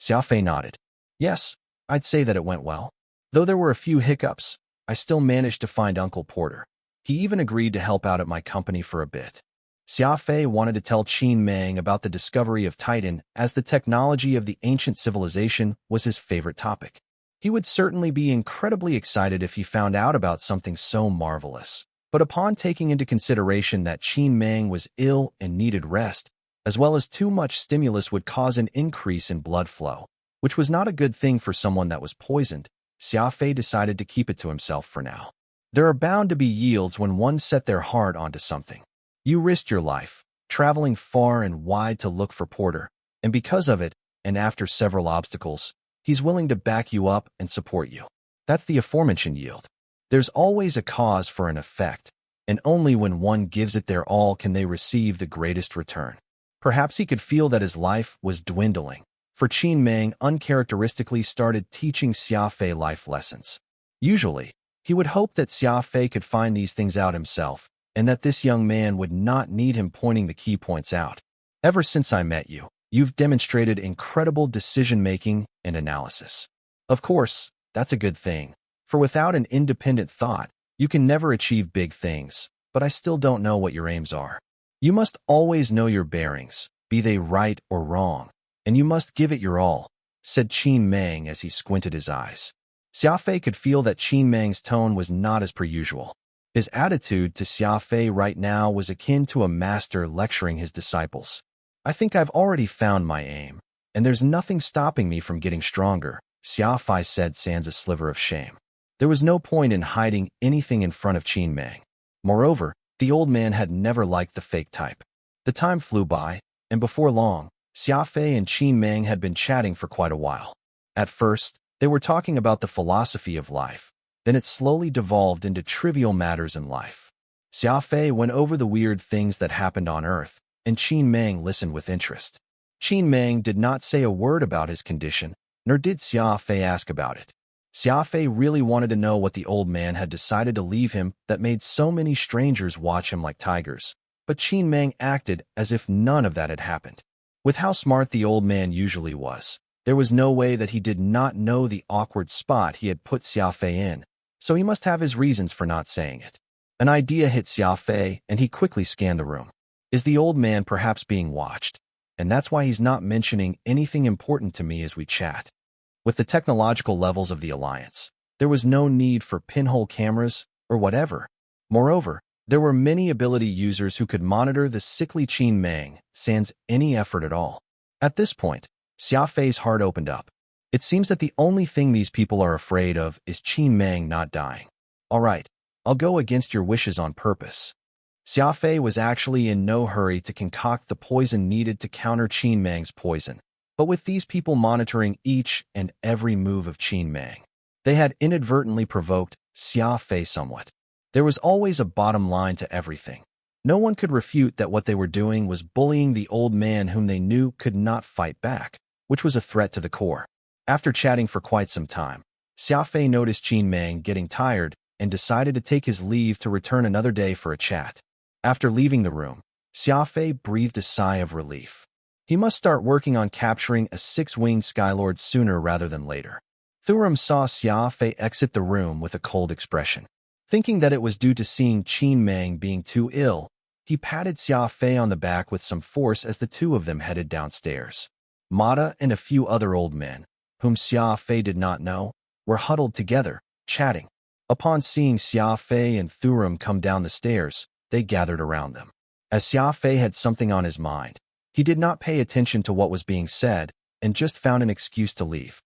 Xia Fei nodded. Yes, I'd say that it went well. Though there were a few hiccups, I still managed to find Uncle Porter. He even agreed to help out at my company for a bit. Xia Fei wanted to tell Qin Mang about the discovery of Titan, as the technology of the ancient civilization was his favorite topic. He would certainly be incredibly excited if he found out about something so marvelous. But upon taking into consideration that Qin Mang was ill and needed rest, as well as too much stimulus would cause an increase in blood flow, which was not a good thing for someone that was poisoned, Xia Fei decided to keep it to himself for now. There are bound to be yields when one set their heart onto something. You risked your life, traveling far and wide to look for Porter, and because of it, and after several obstacles, he's willing to back you up and support you. That's the aforementioned yield. There's always a cause for an effect, and only when one gives it their all can they receive the greatest return. Perhaps he could feel that his life was dwindling, for Qin Mang uncharacteristically started teaching Xia Fei life lessons. Usually, he would hope that Xia Fei could find these things out himself, and that this young man would not need him pointing the key points out. Ever since I met you, you've demonstrated incredible decision-making and analysis. Of course, that's a good thing, for without an independent thought, you can never achieve big things, but I still don't know what your aims are. You must always know your bearings, be they right or wrong, and you must give it your all, said Qin Mang as he squinted his eyes. Xia Fei could feel that Qin Mang's tone was not as per usual. His attitude to Xia Fei right now was akin to a master lecturing his disciples. I think I've already found my aim, and there's nothing stopping me from getting stronger, Xia Fei said sans a sliver of shame. There was no point in hiding anything in front of Qin Mang. Moreover, the old man had never liked the fake type. The time flew by, and before long, Xia Fei and Qin Mang had been chatting for quite a while. At first, they were talking about the philosophy of life. Then it slowly devolved into trivial matters in life. Xia Fei went over the weird things that happened on Earth, and Qin Mang listened with interest. Qin Mang did not say a word about his condition, nor did Xia Fei ask about it. Xia Fei really wanted to know what the old man had decided to leave him that made so many strangers watch him like tigers, but Qin Mang acted as if none of that had happened. With how smart the old man usually was, there was no way that he did not know the awkward spot he had put Xia Fei in, so he must have his reasons for not saying it. An idea hit Xia Fei, and he quickly scanned the room. Is the old man perhaps being watched? And that's why he's not mentioning anything important to me as we chat. With the technological levels of the Alliance, there was no need for pinhole cameras or whatever. Moreover, there were many ability users who could monitor the sickly Qin Mang sans any effort at all. At this point, Xia Fei's heart opened up. It seems that the only thing these people are afraid of is Qin Mang not dying. All right, I'll go against your wishes on purpose. Xia Fei was actually in no hurry to concoct the poison needed to counter Qin Mang's poison. But with these people monitoring each and every move of Qin Mang, they had inadvertently provoked Xia Fei somewhat. There was always a bottom line to everything. No one could refute that what they were doing was bullying the old man whom they knew could not fight back, which was a threat to the core. After chatting for quite some time, Xia Fei noticed Qin Mang getting tired and decided to take his leave to return another day for a chat. After leaving the room, Xia Fei breathed a sigh of relief. He must start working on capturing a six-winged Skylord sooner rather than later. Thurum saw Xia Fei exit the room with a cold expression. Thinking that it was due to seeing Qin Mang being too ill, he patted Xia Fei on the back with some force as the two of them headed downstairs. Mata and a few other old men, whom Xia Fei did not know, were huddled together, chatting. Upon seeing Xia Fei and Thurum come down the stairs, they gathered around them. As Xia Fei had something on his mind, he did not pay attention to what was being said and just found an excuse to leave.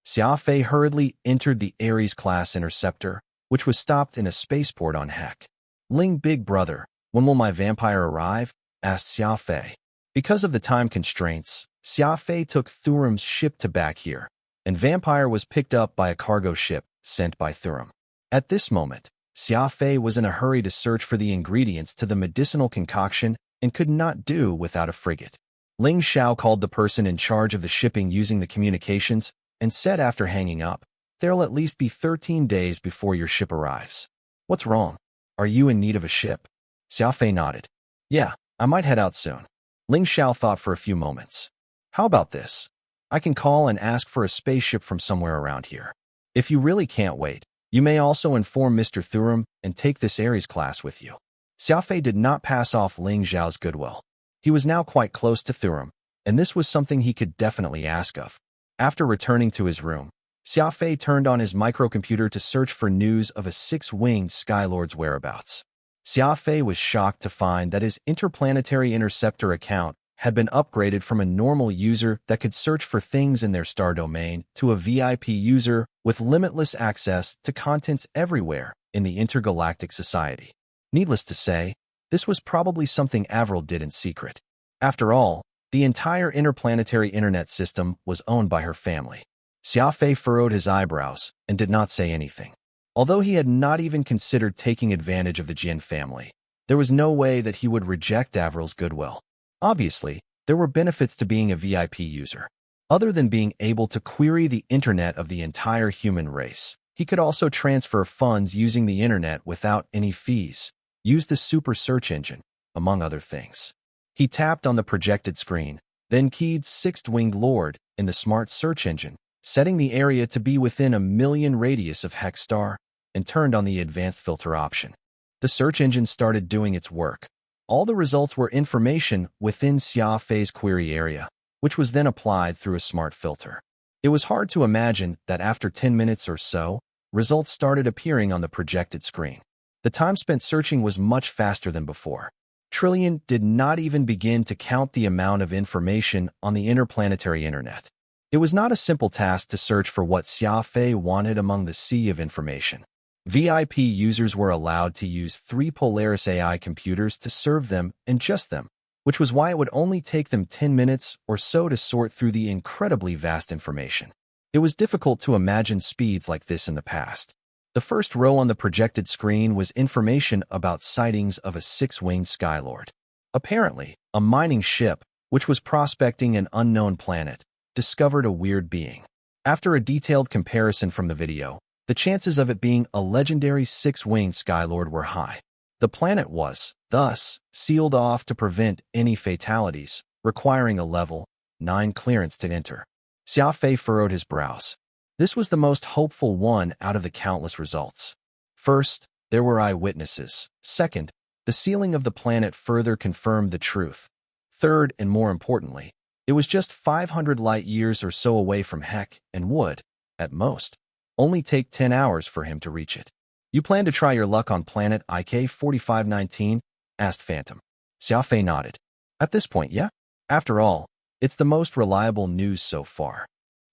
Xia Fei hurriedly entered the Ares-class interceptor, which was stopped in a spaceport on Hek. Ling, big brother, when will my vampire arrive? Asked Xia Fei. Because of the time constraints, Xia Fei took Thurum's ship to back here, and Vampire was picked up by a cargo ship sent by Thurum. At this moment, Xia Fei was in a hurry to search for the ingredients to the medicinal concoction and could not do without a frigate. Ling Xiao called the person in charge of the shipping using the communications and said after hanging up, "There'll at least be 13 days before your ship arrives." "What's wrong? Are you in need of a ship?" Xia Fei nodded. "Yeah, I might head out soon." Ling Xiao thought for a few moments. "How about this? I can call and ask for a spaceship from somewhere around here. If you really can't wait, you may also inform Mr. Thurum and take this Aries class with you. Xia Fei did not pass off Ling Xiao's goodwill. He was now quite close to Thurum, and this was something he could definitely ask of. After returning to his room, Xia Fei turned on his microcomputer to search for news of a six-winged Skylord's whereabouts. Xia Fei was shocked to find that his interplanetary interceptor account had been upgraded from a normal user that could search for things in their star domain to a VIP user with limitless access to contents everywhere in the intergalactic society. Needless to say, this was probably something Avril did in secret. After all, the entire interplanetary internet system was owned by her family. Xia Fei furrowed his eyebrows and did not say anything. Although he had not even considered taking advantage of the Jin family, there was no way that he would reject Avril's goodwill. Obviously, there were benefits to being a VIP user. Other than being able to query the internet of the entire human race, he could also transfer funds using the internet without any fees, use the super search engine, among other things. He tapped on the projected screen, then keyed Sixth-Winged Lord in the smart search engine, setting the area to be within a million radius of Hex Star, and turned on the advanced filter option. The search engine started doing its work. All the results were information within Xia Fei's query area, which was then applied through a smart filter. It was hard to imagine that after 10 minutes or so, results started appearing on the projected screen. The time spent searching was much faster than before. Trillion did not even begin to count the amount of information on the interplanetary internet. It was not a simple task to search for what Xia Fei wanted among the sea of information. VIP users were allowed to use 3 Polaris AI computers to serve them and just them, which was why it would only take them 10 minutes or so to sort through the incredibly vast information. It was difficult to imagine speeds like this in the past. The first row on the projected screen was information about sightings of a six-winged Skylord. Apparently, a mining ship, which was prospecting an unknown planet, discovered a weird being. After a detailed comparison from the video, the chances of it being a legendary six-winged Skylord were high. The planet was, thus, sealed off to prevent any fatalities, requiring a level 9 clearance to enter. Xia Fei furrowed his brows. This was the most hopeful one out of the countless results. First, there were eyewitnesses. Second, the sealing of the planet further confirmed the truth. Third, and more importantly, it was just 500 light-years or so away from Heck and would, at most, only take 10 hours for him to reach it. You plan to try your luck on planet IK 4519? Asked Phantom. Xia Fei nodded. At this point, yeah? After all, it's the most reliable news so far.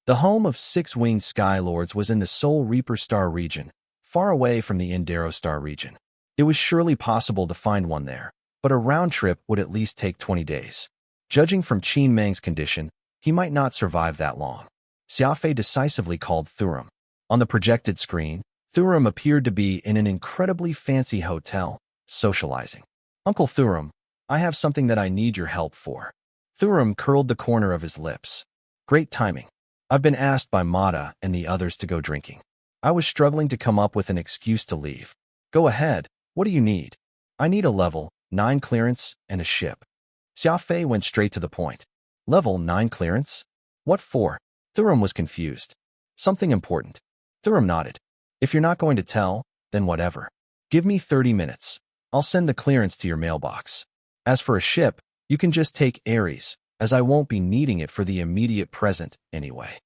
The home of six-winged Skylords was in the Soul Reaper Star region, far away from the Indaro Star region. It was surely possible to find one there, but a round trip would at least take 20 days. Judging from Qin Meng's condition, he might not survive that long. Xia Fei decisively called Thurum. On the projected screen, Thurum appeared to be in an incredibly fancy hotel, socializing. Uncle Thurum, I have something that I need your help for. Thurum curled the corner of his lips. Great timing. I've been asked by Mata and the others to go drinking. I was struggling to come up with an excuse to leave. Go ahead, what do you need? I need a level 9 clearance and a ship. Xia Fei went straight to the point. Level 9 clearance? What for? Thurum was confused. Something important. Thurum nodded. If you're not going to tell, then whatever. Give me 30 minutes. I'll send the clearance to your mailbox. As for a ship, you can just take Aries, as I won't be needing it for the immediate present anyway.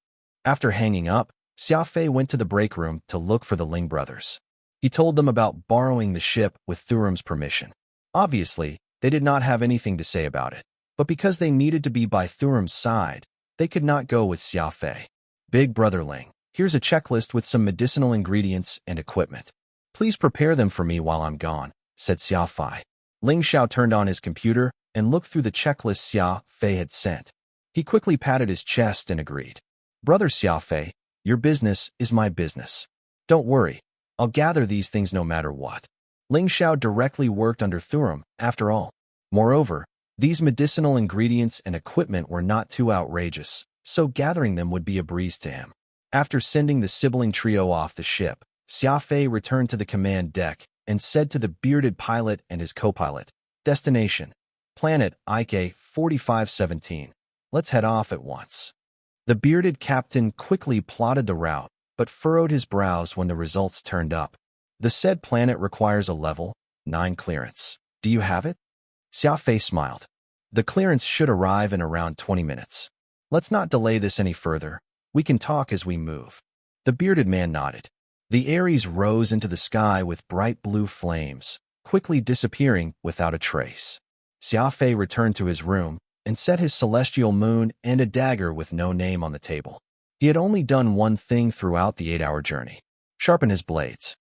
After hanging up, Xia Fei went to the break room to look for the Ling brothers. He told them about borrowing the ship with Thurum's permission. Obviously, they did not have anything to say about it, but because they needed to be by Thurum's side, they could not go with Xia Fei. Big Brother Ling, here's a checklist with some medicinal ingredients and equipment. Please prepare them for me while I'm gone, said Xia Fei. Ling Xiao turned on his computer and looked through the checklist Xia Fei had sent. He quickly patted his chest and agreed. Brother Xia Fei, your business is my business. Don't worry, I'll gather these things no matter what. Ling Xiao directly worked under Thurum, after all. Moreover, these medicinal ingredients and equipment were not too outrageous, so gathering them would be a breeze to him. After sending the sibling trio off the ship, Xia Fei returned to the command deck and said to the bearded pilot and his co-pilot, Destination, Planet IK 4517. Let's head off at once. The bearded captain quickly plotted the route, but furrowed his brows when the results turned up. The said planet requires a level 9 clearance. Do you have it? Xia Fei smiled. The clearance should arrive in around 20 minutes. Let's not delay this any further. We can talk as we move. The bearded man nodded. The Ares rose into the sky with bright blue flames, quickly disappearing without a trace. Xia Fei returned to his room and set his celestial moon and a dagger with no name on the table. He had only done one thing throughout the 8-hour journey: sharpen his blades.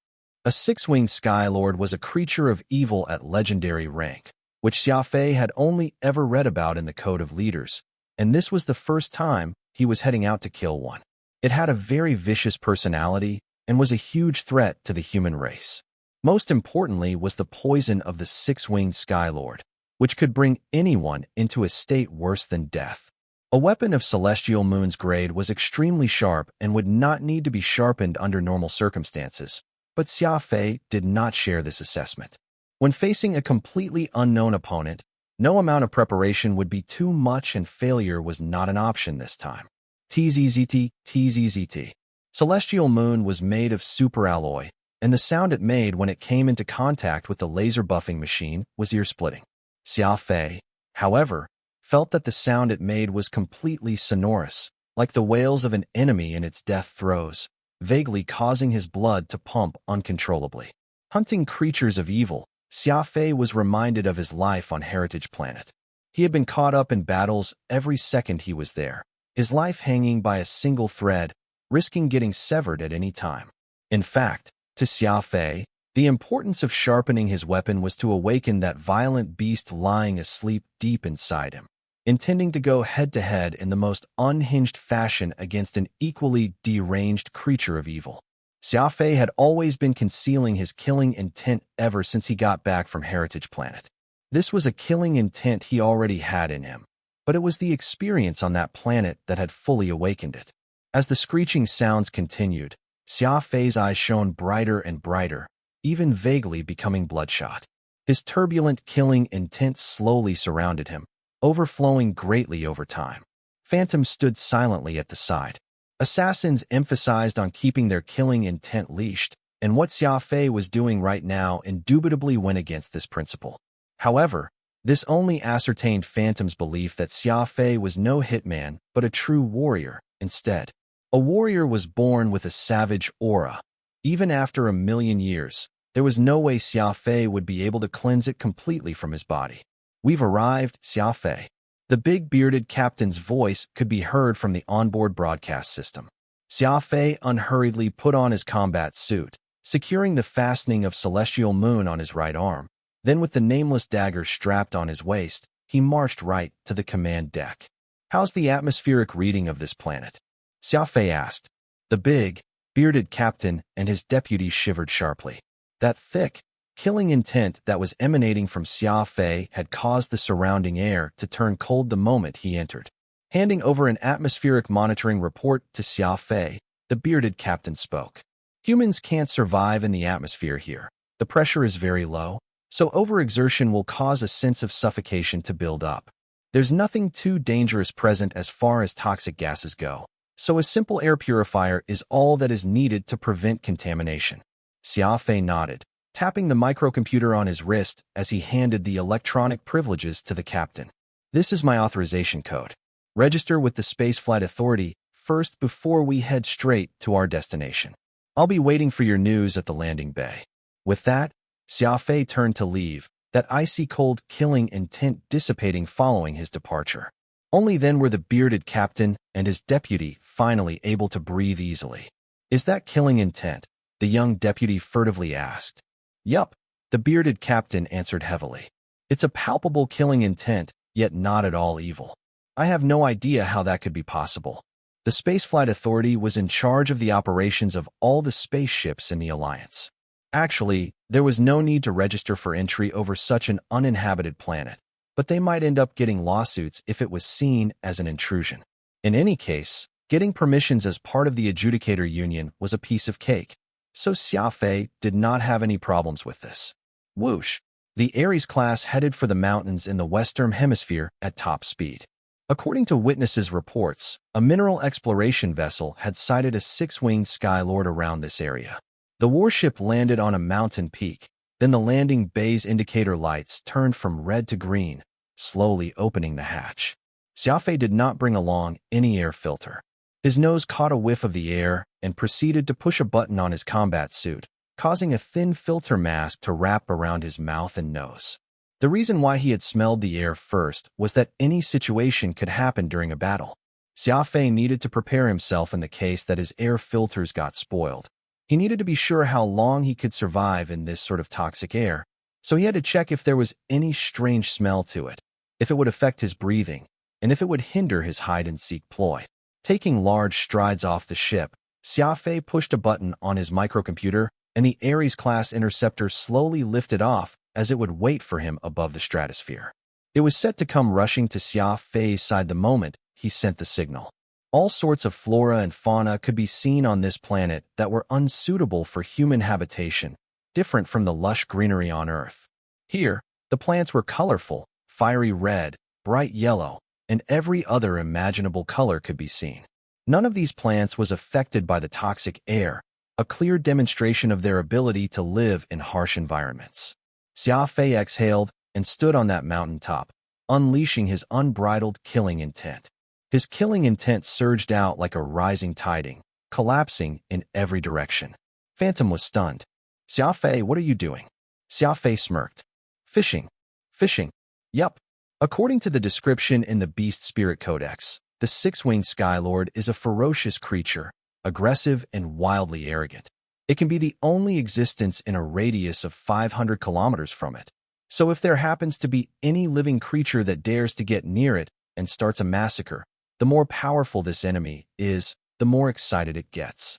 A 6-winged Sky Lord was a creature of evil at legendary rank, which Xia Fei had only ever read about in the Code of Leaders, and this was the first time he was heading out to kill one. It had a very vicious personality and was a huge threat to the human race. Most importantly was the poison of the 6-winged Sky Lord, which could bring anyone into a state worse than death. A weapon of Celestial Moon's grade was extremely sharp and would not need to be sharpened under normal circumstances, but Xia Fei did not share this assessment. When facing a completely unknown opponent, no amount of preparation would be too much and failure was not an option this time. TZZT. Celestial Moon was made of superalloy, and the sound it made when it came into contact with the laser buffing machine was ear-splitting. Xia Fei, however, felt that the sound it made was completely sonorous, like the wails of an enemy in its death throes, vaguely causing his blood to pump uncontrollably. Hunting creatures of evil, Xia Fei was reminded of his life on Heritage Planet. He had been caught up in battles every second he was there, his life hanging by a single thread, risking getting severed at any time. In fact, to Xia Fei, the importance of sharpening his weapon was to awaken that violent beast lying asleep deep inside him, intending to go head-to-head in the most unhinged fashion against an equally deranged creature of evil. Xia Fei had always been concealing his killing intent ever since he got back from Heritage Planet. This was a killing intent he already had in him, but it was the experience on that planet that had fully awakened it. As the screeching sounds continued, Xia Fei's eyes shone brighter and brighter, even vaguely becoming bloodshot. His turbulent killing intent slowly surrounded him, overflowing greatly over time. Phantoms stood silently at the side. Assassins emphasized on keeping their killing intent leashed, and what Xia Fei was doing right now indubitably went against this principle. However, this only ascertained Phantom's belief that Xia Fei was no hitman but a true warrior instead. A warrior was born with a savage aura. Even after 1,000,000 years, there was no way Xia Fei would be able to cleanse it completely from his body. "We've arrived, Xia Fei." The big bearded captain's voice could be heard from the onboard broadcast system. Xia Fei unhurriedly put on his combat suit, securing the fastening of Celestial Moon on his right arm. Then with the nameless dagger strapped on his waist, he marched right to the command deck. "How's the atmospheric reading of this planet?" Xia Fei asked. The big, bearded captain and his deputy shivered sharply. That thick, killing intent that was emanating from Xia Fei had caused the surrounding air to turn cold the moment he entered. Handing over an atmospheric monitoring report to Xia Fei, the bearded captain spoke. "Humans can't survive in the atmosphere here. The pressure is very low, so overexertion will cause a sense of suffocation to build up. There's nothing too dangerous present as far as toxic gases go, so a simple air purifier is all that is needed to prevent contamination." Xia Fei nodded, tapping the microcomputer on his wrist as he handed the electronic privileges to the captain. "This is my authorization code. Register with the Spaceflight Authority first before we head straight to our destination. I'll be waiting for your news at the landing bay." With that, Xia Fei turned to leave, that icy cold killing intent dissipating following his departure. Only then were the bearded captain and his deputy finally able to breathe easily. "Is that killing intent?" the young deputy furtively asked. "Yup," the bearded captain answered heavily. "It's a palpable killing intent, yet not at all evil. I have no idea how that could be possible." The Spaceflight Authority was in charge of the operations of all the spaceships in the Alliance. Actually, there was no need to register for entry over such an uninhabited planet, but they might end up getting lawsuits if it was seen as an intrusion. In any case, getting permissions as part of the Adjudicator Union was a piece of cake, so Xia Fei did not have any problems with this. Whoosh! The Ares class headed for the mountains in the Western Hemisphere at top speed. According to witnesses' reports, a mineral exploration vessel had sighted a six-winged Skylord around this area. The warship landed on a mountain peak, then the landing bay's indicator lights turned from red to green, slowly opening the hatch. Xia Fei did not bring along any air filter. His nose caught a whiff of the air and proceeded to push a button on his combat suit, causing a thin filter mask to wrap around his mouth and nose. The reason why he had smelled the air first was that any situation could happen during a battle. Xia Fei needed to prepare himself in the case that his air filters got spoiled. He needed to be sure how long he could survive in this sort of toxic air, so he had to check if there was any strange smell to it, if it would affect his breathing, and if it would hinder his hide-and-seek ploy. Taking large strides off the ship, Xia Fei pushed a button on his microcomputer, and the Ares-class interceptor slowly lifted off as it would wait for him above the stratosphere. It was set to come rushing to Xia Fei's side the moment he sent the signal. All sorts of flora and fauna could be seen on this planet that were unsuitable for human habitation, different from the lush greenery on Earth. Here, the plants were colorful, fiery red, bright yellow, and every other imaginable color could be seen. None of these plants was affected by the toxic air, a clear demonstration of their ability to live in harsh environments. Xia Fei exhaled and stood on that mountaintop, unleashing his unbridled killing intent. His killing intent surged out like a rising tiding, collapsing in every direction. Phantom was stunned. "Xia Fei, what are you doing?" Xia Fei smirked. "Fishing. Fishing. Yup." According to the description in the Beast Spirit Codex, the six-winged Skylord is a ferocious creature, aggressive and wildly arrogant. It can be the only existence in a radius of 500 kilometers from it. So if there happens to be any living creature that dares to get near it and starts a massacre, the more powerful this enemy is, the more excited it gets.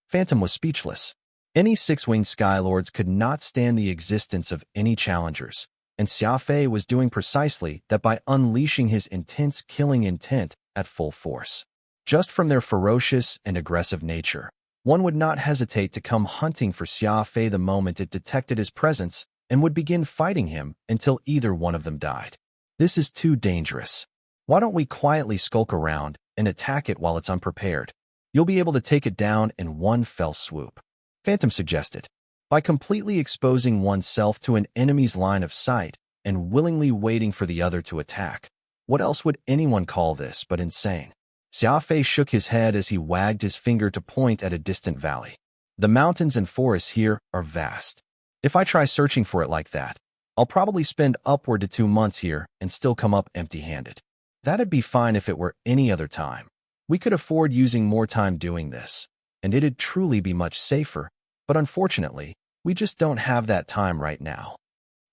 Phantom was speechless. Any six-winged Skylords could not stand the existence of any challengers, and Xia Fei was doing precisely that by unleashing his intense killing intent at full force. Just from their ferocious and aggressive nature, one would not hesitate to come hunting for Xia Fei the moment it detected his presence and would begin fighting him until either one of them died. This is too dangerous. Why don't we quietly skulk around and attack it while it's unprepared? You'll be able to take it down in one fell swoop. Phantom suggested. By completely exposing oneself to an enemy's line of sight and willingly waiting for the other to attack. What else would anyone call this but insane? Xia Fei shook his head as he wagged his finger to point at a distant valley. The mountains and forests here are vast. If I try searching for it like that, I'll probably spend upward to 2 months here and still come up empty-handed. That'd be fine if it were any other time. We could afford using more time doing this, and it'd truly be much safer, but unfortunately, we just don't have that time right now.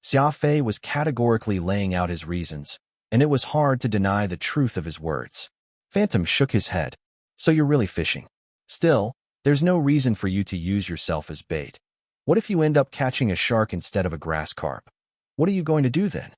Xia Fei was categorically laying out his reasons, and it was hard to deny the truth of his words. Phantom shook his head. So you're really fishing. Still, there's no reason for you to use yourself as bait. What if you end up catching a shark instead of a grass carp? What are you going to do then?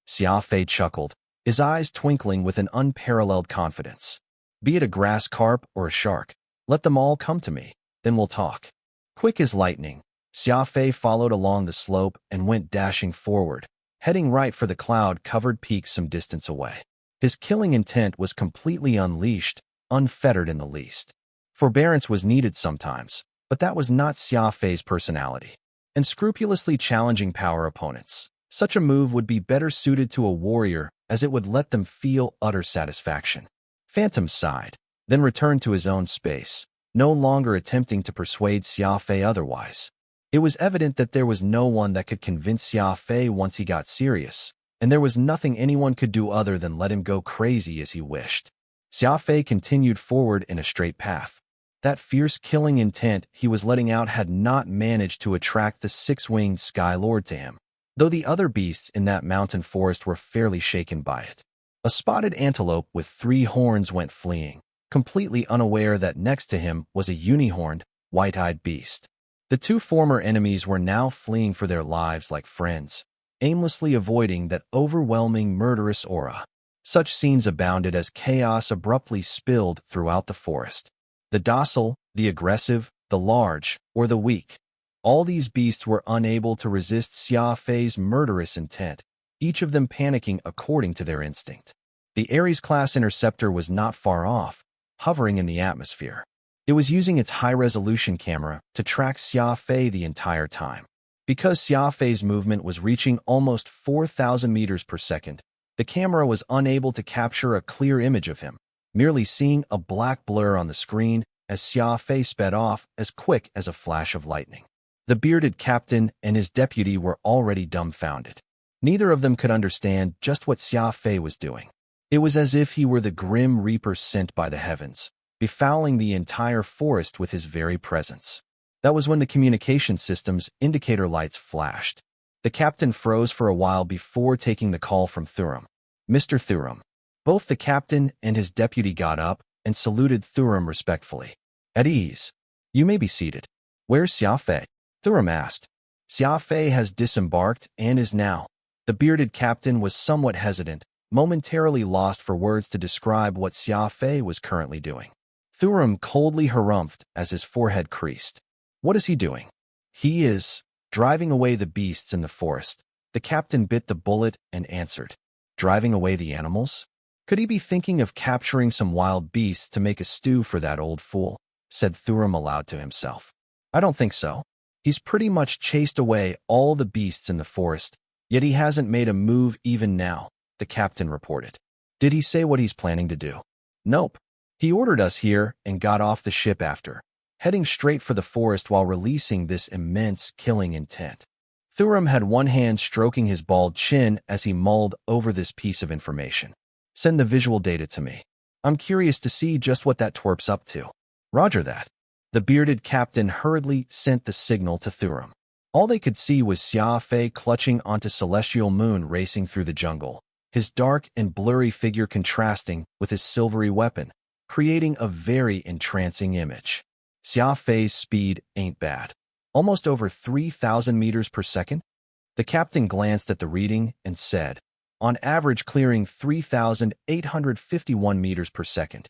Xia Fei chuckled, his eyes twinkling with an unparalleled confidence. Be it a grass carp or a shark, let them all come to me, then we'll talk. Quick as lightning, Xia Fei followed along the slope and went dashing forward, heading right for the cloud-covered peak some distance away. His killing intent was completely unleashed, unfettered in the least. Forbearance was needed sometimes, but that was not Xia Fei's personality. And scrupulously challenging power opponents, such a move would be better suited to a warrior as it would let them feel utter satisfaction. Phantom sighed, then returned to his own space, no longer attempting to persuade Xia Fei otherwise. It was evident that there was no one that could convince Xia Fei once he got serious, and there was nothing anyone could do other than let him go crazy as he wished. Xia Fei continued forward in a straight path. That fierce killing intent he was letting out had not managed to attract the six-winged Skylord to him, though the other beasts in that mountain forest were fairly shaken by it. A spotted antelope with 3 horns went fleeing, completely unaware that next to him was a unihorned, white-eyed beast. The 2 former enemies were now fleeing for their lives like friends, aimlessly avoiding that overwhelming murderous aura. Such scenes abounded as chaos abruptly spilled throughout the forest. The docile, the aggressive, the large, or the weak. All these beasts were unable to resist Xia Fei's murderous intent, each of them panicking according to their instinct. The Ares-class interceptor was not far off, hovering in the atmosphere. It was using its high-resolution camera to track Xia Fei the entire time. Because Xia Fei's movement was reaching almost 4,000 meters per second, the camera was unable to capture a clear image of him, merely seeing a black blur on the screen as Xia Fei sped off as quick as a flash of lightning. The bearded captain and his deputy were already dumbfounded. Neither of them could understand just what Xia Fei was doing. It was as if he were the grim reaper sent by the heavens, befouling the entire forest with his very presence. That was when the communication system's indicator lights flashed. The captain froze for a while before taking the call from Serum. Mr. Serum. Both the captain and his deputy got up and saluted Serum respectfully. At ease. You may be seated. Where's Xia Fei? Serum asked. Xia Fei has disembarked and is now. The bearded captain was somewhat hesitant, momentarily lost for words to describe what Xia Fei was currently doing. Serum coldly harumphed as his forehead creased. What is he doing? He is driving away the beasts in the forest. The captain bit the bullet and answered. Driving away the animals? Could he be thinking of capturing some wild beasts to make a stew for that old fool? Said Serum aloud to himself. I don't think so. He's pretty much chased away all the beasts in the forest, yet he hasn't made a move even now, the captain reported. Did he say what he's planning to do? Nope. He ordered us here and got off the ship after, heading straight for the forest while releasing this immense killing intent. Serum had one hand stroking his bald chin as he mulled over this piece of information. Send the visual data to me. I'm curious to see just what that twerp's up to. Roger that. The bearded captain hurriedly sent the signal to Serum. All they could see was Xia Fei clutching onto Celestial Moon racing through the jungle, his dark and blurry figure contrasting with his silvery weapon, creating a very entrancing image. Xia Fei's speed ain't bad. Almost over 3,000 meters per second? The captain glanced at the reading and said, on average clearing 3,851 meters per second.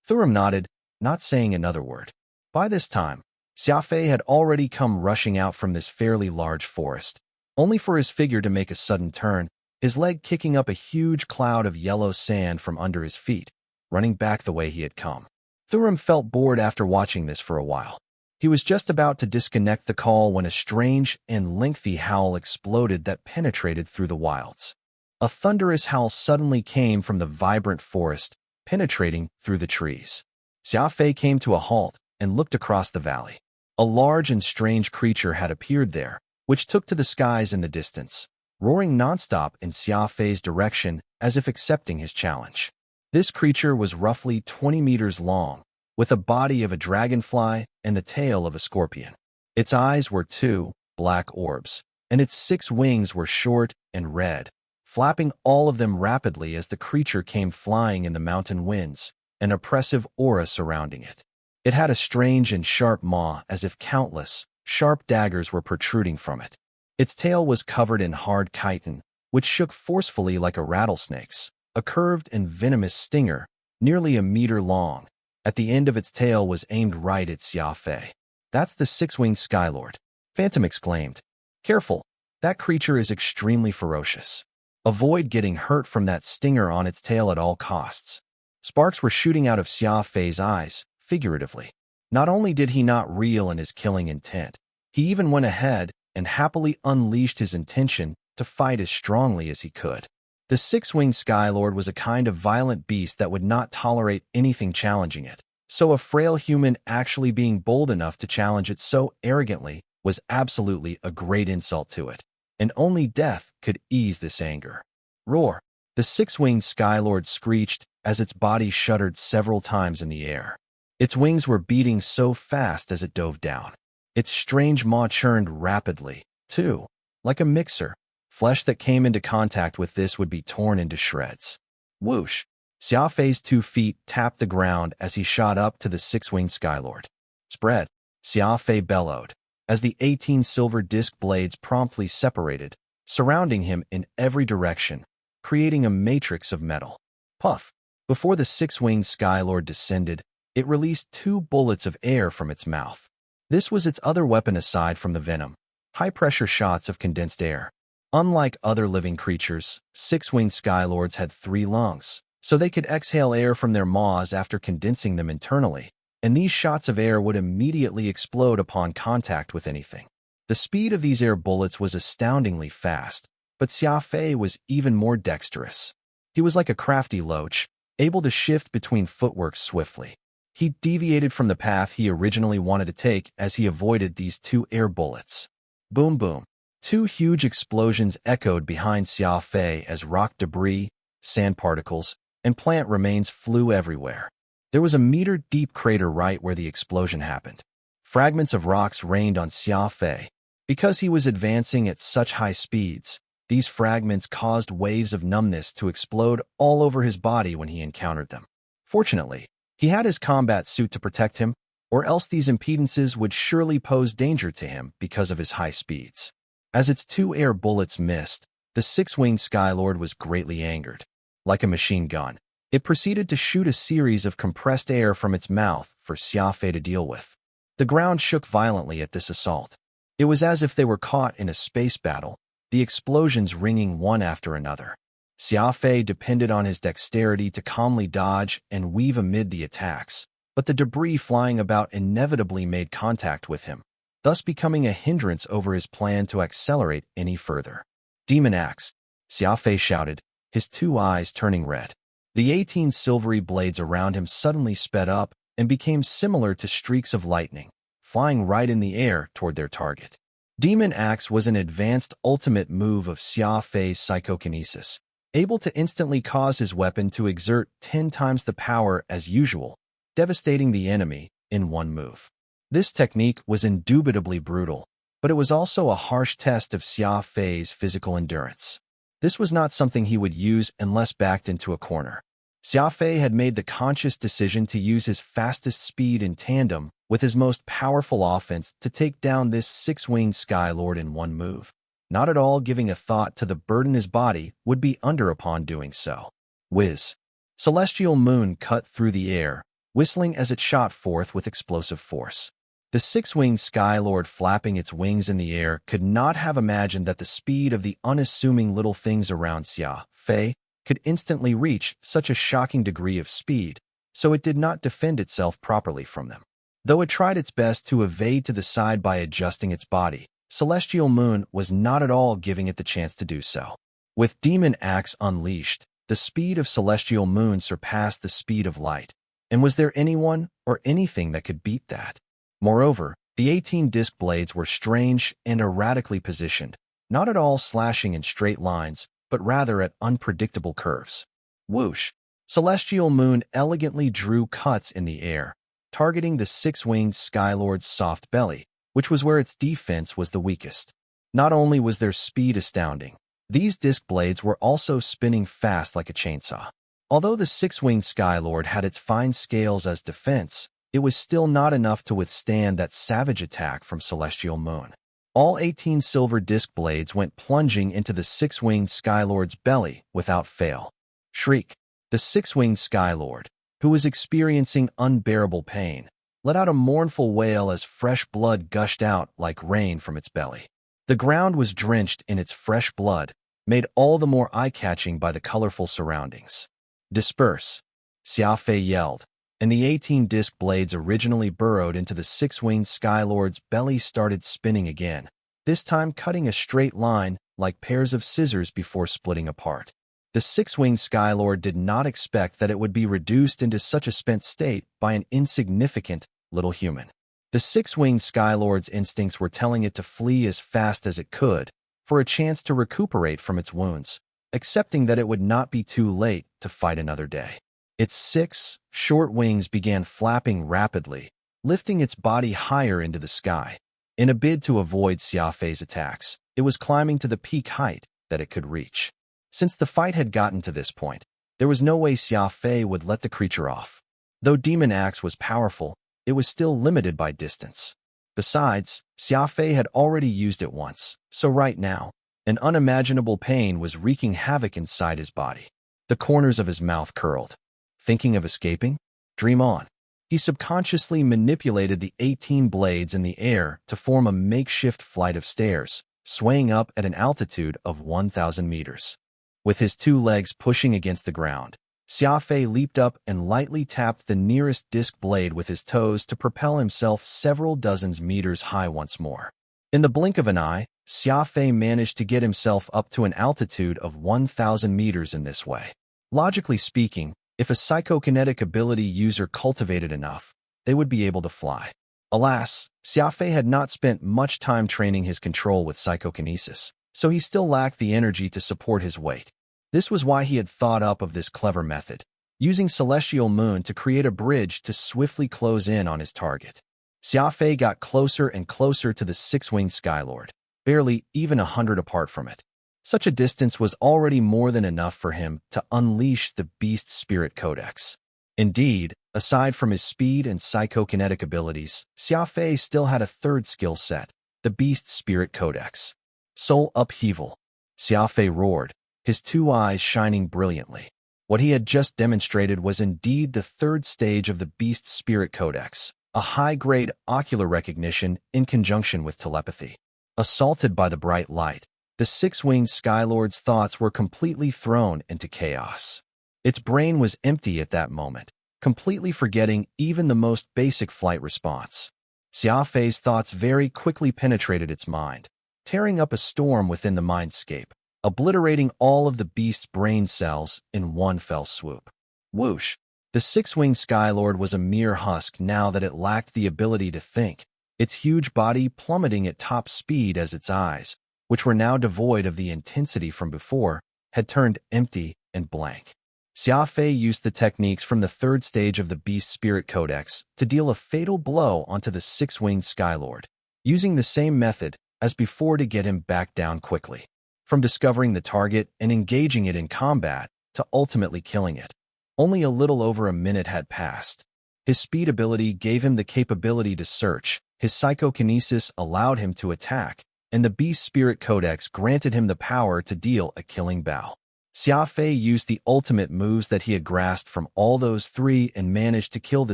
Serum nodded, not saying another word. By this time, Xia Fei had already come rushing out from this fairly large forest, only for his figure to make a sudden turn, his leg kicking up a huge cloud of yellow sand from under his feet, running back the way he had come. Serum felt bored after watching this for a while. He was just about to disconnect the call when a strange and lengthy howl exploded that penetrated through the wilds. A thunderous howl suddenly came from the vibrant forest, penetrating through the trees. Xia Fei came to a halt and looked across the valley. A large and strange creature had appeared there, which took to the skies in the distance, roaring nonstop in Xia Fei's direction as if accepting his challenge. This creature was roughly 20 meters long, with a body of a dragonfly and the tail of a scorpion. Its eyes were two black orbs, and its 6 wings were short and red, flapping all of them rapidly as the creature came flying in the mountain winds, an oppressive aura surrounding it. It had a strange and sharp maw as if countless, sharp daggers were protruding from it. Its tail was covered in hard chitin, which shook forcefully like a rattlesnake's, a curved and venomous stinger, nearly a meter long. At the end of its tail was aimed right at Xia Fei. That's the 6-winged Skylord, Phantom exclaimed. Careful, that creature is extremely ferocious. Avoid getting hurt from that stinger on its tail at all costs. Sparks were shooting out of Xia Fei's eyes, figuratively. Not only did he not reel in his killing intent, he even went ahead and happily unleashed his intention to fight as strongly as he could. The 6-winged Skylord was a kind of violent beast that would not tolerate anything challenging it, so a frail human actually being bold enough to challenge it so arrogantly was absolutely a great insult to it, and only death could ease this anger. Roar! The 6-winged Skylord screeched as its body shuddered several times in the air. Its wings were beating so fast as it dove down. Its strange maw churned rapidly, too, like a mixer. Flesh that came into contact with this would be torn into shreds. Whoosh! Xia Fei's 2 feet tapped the ground as he shot up to the 6-winged Skylord. Spread! Xia Fei bellowed, as the 18 silver disc blades promptly separated, surrounding him in every direction, creating a matrix of metal. Puff! Before the 6-winged Skylord descended, it released 2 bullets of air from its mouth. This was its other weapon aside from the venom, high-pressure shots of condensed air. Unlike other living creatures, 6-winged Skylords had 3 lungs, so they could exhale air from their maws after condensing them internally, and these shots of air would immediately explode upon contact with anything. The speed of these air bullets was astoundingly fast, but Xia Fei was even more dexterous. He was like a crafty loach, able to shift between footwork swiftly. He deviated from the path he originally wanted to take as he avoided these two air bullets. Boom boom. Two huge explosions echoed behind Xia Fei as rock debris, sand particles, and plant remains flew everywhere. There was a meter-deep crater right where the explosion happened. Fragments of rocks rained on Xia Fei. Because he was advancing at such high speeds, these fragments caused waves of numbness to explode all over his body when he encountered them. Fortunately, he had his combat suit to protect him, or else these impedances would surely pose danger to him because of his high speeds. As its two air bullets missed, the six-winged Skylord was greatly angered. Like a machine gun, it proceeded to shoot a series of compressed air from its mouth for Xia Fei to deal with. The ground shook violently at this assault. It was as if they were caught in a space battle, the explosions ringing one after another. Xia Fei depended on his dexterity to calmly dodge and weave amid the attacks, but the debris flying about inevitably made contact with him, thus becoming a hindrance over his plan to accelerate any further. Demon Axe, Xia Fei shouted, his two eyes turning red. The 18 silvery blades around him suddenly sped up and became similar to streaks of lightning, flying right in the air toward their target. Demon Axe was an advanced ultimate move of Xia Fei's psychokinesis, able to instantly cause his weapon to exert 10 times the power as usual, devastating the enemy in one move. This technique was indubitably brutal, but it was also a harsh test of Xia Fei's physical endurance. This was not something he would use unless backed into a corner. Xia Fei had made the conscious decision to use his fastest speed in tandem with his most powerful offense to take down this six-winged Skylord in one move, not at all giving a thought to the burden his body would be under upon doing so. Whiz! Celestial moon cut through the air, whistling as it shot forth with explosive force. The six-winged Skylord flapping its wings in the air could not have imagined that the speed of the unassuming little things around Xia Fei could instantly reach such a shocking degree of speed, so it did not defend itself properly from them. Though it tried its best to evade to the side by adjusting its body, Celestial Moon was not at all giving it the chance to do so. With Demon Axe unleashed, the speed of Celestial Moon surpassed the speed of light, and was there anyone or anything that could beat that? Moreover, the 18 disc blades were strange and erratically positioned, not at all slashing in straight lines, but rather at unpredictable curves. Whoosh! Celestial Moon elegantly drew cuts in the air, targeting the six-winged Skylord's soft belly, which was where its defense was the weakest. Not only was their speed astounding, these disc blades were also spinning fast like a chainsaw. Although the six-winged Skylord had its fine scales as defense, it was still not enough to withstand that savage attack from Celestial Moon. All 18 silver disc blades went plunging into the six-winged Skylord's belly without fail. Shriek! The six-winged Skylord, who was experiencing unbearable pain, let out a mournful wail as fresh blood gushed out like rain from its belly. The ground was drenched in its fresh blood, made all the more eye-catching by the colorful surroundings. Disperse! Xia Fei yelled, and the 18 disc blades originally burrowed into the six-winged Skylord's belly started spinning again, this time cutting a straight line like pairs of scissors before splitting apart. The six-winged Skylord did not expect that it would be reduced into such a spent state by an insignificant little human. The six-winged Skylord's instincts were telling it to flee as fast as it could, for a chance to recuperate from its wounds, accepting that it would not be too late to fight another day. Its 6 short wings began flapping rapidly, lifting its body higher into the sky. In a bid to avoid Xia Fei's attacks, it was climbing to the peak height that it could reach. Since the fight had gotten to this point, there was no way Xia Fei would let the creature off. Though Demon Axe was powerful, it was still limited by distance. Besides, Xia Fei had already used it once, so right now, an unimaginable pain was wreaking havoc inside his body. The corners of his mouth curled. Thinking of escaping? Dream on. He subconsciously manipulated the 18 blades in the air to form a makeshift flight of stairs, swaying up at an altitude of 1,000 meters. With his 2 legs pushing against the ground, Xia Fei leaped up and lightly tapped the nearest disc blade with his toes to propel himself several dozens meters high once more. In the blink of an eye, Xia Fei managed to get himself up to an altitude of 1,000 meters in this way. Logically speaking, if a psychokinetic ability user cultivated enough, they would be able to fly. Alas, Xia Fei had not spent much time training his control with psychokinesis, so he still lacked the energy to support his weight. This was why he had thought up of this clever method, using Celestial Moon to create a bridge to swiftly close in on his target. Xia Fei got closer and closer to the six-winged Skylord, barely even 100 apart from it. Such a distance was already more than enough for him to unleash the Beast Spirit Codex. Indeed, aside from his speed and psychokinetic abilities, Xia Fei still had a third skill set, the Beast Spirit Codex. Soul Upheaval. Xia Fei roared, his two eyes shining brilliantly. What he had just demonstrated was indeed the third stage of the Beast Spirit Codex, a high-grade ocular recognition in conjunction with telepathy. Assaulted by the bright light, the six-winged Skylord's thoughts were completely thrown into chaos. Its brain was empty at that moment, completely forgetting even the most basic flight response. Xia Fei's thoughts very quickly penetrated its mind, tearing up a storm within the mindscape, obliterating all of the beast's brain cells in one fell swoop. Whoosh! The six-winged Skylord was a mere husk now that it lacked the ability to think, its huge body plummeting at top speed as its eyes, which were now devoid of the intensity from before, had turned empty and blank. Xia Fei used the techniques from the third stage of the Beast Spirit Codex to deal a fatal blow onto the six-winged Skylord, using the same method as before to get him back down quickly. From discovering the target and engaging it in combat to ultimately killing it, only a little over a minute had passed. His speed ability gave him the capability to search, his psychokinesis allowed him to attack, and the Beast Spirit Codex granted him the power to deal a killing blow. Xia Fei used the ultimate moves that he had grasped from all those three and managed to kill the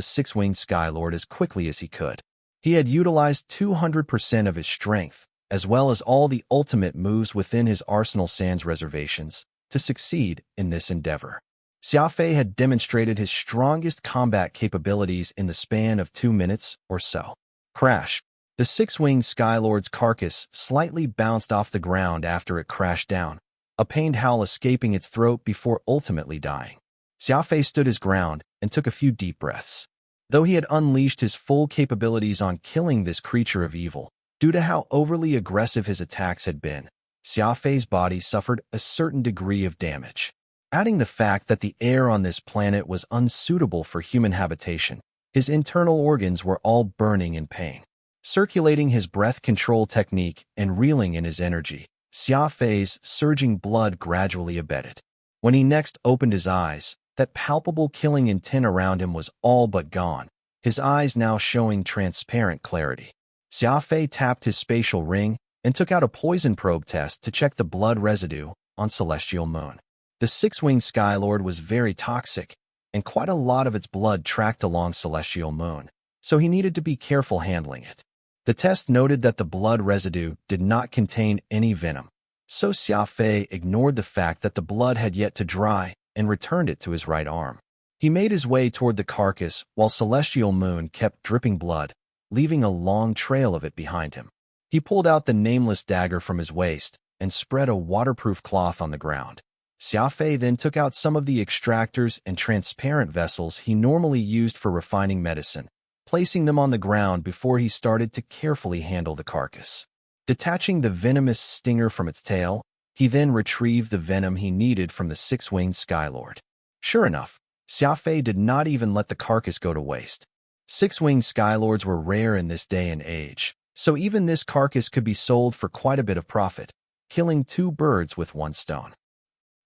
six-winged Skylord as quickly as he could. He had utilized 200% of his strength, as well as all the ultimate moves within his arsenal sans reservations, to succeed in this endeavor. Xia Fei had demonstrated his strongest combat capabilities in the span of 2 minutes or so. Crash! The six-winged Skylord's carcass slightly bounced off the ground after it crashed down, a pained howl escaping its throat before ultimately dying. Xia Fei stood his ground and took a few deep breaths. Though he had unleashed his full capabilities on killing this creature of evil, due to how overly aggressive his attacks had been, Xia Fei's body suffered a certain degree of damage. Adding the fact that the air on this planet was unsuitable for human habitation, his internal organs were all burning in pain. Circulating his breath control technique and reeling in his energy, Xia Fei's surging blood gradually abated. When he next opened his eyes, that palpable killing intent around him was all but gone, his eyes now showing transparent clarity. Xia Fei tapped his spatial ring and took out a poison probe test to check the blood residue on Celestial Moon. The six-winged Skylord was very toxic, and quite a lot of its blood tracked along Celestial Moon, so he needed to be careful handling it. The test noted that the blood residue did not contain any venom, so Xia Fei ignored the fact that the blood had yet to dry and returned it to his right arm. He made his way toward the carcass while Celestial Moon kept dripping blood, leaving a long trail of it behind him. He pulled out the nameless dagger from his waist and spread a waterproof cloth on the ground. Xia Fei then took out some of the extractors and transparent vessels he normally used for refining medicine, placing them on the ground before he started to carefully handle the carcass. Detaching the venomous stinger from its tail, he then retrieved the venom he needed from the six-winged Skylord. Sure enough, Xia Fei did not even let the carcass go to waste. Six-winged Skylords were rare in this day and age, so even this carcass could be sold for quite a bit of profit, killing 2 birds with 1 stone.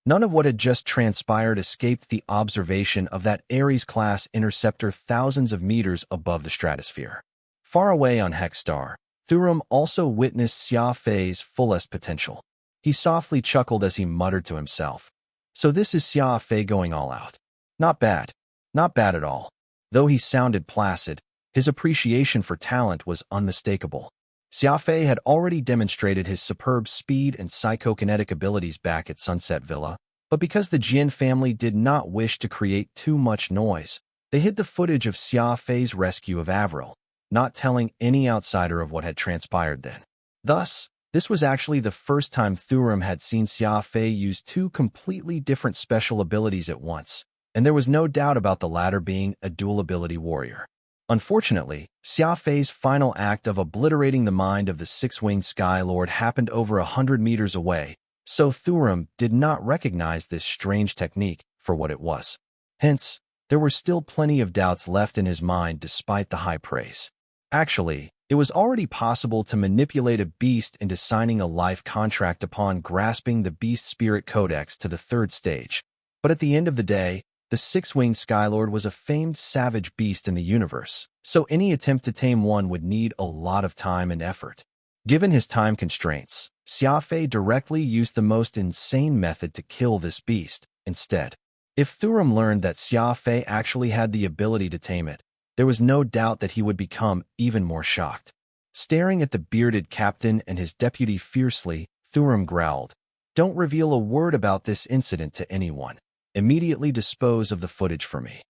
None of what had just transpired escaped the observation of that Ares-class interceptor thousands of meters above the stratosphere. Far away on Hexstar, Thurum also witnessed Xia Fei's fullest potential. He softly chuckled as he muttered to himself, "So this is Xia Fei going all out. Not bad. Not bad at all." Though he sounded placid, his appreciation for talent was unmistakable. Xia Fei had already demonstrated his superb speed and psychokinetic abilities back at Sunset Villa, But because the Jin family did not wish to create too much noise, they hid the footage of Xia Fei's rescue of Avril, not telling any outsider of what had transpired then. Thus, this was actually the first time Thuram had seen Xia Fei use two completely different special abilities at once, and there was no doubt about the latter being a dual-ability warrior. Unfortunately, Xia Fei's final act of obliterating the mind of the six-winged Sky Lord happened over 100 meters away, so Thuram did not recognize this strange technique for what it was. Hence, there were still plenty of doubts left in his mind despite the high praise. Actually, it was already possible to manipulate a beast into signing a life contract upon grasping the Beast Spirit Codex to the third stage. But at the end of the day, the six-winged Skylord was a famed savage beast in the universe, so any attempt to tame one would need a lot of time and effort. Given his time constraints, Xia Fei directly used the most insane method to kill this beast instead. If Thuram learned that Xia Fei actually had the ability to tame it, there was no doubt that he would become even more shocked. Staring at the bearded captain and his deputy fiercely, Thuram growled, "Don't reveal a word about this incident to anyone. Immediately dispose of the footage for me."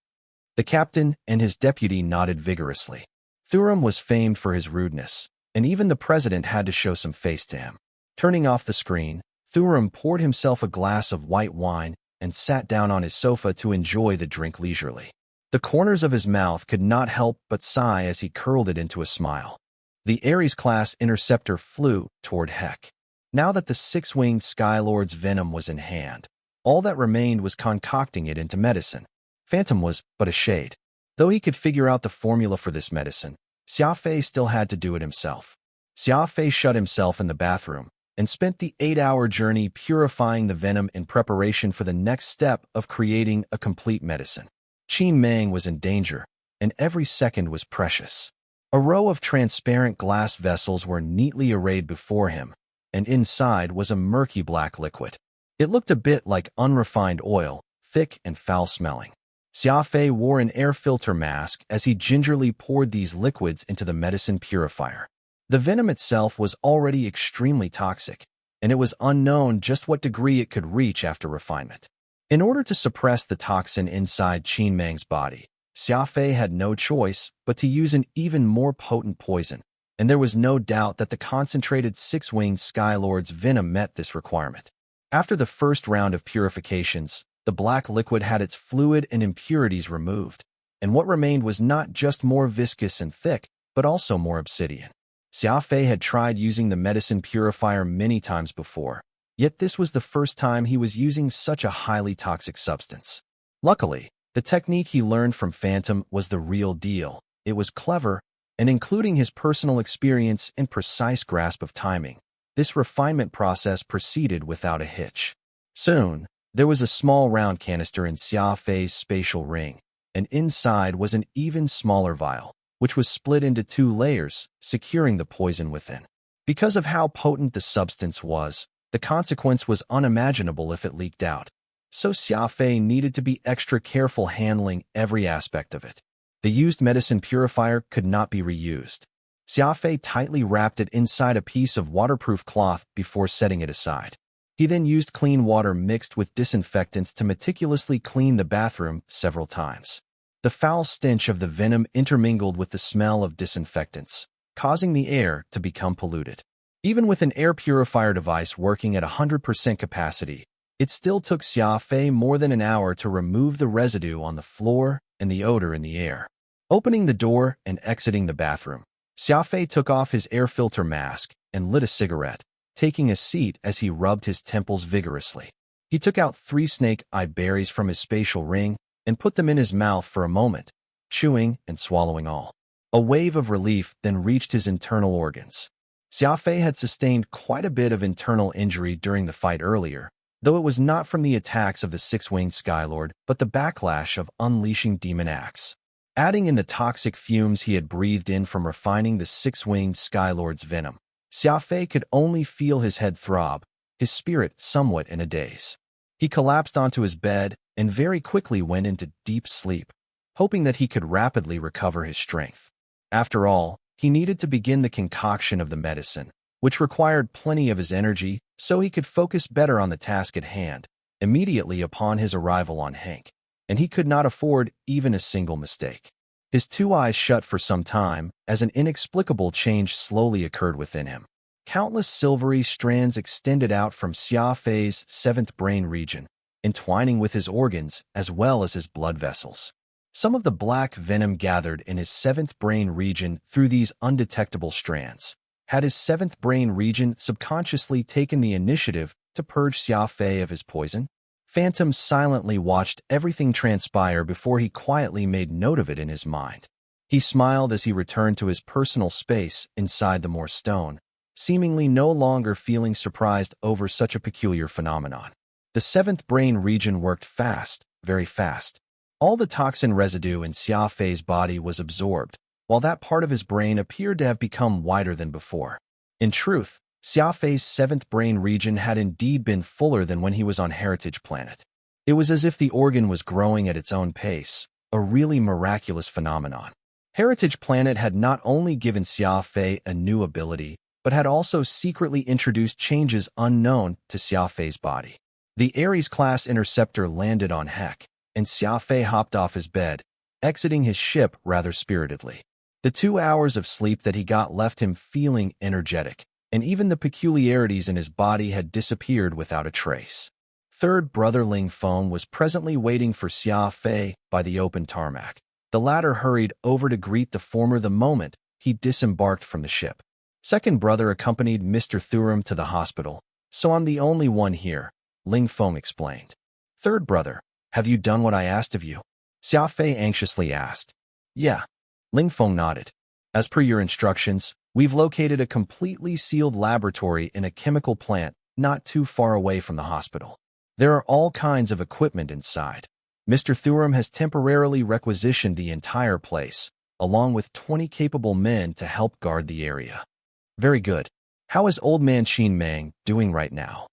The captain and his deputy nodded vigorously. Thuram was famed for his rudeness, and even the president had to show some face to him. Turning off the screen, Thuram poured himself a glass of white wine and sat down on his sofa to enjoy the drink leisurely. The corners of his mouth could not help but sigh as he curled it into a smile. The Ares-class interceptor flew toward Heck. Now that the six-winged Skylord's venom was in hand, all that remained was concocting it into medicine. Phantom was but a shade. Though he could figure out the formula for this medicine, Xia Fei still had to do it himself. Xia Fei shut himself in the bathroom and spent the 8-hour journey purifying the venom in preparation for the next step of creating a complete medicine. Qin Meng was in danger, and every second was precious. A row of transparent glass vessels were neatly arrayed before him, and inside was a murky black liquid. It looked a bit like unrefined oil, thick and foul-smelling. Xia Fei wore an air filter mask as he gingerly poured these liquids into the medicine purifier. The venom itself was already extremely toxic, and it was unknown just what degree it could reach after refinement. In order to suppress the toxin inside Qin Meng's body, Xia Fei had no choice but to use an even more potent poison, and there was no doubt that the concentrated six-winged Skylord's venom met this requirement. After the first round of purifications, the black liquid had its fluid and impurities removed, and what remained was not just more viscous and thick, but also more obsidian. Xia Fei had tried using the medicine purifier many times before, yet this was the first time he was using such a highly toxic substance. Luckily, the technique he learned from Phantom was the real deal. It was clever, and including his personal experience and precise grasp of timing, this refinement process proceeded without a hitch. Soon, there was a small round canister in Xia Fei's spatial ring, and inside was an even smaller vial, which was split into 2 layers, securing the poison within. Because of how potent the substance was, the consequence was unimaginable if it leaked out. So Xia Fei needed to be extra careful handling every aspect of it. The used medicine purifier could not be reused. Xia Fei tightly wrapped it inside a piece of waterproof cloth before setting it aside. He then used clean water mixed with disinfectants to meticulously clean the bathroom several times. The foul stench of the venom intermingled with the smell of disinfectants, causing the air to become polluted. Even with an air purifier device working at 100% capacity, it still took Xia Fei more than an hour to remove the residue on the floor and the odor in the air. Opening the door and exiting the bathroom, Xia Fei took off his air filter mask and lit a cigarette, taking a seat as he rubbed his temples vigorously. He took out 3 snake-eye berries from his spatial ring and put them in his mouth for a moment, chewing and swallowing all. A wave of relief then reached his internal organs. Xia Fei had sustained quite a bit of internal injury during the fight earlier, though it was not from the attacks of the six-winged Skylord, but the backlash of unleashing Demon Axe. Adding in the toxic fumes he had breathed in from refining the six-winged Skylord's venom, Xia Fei could only feel his head throb, his spirit somewhat in a daze. He collapsed onto his bed and very quickly went into deep sleep, hoping that he could rapidly recover his strength. After all, he needed to begin the concoction of the medicine, which required plenty of his energy so he could focus better on the task at hand, immediately upon his arrival on Hank, and he could not afford even a single mistake. His two eyes shut for some time as an inexplicable change slowly occurred within him. Countless silvery strands extended out from Xia Fei's seventh brain region, entwining with his organs as well as his blood vessels. Some of the black venom gathered in his seventh brain region through these undetectable strands. Had his seventh brain region subconsciously taken the initiative to purge Xia Fei of his poison? Phantom silently watched everything transpire before he quietly made note of it in his mind. He smiled as he returned to his personal space inside the Moor stone, seemingly no longer feeling surprised over such a peculiar phenomenon. The seventh brain region worked fast, very fast. All the toxin residue in Xia Fei's body was absorbed, while that part of his brain appeared to have become wider than before. In truth, Xia Fei's seventh brain region had indeed been fuller than when he was on Heritage Planet. It was as if the organ was growing at its own pace, a really miraculous phenomenon. Heritage Planet had not only given Xia Fei a new ability, but had also secretly introduced changes unknown to Xia Fei's body. The Ares-class interceptor landed on Hek, and Xia Fei hopped off his bed, exiting his ship rather spiritedly. The 2 hours of sleep that he got left him feeling energetic, and even the peculiarities in his body had disappeared without a trace. Third brother Ling Feng was presently waiting for Xia Fei by the open tarmac. The latter hurried over to greet the former the moment he disembarked from the ship. Second brother accompanied Mr. Serum to the hospital, so I'm the only one here, Ling Feng explained. Third brother, have you done what I asked of you? Xia Fei anxiously asked. Yeah. Ling Feng nodded. As per your instructions, we've located a completely sealed laboratory in a chemical plant not too far away from the hospital. There are all kinds of equipment inside. Mr. Serum has temporarily requisitioned the entire place, along with 20 capable men to help guard the area. Very good. How is old man Xin Meng doing right now?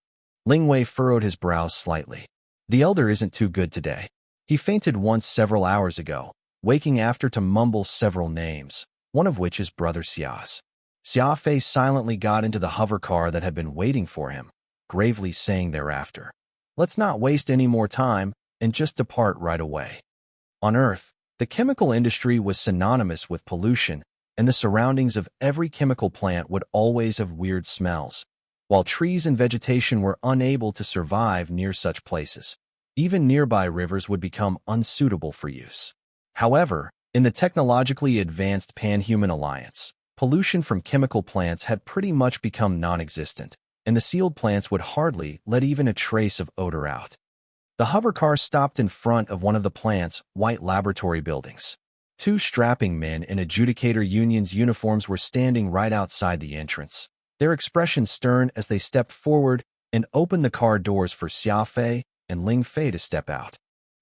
Ling Wei furrowed his brows slightly. The elder isn't too good today. He fainted once several hours ago, waking after to mumble several names, one of which is Brother Xia's. Xia Fei silently got into the hover car that had been waiting for him, gravely saying thereafter, "Let's not waste any more time and just depart right away." On Earth, the chemical industry was synonymous with pollution, and the surroundings of every chemical plant would always have weird smells, while trees and vegetation were unable to survive near such places. Even nearby rivers would become unsuitable for use. However, in the technologically advanced Pan-Human Alliance, pollution from chemical plants had pretty much become non-existent, and the sealed plants would hardly let even a trace of odor out. The hovercar stopped in front of one of the plant's white laboratory buildings. Two strapping men in Adjudicator Union's uniforms were standing right outside the entrance, their expressions stern as they stepped forward and opened the car doors for Xia Fei and Ling Fei to step out.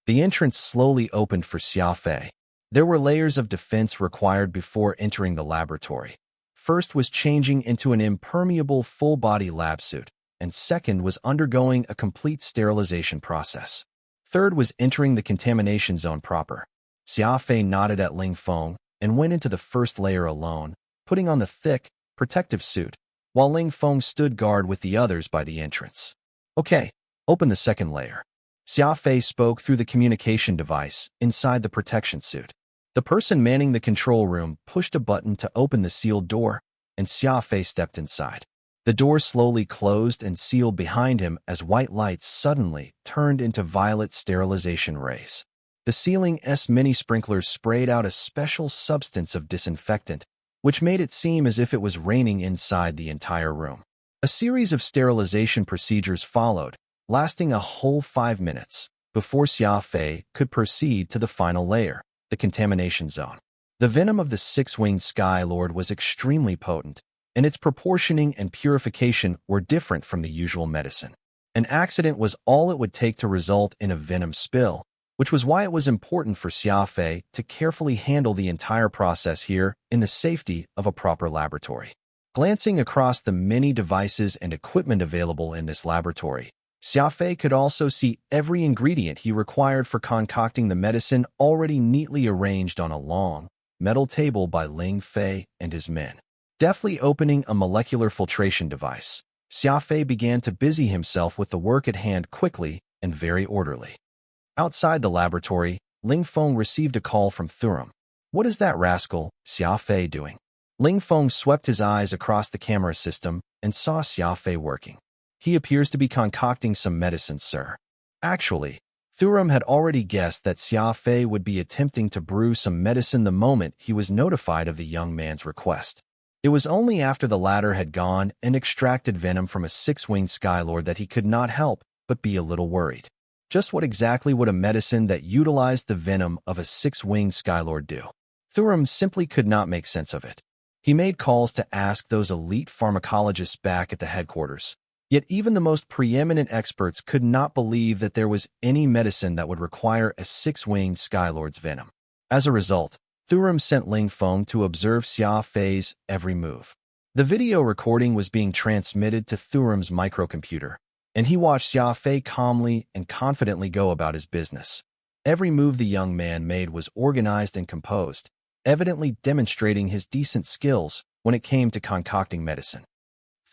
The entrance slowly opened for Xia Fei. There were layers of defense required before entering the laboratory. First was changing into an impermeable full-body lab suit, and second was undergoing a complete sterilization process. Third was entering the contamination zone proper. Xia Fei nodded at Ling Feng and went into the first layer alone, putting on the thick, protective suit, while Ling Feng stood guard with the others by the entrance. Okay, open the second layer. Xia Fei spoke through the communication device inside the protection suit. The person manning the control room pushed a button to open the sealed door, and Xia Fei stepped inside. The door slowly closed and sealed behind him as white lights suddenly turned into violet sterilization rays. The ceiling's mini sprinklers sprayed out a special substance of disinfectant, which made it seem as if it was raining inside the entire room. A series of sterilization procedures followed, lasting a whole 5 minutes, before Xia Fei could proceed to the final layer, the contamination zone. The venom of the six-winged Sky Lord was extremely potent, and its proportioning and purification were different from the usual medicine. An accident was all it would take to result in a venom spill, which was why it was important for Xia Fei to carefully handle the entire process here in the safety of a proper laboratory. Glancing across the many devices and equipment available in this laboratory, Xia Fei could also see every ingredient he required for concocting the medicine already neatly arranged on a long, metal table by Ling Fei and his men. Deftly opening a molecular filtration device, Xia Fei began to busy himself with the work at hand quickly and very orderly. Outside the laboratory, Ling Feng received a call from Thurum. "What is that rascal, Xia Fei, doing?" Ling Feng swept his eyes across the camera system and saw Xia Fei working. "He appears to be concocting some medicine, sir." Actually, Thurum had already guessed that Xia Fei would be attempting to brew some medicine the moment he was notified of the young man's request. It was only after the latter had gone and extracted venom from a six-winged Skylord that he could not help but be a little worried. Just what exactly would a medicine that utilized the venom of a six-winged Skylord do? Thurum simply could not make sense of it. He made calls to ask those elite pharmacologists back at the headquarters. Yet even the most preeminent experts could not believe that there was any medicine that would require a six-winged Skylord's venom. As a result, Thurum sent Ling Feng to observe Xia Fei's every move. The video recording was being transmitted to Thurum's microcomputer, and he watched Xia Fei calmly and confidently go about his business. Every move the young man made was organized and composed, evidently demonstrating his decent skills when it came to concocting medicine.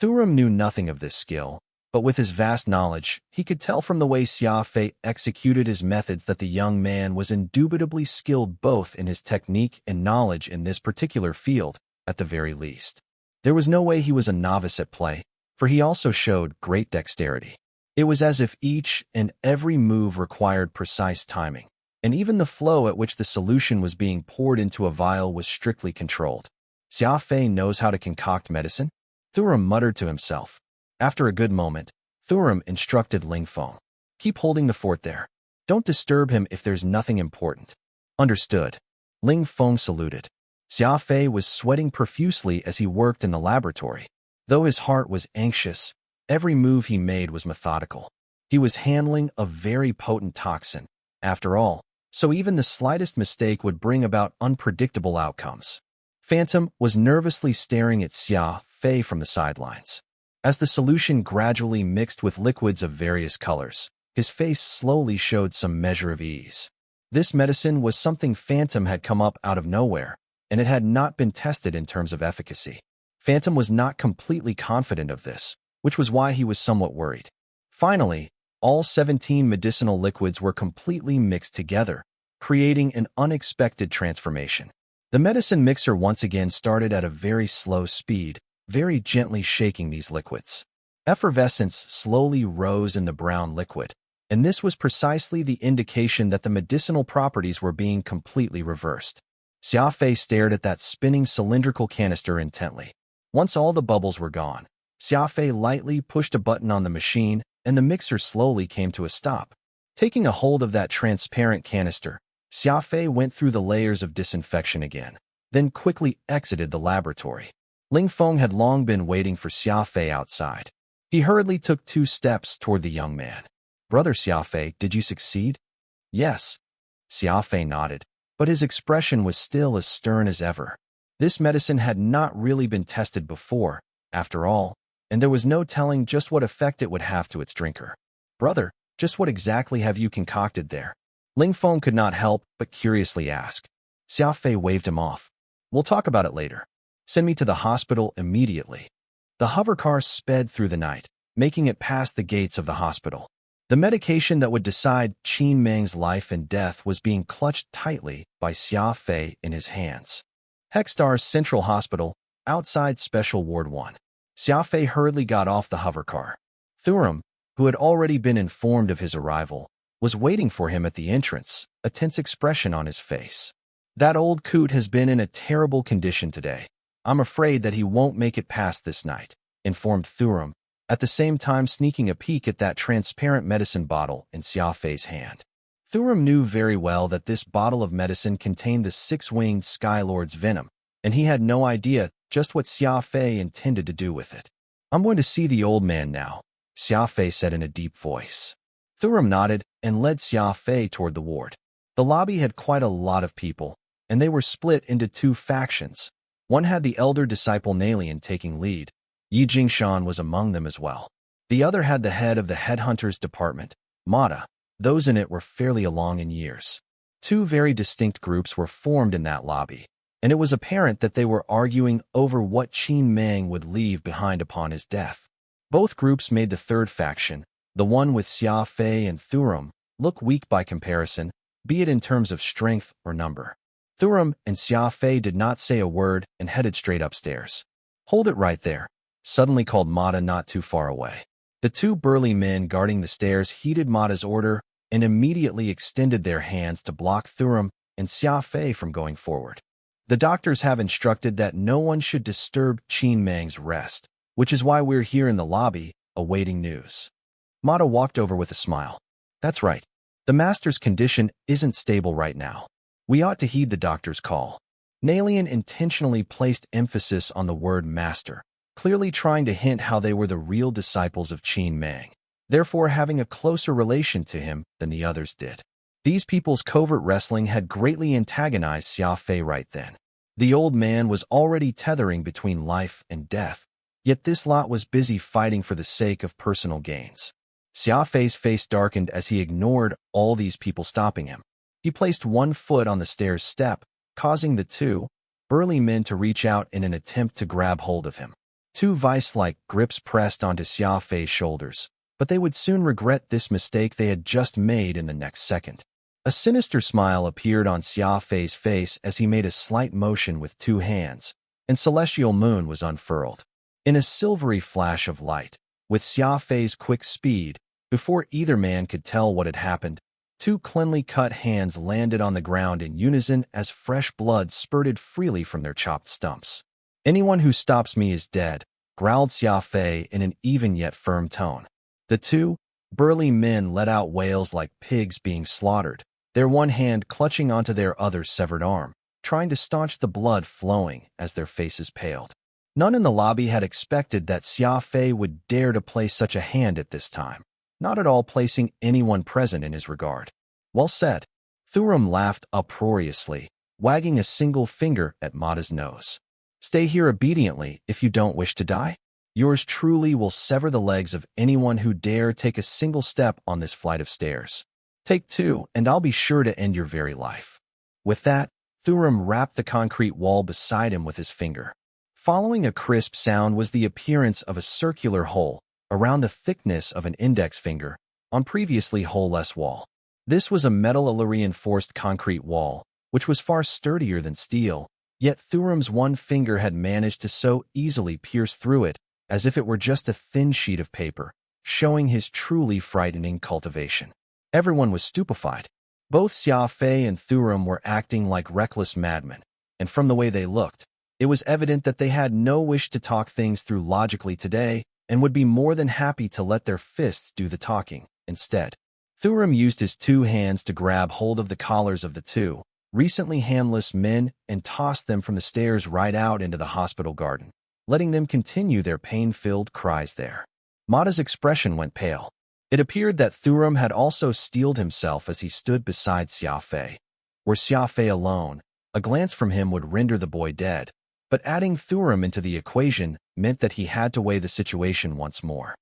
Thurum knew nothing of this skill, but with his vast knowledge, he could tell from the way Xia Fei executed his methods that the young man was indubitably skilled both in his technique and knowledge in this particular field, at the very least. There was no way he was a novice at play, for he also showed great dexterity. It was as if each and every move required precise timing, and even the flow at which the solution was being poured into a vial was strictly controlled. "Xia Fei knows how to concoct medicine?" Thurum muttered to himself. After a good moment, Thurum instructed Ling Feng. "Keep holding the fort there. Don't disturb him if there's nothing important." "Understood." Ling Feng saluted. Xia Fei was sweating profusely as he worked in the laboratory. Though his heart was anxious, every move he made was methodical. He was handling a very potent toxin, after all, so even the slightest mistake would bring about unpredictable outcomes. Phantom was nervously staring at Xia Fei from the sidelines. As the solution gradually mixed with liquids of various colors, his face slowly showed some measure of ease. This medicine was something Phantom had come up out of nowhere, and it had not been tested in terms of efficacy. Phantom was not completely confident of this, which was why he was somewhat worried. Finally, all 17 medicinal liquids were completely mixed together, creating an unexpected transformation. The medicine mixer once again started at a very slow speed, very gently shaking these liquids. Effervescence slowly rose in the brown liquid, and this was precisely the indication that the medicinal properties were being completely reversed. Xia Fei stared at that spinning cylindrical canister intently. Once all the bubbles were gone, Xia Fei lightly pushed a button on the machine, and the mixer slowly came to a stop. Taking a hold of that transparent canister, Xia Fei went through the layers of disinfection again, then quickly exited the laboratory. Ling Feng had long been waiting for Xia Fei outside. He hurriedly took 2 steps toward the young man. "Brother Xia Fei, did you succeed?" "Yes." Xia Fei nodded, but his expression was still as stern as ever. This medicine had not really been tested before, after all, and there was no telling just what effect it would have to its drinker. "Brother, just what exactly have you concocted there?" Ling Feng could not help but curiously ask. Xia Fei waved him off. "We'll talk about it later. Send me to the hospital immediately." The hovercar sped through the night, making it past the gates of the hospital. The medication that would decide Qin Meng's life and death was being clutched tightly by Xia Fei in his hands. Hexstar's Central Hospital, outside Special Ward 1. Xia Fei hurriedly got off the hovercar. Thurum, who had already been informed of his arrival, was waiting for him at the entrance, a tense expression on his face. "That old coot has been in a terrible condition today. I'm afraid that he won't make it past this night," informed Thurum, at the same time sneaking a peek at that transparent medicine bottle in Xia Fei's hand. Thurum knew very well that this bottle of medicine contained the six-winged Skylord's venom, and he had no idea just what Xia Fei intended to do with it. "I'm going to see the old man now," Xia Fei said in a deep voice. Thurum nodded and led Xia Fei toward the ward. The lobby had quite a lot of people, and they were split into 2 factions. One had the elder disciple Nalian taking lead. Yi Jingshan was among them as well. The other had the head of the headhunters department, Mata. Those in it were fairly along in years. 2 very distinct groups were formed in that lobby, and it was apparent that they were arguing over what Qin Meng would leave behind upon his death. Both groups made the third faction, The one with Xia Fei and Thurum look weak by comparison, be it in terms of strength or number. Thurum and Xia Fei did not say a word and headed straight upstairs. "Hold it right there," suddenly called Mata not too far away. The two burly men guarding the stairs heeded Mata's order and immediately extended their hands to block Thurum and Xia Fei from going forward. "The doctors have instructed that no one should disturb Qin Mang's rest, which is why we're here in the lobby, awaiting news." Mata walked over with a smile. "That's right. The master's condition isn't stable right now. We ought to heed the doctor's call." Nalian intentionally placed emphasis on the word master, clearly trying to hint how they were the real disciples of Qin Mang, therefore having a closer relation to him than the others did. These people's covert wrestling had greatly antagonized Xia Fei right then. The old man was already tethering between life and death, yet this lot was busy fighting for the sake of personal gains. Xia Fei's face darkened as he ignored all these people stopping him. He placed one foot on the stairs step, causing the two burly men to reach out in an attempt to grab hold of him. Two vice-like grips pressed onto Xia Fei's shoulders, but they would soon regret this mistake they had just made in the next second. A sinister smile appeared on Xia Fei's face as he made a slight motion with two hands, and celestial moon was unfurled. In a silvery flash of light, with Xia Fei's quick speed, before either man could tell what had happened, two cleanly cut hands landed on the ground in unison as fresh blood spurted freely from their chopped stumps. "Anyone who stops me is dead," growled Xia Fei in an even yet firm tone. The two burly men let out wails like pigs being slaughtered, their one hand clutching onto their other severed arm, trying to staunch the blood flowing as their faces paled. None in the lobby had expected that Xia Fei would dare to place such a hand at this time, not at all placing anyone present in his regard. "Well said." Thurum laughed uproariously, wagging a single finger at Mata's nose. "Stay here obediently if you don't wish to die. Yours truly will sever the legs of anyone who dare take a single step on this flight of stairs. Take two, and I'll be sure to end your very life." With that, Thurum rapped the concrete wall beside him with his finger. Following a crisp sound was the appearance of a circular hole, around the thickness of an index finger, on previously holeless wall. This was a metal-reinforced concrete wall, which was far sturdier than steel, yet Thurum's one finger had managed to so easily pierce through it, as if it were just a thin sheet of paper, showing his truly frightening cultivation. Everyone was stupefied. Both Xia Fei and Thurum were acting like reckless madmen, and from the way they looked, it was evident that they had no wish to talk things through logically today and would be more than happy to let their fists do the talking instead. Thurum used his two hands to grab hold of the collars of the two recently handless men and tossed them from the stairs right out into the hospital garden, letting them continue their pain-filled cries there. Mata's expression went pale. It appeared that Thurum had also steeled himself as he stood beside Xia Fei. Were Xia Fei alone, a glance from him would render the boy dead, but adding Thurum into the equation meant that he had to weigh the situation once more.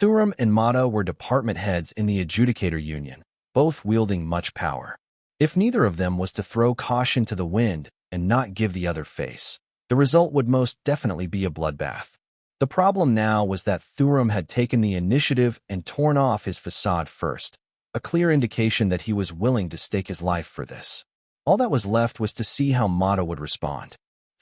Thurum and Mata were department heads in the Adjudicator Union, both wielding much power. If neither of them was to throw caution to the wind and not give the other face, the result would most definitely be a bloodbath. The problem now was that Thurum had taken the initiative and torn off his facade first, a clear indication that he was willing to stake his life for this. All that was left was to see how Mata would respond.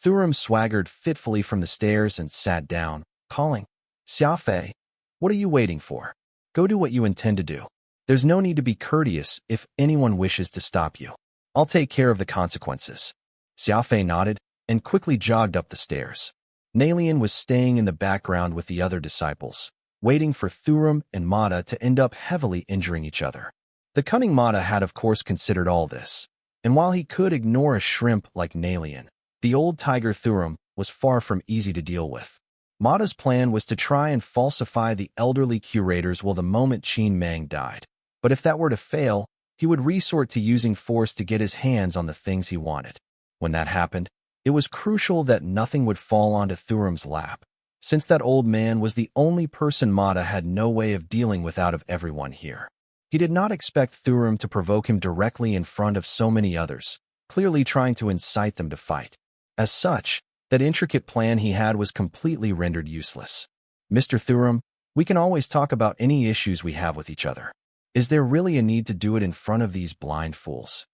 Thurum swaggered fitfully from the stairs and sat down, calling, "Xia Fei, what are you waiting for? Go do what you intend to do. There's no need to be courteous if anyone wishes to stop you. I'll take care of the consequences." Xia Fei nodded and quickly jogged up the stairs. Nalian was staying in the background with the other disciples, waiting for Thurum and Mata to end up heavily injuring each other. The cunning Mata had of course considered all this, and while he could ignore a shrimp like Nalian, the old tiger Thurum was far from easy to deal with. Mata's plan was to try and falsify the elderly curators will the moment Qin Mang died, but if that were to fail, he would resort to using force to get his hands on the things he wanted. When that happened, it was crucial that nothing would fall onto Thurum's lap, since that old man was the only person Mata had no way of dealing with out of everyone here. He did not expect Thurum to provoke him directly in front of so many others, clearly trying to incite them to fight. As such, that intricate plan he had was completely rendered useless. "Mr. Thurum, We can always talk about any issues we have with each other. Is there really a need to do it in front of these blind fools?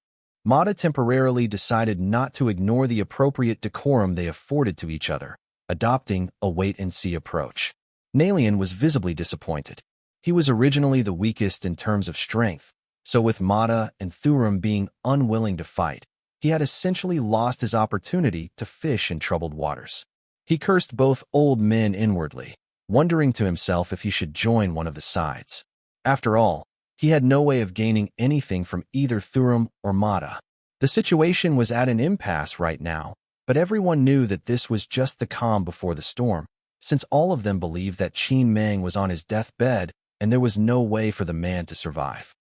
Mata temporarily decided not to ignore the appropriate decorum they afforded to each other, adopting a wait-and-see approach. Nalian was visibly disappointed. He was originally the weakest in terms of strength, so with Mata and Thurum being unwilling to fight, he had essentially lost his opportunity to fish in troubled waters. He cursed both old men inwardly, wondering to himself if he should join one of the sides. After all, he had no way of gaining anything from either Thurum or Mata. The situation was at an impasse right now, but everyone knew that this was just the calm before the storm, since all of them believed that Qin Meng was on his deathbed and there was no way for the man to survive.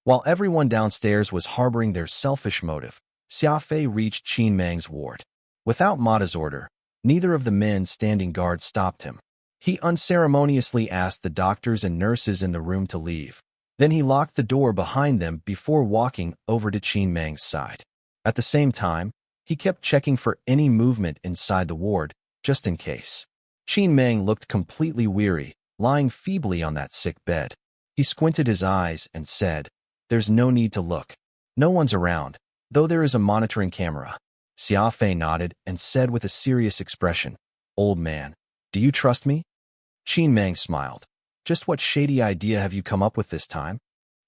While everyone downstairs was harboring their selfish motive, Xia Fei reached Qin Meng's ward. Without Mata's order, neither of the men standing guard stopped him. He unceremoniously asked the doctors and nurses in the room to leave. Then he locked the door behind them before walking over to Qin Meng's side. At the same time, he kept checking for any movement inside the ward, just in case. Qin Meng looked completely weary, lying feebly on that sick bed. He squinted his eyes and said, "There's no need to look. No one's around, though there is a monitoring camera." Xia Fei nodded and said with a serious expression, "Old man, do you trust me?" Qin Meng smiled. "Just what shady idea have you come up with this time?"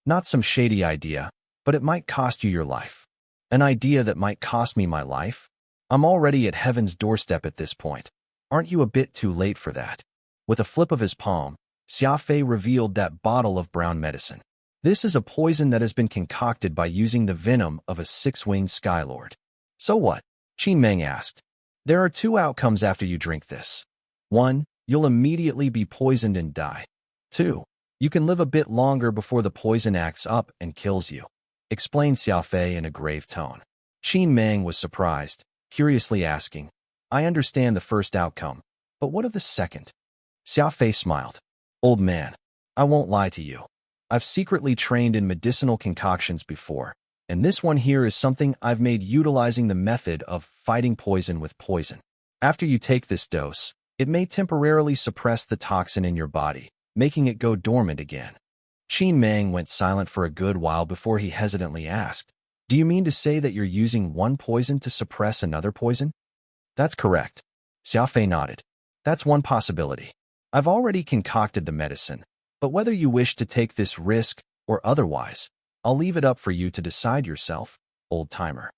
"Not some shady idea, but it might cost you your life." "An idea that might cost me my life? I'm already at heaven's doorstep at this point. Aren't you a bit too late for that?" With a flip of his palm, Xia Fei revealed that bottle of brown medicine. "This is a poison that has been concocted by using the venom of a six-winged skylord." "So what?" Qin Meng asked. "There are two outcomes after you drink this. 1. You'll immediately be poisoned and die. 2. You can live a bit longer before the poison acts up and kills you," explained Xia Fei in a grave tone. Qin Meng was surprised, curiously asking, "I understand the first outcome, but what of the second?" Xia Fei smiled. "Old man, I won't lie to you. I've secretly trained in medicinal concoctions before, and this one here is something I've made utilizing the method of fighting poison with poison. After you take this dose, it may temporarily suppress the toxin in your body, making it go dormant again." Qin Meng went silent for a good while before he hesitantly asked, "Do you mean to say that you're using one poison to suppress another poison?" "That's correct." Xia Fei nodded. "That's one possibility. I've already concocted the medicine, but whether you wish to take this risk or otherwise, I'll leave it up for you to decide yourself, old-timer."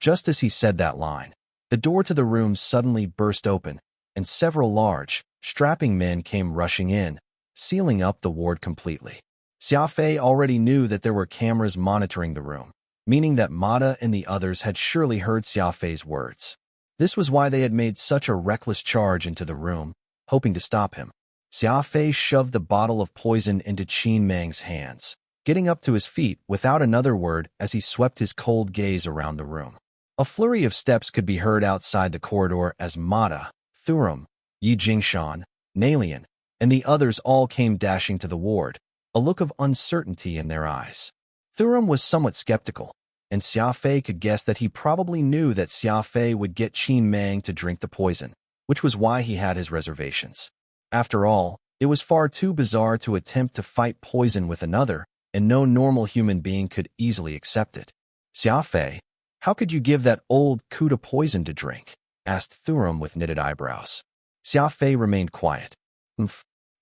Just as he said that line, the door to the room suddenly burst open, and several large, strapping men came rushing in, sealing up the ward completely. Xia Fei already knew that there were cameras monitoring the room, meaning that Mata and the others had surely heard Xia Fei's words. This was why they had made such a reckless charge into the room, hoping to stop him. Xia Fei shoved the bottle of poison into Qin Meng's hands, getting up to his feet without another word as he swept his cold gaze around the room. A flurry of steps could be heard outside the corridor as Mata, Thurum, Yi Jingshan, Nalian, and the others all came dashing to the ward, a look of uncertainty in their eyes. Thurum was somewhat skeptical, and Xia Fei could guess that he probably knew that Xia Fei would get Qin Meng to drink the poison, which was why he had his reservations. After all, it was far too bizarre to attempt to fight poison with another, and no normal human being could easily accept it. "Xia Fei, how could you give that old Kuda poison to drink?" asked Thurum with knitted eyebrows. Xia Fei remained quiet.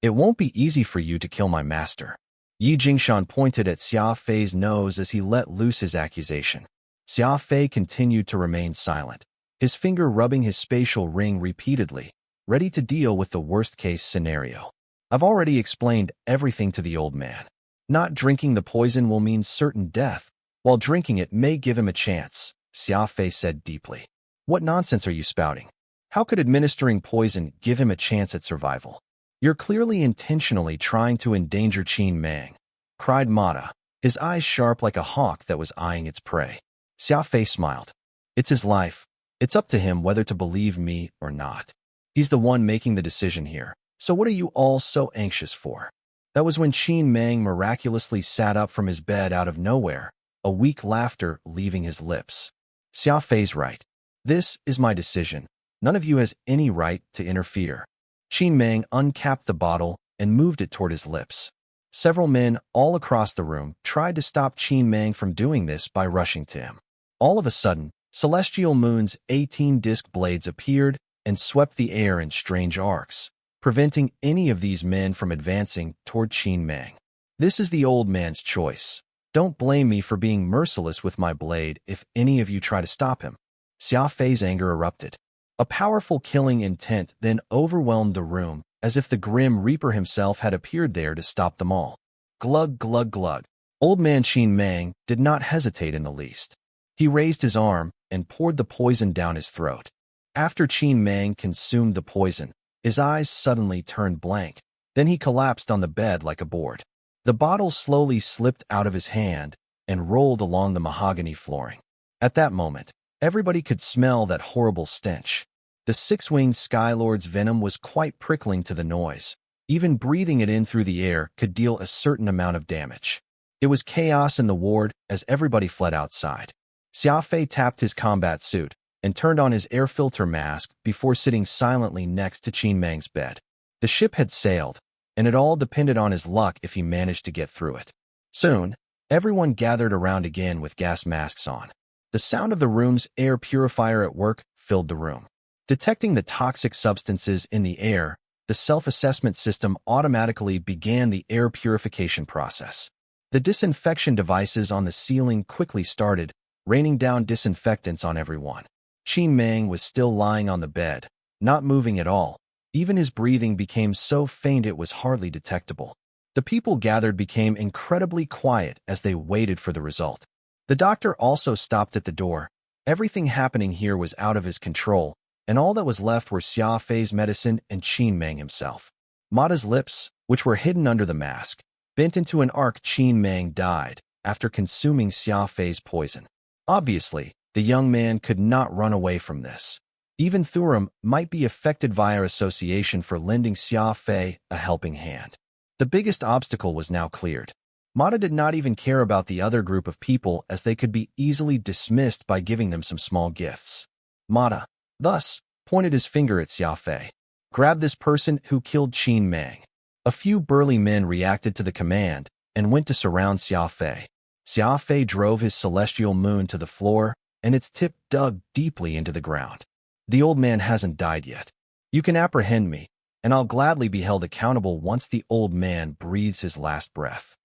"It won't be easy for you to kill my master." Yi Jingshan pointed at Xia Fei's nose as he let loose his accusation. Xia Fei continued to remain silent, his finger rubbing his spatial ring repeatedly, ready to deal with the worst-case scenario. "I've already explained everything to the old man. Not drinking the poison will mean certain death, while drinking it may give him a chance," Xia Fei said deeply. "What nonsense are you spouting? How could administering poison give him a chance at survival?" "You're clearly intentionally trying to endanger Qin Meng," cried Mata, his eyes sharp like a hawk that was eyeing its prey. Xia Fei smiled. "It's his life. It's up to him whether to believe me or not. He's the one making the decision here, so what are you all so anxious for?" That was when Qin Meng miraculously sat up from his bed out of nowhere, a weak laughter leaving his lips. "Xia Fei's right. This is my decision. None of you has any right to interfere." Qin Meng uncapped the bottle and moved it toward his lips. Several men all across the room tried to stop Qin Mang from doing this by rushing to him. All of a sudden, Celestial Moon's 18 disc blades appeared and swept the air in strange arcs, preventing any of these men from advancing toward Qin Mang. This is the old man's choice. Don't blame me for being merciless with my blade if any of you try to stop him. Xia Fei's anger erupted. A powerful killing intent then overwhelmed the room, as if the Grim Reaper himself had appeared there to stop them all. Glug, glug, glug. Old man Qin Mang did not hesitate in the least. He raised his arm and poured the poison down his throat. After Qin Mang consumed the poison, his eyes suddenly turned blank. Then he collapsed on the bed like a board. The bottle slowly slipped out of his hand and rolled along the mahogany flooring. At that moment, everybody could smell that horrible stench. The six-winged Skylord's venom was quite prickling to the noise. Even breathing it in through the air could deal a certain amount of damage. It was chaos in the ward as everybody fled outside. Xia Fei tapped his combat suit and turned on his air filter mask before sitting silently next to Qin Mang's bed. The ship had sailed, and it all depended on his luck if he managed to get through it. Soon, everyone gathered around again with gas masks on. The sound of the room's air purifier at work filled the room. Detecting the toxic substances in the air, the self-assessment system automatically began the air purification process. The disinfection devices on the ceiling quickly started, raining down disinfectants on everyone. Qin Mang was still lying on the bed, not moving at all. Even his breathing became so faint it was hardly detectable. The people gathered became incredibly quiet as they waited for the result. The doctor also stopped at the door. Everything happening here was out of his control, and all that was left were Xia Fei's medicine and Qin Mang himself. Mata's lips, which were hidden under the mask, bent into an arc. Qin Mang died after consuming Xia Fei's poison. Obviously, the young man could not run away from this. Even Serum might be affected via association for lending Xia Fei a helping hand. The biggest obstacle was now cleared. Mata did not even care about the other group of people as they could be easily dismissed by giving them some small gifts. Mata, thus, pointed his finger at Xia Fei. Grab this person who killed Qin Mang. A few burly men reacted to the command and went to surround Xia Fei. Xia Fei drove his celestial moon to the floor, and its tip dug deeply into the ground. The old man hasn't died yet. You can apprehend me, and I'll gladly be held accountable once the old man breathes his last breath.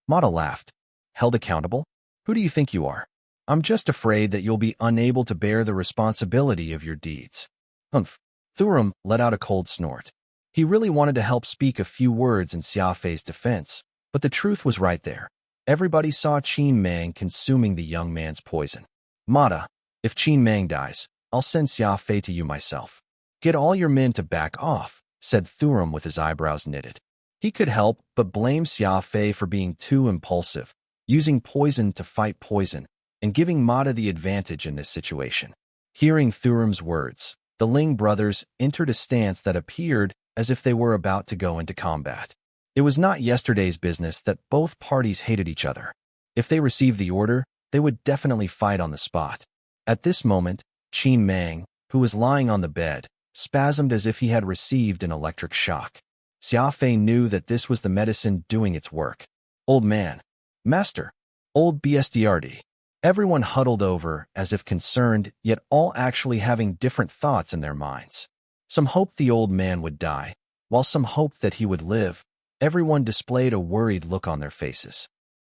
Mata laughed. Held accountable? Who do you think you are? I'm just afraid that you'll be unable to bear the responsibility of your deeds. Humph. Serum let out a cold snort. He really wanted to help speak a few words in Xia Fei's defense, but the truth was right there. Everybody saw Qin Mang consuming the young man's poison. Mata, if Qin Mang dies, I'll send Xia Fei to you myself. Get all your men to back off, said Serum with his eyebrows knitted. He could help but blame Xia Fei for being too impulsive, using poison to fight poison, and giving Mata the advantage in this situation. Hearing Serum's words, the Ling brothers entered a stance that appeared as if they were about to go into combat. It was not yesterday's business that both parties hated each other. If they received the order, they would definitely fight on the spot. At this moment, Qin Mang, who was lying on the bed, spasmed as if he had received an electric shock. Xia Fei knew that this was the medicine doing its work. Old man. Master. Old BSDRD. Everyone huddled over as if concerned, yet all actually having different thoughts in their minds. Some hoped the old man would die, while some hoped that he would live. Everyone displayed a worried look on their faces.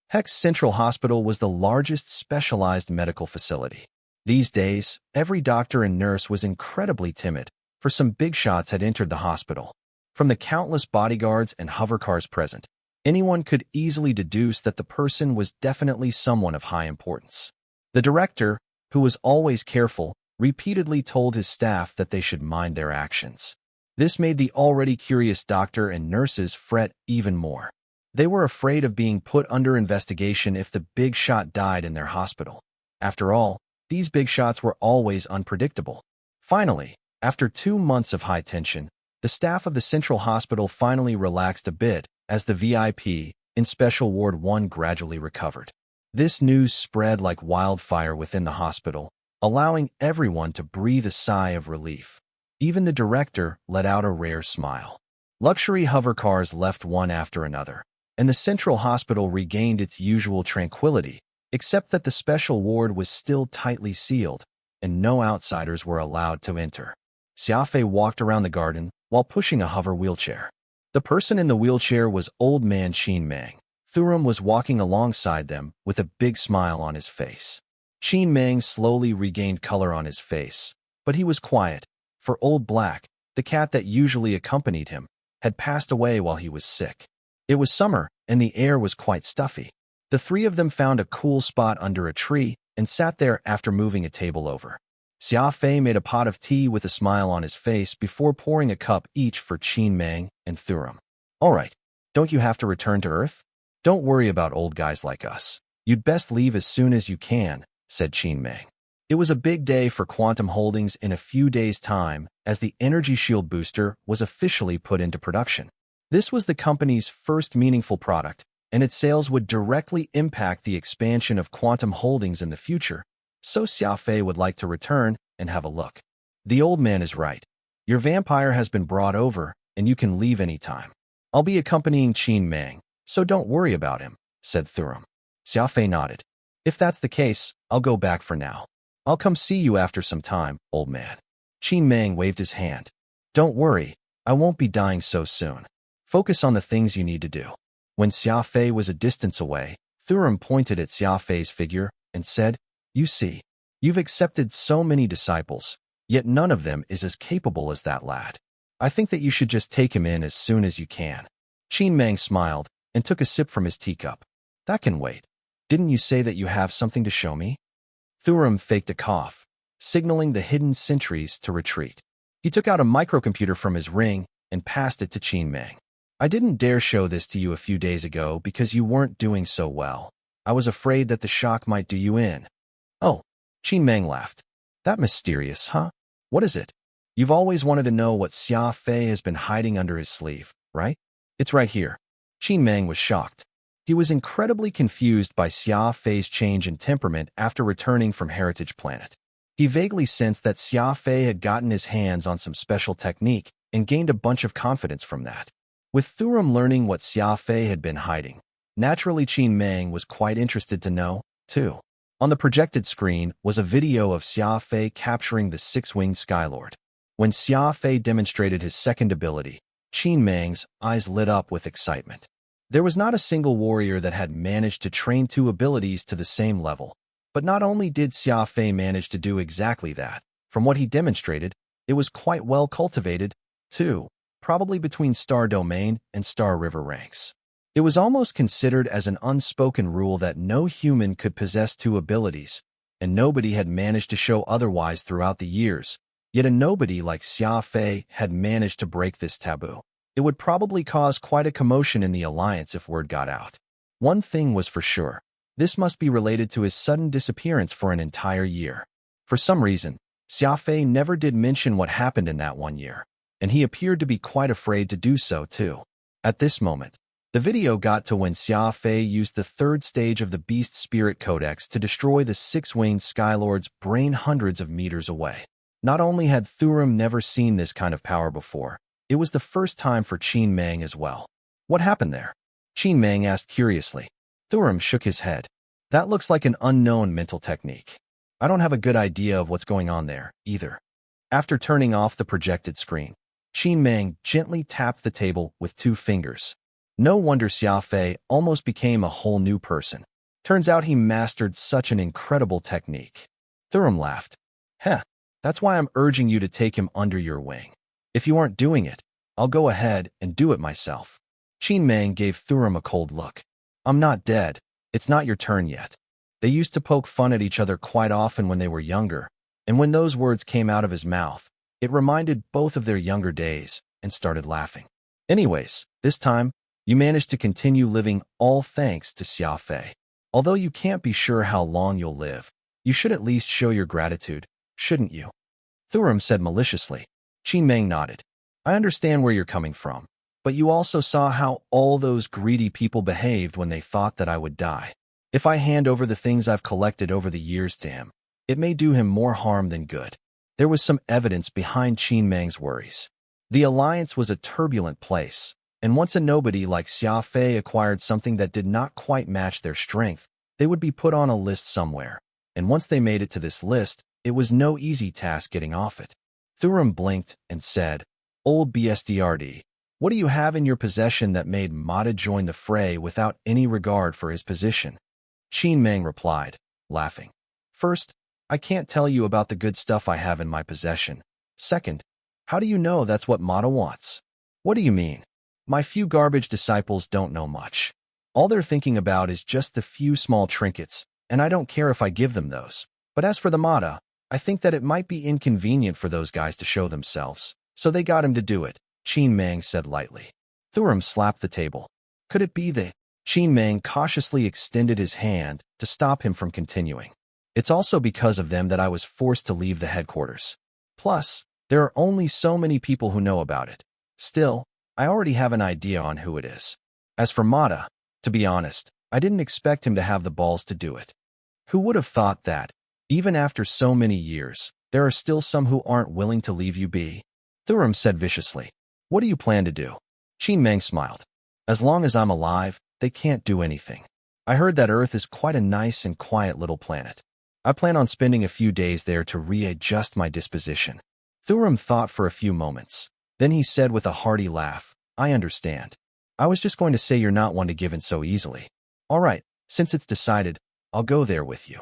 Hex Central Hospital was the largest specialized medical facility. These days, every doctor and nurse was incredibly timid, for some big shots had entered the hospital. From the countless bodyguards and hovercars present, anyone could easily deduce that the person was definitely someone of high importance. The director, who was always careful, repeatedly told his staff that they should mind their actions. This made the already curious doctor and nurses fret even more. They were afraid of being put under investigation if the big shot died in their hospital. After all, these big shots were always unpredictable. Finally, after 2 months of high tension, the staff of the Central Hospital finally relaxed a bit as the VIP in Special Ward 1 gradually recovered. This news spread like wildfire within the hospital, allowing everyone to breathe a sigh of relief. Even the director let out a rare smile. Luxury hover cars left one after another, and the central hospital regained its usual tranquility, except that the special ward was still tightly sealed, and no outsiders were allowed to enter. Xia Fei walked around the garden while pushing a hover wheelchair. The person in the wheelchair was old man Qin Meng. Thurum was walking alongside them with a big smile on his face. Qin Meng slowly regained color on his face, but he was quiet, for Old Black, the cat that usually accompanied him, had passed away while he was sick. It was summer, and the air was quite stuffy. The three of them found a cool spot under a tree and sat there after moving a table over. Xia Fei made a pot of tea with a smile on his face before pouring a cup each for Qin Meng and Thurum. "All right, don't you have to return to Earth? Don't worry about old guys like us. You'd best leave as soon as you can," said Qin Meng. It was a big day for Quantum Holdings in a few days' time as the Energy Shield Booster was officially put into production. This was the company's first meaningful product, and its sales would directly impact the expansion of Quantum Holdings in the future, so Xia Fei would like to return and have a look. "The old man is right. Your vampire has been brought over, and you can leave any time. I'll be accompanying Qin Meng, so don't worry about him," said Thurum. Xia Fei nodded. "If that's the case, I'll go back for now. I'll come see you after some time, old man." Qin Meng waved his hand. "Don't worry, I won't be dying so soon. Focus on the things you need to do." When Xia Fei was a distance away, Thurum pointed at Xia Fei's figure and said, "You see, you've accepted so many disciples, yet none of them is as capable as that lad. I think that you should just take him in as soon as you can." Qin Meng smiled and took a sip from his teacup. "That can wait. Didn't you say that you have something to show me?" Thurum faked a cough, signaling the hidden sentries to retreat. He took out a microcomputer from his ring and passed it to Qin Meng. "I didn't dare show this to you a few days ago because you weren't doing so well. I was afraid that the shock might do you in." "Oh," Qin Meng laughed. "That mysterious, huh? What is it? You've always wanted to know what Xia Fei has been hiding under his sleeve, right? It's right here." Qin Meng was shocked. He was incredibly confused by Xia Fei's change in temperament after returning from Heritage Planet. He vaguely sensed that Xia Fei had gotten his hands on some special technique and gained a bunch of confidence from that. With Thurum learning what Xia Fei had been hiding, naturally Qin Meng was quite interested to know, too. On the projected screen was a video of Xia Fei capturing the six-winged Skylord. When Xia Fei demonstrated his second ability, Qin Meng's eyes lit up with excitement. There was not a single warrior that had managed to train two abilities to the same level. But not only did Xia Fei manage to do exactly that, from what he demonstrated, it was quite well cultivated, too, probably between Star Domain and Star River ranks. It was almost considered as an unspoken rule that no human could possess two abilities, and nobody had managed to show otherwise throughout the years, yet a nobody like Xia Fei had managed to break this taboo. It would probably cause quite a commotion in the Alliance if word got out. One thing was for sure. This must be related to his sudden disappearance for an entire year. For some reason, Xia Fei never did mention what happened in that 1 year, and he appeared to be quite afraid to do so too. At this moment, the video got to when Xia Fei used the third stage of the Beast Spirit Codex to destroy the six-winged Skylord's brain hundreds of meters away. Not only had Thurum never seen this kind of power before, it was the first time for Qin Meng as well. "What happened there?" Qin Meng asked curiously. Thurum shook his head. "That looks like an unknown mental technique. I don't have a good idea of what's going on there, either." After turning off the projected screen, Qin Meng gently tapped the table with 2 fingers. No wonder Xia Fei almost became a whole new person. Turns out he mastered such an incredible technique. Thurum laughed. "Heh, that's why I'm urging you to take him under your wing. If you aren't doing it, I'll go ahead and do it myself." Qin Meng gave Thurum a cold look. "I'm not dead. It's not your turn yet." They used to poke fun at each other quite often when they were younger, and when those words came out of his mouth, it reminded both of their younger days and started laughing. "Anyways, this time, you managed to continue living all thanks to Xia Fei. Although you can't be sure how long you'll live, you should at least show your gratitude, shouldn't you?" Thurum said maliciously. Qin Meng nodded. "I understand where you're coming from, but you also saw how all those greedy people behaved when they thought that I would die. If I hand over the things I've collected over the years to him, it may do him more harm than good." There was some evidence behind Qin Meng's worries. The alliance was a turbulent place, and once a nobody like Xia Fei acquired something that did not quite match their strength, they would be put on a list somewhere, and once they made it to this list, it was no easy task getting off it. Thuram blinked and said, "Old BSDRD, what do you have in your possession that made Mata join the fray without any regard for his position?" Qin Meng replied, laughing. "First, I can't tell you about the good stuff I have in my possession. Second, how do you know that's what Mata wants?" "What do you mean? My few garbage disciples don't know much. All they're thinking about is just the few small trinkets, and I don't care if I give them those. But as for the Mata, I think that it might be inconvenient for those guys to show themselves, so they got him to do it," Qin Meng said lightly. Thuram slapped the table. "Could it be that—" Qin Meng cautiously extended his hand to stop him from continuing. "It's also because of them that I was forced to leave the headquarters. Plus, there are only so many people who know about it. Still, I already have an idea on who it is. As for Mata, to be honest, I didn't expect him to have the balls to do it. Who would have thought that, even after so many years, there are still some who aren't willing to leave you be?" Thuram said viciously. "What do you plan to do?" Qin Meng smiled. "As long as I'm alive, they can't do anything. I heard that Earth is quite a nice and quiet little planet. I plan on spending a few days there to readjust my disposition." Thuram thought for a few moments. Then he said with a hearty laugh, "I understand. I was just going to say you're not one to give in so easily. All right, since it's decided, I'll go there with you."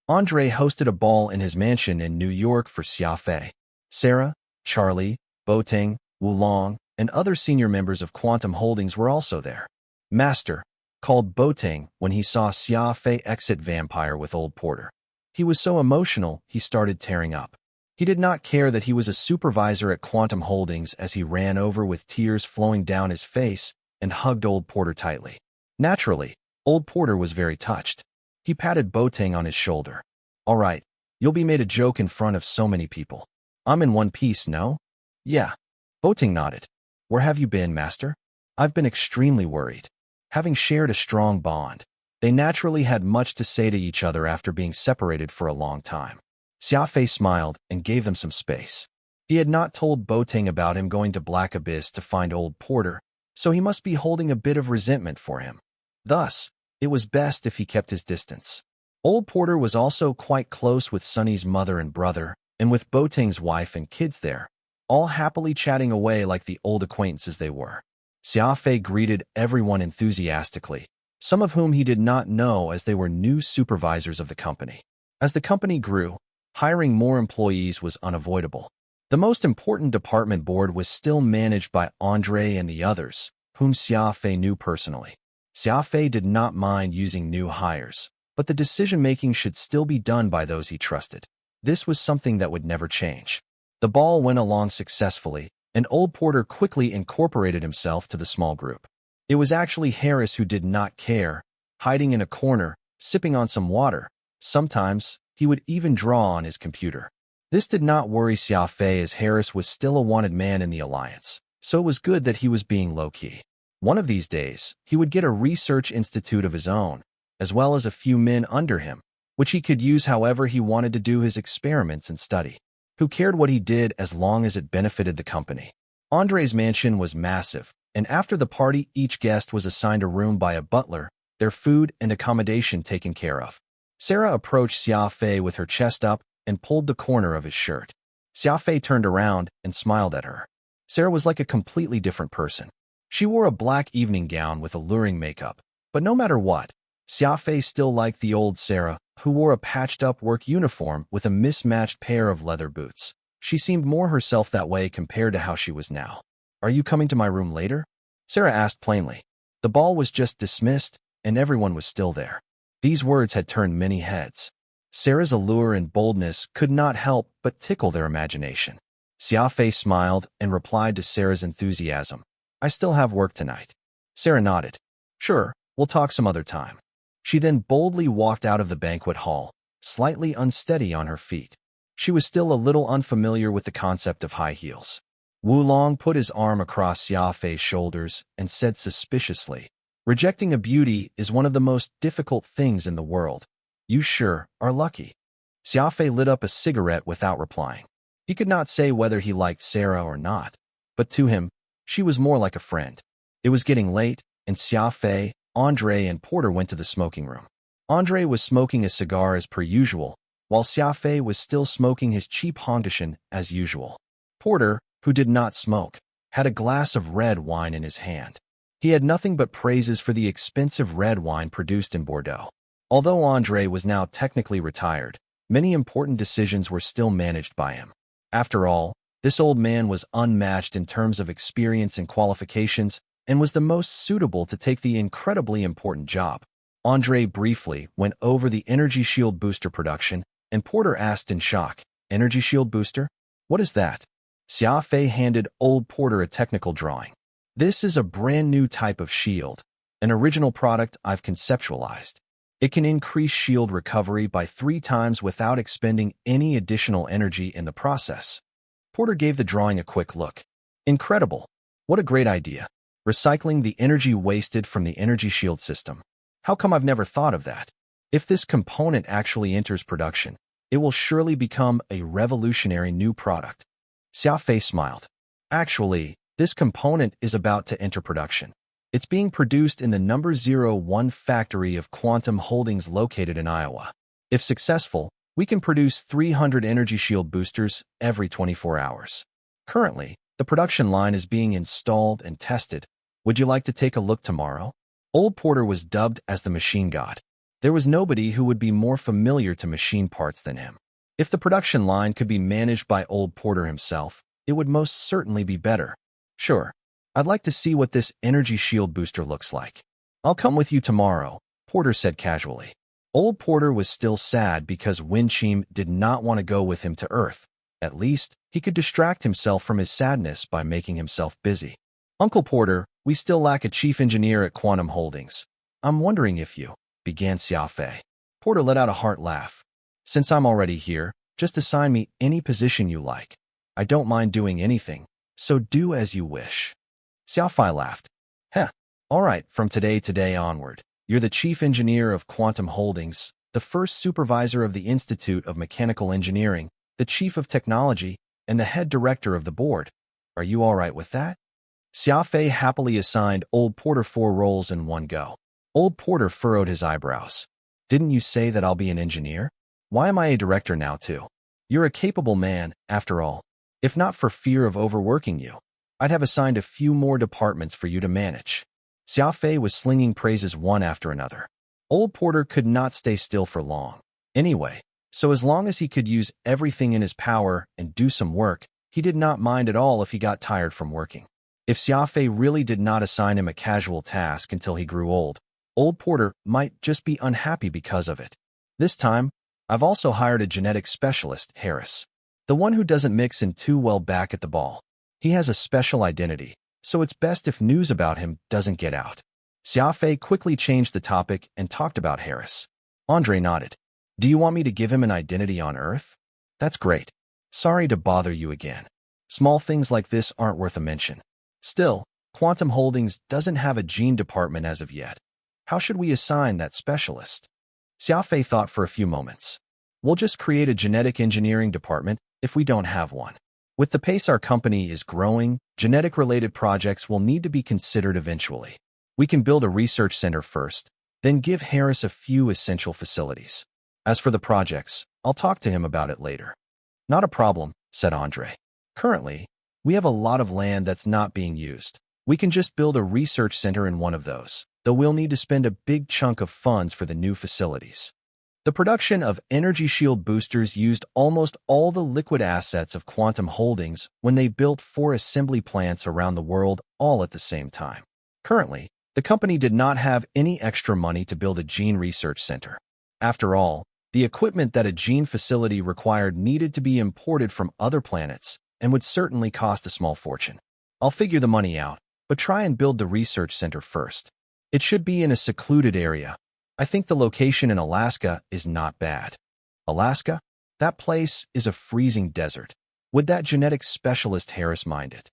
Andre hosted a ball in his mansion in New York for Xia Fei. Sarah, Charlie, Boateng, Wulong, and other senior members of Quantum Holdings were also there. "Master," called Boateng when he saw Xia Fei exit Vampire with Old Porter. He was so emotional, he started tearing up. He did not care that he was a supervisor at Quantum Holdings as he ran over with tears flowing down his face and hugged Old Porter tightly. Naturally, Old Porter was very touched. He patted Boateng on his shoulder. "All right, you'll be made a joke in front of so many people. I'm in one piece, no?" "Yeah." Boateng nodded. "Where have you been, Master?" "I've been extremely worried." Having shared a strong bond, they naturally had much to say to each other after being separated for a long time. Xia Fei smiled and gave them some space. He had not told Boateng about him going to Black Abyss to find Old Porter, so he must be holding a bit of resentment for him. Thus, it was best if he kept his distance. Old Porter was also quite close with Sunny's mother and brother, and with Boateng's wife and kids there, all happily chatting away like the old acquaintances they were. Xia Fei greeted everyone enthusiastically, some of whom he did not know as they were new supervisors of the company. As the company grew, hiring more employees was unavoidable. The most important department board was still managed by Andre and the others, whom Xia Fei knew personally. Xia Fei did not mind using new hires, but the decision-making should still be done by those he trusted. This was something that would never change. The ball went along successfully, and Old Porter quickly incorporated himself to the small group. It was actually Harris who did not care, hiding in a corner, sipping on some water. Sometimes, he would even draw on his computer. This did not worry Xia Fei as Harris was still a wanted man in the alliance, so it was good that he was being low-key. One of these days, he would get a research institute of his own, as well as a few men under him, which he could use however he wanted to do his experiments and study. Who cared what he did as long as it benefited the company? Andre's mansion was massive, and after the party each guest was assigned a room by a butler, their food and accommodation taken care of. Sarah approached Xia Fei with her chest up and pulled the corner of his shirt. Xia Fei turned around and smiled at her. Sarah was like a completely different person. She wore a black evening gown with alluring makeup, but no matter what, Xia Fei still liked the old Sarah, who wore a patched-up work uniform with a mismatched pair of leather boots. She seemed more herself that way compared to how she was now. "Are you coming to my room later?" Sarah asked plainly. The ball was just dismissed, and everyone was still there. These words had turned many heads. Sarah's allure and boldness could not help but tickle their imagination. Xia Fei smiled and replied to Sarah's enthusiasm. "I still have work tonight." Sarah nodded. "Sure, we'll talk some other time." She then boldly walked out of the banquet hall, slightly unsteady on her feet. She was still a little unfamiliar with the concept of high heels. Wulong put his arm across Xia Fei's shoulders and said suspiciously, "Rejecting a beauty is one of the most difficult things in the world. You sure are lucky." Xia Fei lit up a cigarette without replying. He could not say whether he liked Sarah or not. but to him, she was more like a friend. It was getting late, and Xia Fei, Andre, and Porter went to the smoking room. Andre was smoking a cigar as per usual, while Xia Fei was still smoking his cheap Hongdashan as usual. Porter, who did not smoke, had a glass of red wine in his hand. He had nothing but praises for the expensive red wine produced in Bordeaux. Although Andre was now technically retired, many important decisions were still managed by him. After all, this old man was unmatched in terms of experience and qualifications and was the most suitable to take the incredibly important job. Andre briefly went over the energy shield booster production, and Porter asked in shock, "Energy shield booster? What is that?" Xia Fei handed old Porter a technical drawing. "This is a brand new type of shield, an original product I've conceptualized. It can increase shield recovery by 3 times without expending any additional energy in the process." Porter gave the drawing a quick look. "Incredible. What a great idea. Recycling the energy wasted from the energy shield system. How come I've never thought of that? If this component actually enters production, it will surely become a revolutionary new product." Xia Fei smiled. "Actually, this component is about to enter production. It's being produced in the number 01 factory of Quantum Holdings located in Iowa. If successful, we can produce 300 energy shield boosters every 24 hours. Currently, the production line is being installed and tested. Would you like to take a look tomorrow?" Old Porter was dubbed as the machine god. There was nobody who would be more familiar to machine parts than him. If the production line could be managed by old Porter himself, it would most certainly be better. "Sure. I'd like to see what this energy shield booster looks like. I'll come with you tomorrow," Porter said casually. Old Porter was still sad because Winchim did not want to go with him to Earth. At least, he could distract himself from his sadness by making himself busy. "Uncle Porter, we still lack a chief engineer at Quantum Holdings. I'm wondering if you," began Xia Fei. Porter let out a heart laugh. "Since I'm already here, just assign me any position you like. I don't mind doing anything, so do as you wish." Xia Fei laughed. "Heh, all right, from today onward, you're the chief engineer of Quantum Holdings, the first supervisor of the Institute of Mechanical Engineering, the chief of technology, and the head director of the board. Are you all right with that?" Xia Fei happily assigned old Porter 4 roles in one go. Old Porter furrowed his eyebrows. "Didn't you say that I'll be an engineer? Why am I a director now too? You're a capable man, after all. If not for fear of overworking you, I'd have assigned a few more departments for you to manage." Xia Fei was slinging praises one after another. Old Porter could not stay still for long. Anyway, so as long as he could use everything in his power and do some work, he did not mind at all if he got tired from working. If Xia Fei really did not assign him a casual task until he grew old Porter might just be unhappy because of it. "This time, I've also hired a genetics specialist, Harris. The one who doesn't mix in too well back at the ball. He has a special identity, so it's best if news about him doesn't get out." Xia Fei quickly changed the topic and talked about Harris. Andre nodded. "Do you want me to give him an identity on Earth? That's great. Sorry to bother you again. Small things like this aren't worth a mention. Still, Quantum Holdings doesn't have a gene department as of yet. How should we assign that specialist?" Xia Fei thought for a few moments. "We'll just create a genetic engineering department if we don't have one. With the pace our company is growing, genetic-related projects will need to be considered eventually. We can build a research center first, then give Harris a few essential facilities. As for the projects, I'll talk to him about it later." "Not a problem," said Andre. "Currently, we have a lot of land that's not being used. We can just build a research center in one of those, though we'll need to spend a big chunk of funds for the new facilities." The production of energy shield boosters used almost all the liquid assets of Quantum Holdings when they built 4 assembly plants around the world all at the same time. Currently, the company did not have any extra money to build a gene research center. After all, the equipment that a gene facility required needed to be imported from other planets and would certainly cost a small fortune. "I'll figure the money out, but try and build the research center first. It should be in a secluded area. I think the location in Alaska is not bad." "Alaska? That place is a freezing desert. Would that genetics specialist Harris mind it?"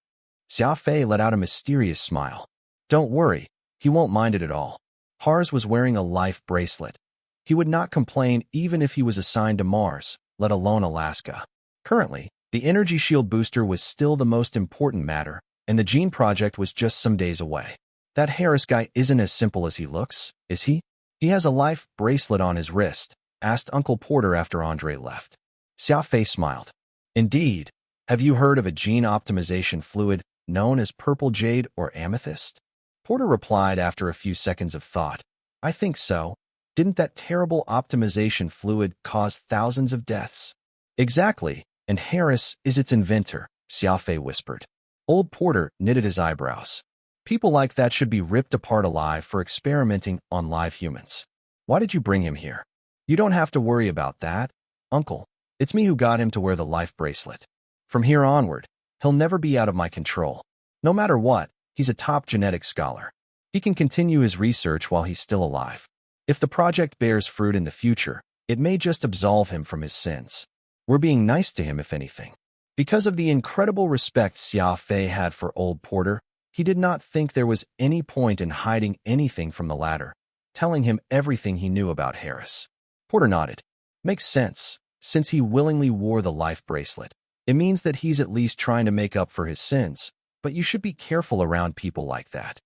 Xia Fei let out a mysterious smile. "Don't worry, he won't mind it at all. Harris was wearing a life bracelet. He would not complain even if he was assigned to Mars, let alone Alaska." Currently, the energy shield booster was still the most important matter, and the gene project was just some days away. That Harris guy isn't as simple as he looks, is he? He has a life bracelet on his wrist, asked Uncle Porter after Andre left. Xia Fei smiled. Indeed. Have you heard of a gene optimization fluid known as purple jade or amethyst? Porter replied after a few seconds of thought. I think so. Didn't that terrible optimization fluid cause thousands of deaths? Exactly, and Harris is its inventor, Xia Fei whispered. Old Porter knitted his eyebrows. People like that should be ripped apart alive for experimenting on live humans. Why did you bring him here? You don't have to worry about that, Uncle. It's me who got him to wear the life bracelet. From here onward, he'll never be out of my control. No matter what, he's a top genetic scholar. He can continue his research while he's still alive. If the project bears fruit in the future, it may just absolve him from his sins. We're being nice to him, if anything. Because of the incredible respect Xia Fei had for Old Porter, he did not think there was any point in hiding anything from the latter, telling him everything he knew about Harris. Porter nodded. Makes sense, since he willingly wore the life bracelet. It means that he's at least trying to make up for his sins, but you should be careful around people like that.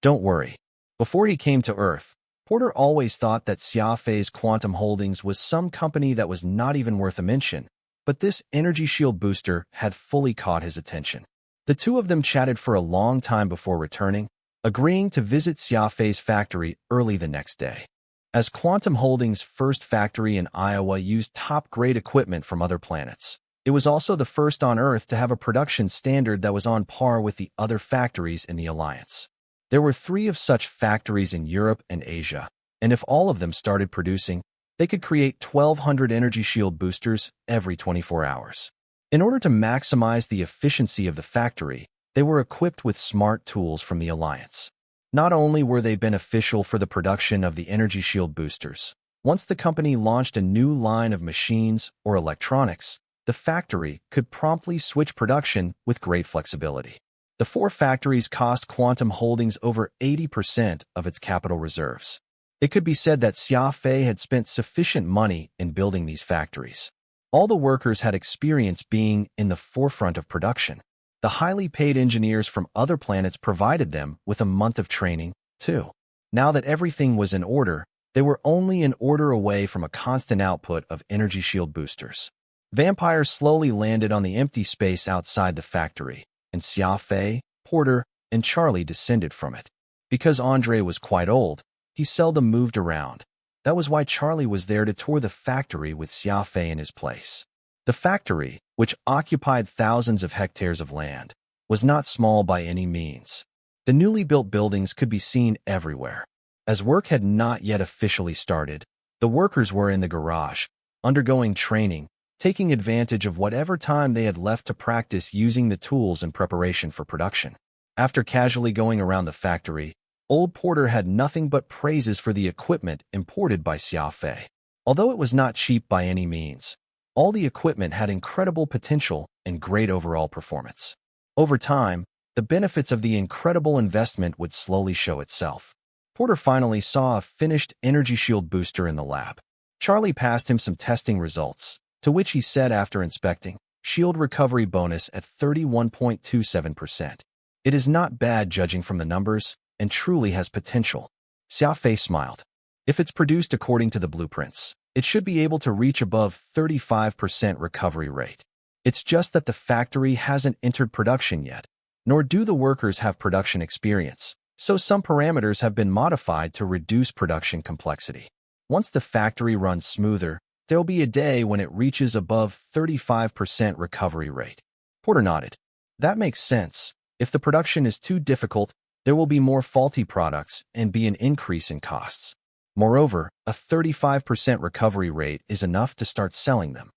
Don't worry. Before he came to Earth, Porter always thought that Xia Fei's Quantum Holdings was some company that was not even worth a mention, but this energy shield booster had fully caught his attention. The two of them chatted for a long time before returning, agreeing to visit Xia Fei's factory early the next day. As Quantum Holdings' first factory in Iowa used top-grade equipment from other planets, it was also the first on Earth to have a production standard that was on par with the other factories in the Alliance. There were 3 of such factories in Europe and Asia, and if all of them started producing, they could create 1,200 energy shield boosters every 24 hours. In order to maximize the efficiency of the factory, they were equipped with smart tools from the Alliance. Not only were they beneficial for the production of the energy shield boosters, once the company launched a new line of machines or electronics, the factory could promptly switch production with great flexibility. The 4 factories cost Quantum Holdings over 80% of its capital reserves. It could be said that Xia Fei had spent sufficient money in building these factories. All the workers had experience being in the forefront of production. The highly paid engineers from other planets provided them with a month of training, too. Now that everything was in order, they were only an order away from a constant output of energy shield boosters. Vampires slowly landed on the empty space outside the factory, and Xia Fei, Porter, and Charlie descended from it. Because Andre was quite old, he seldom moved around. That was why Charlie was there to tour the factory with Xia Fei in his place. The factory, which occupied thousands of hectares of land, was not small by any means. The newly built buildings could be seen everywhere. As work had not yet officially started, the workers were in the garage, undergoing training, taking advantage of whatever time they had left to practice using the tools in preparation for production. After casually going around the factory, Old Porter had nothing but praises for the equipment imported by Xia Fei. Although it was not cheap by any means, all the equipment had incredible potential and great overall performance. Over time, the benefits of the incredible investment would slowly show itself. Porter finally saw a finished energy shield booster in the lab. Charlie passed him some testing results, to which he said after inspecting, shield recovery bonus at 31.27%. It is not bad judging from the numbers, and truly has potential. Xia Fei smiled. If it's produced according to the blueprints, it should be able to reach above 35% recovery rate. It's just that the factory hasn't entered production yet, nor do the workers have production experience, so some parameters have been modified to reduce production complexity. Once the factory runs smoother, there'll be a day when it reaches above 35% recovery rate. Porter nodded. That makes sense. If the production is too difficult, there will be more faulty products and be an increase in costs. Moreover, a 35% recovery rate is enough to start selling them.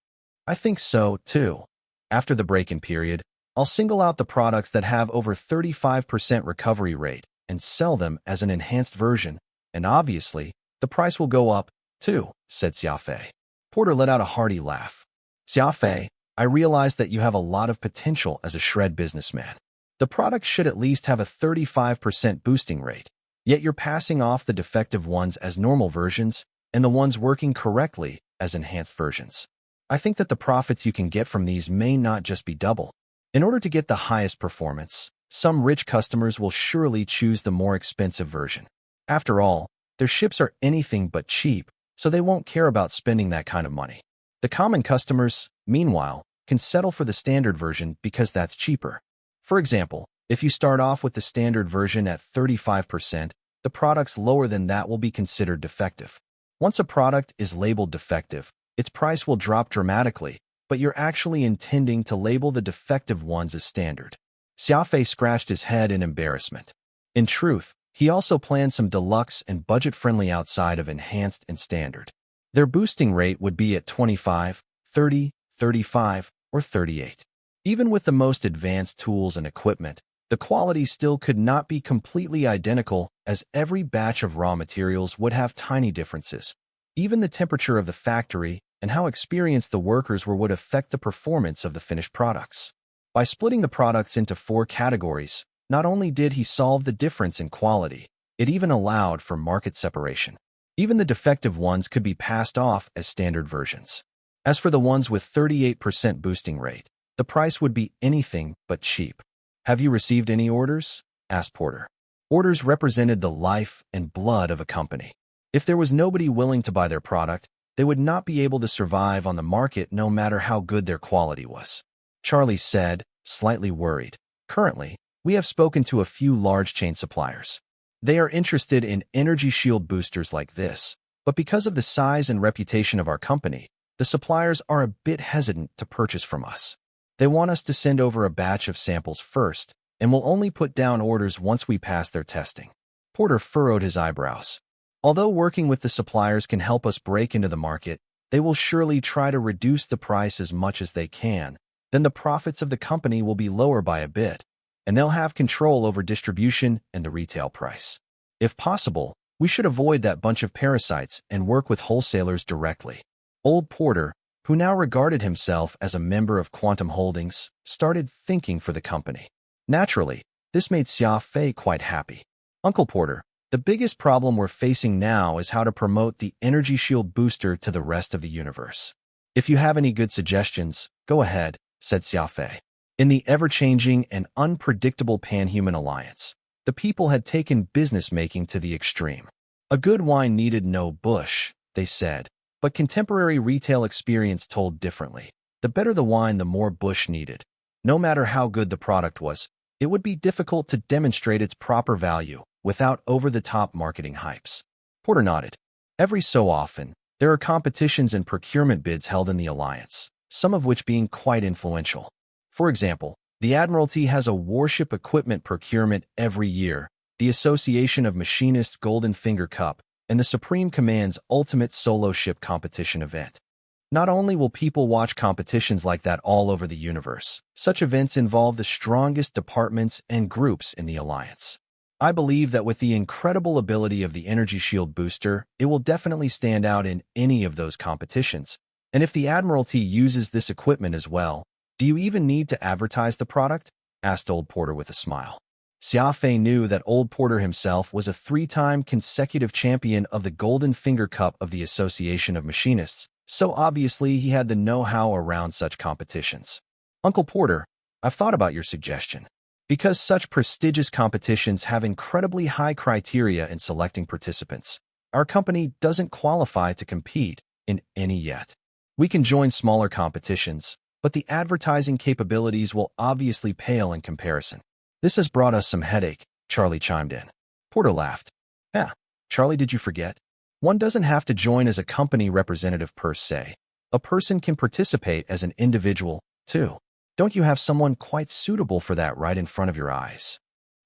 I think so, too. After the break-in period, I'll single out the products that have over 35% recovery rate and sell them as an enhanced version, and obviously, the price will go up, too, said Xia Fei. Porter let out a hearty laugh. Xia Fei, I realize that you have a lot of potential as a shred businessman. The product should at least have a 35% boosting rate, yet you're passing off the defective ones as normal versions and the ones working correctly as enhanced versions. I think that the profits you can get from these may not just be double. In order to get the highest performance, Some rich customers will surely choose the more expensive version. After all, their ships are anything but cheap, so they won't care about spending that kind of money. The common customers, meanwhile, can settle for the standard version because that's cheaper. For example, if you start off with the standard version at 35%, the products lower than that will be considered defective. Once a product is labeled defective, its price will drop dramatically, but you're actually intending to label the defective ones as standard. Xia Fei scratched his head in embarrassment. In truth, he also planned some deluxe and budget-friendly outside of enhanced and standard. Their boosting rate would be at 25, 30, 35, or 38. Even with the most advanced tools and equipment, the quality still could not be completely identical, as every batch of raw materials would have tiny differences. Even the temperature of the factory and how experienced the workers were would affect the performance of the finished products. By splitting the products into 4 categories, not only did he solve the difference in quality, it even allowed for market separation. Even the defective ones could be passed off as standard versions. As for the ones with 38% boosting rate, the price would be anything but cheap. "Have you received any orders?" asked Porter. Orders represented the life and blood of a company. If there was nobody willing to buy their product, they would not be able to survive on the market no matter how good their quality was. Charlie said, slightly worried. "Currently, we have spoken to a few large chain suppliers. They are interested in energy shield boosters like this, but because of the size and reputation of our company, the suppliers are a bit hesitant to purchase from us. They want us to send over a batch of samples first, and will only put down orders once we pass their testing." Porter furrowed his eyebrows. Although working with the suppliers can help us break into the market, they will surely try to reduce the price as much as they can. Then the profits of the company will be lower by a bit, and they'll have control over distribution and the retail price. If possible, we should avoid that bunch of parasites and work with wholesalers directly. Old Porter, who now regarded himself as a member of Quantum Holdings, started thinking for the company. Naturally, this made Xia Fei quite happy. "Uncle Porter, the biggest problem we're facing now is how to promote the Energy Shield booster to the rest of the universe. If you have any good suggestions, go ahead," said Xia Fei. In the ever-changing and unpredictable Pan-Human Alliance, the people had taken business-making to the extreme. A good wine needed no bush, they said, but contemporary retail experience told differently. The better the wine, the more bush needed. No matter how good the product was, it would be difficult to demonstrate its proper value without over-the-top marketing hypes. Porter nodded. Every so often, there are competitions and procurement bids held in the Alliance, some of which being quite influential. For example, the Admiralty has a warship equipment procurement every year, the Association of Machinists Golden Finger Cup, and the Supreme Command's Ultimate Solo Ship Competition event. Not only will people watch competitions like that all over the universe, such events involve the strongest departments and groups in the Alliance. I believe that with the incredible ability of the Energy Shield booster, it will definitely stand out in any of those competitions. And if the Admiralty uses this equipment as well, do you even need to advertise the product? Asked Old Porter with a smile. Xia Fei knew that Old Porter himself was a 3-time consecutive champion of the Golden Finger Cup of the Association of Machinists, so obviously he had the know-how around such competitions. "Uncle Porter, I've thought about your suggestion. Because such prestigious competitions have incredibly high criteria in selecting participants, our company doesn't qualify to compete in any yet. We can join smaller competitions, but the advertising capabilities will obviously pale in comparison. This has brought us some headache," Charlie chimed in. Porter laughed. Charlie, did you forget? One doesn't have to join as a company representative per se. A person can participate as an individual, too. Don't you have someone quite suitable for that right in front of your eyes?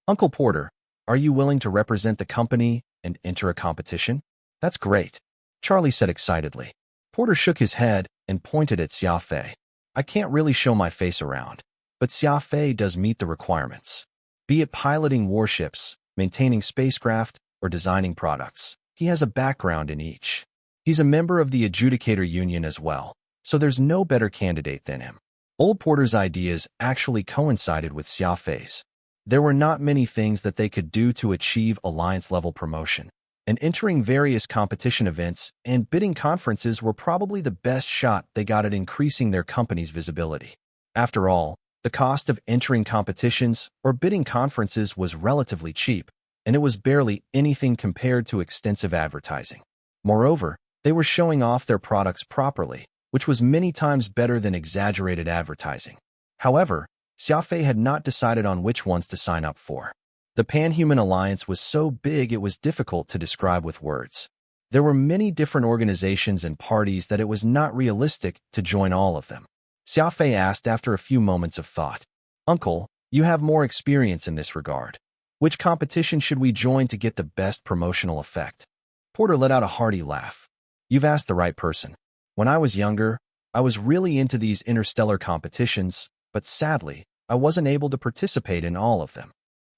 Uncle Porter, are you willing to represent the company and enter a competition? That's great, Charlie said excitedly. Porter shook his head and pointed at Xia Fei. I can't really show my face around, but Xia Fei does meet the requirements. Be it piloting warships, maintaining spacecraft, or designing products, he has a background in each. He's a member of the Adjudicator Union as well, so there's no better candidate than him. Old Porter's ideas actually coincided with Xia Fei's. There were not many things that they could do to achieve alliance-level promotion, and entering various competition events and bidding conferences were probably the best shot they got at increasing their company's visibility. After all, The cost of entering competitions or bidding conferences was relatively cheap, and it was barely anything compared to extensive advertising. Moreover, they were showing off their products properly, which was many times better than exaggerated advertising. However, Xia Fei had not decided on which ones to sign up for. The Pan-Human Alliance was so big it was difficult to describe with words. There were many different organizations and parties that it was not realistic to join all of them. Xia Fei asked after a few moments of thought, "Uncle, you have more experience in this regard. Which competition should we join to get the best promotional effect?" Porter let out a hearty laugh. "You've asked the right person. When I was younger, I was really into these interstellar competitions, but sadly, I wasn't able to participate in all of them."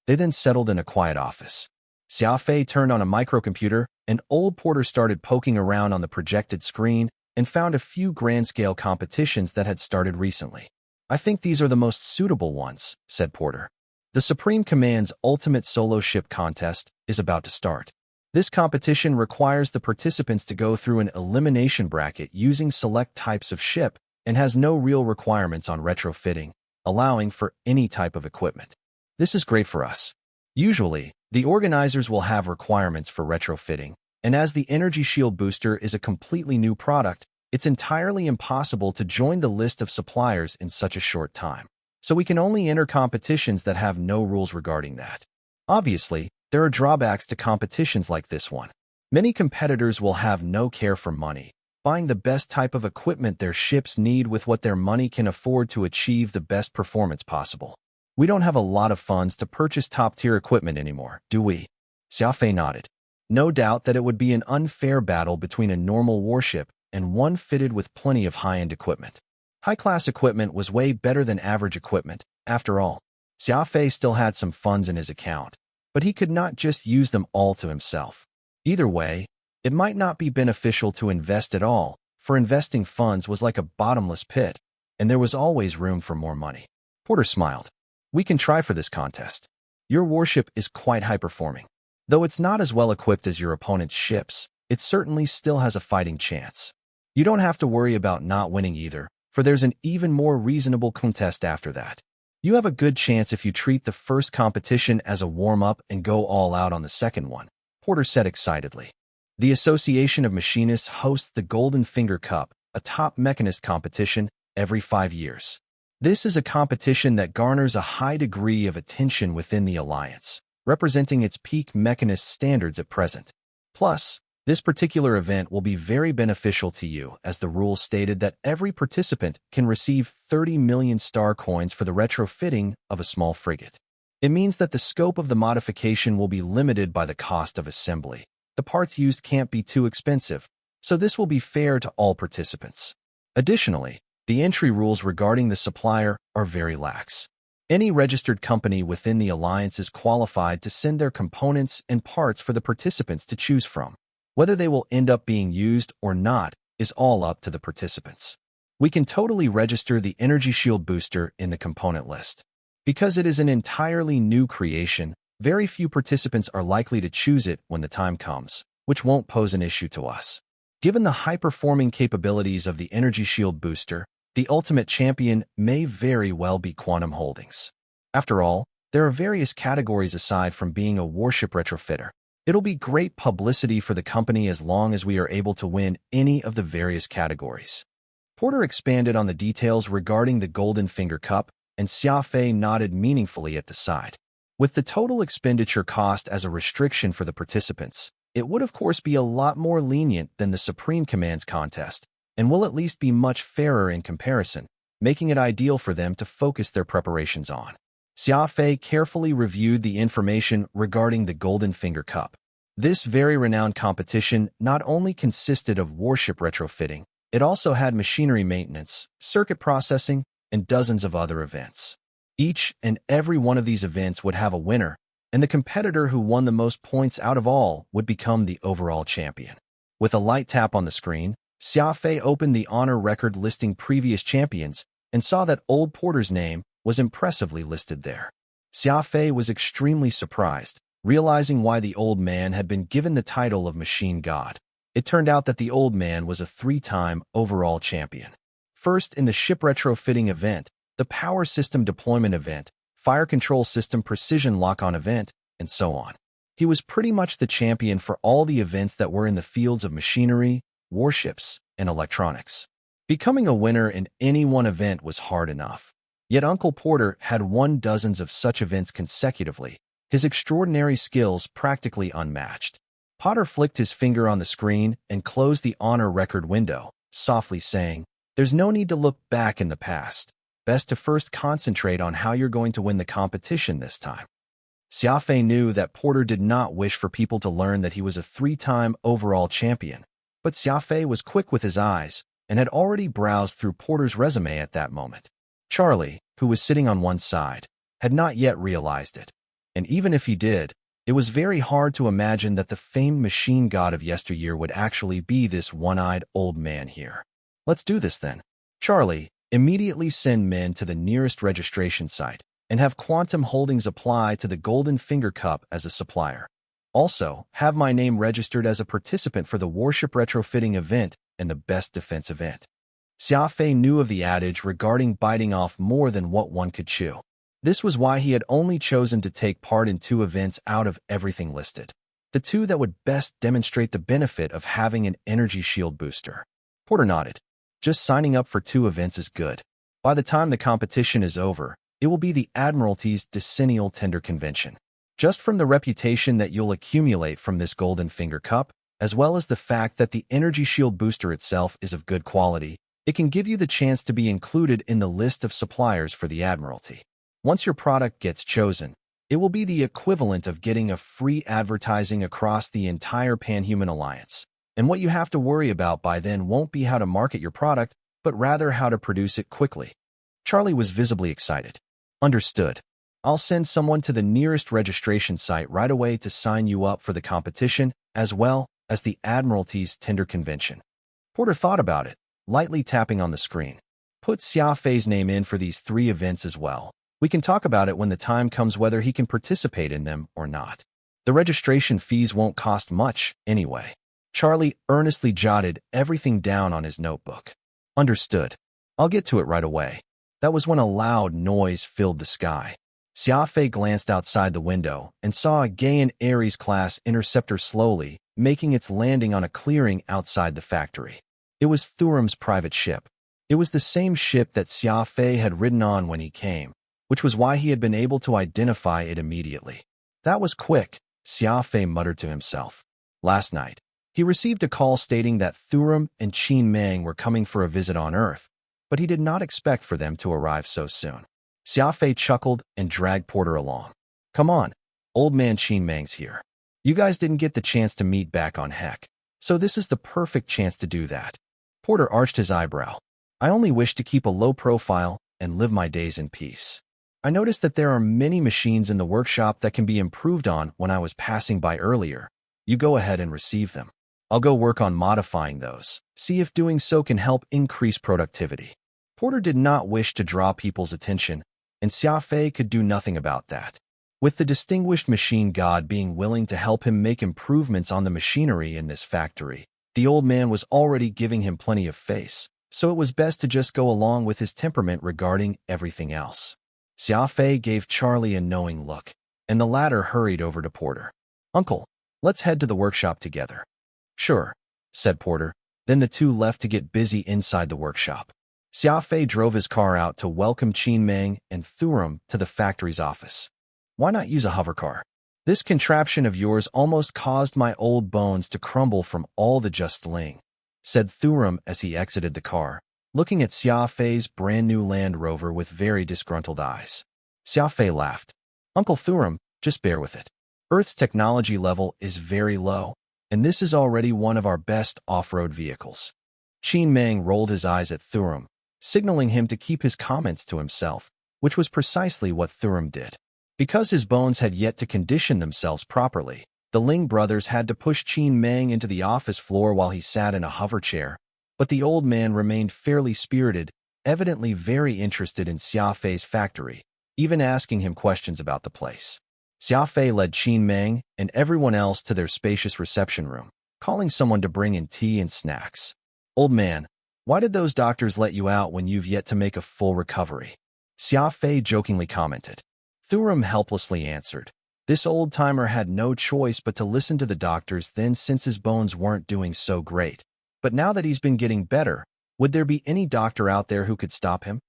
They then settled in a quiet office. Xia Fei turned on a microcomputer, and old Porter started poking around on the projected screen and found a few grand-scale competitions that had started recently. "I think these are the most suitable ones," said Porter. "The Supreme Command's Ultimate Solo Ship Contest is about to start. This competition requires the participants to go through an elimination bracket using select types of ship and has no real requirements on retrofitting, allowing for any type of equipment. This is great for us. Usually, the organizers will have requirements for retrofitting, and as the Energy Shield Booster is a completely new product, it's entirely impossible to join the list of suppliers in such a short time. So we can only enter competitions that have no rules regarding that. Obviously, there are drawbacks to competitions like this one. Many competitors will have no care for money, buying the best type of equipment their ships need with what their money can afford to achieve the best performance possible. We don't have a lot of funds to purchase top-tier equipment anymore, do we?" Xia Fei nodded. No doubt that it would be an unfair battle between a normal warship and one fitted with plenty of high-end equipment. High-class equipment was way better than average equipment, after all. Xia Fei still had some funds in his account, but he could not just use them all to himself. Either way, it might not be beneficial to invest at all, for investing funds was like a bottomless pit, and there was always room for more money. Porter smiled. "We can try for this contest. Your warship is quite high-performing. Though it's not as well equipped as your opponent's ships, it certainly still has a fighting chance. You don't have to worry about not winning either, for there's an even more reasonable contest after that. You have a good chance if you treat the first competition as a warm-up and go all out on the second one," Porter said excitedly. "The Association of Machinists hosts the Golden Finger Cup, a top mechanist competition, every 5 years. This is a competition that garners a high degree of attention within the Alliance, representing its peak mechanist standards at present. Plus, this particular event will be very beneficial to you, as the rules stated that every participant can receive 30 million star coins for the retrofitting of a small frigate. It means that the scope of the modification will be limited by the cost of assembly. The parts used can't be too expensive, so this will be fair to all participants. Additionally, the entry rules regarding the supplier are very lax. Any registered company within the Alliance is qualified to send their components and parts for the participants to choose from. Whether they will end up being used or not is all up to the participants. We can totally register the Energy Shield Booster in the component list. Because it is an entirely new creation, very few participants are likely to choose it when the time comes, which won't pose an issue to us. Given the high-performing capabilities of the Energy Shield Booster, the ultimate champion may very well be Quantum Holdings. After all, there are various categories aside from being a warship retrofitter. It'll be great publicity for the company as long as we are able to win any of the various categories." Porter expanded on the details regarding the Golden Finger Cup, and Xia Fei nodded meaningfully at the side. With the total expenditure cost as a restriction for the participants, it would of course be a lot more lenient than the Supreme Command's contest, and will at least be much fairer in comparison, making it ideal for them to focus their preparations on. Xia Fei carefully reviewed the information regarding the Golden Finger Cup. This very renowned competition not only consisted of warship retrofitting, it also had machinery maintenance, circuit processing, and dozens of other events. Each and every one of these events would have a winner, and the competitor who won the most points out of all would become the overall champion. With a light tap on the screen, Xia Fei opened the honor record listing previous champions and saw that Old Porter's name was impressively listed there. Xia Fei was extremely surprised, realizing why the old man had been given the title of Machine God. It turned out that the old man was a 3-time overall champion. First in the ship retrofitting event, the power system deployment event, fire control system precision lock-on event, and so on. He was pretty much the champion for all the events that were in the fields of machinery, warships, and electronics. Becoming a winner in any one event was hard enough. Yet Uncle Porter had won dozens of such events consecutively, his extraordinary skills practically unmatched. Potter flicked his finger on the screen and closed the honor record window, softly saying, "There's no need to look back in the past. Best to first concentrate on how you're going to win the competition this time." Xia Fei knew that Porter did not wish for people to learn that he was a 3-time overall champion, but Xia Fei was quick with his eyes and had already browsed through Porter's resume at that moment. Charlie, who was sitting on one side, had not yet realized it, and even if he did, it was very hard to imagine that the famed machine god of yesteryear would actually be this one-eyed old man here. "Let's do this then. Charlie, immediately send men to the nearest registration site and have Quantum Holdings apply to the Golden Finger Cup as a supplier. Also, have my name registered as a participant for the Warship Retrofitting event and the Best Defense event." Xia Fei knew of the adage regarding biting off more than what one could chew. This was why he had only chosen to take part in 2 events out of everything listed, the 2 that would best demonstrate the benefit of having an energy shield booster. Porter nodded. Just signing up for 2 events is good. By the time the competition is over, it will be the Admiralty's decennial tender convention. Just from the reputation that you'll accumulate from this Golden Finger Cup, as well as the fact that the energy shield booster itself is of good quality, it can give you the chance to be included in the list of suppliers for the Admiralty. Once your product gets chosen, it will be the equivalent of getting a free advertising across the entire Panhuman Alliance. And what you have to worry about by then won't be how to market your product, but rather how to produce it quickly. Charlie was visibly excited. "Understood. I'll send someone to the nearest registration site right away to sign you up for the competition, as well as the Admiralty's tender convention." Porter thought about it, lightly tapping on the screen. "Put Xia Fei's name in for these 3 events as well. We can talk about it when the time comes whether he can participate in them or not. The registration fees won't cost much, anyway." Charlie earnestly jotted everything down on his notebook. "Understood. I'll get to it right away." That was when a loud noise filled the sky. Xia Fei glanced outside the window and saw a Gaian Ares-class interceptor slowly making its landing on a clearing outside the factory. It was Thurum's private ship. It was the same ship that Xia Fei had ridden on when he came, which was why he had been able to identify it immediately. "That was quick," Xia Fei muttered to himself. Last night, he received a call stating that Thurum and Qin Meng were coming for a visit on Earth, but he did not expect for them to arrive so soon. Xia Fei chuckled and dragged Porter along. "Come on, old man Qin Meng's here. You guys didn't get the chance to meet back on Heck, so this is the perfect chance to do that." Porter arched his eyebrow. "I only wish to keep a low profile and live my days in peace. I noticed that there are many machines in the workshop that can be improved on when I was passing by earlier. You go ahead and receive them. I'll go work on modifying those, see if doing so can help increase productivity." Porter did not wish to draw people's attention, and Xia Fei could do nothing about that. With the distinguished machine god being willing to help him make improvements on the machinery in this factory, the old man was already giving him plenty of face, so it was best to just go along with his temperament regarding everything else. Xia Fei gave Charlie a knowing look, and the latter hurried over to Porter. "Uncle, let's head to the workshop together." "Sure," said Porter. Then the 2 left to get busy inside the workshop. Xia Fei drove his car out to welcome Qin Meng and Thurum to the factory's office. "Why not use a hovercar? This contraption of yours almost caused my old bones to crumble from all the just-ling," said Thurum as he exited the car, looking at Xia Fei's brand-new Land Rover with very disgruntled eyes. Xia Fei laughed. "Uncle Thurum, just bear with it. Earth's technology level is very low, and this is already one of our best off-road vehicles." Qin Meng rolled his eyes at Thurum, signaling him to keep his comments to himself, which was precisely what Thurum did. Because his bones had yet to condition themselves properly, the Ling brothers had to push Qin Meng into the office floor while he sat in a hover chair, but the old man remained fairly spirited, evidently very interested in Xia Fei's factory, even asking him questions about the place. Xia Fei led Qin Meng and everyone else to their spacious reception room, calling someone to bring in tea and snacks. "Old man, why did those doctors let you out when you've yet to make a full recovery?" Xia Fei jokingly commented. Thurum helplessly answered. This old-timer had no choice but to listen to the doctors then since his bones weren't doing so great. But now that he's been getting better, would there be any doctor out there who could stop him?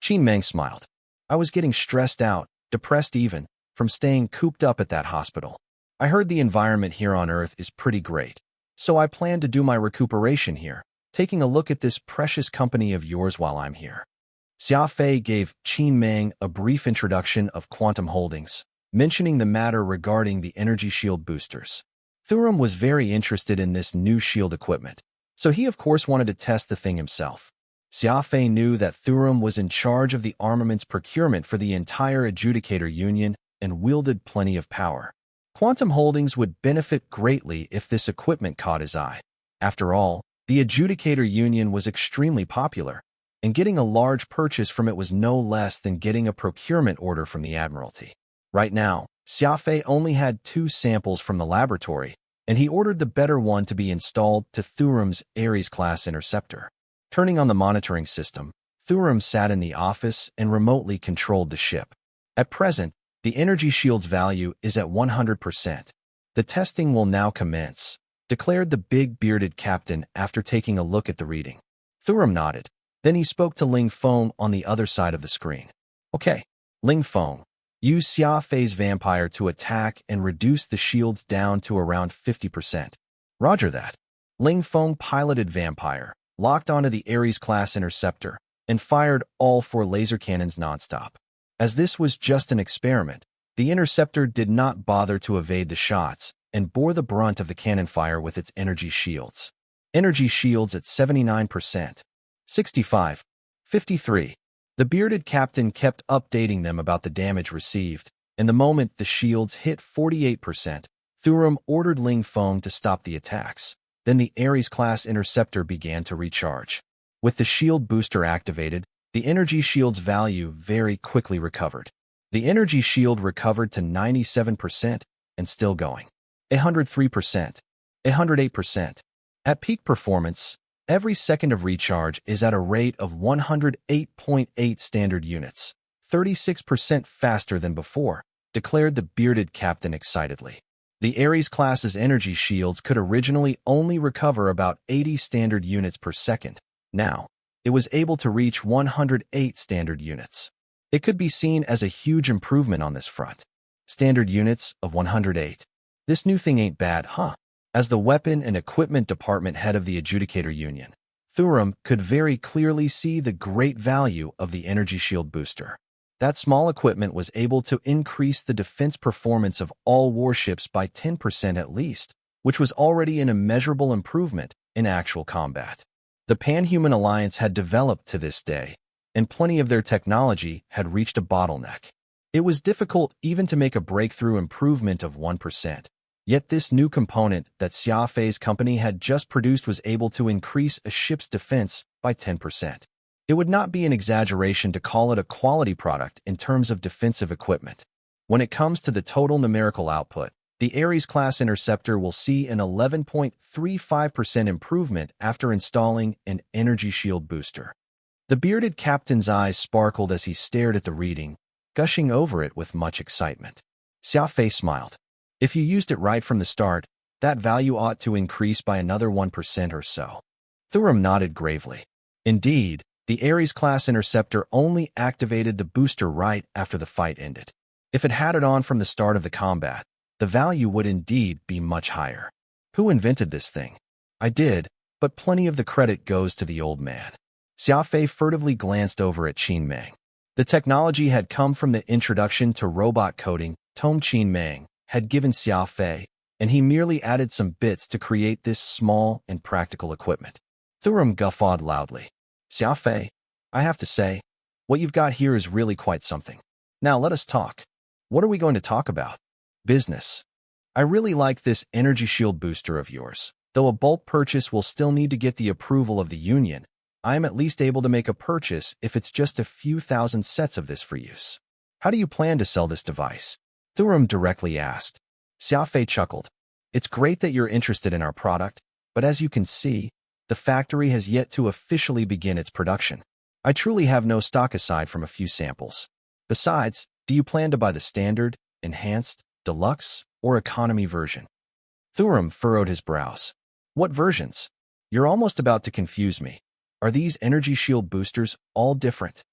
Qin Meng smiled. I was getting stressed out, depressed even, from staying cooped up at that hospital. I heard the environment here on Earth is pretty great, so I plan to do my recuperation here, taking a look at this precious company of yours while I'm here. Xia Fei gave Qin Meng a brief introduction of Quantum Holdings, mentioning the matter regarding the energy shield boosters. Thurum was very interested in this new shield equipment, so he of course wanted to test the thing himself. Xia Fei knew that Thurum was in charge of the armaments procurement for the entire Adjudicator Union and wielded plenty of power. Quantum Holdings would benefit greatly if this equipment caught his eye. After all, the Adjudicator Union was extremely popular, and getting a large purchase from it was no less than getting a procurement order from the Admiralty. Right now, Xia Fei only had 2 samples from the laboratory, and he ordered the better one to be installed to Thurum's Ares-class interceptor. Turning on the monitoring system, Thurum sat in the office and remotely controlled the ship. At present, the energy shield's value is at 100%. The testing will now commence, declared the big bearded captain after taking a look at the reading. Thurum nodded. Then he spoke to Ling Feng on the other side of the screen. Okay, Ling Feng, use Xia Fei's vampire to attack and reduce the shields down to around 50%. Roger that. Ling Feng piloted vampire, locked onto the Ares-class interceptor, and fired all 4 laser cannons nonstop. As this was just an experiment, the interceptor did not bother to evade the shots and bore the brunt of the cannon fire with its energy shields. Energy shields at 79%. 65. 53. The bearded captain kept updating them about the damage received, and the moment the shields hit 48%, Thurum ordered Ling Feng to stop the attacks. Then the Ares-class interceptor began to recharge. With the shield booster activated, the energy shield's value very quickly recovered. The energy shield recovered to 97% and still going. 103%. 108%. At peak performance, every second of recharge is at a rate of 108.8 standard units, 36% faster than before, declared the bearded captain excitedly. The Ares-class's energy shields could originally only recover about 80 standard units per second. Now, it was able to reach 108 standard units. It could be seen as a huge improvement on this front. Standard units of 108. This new thing ain't bad, huh? As the weapon and equipment department head of the Adjudicator Union, Thurum could very clearly see the great value of the energy shield booster. That small equipment was able to increase the defense performance of all warships by 10% at least, which was already an immeasurable improvement in actual combat. The Pan-Human Alliance had developed to this day, and plenty of their technology had reached a bottleneck. It was difficult even to make a breakthrough improvement of 1%. Yet this new component that Xia Fei's company had just produced was able to increase a ship's defense by 10%. It would not be an exaggeration to call it a quality product in terms of defensive equipment. When it comes to the total numerical output, the Ares-class interceptor will see an 11.35% improvement after installing an energy shield booster. The bearded captain's eyes sparkled as he stared at the reading, gushing over it with much excitement. Xia Fei smiled. If you used it right from the start, that value ought to increase by another 1% or so. Thurum nodded gravely. Indeed, the Ares-class interceptor only activated the booster right after the fight ended. If it had it on from the start of the combat, the value would indeed be much higher. Who invented this thing? I did, but plenty of the credit goes to the old man. Xia Fei furtively glanced over at Qin Meng. The technology had come from the introduction to robot coding Qin Meng had given Xia Fei, and he merely added some bits to create this small and practical equipment. Thurum guffawed loudly. Xia Fei, I have to say, what you've got here is really quite something. Now let us talk. What are we going to talk about? Business. I really like this energy shield booster of yours. Though a bulk purchase will still need to get the approval of the Union, I am at least able to make a purchase if it's just a few thousand sets of this for use. How do you plan to sell this device? Thurum directly asked. Xia Fei chuckled. It's great that you're interested in our product, but as you can see, the factory has yet to officially begin its production. I truly have no stock aside from a few samples. Besides, do you plan to buy the standard, enhanced, deluxe, or economy version? Thuram furrowed his brows. What versions? You're almost about to confuse me. Are these energy shield boosters all different?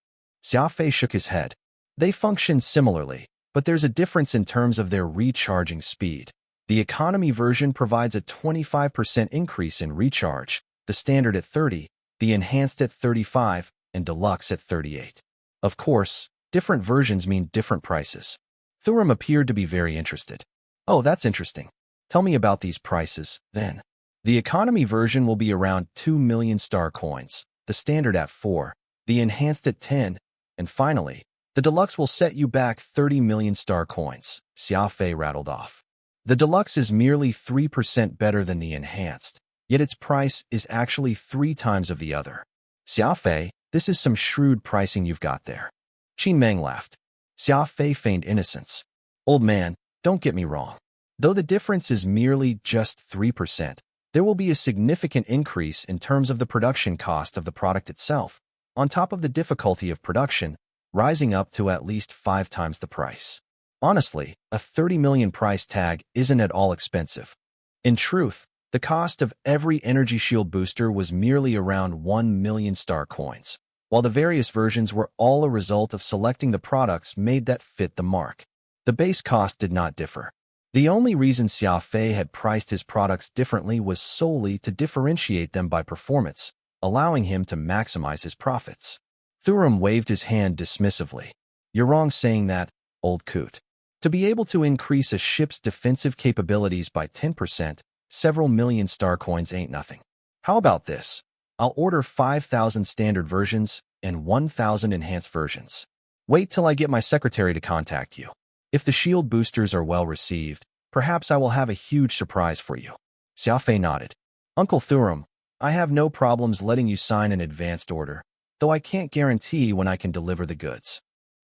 Xia Fei shook his head. They function similarly, but there's a difference in terms of their recharging speed. The economy version provides a 25% increase in recharge, the standard at 30, the enhanced at 35, and deluxe at 38. Of course, different versions mean different prices. Thuram appeared to be very interested. Oh, that's interesting. Tell me about these prices, then. The economy version will be around 2 million star coins, the standard at 4, the enhanced at 10, and finally, the deluxe will set you back 30 million star coins, Xia Fei rattled off. The deluxe is merely 3% better than the enhanced, yet its price is actually 3 times of the other. Xia Fei, this is some shrewd pricing you've got there. Qin Meng laughed. Xia Fei feigned innocence. Old man, don't get me wrong. Though the difference is merely just 3%, there will be a significant increase in terms of the production cost of the product itself, on top of the difficulty of production, rising up to at least 5 times the price. Honestly, a 30 million price tag isn't at all expensive. In truth, the cost of every energy shield booster was merely around 1 million star coins, while the various versions were all a result of selecting the products made that fit the mark. The base cost did not differ. The only reason Xia Fei had priced his products differently was solely to differentiate them by performance, allowing him to maximize his profits. Thuram waved his hand dismissively. You're wrong saying that, old coot. To be able to increase a ship's defensive capabilities by 10%, several million star coins ain't nothing. How about this? I'll order 5,000 standard versions and 1,000 enhanced versions. Wait till I get my secretary to contact you. If the shield boosters are well received, perhaps I will have a huge surprise for you. Xia Fei nodded. Uncle Thuram, I have no problems letting you sign an advanced order, though I can't guarantee when I can deliver the goods.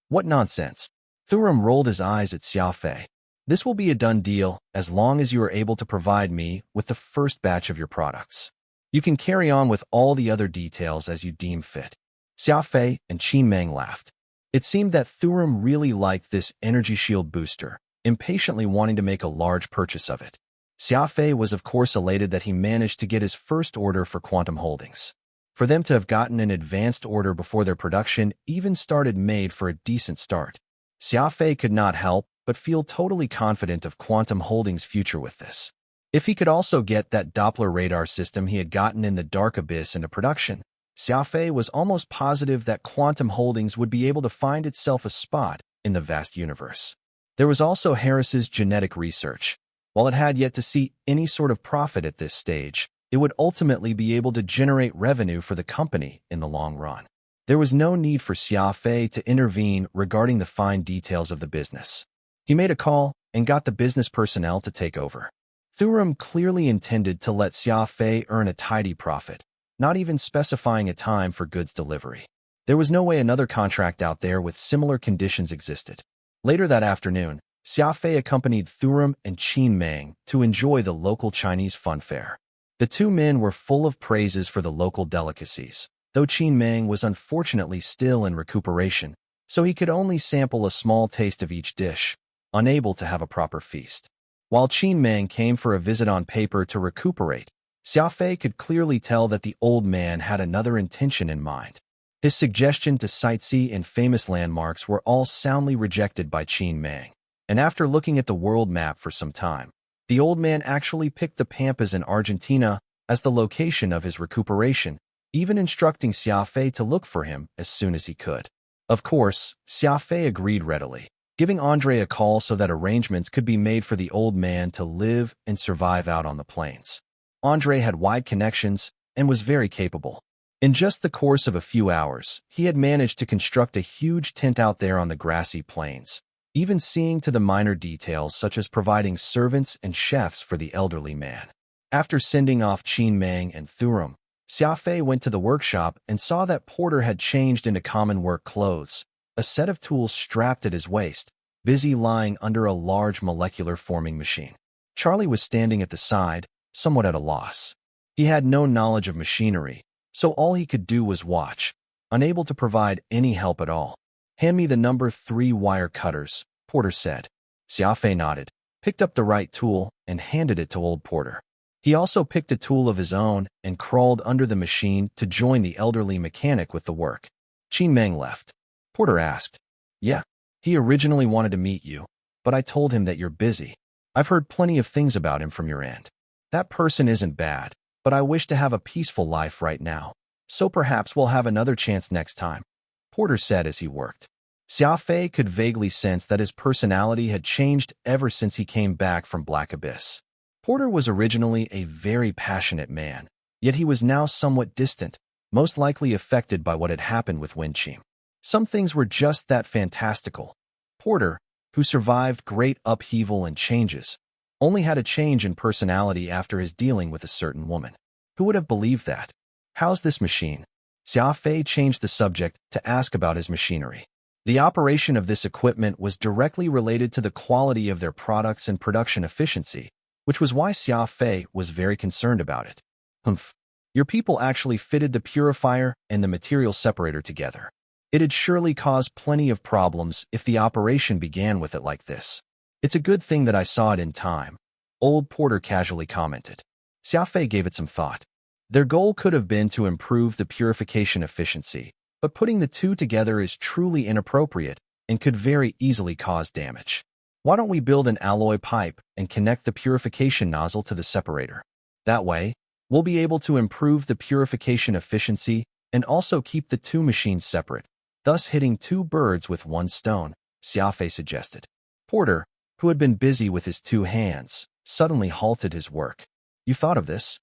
What nonsense. Thuram rolled his eyes at Xia Fei. This will be a done deal as long as you are able to provide me with the first batch of your products. You can carry on with all the other details as you deem fit. Xia Fei and Qin Meng laughed. It seemed that Thuram really liked this energy shield booster, impatiently wanting to make a large purchase of it. Xia Fei was of course elated that he managed to get his first order for Quantum Holdings. For them to have gotten an advanced order before their production even started made for a decent start. Xia Fei could not help but feel totally confident of Quantum Holdings' future with this. If he could also get that Doppler radar system he had gotten in the Dark Abyss into production, Xia Fei was almost positive that Quantum Holdings would be able to find itself a spot in the vast universe. There was also Harris's genetic research. While it had yet to see any sort of profit at this stage, it would ultimately be able to generate revenue for the company in the long run. There was no need for Xia Fei to intervene regarding the fine details of the business. He made a call and got the business personnel to take over. Thuram clearly intended to let Xia Fei earn a tidy profit, not even specifying a time for goods delivery. There was no way another contract out there with similar conditions existed. Later that afternoon, Xia Fei accompanied Thuram and Qin Meng to enjoy the local Chinese fun fair. The two men were full of praises for the local delicacies, though Qin Meng was unfortunately still in recuperation, so he could only sample a small taste of each dish, unable to have a proper feast. While Qin Meng came for a visit on paper to recuperate, Xia Fei could clearly tell that the old man had another intention in mind. His suggestion to sightsee in famous landmarks were all soundly rejected by Qin Meng, and after looking at the world map for some time, the old man actually picked the Pampas in Argentina as the location of his recuperation, even instructing Xia Fei to look for him as soon as he could. Of course, Xia Fei agreed readily, giving Andre a call so that arrangements could be made for the old man to live and survive out on the plains. Andre had wide connections and was very capable. In just the course of a few hours, he had managed to construct a huge tent out there on the grassy plains, even seeing to the minor details such as providing servants and chefs for the elderly man. After sending off Qin Meng and Thuram, Xia Fei went to the workshop and saw that Porter had changed into common work clothes, a set of tools strapped at his waist, busy lying under a large molecular forming machine. Charlie was standing at the side, somewhat at a loss. He had no knowledge of machinery, so all he could do was watch, unable to provide any help at all. Hand me the number 3 wire cutters, Porter said. Xia Fei nodded, picked up the right tool, and handed it to old Porter. He also picked a tool of his own and crawled under the machine to join the elderly mechanic with the work. Qin Meng left. Porter asked, "Yeah, he originally wanted to meet you, but I told him that you're busy. I've heard plenty of things about him from your end. That person isn't bad, but I wish to have a peaceful life right now, so perhaps we'll have another chance next time," Porter said as he worked. Xia Fei could vaguely sense that his personality had changed ever since he came back from Black Abyss. Porter was originally a very passionate man, yet he was now somewhat distant, most likely affected by what had happened with Wenqing. Some things were just that fantastical. Porter, who survived great upheaval and changes, only had a change in personality after his dealing with a certain woman. Who would have believed that? "How's this machine?" Xia Fei changed the subject to ask about his machinery. The operation of this equipment was directly related to the quality of their products and production efficiency, which was why Xia Fei was very concerned about it. "Humph. Your people actually fitted the purifier and the material separator together. It'd surely cause plenty of problems if the operation began with it like this. It's a good thing that I saw it in time," old Porter casually commented. Xia Fei gave it some thought. Their goal could have been to improve the purification efficiency, but putting the two together is truly inappropriate and could very easily cause damage. "Why don't we build an alloy pipe and connect the purification nozzle to the separator? That way, we'll be able to improve the purification efficiency and also keep the two machines separate, thus hitting two birds with one stone," Xia Fei suggested. Porter, who had been busy with his two hands, suddenly halted his work. "You thought of this?"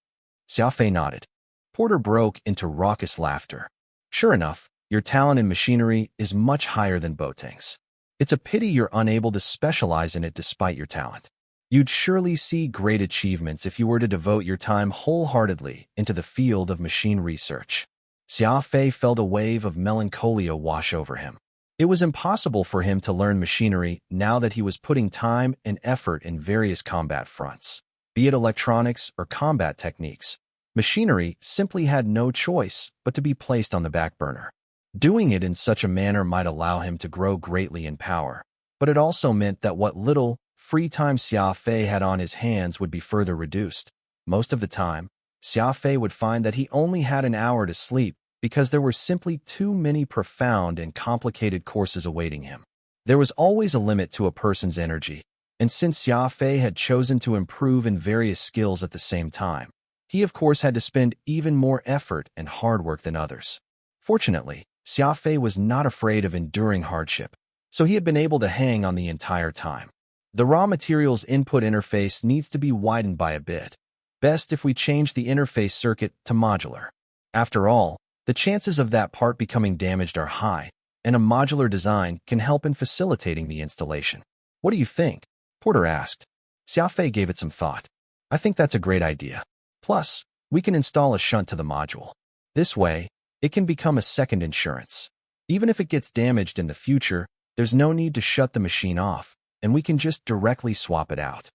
Xia Fei nodded. Porter broke into raucous laughter. "Sure enough, your talent in machinery is much higher than Boting's. It's a pity you're unable to specialize in it despite your talent. You'd surely see great achievements if you were to devote your time wholeheartedly into the field of machine research." Xia Fei felt a wave of melancholia wash over him. It was impossible for him to learn machinery now that he was putting time and effort in various combat fronts. Be it electronics or combat techniques, machinery simply had no choice but to be placed on the back burner. Doing it in such a manner might allow him to grow greatly in power, but it also meant that what little free time Xia Fei had on his hands would be further reduced. Most of the time, Xia Fei would find that he only had an hour to sleep because there were simply too many profound and complicated courses awaiting him. There was always a limit to a person's energy, and since Xia Fei had chosen to improve in various skills at the same time, he of course had to spend even more effort and hard work than others. Fortunately, Xia Fei was not afraid of enduring hardship, so he had been able to hang on the entire time. The raw materials input interface needs to be widened by a bit. Best if we change the interface circuit to modular. After all, the chances of that part becoming damaged are high, and a modular design can help in facilitating the installation. "What do you think?" Porter asked. Xia Fei gave it some thought. "I think that's a great idea. Plus, we can install a shunt to the module. This way, it can become a second insurance. Even if it gets damaged in the future, there's no need to shut the machine off, and we can just directly swap it out."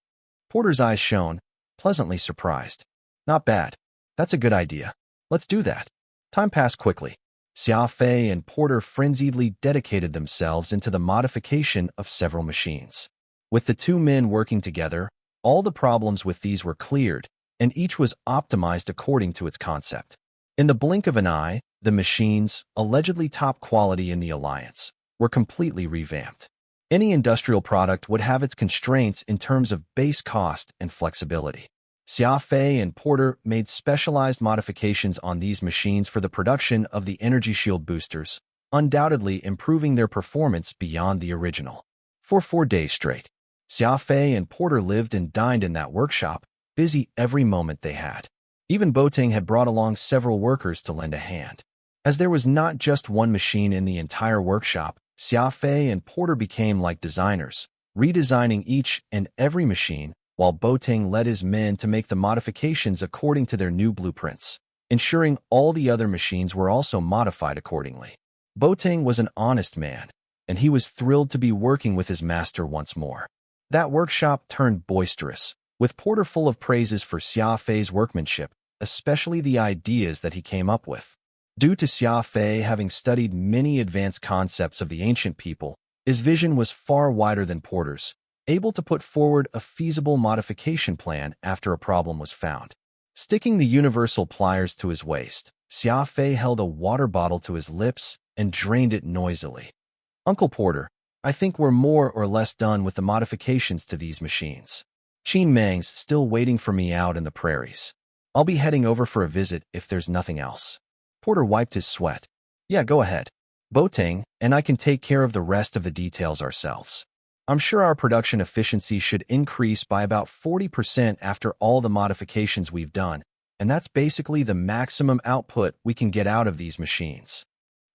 Porter's eyes shone, pleasantly surprised. "Not bad. That's a good idea. Let's do that." Time passed quickly. Xia Fei and Porter frenziedly dedicated themselves into the modification of several machines. With the two men working together, all the problems with these were cleared, and each was optimized according to its concept. In the blink of an eye, the machines, allegedly top quality in the Alliance, were completely revamped. Any industrial product would have its constraints in terms of base cost and flexibility. Xia Fei and Porter made specialized modifications on these machines for the production of the energy shield boosters, undoubtedly improving their performance beyond the original. For 4 days straight, Xia Fei and Porter lived and dined in that workshop, busy every moment they had. Even Boting had brought along several workers to lend a hand. As there was not just one machine in the entire workshop, Xia Fei and Porter became like designers, redesigning each and every machine, while Boting led his men to make the modifications according to their new blueprints, ensuring all the other machines were also modified accordingly. Boting was an honest man, and he was thrilled to be working with his master once more. That workshop turned boisterous, with Porter full of praises for Xia Fei's workmanship, especially the ideas that he came up with. Due to Xia Fei having studied many advanced concepts of the ancient people, his vision was far wider than Porter's, able to put forward a feasible modification plan after a problem was found. Sticking the universal pliers to his waist, Xia Fei held a water bottle to his lips and drained it noisily. Uncle Porter, I think we're more or less done with the modifications to these machines. Qin Mang's still waiting for me out in the prairies. I'll be heading over for a visit if there's nothing else. Porter wiped his sweat. Yeah, go ahead. Boating, and I can take care of the rest of the details ourselves. I'm sure our production efficiency should increase by about 40% after all the modifications we've done, and that's basically the maximum output we can get out of these machines.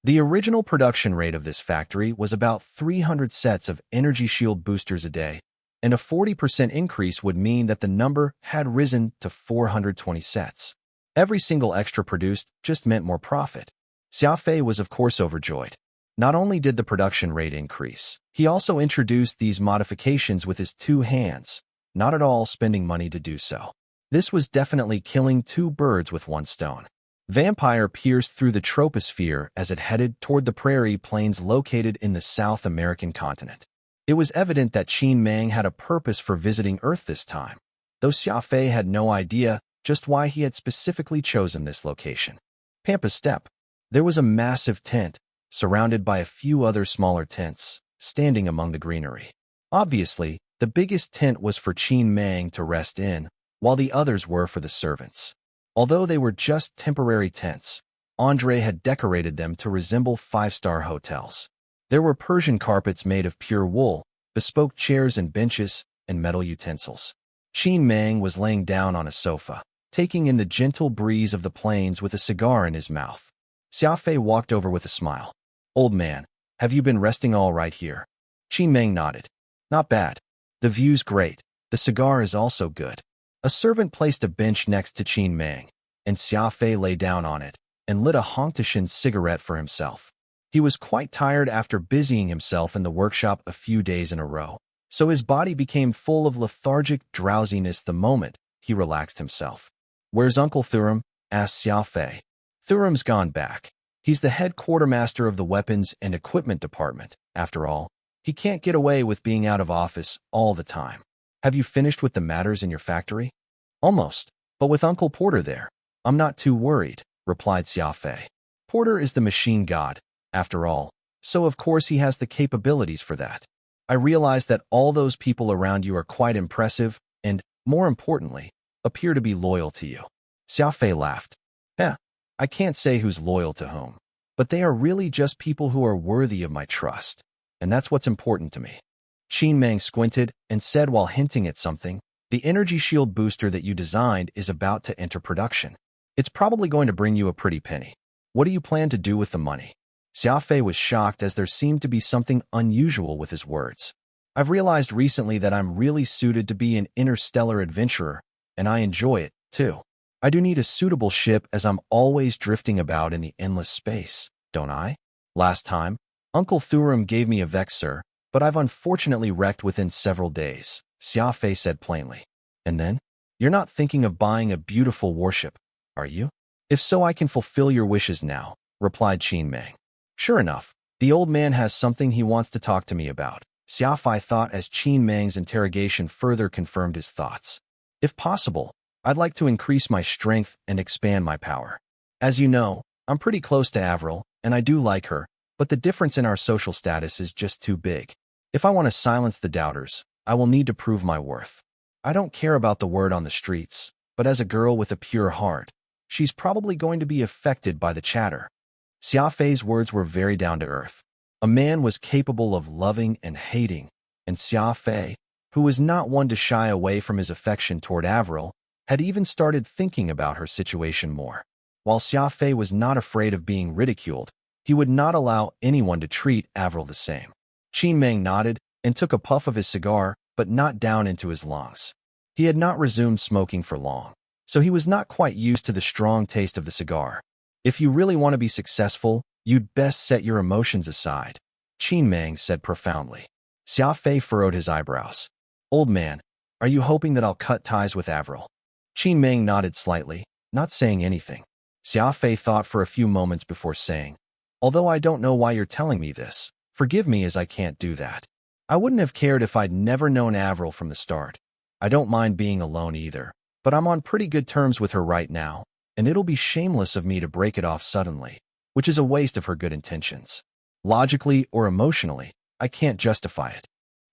The original production rate of this factory was about 300 sets of energy shield boosters a day, and a 40% increase would mean that the number had risen to 420 sets. Every single extra produced just meant more profit. Xia Fei was of course overjoyed. Not only did the production rate increase, he also introduced these modifications with his two hands, not at all spending money to do so. This was definitely killing two birds with one stone. Vampire pierced through the troposphere as it headed toward the prairie plains located in the South American continent. It was evident that Qin Mang had a purpose for visiting Earth this time, though Xia Fei had no idea just why he had specifically chosen this location. Pampa Steppe. There was a massive tent, surrounded by a few other smaller tents, standing among the greenery. Obviously, the biggest tent was for Qin Mang to rest in, while the others were for the servants. Although they were just temporary tents, Andre had decorated them to resemble five-star hotels. There were Persian carpets made of pure wool, bespoke chairs and benches, and metal utensils. Qin Mang was laying down on a sofa, taking in the gentle breeze of the plains with a cigar in his mouth. Xia Fei walked over with a smile. Old man, have you been resting all right here? Qin Mang nodded. Not bad. The view's great. The cigar is also good. A servant placed a bench next to Qin Mang, and Xia Fei lay down on it and lit a Hongtashan cigarette for himself. He was quite tired after busying himself in the workshop a few days in a row, so his body became full of lethargic drowsiness the moment he relaxed himself. Where's Uncle Serum? Asked Xia Fei. Serum's gone back. He's the head quartermaster of the weapons and equipment department. After all, he can't get away with being out of office all the time. Have you finished with the matters in your factory? Almost, but with Uncle Porter there, I'm not too worried, replied Xia Fei. Porter is the machine god, after all, so of course he has the capabilities for that. I realize that all those people around you are quite impressive and, more importantly, appear to be loyal to you. Xia Fei laughed. I can't say who's loyal to whom, but they are really just people who are worthy of my trust, and that's what's important to me. Qin Mang squinted and said while hinting at something, the energy shield booster that you designed is about to enter production. It's probably going to bring you a pretty penny. What do you plan to do with the money? Xia Fei was shocked as there seemed to be something unusual with his words. I've realized recently that I'm really suited to be an interstellar adventurer, and I enjoy it, too. I do need a suitable ship as I'm always drifting about in the endless space, don't I? Last time, Uncle Serum gave me a Vexer, but I've unfortunately wrecked within several days, Xia Fei said plainly. And then? You're not thinking of buying a beautiful warship, are you? If so, I can fulfill your wishes now, replied Qin Mang. Sure enough, the old man has something he wants to talk to me about, Xia Fei thought as Qin Mang's interrogation further confirmed his thoughts. If possible, I'd like to increase my strength and expand my power. As you know, I'm pretty close to Avril, and I do like her, but the difference in our social status is just too big. If I want to silence the doubters, I will need to prove my worth. I don't care about the word on the streets, but as a girl with a pure heart, she's probably going to be affected by the chatter. Xia Fei's words were very down to earth. A man was capable of loving and hating, and Xia Fei, who was not one to shy away from his affection toward Avril, had even started thinking about her situation more. While Xia Fei was not afraid of being ridiculed, he would not allow anyone to treat Avril the same. Qin Mang nodded and took a puff of his cigar, but not down into his lungs. He had not resumed smoking for long, so he was not quite used to the strong taste of the cigar. If you really want to be successful, you'd best set your emotions aside, Qin Mang said profoundly. Xia Fei furrowed his eyebrows. Old man, are you hoping that I'll cut ties with Avril? Qin Mang nodded slightly, not saying anything. Xia Fei thought for a few moments before saying, although I don't know why you're telling me this, forgive me as I can't do that. I wouldn't have cared if I'd never known Avril from the start. I don't mind being alone either, but I'm on pretty good terms with her right now, and it'll be shameless of me to break it off suddenly, which is a waste of her good intentions. Logically or emotionally, I can't justify it.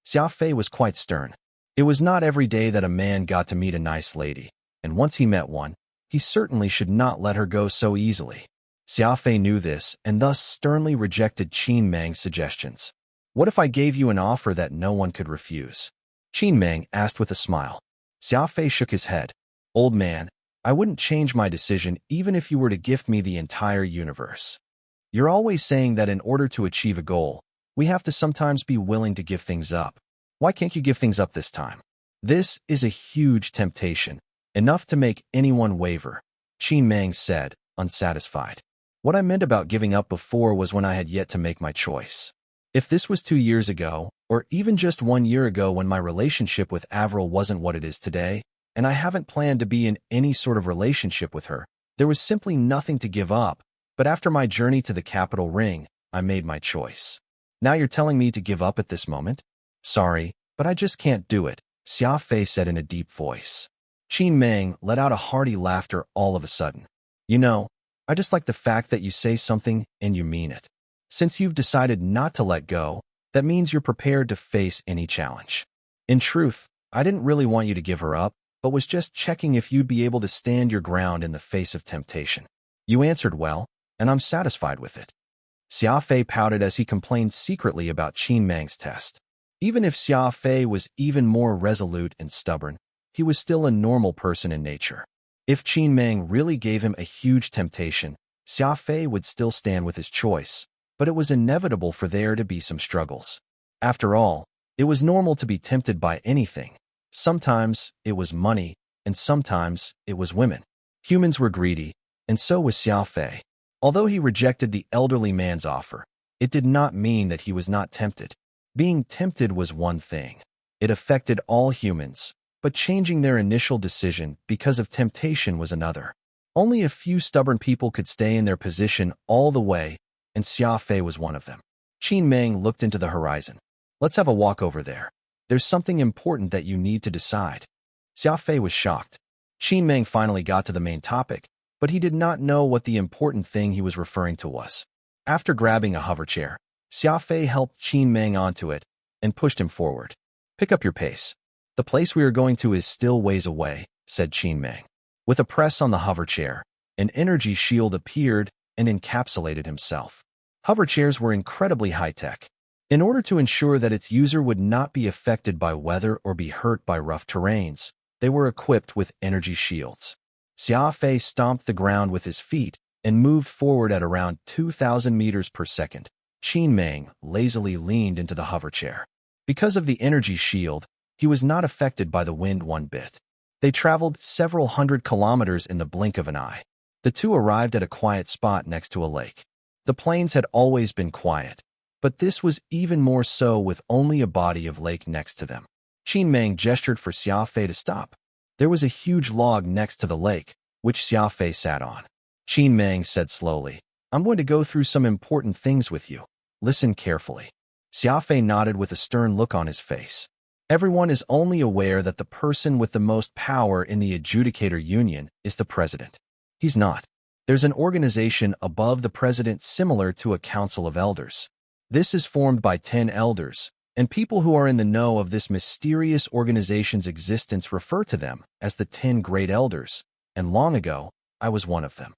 Xia Fei was quite stern. It was not every day that a man got to meet a nice lady, and once he met one, he certainly should not let her go so easily. Xia Fei knew this and thus sternly rejected Qin Meng's suggestions. What if I gave you an offer that no one could refuse? Qin Meng asked with a smile. Xia Fei shook his head. Old man, I wouldn't change my decision even if you were to gift me the entire universe. You're always saying that in order to achieve a goal, we have to sometimes be willing to give things up. Why can't you give things up this time? This is a huge temptation, enough to make anyone waver, Qin Meng said, unsatisfied. What I meant about giving up before was when I had yet to make my choice. If this was 2 years ago, or even just 1 year ago when my relationship with Avril wasn't what it is today, and I haven't planned to be in any sort of relationship with her, there was simply nothing to give up, but after my journey to the capital ring, I made my choice. Now you're telling me to give up at this moment? Sorry, but I just can't do it, Xia Fei said in a deep voice. Qin Meng let out a hearty laughter all of a sudden. You know, I just like the fact that you say something and you mean it. Since you've decided not to let go, that means you're prepared to face any challenge. In truth, I didn't really want you to give her up, but was just checking if you'd be able to stand your ground in the face of temptation. You answered well, and I'm satisfied with it. Xia Fei pouted as he complained secretly about Qin Meng's test. Even if Xia Fei was even more resolute and stubborn, he was still a normal person in nature. If Qin Meng really gave him a huge temptation, Xia Fei would still stand with his choice, but it was inevitable for there to be some struggles. After all, it was normal to be tempted by anything. Sometimes it was money, and sometimes it was women. Humans were greedy, and so was Xia Fei. Although he rejected the elderly man's offer, it did not mean that he was not tempted. Being tempted was one thing. It affected all humans, but changing their initial decision because of temptation was another. Only a few stubborn people could stay in their position all the way, and Xia Fei was one of them. Qin Meng looked into the horizon. Let's have a walk over there. There's something important that you need to decide. Xia Fei was shocked. Qin Meng finally got to the main topic, but he did not know what the important thing he was referring to was. After grabbing a hover chair, Xia Fei helped Qin Meng onto it and pushed him forward. Pick up your pace. The place we are going to is still ways away, said Qin Meng. With a press on the hover chair, an energy shield appeared and encapsulated himself. Hover chairs were incredibly high-tech. In order to ensure that its user would not be affected by weather or be hurt by rough terrains, they were equipped with energy shields. Xia Fei stomped the ground with his feet and moved forward at around 2,000 meters per second. Qin Meng lazily leaned into the hover chair. Because of the energy shield, he was not affected by the wind one bit. They traveled several hundred kilometers in the blink of an eye. The two arrived at a quiet spot next to a lake. The plains had always been quiet, but this was even more so with only a body of lake next to them. Qin Meng gestured for Xia Fei to stop. There was a huge log next to the lake, which Xia Fei sat on. Qin Meng said slowly, I'm going to go through some important things with you. Listen carefully. Xia Fei nodded with a stern look on his face. Everyone is only aware that the person with the most power in the adjudicator union is the president. He's not. There's an organization above the president similar to a council of elders. This is formed by 10 elders, and people who are in the know of this mysterious organization's existence refer to them as the 10 great elders, and long ago, I was one of them.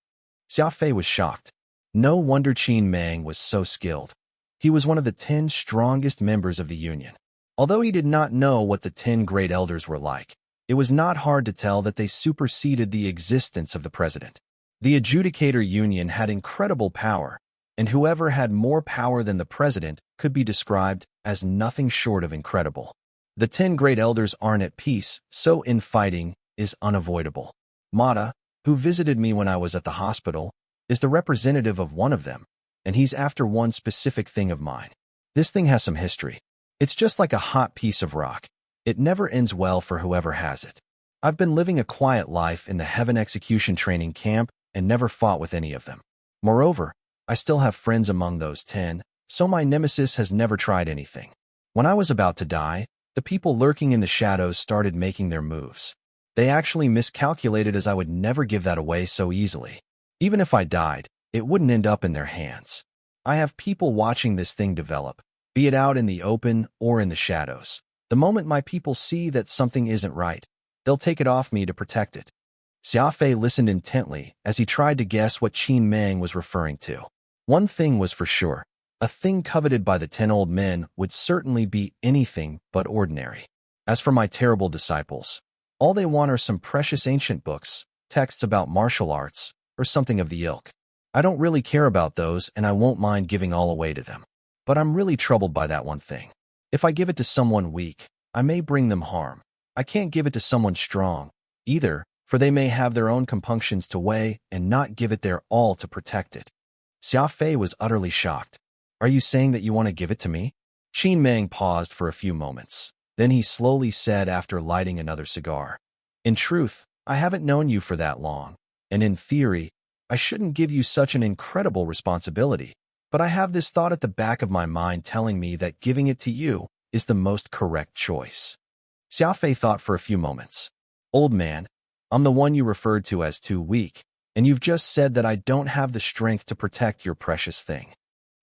Xia Fei was shocked. No wonder Qin Meng was so skilled. He was one of the 10 strongest members of the union. Although he did not know what the 10 great elders were like, it was not hard to tell that they superseded the existence of the president. The adjudicator union had incredible power, and whoever had more power than the president could be described as nothing short of incredible. The 10 great elders aren't at peace, so infighting is unavoidable. Mata, who visited me when I was at the hospital, is the representative of one of them, and he's after one specific thing of mine. This thing has some history. It's just like a hot piece of rock. It never ends well for whoever has it. I've been living a quiet life in the Heaven Execution training camp and never fought with any of them. Moreover, I still have friends among those 10, so my nemesis has never tried anything. When I was about to die, the people lurking in the shadows started making their moves. They actually miscalculated, as I would never give that away so easily. Even if I died, it wouldn't end up in their hands. I have people watching this thing develop, be it out in the open or in the shadows. The moment my people see that something isn't right, they'll take it off me to protect it. Xia Fei listened intently as he tried to guess what Qin Mang was referring to. One thing was for sure. A thing coveted by the 10 old men would certainly be anything but ordinary. As for my terrible disciples, all they want are some precious ancient books, texts about martial arts, or something of the ilk. I don't really care about those, and I won't mind giving all away to them. But I'm really troubled by that one thing. If I give it to someone weak, I may bring them harm. I can't give it to someone strong, either, for they may have their own compunctions to weigh and not give it their all to protect it. Xia Fei was utterly shocked. Are you saying that you want to give it to me? Qin Mang paused for a few moments. Then he slowly said after lighting another cigar, in truth, I haven't known you for that long, and in theory, I shouldn't give you such an incredible responsibility, but I have this thought at the back of my mind telling me that giving it to you is the most correct choice. Xia Fei thought for a few moments. Old man, I'm the one you referred to as too weak, and you've just said that I don't have the strength to protect your precious thing.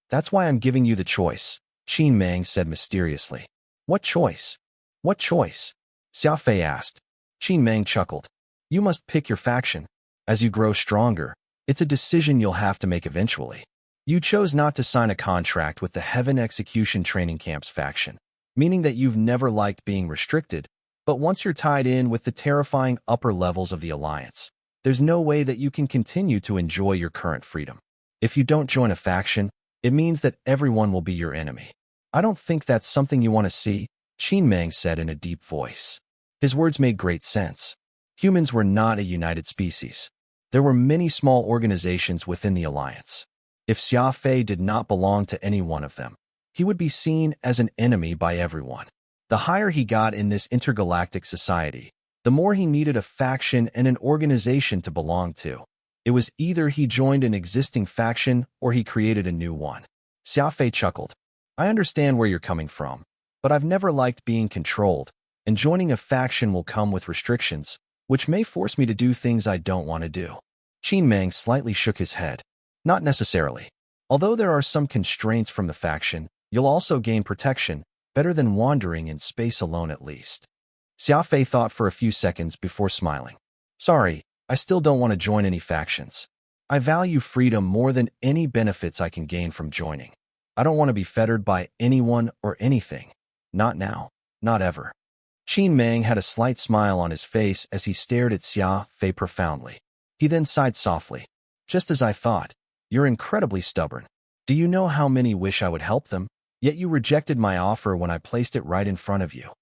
That's why I'm giving you the choice, Qin Mang said mysteriously. What choice? What choice? Xia Fei asked. Qin Mang chuckled. You must pick your faction. As you grow stronger, it's a decision you'll have to make eventually. You chose not to sign a contract with the Heaven Execution Training Camp's faction, meaning that you've never liked being restricted, but once you're tied in with the terrifying upper levels of the Alliance, there's no way that you can continue to enjoy your current freedom. If you don't join a faction, it means that everyone will be your enemy. I don't think that's something you want to see, Qin Mang said in a deep voice. His words made great sense. Humans were not a united species. There were many small organizations within the Alliance. If Xia Fei did not belong to any one of them, he would be seen as an enemy by everyone. The higher he got in this intergalactic society, the more he needed a faction and an organization to belong to. It was either he joined an existing faction or he created a new one. Xia Fei chuckled. I understand where you're coming from, but I've never liked being controlled, and joining a faction will come with restrictions, which may force me to do things I don't want to do. Qin Mang slightly shook his head. Not necessarily. Although there are some constraints from the faction, you'll also gain protection, better than wandering in space alone at least. Xia Fei thought for a few seconds before smiling. Sorry, I still don't want to join any factions. I value freedom more than any benefits I can gain from joining. I don't want to be fettered by anyone or anything. Not now. Not ever. Qin Mang had a slight smile on his face as he stared at Xia Fei profoundly. He then sighed softly. Just as I thought. You're incredibly stubborn. Do you know how many wish I would help them? Yet you rejected my offer when I placed it right in front of you.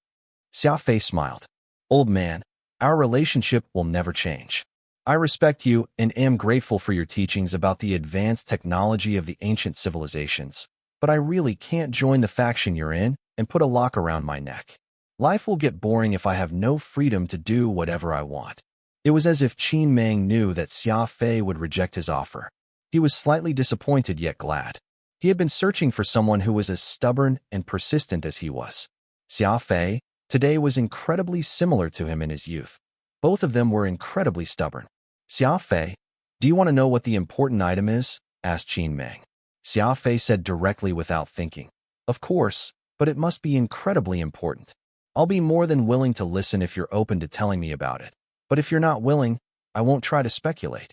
Xia Fei smiled. Old man, our relationship will never change. I respect you and am grateful for your teachings about the advanced technology of the ancient civilizations, but I really can't join the faction you're in and put a lock around my neck. Life will get boring if I have no freedom to do whatever I want. It was as if Qin Mang knew that Xia Fei would reject his offer. He was slightly disappointed yet glad. He had been searching for someone who was as stubborn and persistent as he was. Xia Fei, today, was incredibly similar to him in his youth. Both of them were incredibly stubborn. Xia Fei, do you want to know what the important item is? Asked Qin Mang. Xia Fei said directly without thinking. Of course, but it must be incredibly important. I'll be more than willing to listen if you're open to telling me about it. But if you're not willing, I won't try to speculate.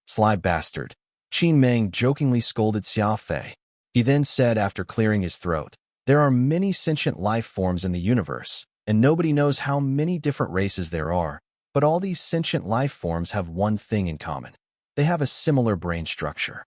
Sly bastard. Qin Mang jokingly scolded Xia Fei. He then said after clearing his throat, there are many sentient life forms in the universe, and nobody knows how many different races there are, but all these sentient life forms have one thing in common. They have a similar brain structure.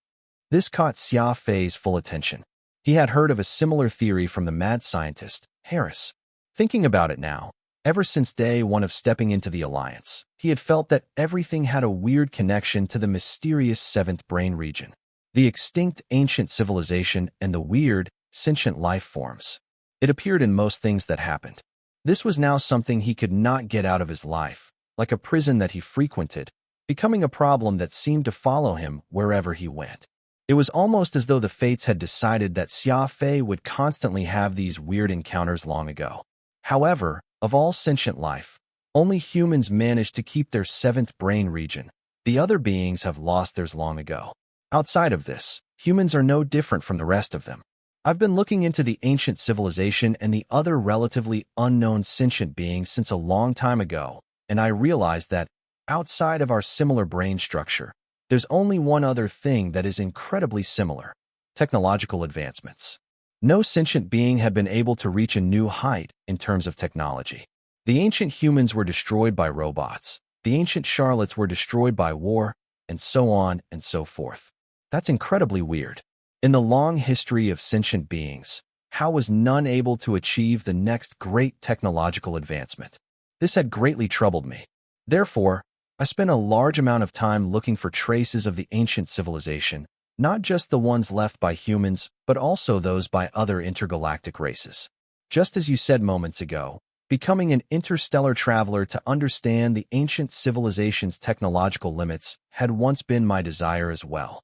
This caught Xia Fei's full attention. He had heard of a similar theory from the mad scientist, Harris. Thinking about it now, ever since day one of stepping into the Alliance, he had felt that everything had a weird connection to the mysterious seventh brain region, the extinct ancient civilization, and the weird, sentient life forms. It appeared in most things that happened. This was now something he could not get out of his life, like a prison that he frequented, becoming a problem that seemed to follow him wherever he went. It was almost as though the fates had decided that Xia Fei would constantly have these weird encounters long ago. However, of all sentient life, only humans manage to keep their seventh brain region. The other beings have lost theirs long ago. Outside of this, humans are no different from the rest of them. I've been looking into the ancient civilization and the other relatively unknown sentient beings since a long time ago, and I realized that, outside of our similar brain structure, there's only one other thing that is incredibly similar: technological advancements. No sentient being had been able to reach a new height in terms of technology. The ancient humans were destroyed by robots, the ancient charlottes were destroyed by war, and so on and so forth. That's incredibly weird. In the long history of sentient beings, how was none able to achieve the next great technological advancement? This had greatly troubled me. Therefore, I spent a large amount of time looking for traces of the ancient civilization, not just the ones left by humans, but also those by other intergalactic races. Just as you said moments ago, becoming an interstellar traveler to understand the ancient civilization's technological limits had once been my desire as well.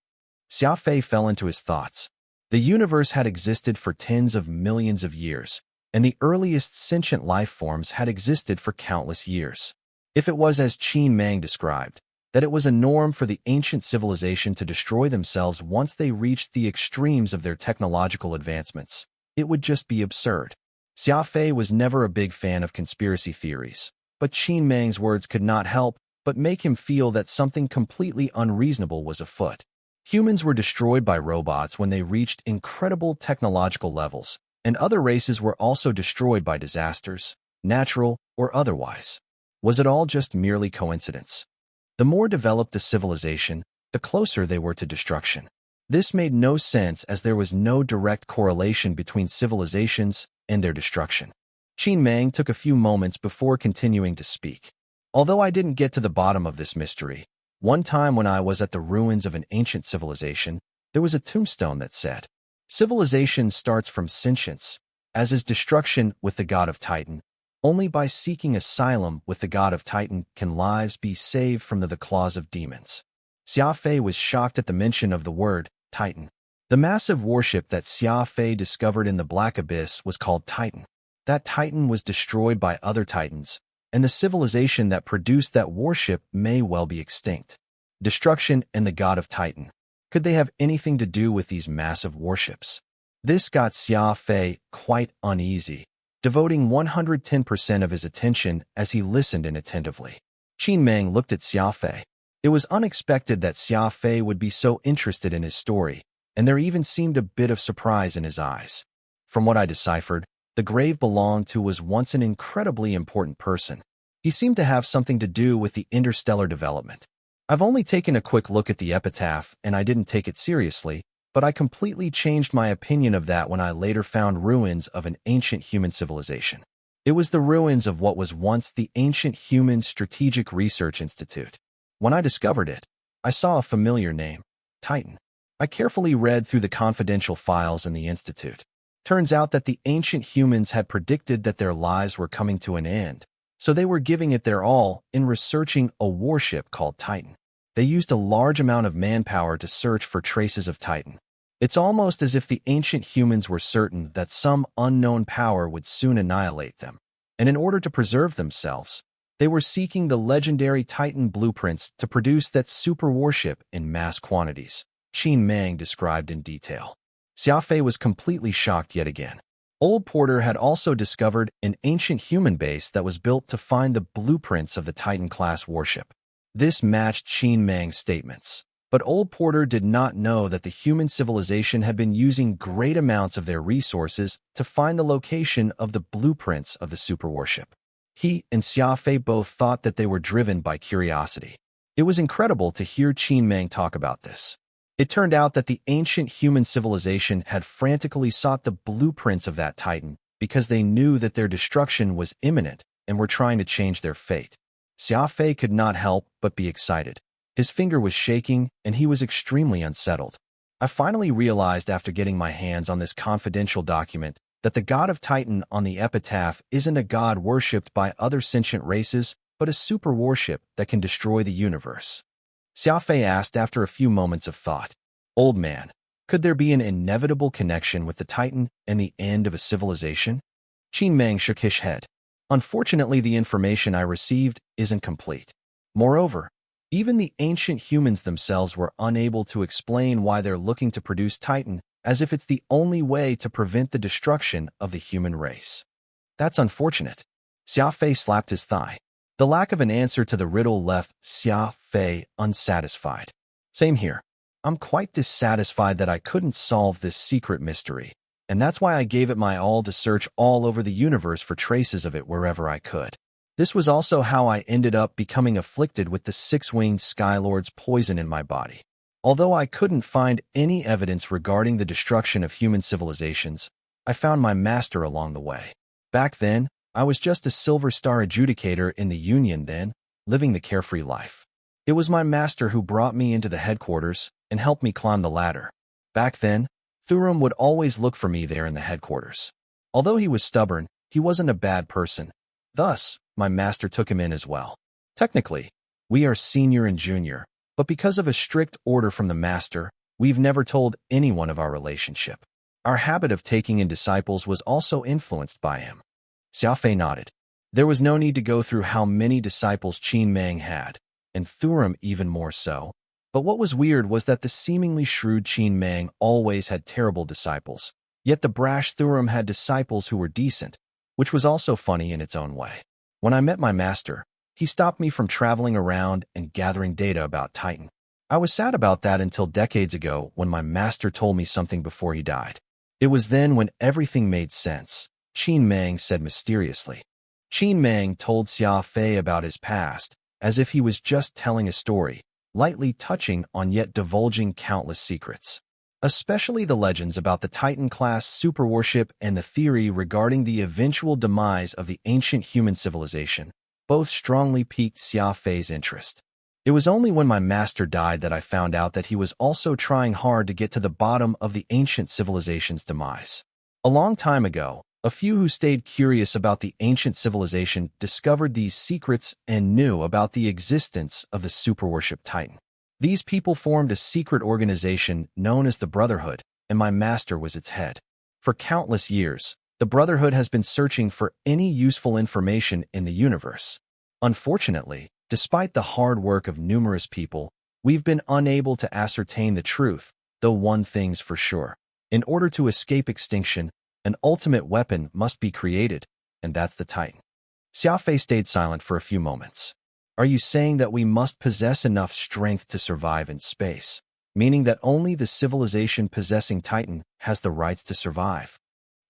Xia Fei fell into his thoughts. The universe had existed for tens of millions of years, and the earliest sentient life forms had existed for countless years. If it was as Qin Mang described, that it was a norm for the ancient civilization to destroy themselves once they reached the extremes of their technological advancements, it would just be absurd. Xia Fei was never a big fan of conspiracy theories, but Qin Mang's words could not help but make him feel that something completely unreasonable was afoot. Humans were destroyed by robots when they reached incredible technological levels, and other races were also destroyed by disasters, natural or otherwise. Was it all just merely coincidence? The more developed the civilization, the closer they were to destruction. This made no sense as there was no direct correlation between civilizations and their destruction. Qin Mang took a few moments before continuing to speak. Although I didn't get to the bottom of this mystery, one time when I was at the ruins of an ancient civilization, there was a tombstone that said, "Civilization starts from sentience, as is destruction with the god of Titan. Only by seeking asylum with the god of Titan can lives be saved from the claws of demons." Xia Fei was shocked at the mention of the word Titan. The massive warship that Xia Fei discovered in the Black Abyss was called Titan. That Titan was destroyed by other Titans, and the civilization that produced that warship may well be extinct. Destruction and the god of Titan. Could they have anything to do with these massive warships? This got Xia Fei quite uneasy, devoting 110% of his attention as he listened inattentively. Qin Mang looked at Xia Fei. It was unexpected that Xia Fei would be so interested in his story, and there even seemed a bit of surprise in his eyes. From what I deciphered, the grave belonged to was once an incredibly important person. He seemed to have something to do with the interstellar development. I've only taken a quick look at the epitaph, and I didn't take it seriously, but I completely changed my opinion of that when I later found ruins of an ancient human civilization. It was the ruins of what was once the Ancient Human Strategic Research Institute. When I discovered it, I saw a familiar name, Titan. I carefully read through the confidential files in the institute. Turns out that the ancient humans had predicted that their lives were coming to an end, so they were giving it their all in researching a warship called Titan. They used a large amount of manpower to search for traces of Titan. It's almost as if the ancient humans were certain that some unknown power would soon annihilate them, and in order to preserve themselves, they were seeking the legendary Titan blueprints to produce that super warship in mass quantities. Qin Mang described in detail. Xia Fei was completely shocked yet again. Old Porter had also discovered an ancient human base that was built to find the blueprints of the Titan-class warship. This matched Qin Mang's statements. But Old Porter did not know that the human civilization had been using great amounts of their resources to find the location of the blueprints of the super warship. He and Xia Fei both thought that they were driven by curiosity. It was incredible to hear Qin Mang talk about this. It turned out that the ancient human civilization had frantically sought the blueprints of that Titan because they knew that their destruction was imminent and were trying to change their fate. Xia Fei could not help but be excited. His finger was shaking, and he was extremely unsettled. I finally realized after getting my hands on this confidential document that the god of Titan on the epitaph isn't a god worshipped by other sentient races, but a super warship that can destroy the universe? Xia Fei asked after a few moments of thought. Old man, could there be an inevitable connection with the Titan and the end of a civilization? Qin Meng shook his head. Unfortunately, the information I received isn't complete. Moreover, even the ancient humans themselves were unable to explain why they're looking to produce Titan, as if it's the only way to prevent the destruction of the human race. That's unfortunate. Xia Fei slapped his thigh. The lack of an answer to the riddle left Xia Fei unsatisfied. Same here. I'm quite dissatisfied that I couldn't solve this secret mystery, and that's why I gave it my all to search all over the universe for traces of it wherever I could. This was also how I ended up becoming afflicted with the six-winged Skylord's poison in my body. Although I couldn't find any evidence regarding the destruction of human civilizations, I found my master along the way. Back then, I was just a silver star adjudicator in the Union then, living the carefree life. It was my master who brought me into the headquarters and helped me climb the ladder. Back then, Serum would always look for me there in the headquarters. Although he was stubborn, he wasn't a bad person. Thus, my master took him in as well. Technically, we are senior and junior, but because of a strict order from the master, we've never told anyone of our relationship. Our habit of taking in disciples was also influenced by him. Xia Fei nodded. There was no need to go through how many disciples Qin Meng had, and Serum even more so. But what was weird was that the seemingly shrewd Qin Meng always had terrible disciples, yet the brash Serum had disciples who were decent, which was also funny in its own way. When I met my master, he stopped me from traveling around and gathering data about Titan. I was sad about that until decades ago when my master told me something before he died. It was then when everything made sense, Qin Meng said mysteriously. Qin Meng told Xia Fei about his past, as if he was just telling a story, lightly touching on yet divulging countless secrets. Especially the legends about the Titan-class superwarship and the theory regarding the eventual demise of the ancient human civilization, both strongly piqued Xia Fei's interest. It was only when my master died that I found out that he was also trying hard to get to the bottom of the ancient civilization's demise. A long time ago, a few who stayed curious about the ancient civilization discovered these secrets and knew about the existence of the superwarship Titan. These people formed a secret organization known as the Brotherhood, and my master was its head. For countless years, the Brotherhood has been searching for any useful information in the universe. Unfortunately, despite the hard work of numerous people, we've been unable to ascertain the truth, though one thing's for sure. In order to escape extinction, an ultimate weapon must be created, and that's the Titan. Xia Fei stayed silent for a few moments. Are you saying that we must possess enough strength to survive in space, meaning that only the civilization possessing Titan has the rights to survive?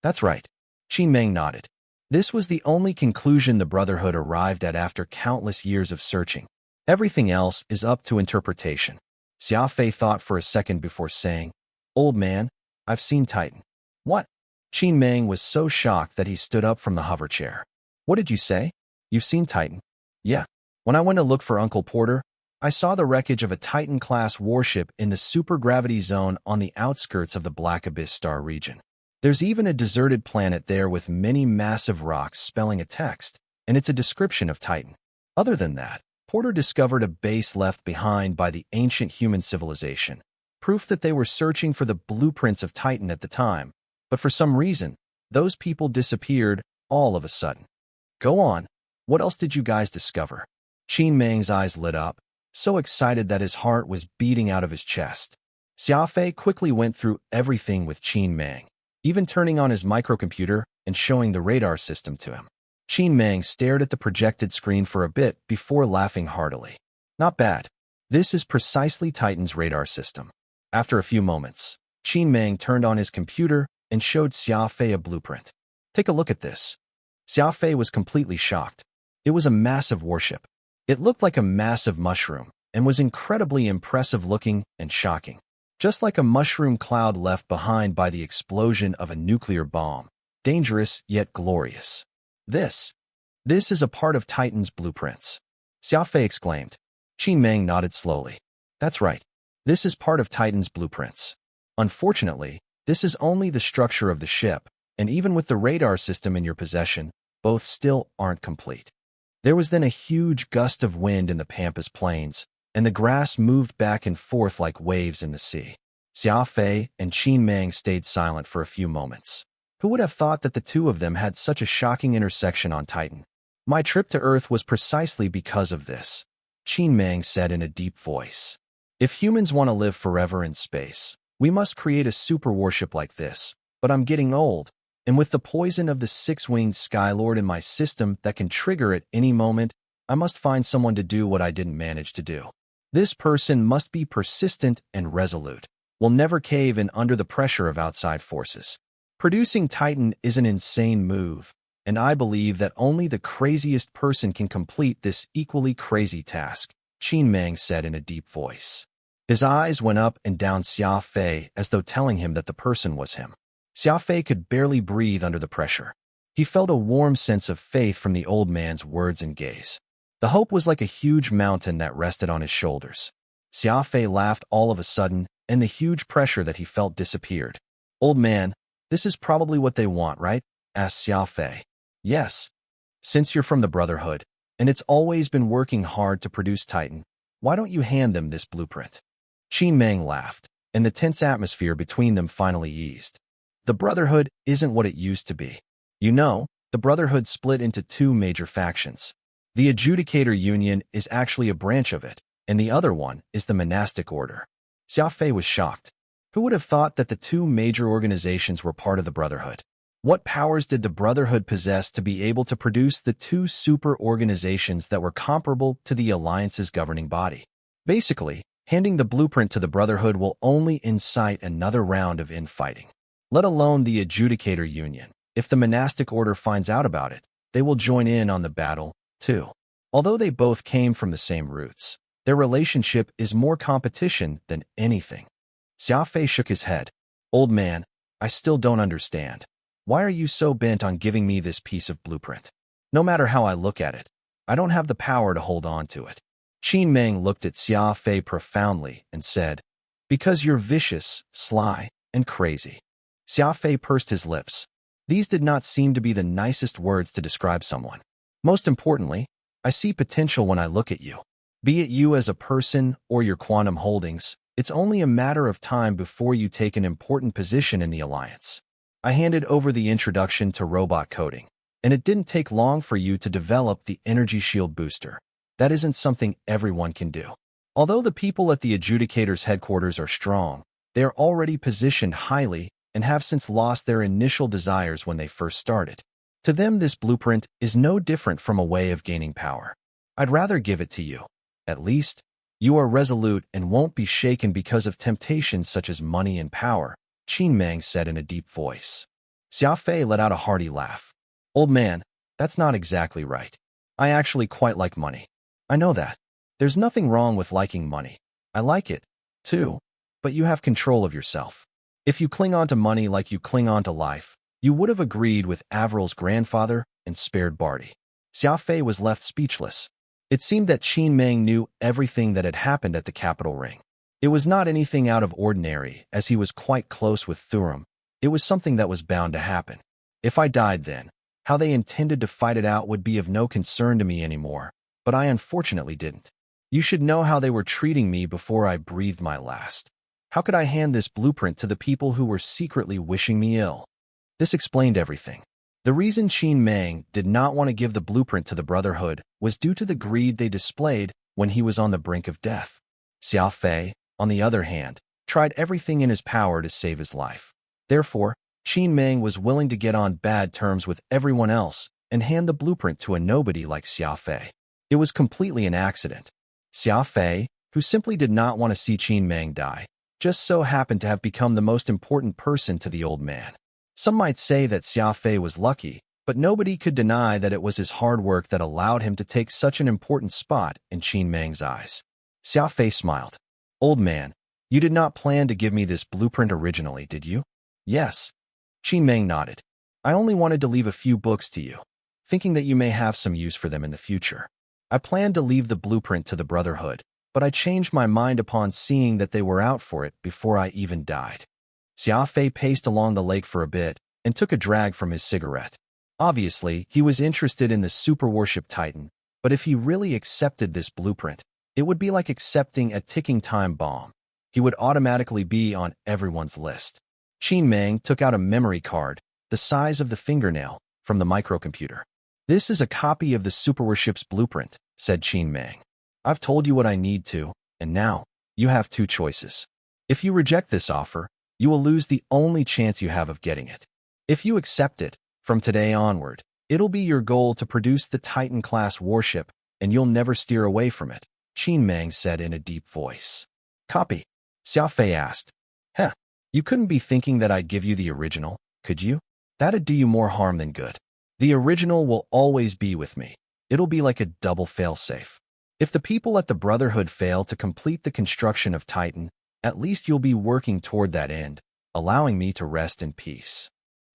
That's right. Qin Meng nodded. This was the only conclusion the Brotherhood arrived at after countless years of searching. Everything else is up to interpretation. Xia Fei thought for a second before saying, Old man, I've seen Titan. What? Qin Meng was so shocked that he stood up from the hover chair. What did you say? You've seen Titan? Yeah. When I went to look for Uncle Porter, I saw the wreckage of a Titan-class warship in the supergravity zone on the outskirts of the Black Abyss star region. There's even a deserted planet there with many massive rocks spelling a text, and it's a description of Titan. Other than that, Porter discovered a base left behind by the ancient human civilization, proof that they were searching for the blueprints of Titan at the time, but for some reason, those people disappeared all of a sudden. Go on. What else did you guys discover? Qin Meng's eyes lit up, so excited that his heart was beating out of his chest. Xia Fei quickly went through everything with Qin Meng, even turning on his microcomputer and showing the radar system to him. Qin Meng stared at the projected screen for a bit before laughing heartily. Not bad. This is precisely Titan's radar system. After a few moments, Qin Meng turned on his computer and showed Xia Fei a blueprint. Take a look at this. Xia Fei was completely shocked. It was a massive warship. It looked like a massive mushroom and was incredibly impressive looking and shocking. Just like a mushroom cloud left behind by the explosion of a nuclear bomb. Dangerous yet glorious. This is a part of Titan's blueprints. Xia Fei exclaimed. Qin Meng nodded slowly. That's right. This is part of Titan's blueprints. Unfortunately, this is only the structure of the ship, and even with the radar system in your possession, both still aren't complete. There was then a huge gust of wind in the Pampas plains, and the grass moved back and forth like waves in the sea. Xia Fei and Qin Meng stayed silent for a few moments. Who would have thought that the two of them had such a shocking intersection on Titan? My trip to Earth was precisely because of this, Qin Meng said in a deep voice. If humans want to live forever in space, we must create a super warship like this. But I'm getting old, and with the poison of the six-winged Skylord in my system that can trigger at any moment, I must find someone to do what I didn't manage to do. This person must be persistent and resolute, will never cave in under the pressure of outside forces. Producing Titan is an insane move, and I believe that only the craziest person can complete this equally crazy task, Qin Meng said in a deep voice. His eyes went up and down Xia Fei as though telling him that the person was him. Xia Fei could barely breathe under the pressure. He felt a warm sense of faith from the old man's words and gaze. The hope was like a huge mountain that rested on his shoulders. Xia Fei laughed all of a sudden, and the huge pressure that he felt disappeared. Old man, this is probably what they want, right? Asked Xia Fei. Yes. Since you're from the Brotherhood, and it's always been working hard to produce Titan, why don't you hand them this blueprint? Qin Meng laughed, and the tense atmosphere between them finally eased. The Brotherhood isn't what it used to be. You know, the Brotherhood split into two major factions. The Adjudicator Union is actually a branch of it, and the other one is the Monastic Order. Xia Fei was shocked. Who would have thought that the two major organizations were part of the Brotherhood? What powers did the Brotherhood possess to be able to produce the two super organizations that were comparable to the Alliance's governing body? Basically, handing the blueprint to the Brotherhood will only incite another round of infighting. Let alone the Adjudicator Union. If the Monastic Order finds out about it, they will join in on the battle, too. Although they both came from the same roots, their relationship is more competition than anything. Xia Fei shook his head. Old man, I still don't understand. Why are you so bent on giving me this piece of blueprint? No matter how I look at it, I don't have the power to hold on to it. Qin Meng looked at Xia Fei profoundly and said, Because you're vicious, sly, and crazy. Xia Fei pursed his lips. These did not seem to be the nicest words to describe someone. Most importantly, I see potential when I look at you. Be it you as a person or your quantum holdings, it's only a matter of time before you take an important position in the Alliance. I handed over the introduction to robot coding, and it didn't take long for you to develop the energy shield booster. That isn't something everyone can do. Although the people at the Adjudicator's headquarters are strong, they are already positioned highly and have since lost their initial desires when they first started. To them, this blueprint is no different from a way of gaining power. I'd rather give it to you. At least, you are resolute and won't be shaken because of temptations such as money and power, Qin Meng said in a deep voice. Xia Fei let out a hearty laugh. Old man, that's not exactly right. I actually quite like money. I know that. There's nothing wrong with liking money. I like it, too. But you have control of yourself. If you cling on to money like you cling on to life, you would have agreed with Averil's grandfather and spared Barty. Xia Fei was left speechless. It seemed that Qin Meng knew everything that had happened at the capital ring. It was not anything out of ordinary, as he was quite close with Serum. It was something that was bound to happen. If I died then, how they intended to fight it out would be of no concern to me anymore, but I unfortunately didn't. You should know how they were treating me before I breathed my last. How could I hand this blueprint to the people who were secretly wishing me ill? This explained everything. The reason Qin Meng did not want to give the blueprint to the Brotherhood was due to the greed they displayed when he was on the brink of death. Xia Fei, on the other hand, tried everything in his power to save his life. Therefore, Qin Meng was willing to get on bad terms with everyone else and hand the blueprint to a nobody like Xia Fei. It was completely an accident. Xia Fei, who simply did not want to see Qin Meng die, just so happened to have become the most important person to the old man. Some might say that Xia Fei was lucky, but nobody could deny that it was his hard work that allowed him to take such an important spot in Qin Meng's eyes. Xia Fei smiled. Old man, you did not plan to give me this blueprint originally, did you? Yes. Qin Meng nodded. I only wanted to leave a few books to you, thinking that you may have some use for them in the future. I planned to leave the blueprint to the Brotherhood, but I changed my mind upon seeing that they were out for it before I even died. Xia Fei paced along the lake for a bit and took a drag from his cigarette. Obviously, he was interested in the super warship Titan, But if he really accepted this blueprint, it would be like accepting a ticking time bomb. He would automatically be on everyone's list. Qin Meng took out a memory card, the size of the fingernail, from the microcomputer. "This is a copy of the superwarship's blueprint," said Qin Meng. "I've told you what I need to, and now you have two choices. If you reject this offer, you will lose the only chance you have of getting it. If you accept it, from today onward, it'll be your goal to produce the Titan-class warship, and you'll never steer away from it," Qin Meng said in a deep voice. "Copy?" Xia Fei asked. "Heh, you couldn't be thinking that I'd give you the original, could you? That'd do you more harm than good. The original will always be with me. It'll be like a double failsafe. If the people at the Brotherhood fail to complete the construction of Titan, at least you'll be working toward that end, allowing me to rest in peace."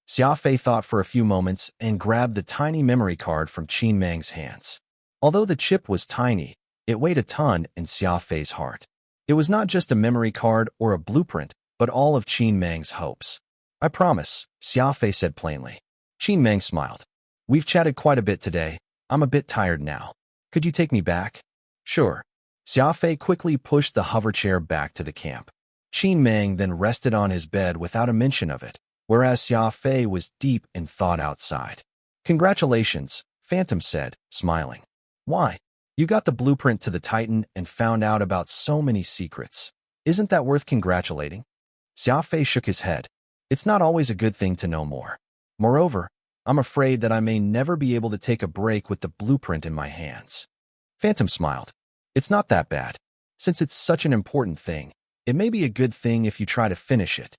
Xia Fei thought for a few moments and grabbed the tiny memory card from Qin Meng's hands. Although the chip was tiny, it weighed a ton in Xia Fei's heart. It was not just a memory card or a blueprint, but all of Qin Meng's hopes. "I promise," Xia Fei said plainly. Qin Meng smiled. "We've chatted quite a bit today. I'm a bit tired now. Could you take me back?" "Sure." Xia Fei quickly pushed the hover chair back to the camp. Qin Meng then rested on his bed without a mention of it, whereas Xia Fei was deep in thought outside. "Congratulations," Phantom said, smiling. "Why? You got the blueprint to the Titan and found out about so many secrets. Isn't that worth congratulating?" Xia Fei shook his head. "It's not always a good thing to know more. Moreover, I'm afraid that I may never be able to take a break with the blueprint in my hands." Phantom smiled. "It's not that bad. Since it's such an important thing, it may be a good thing if you try to finish it."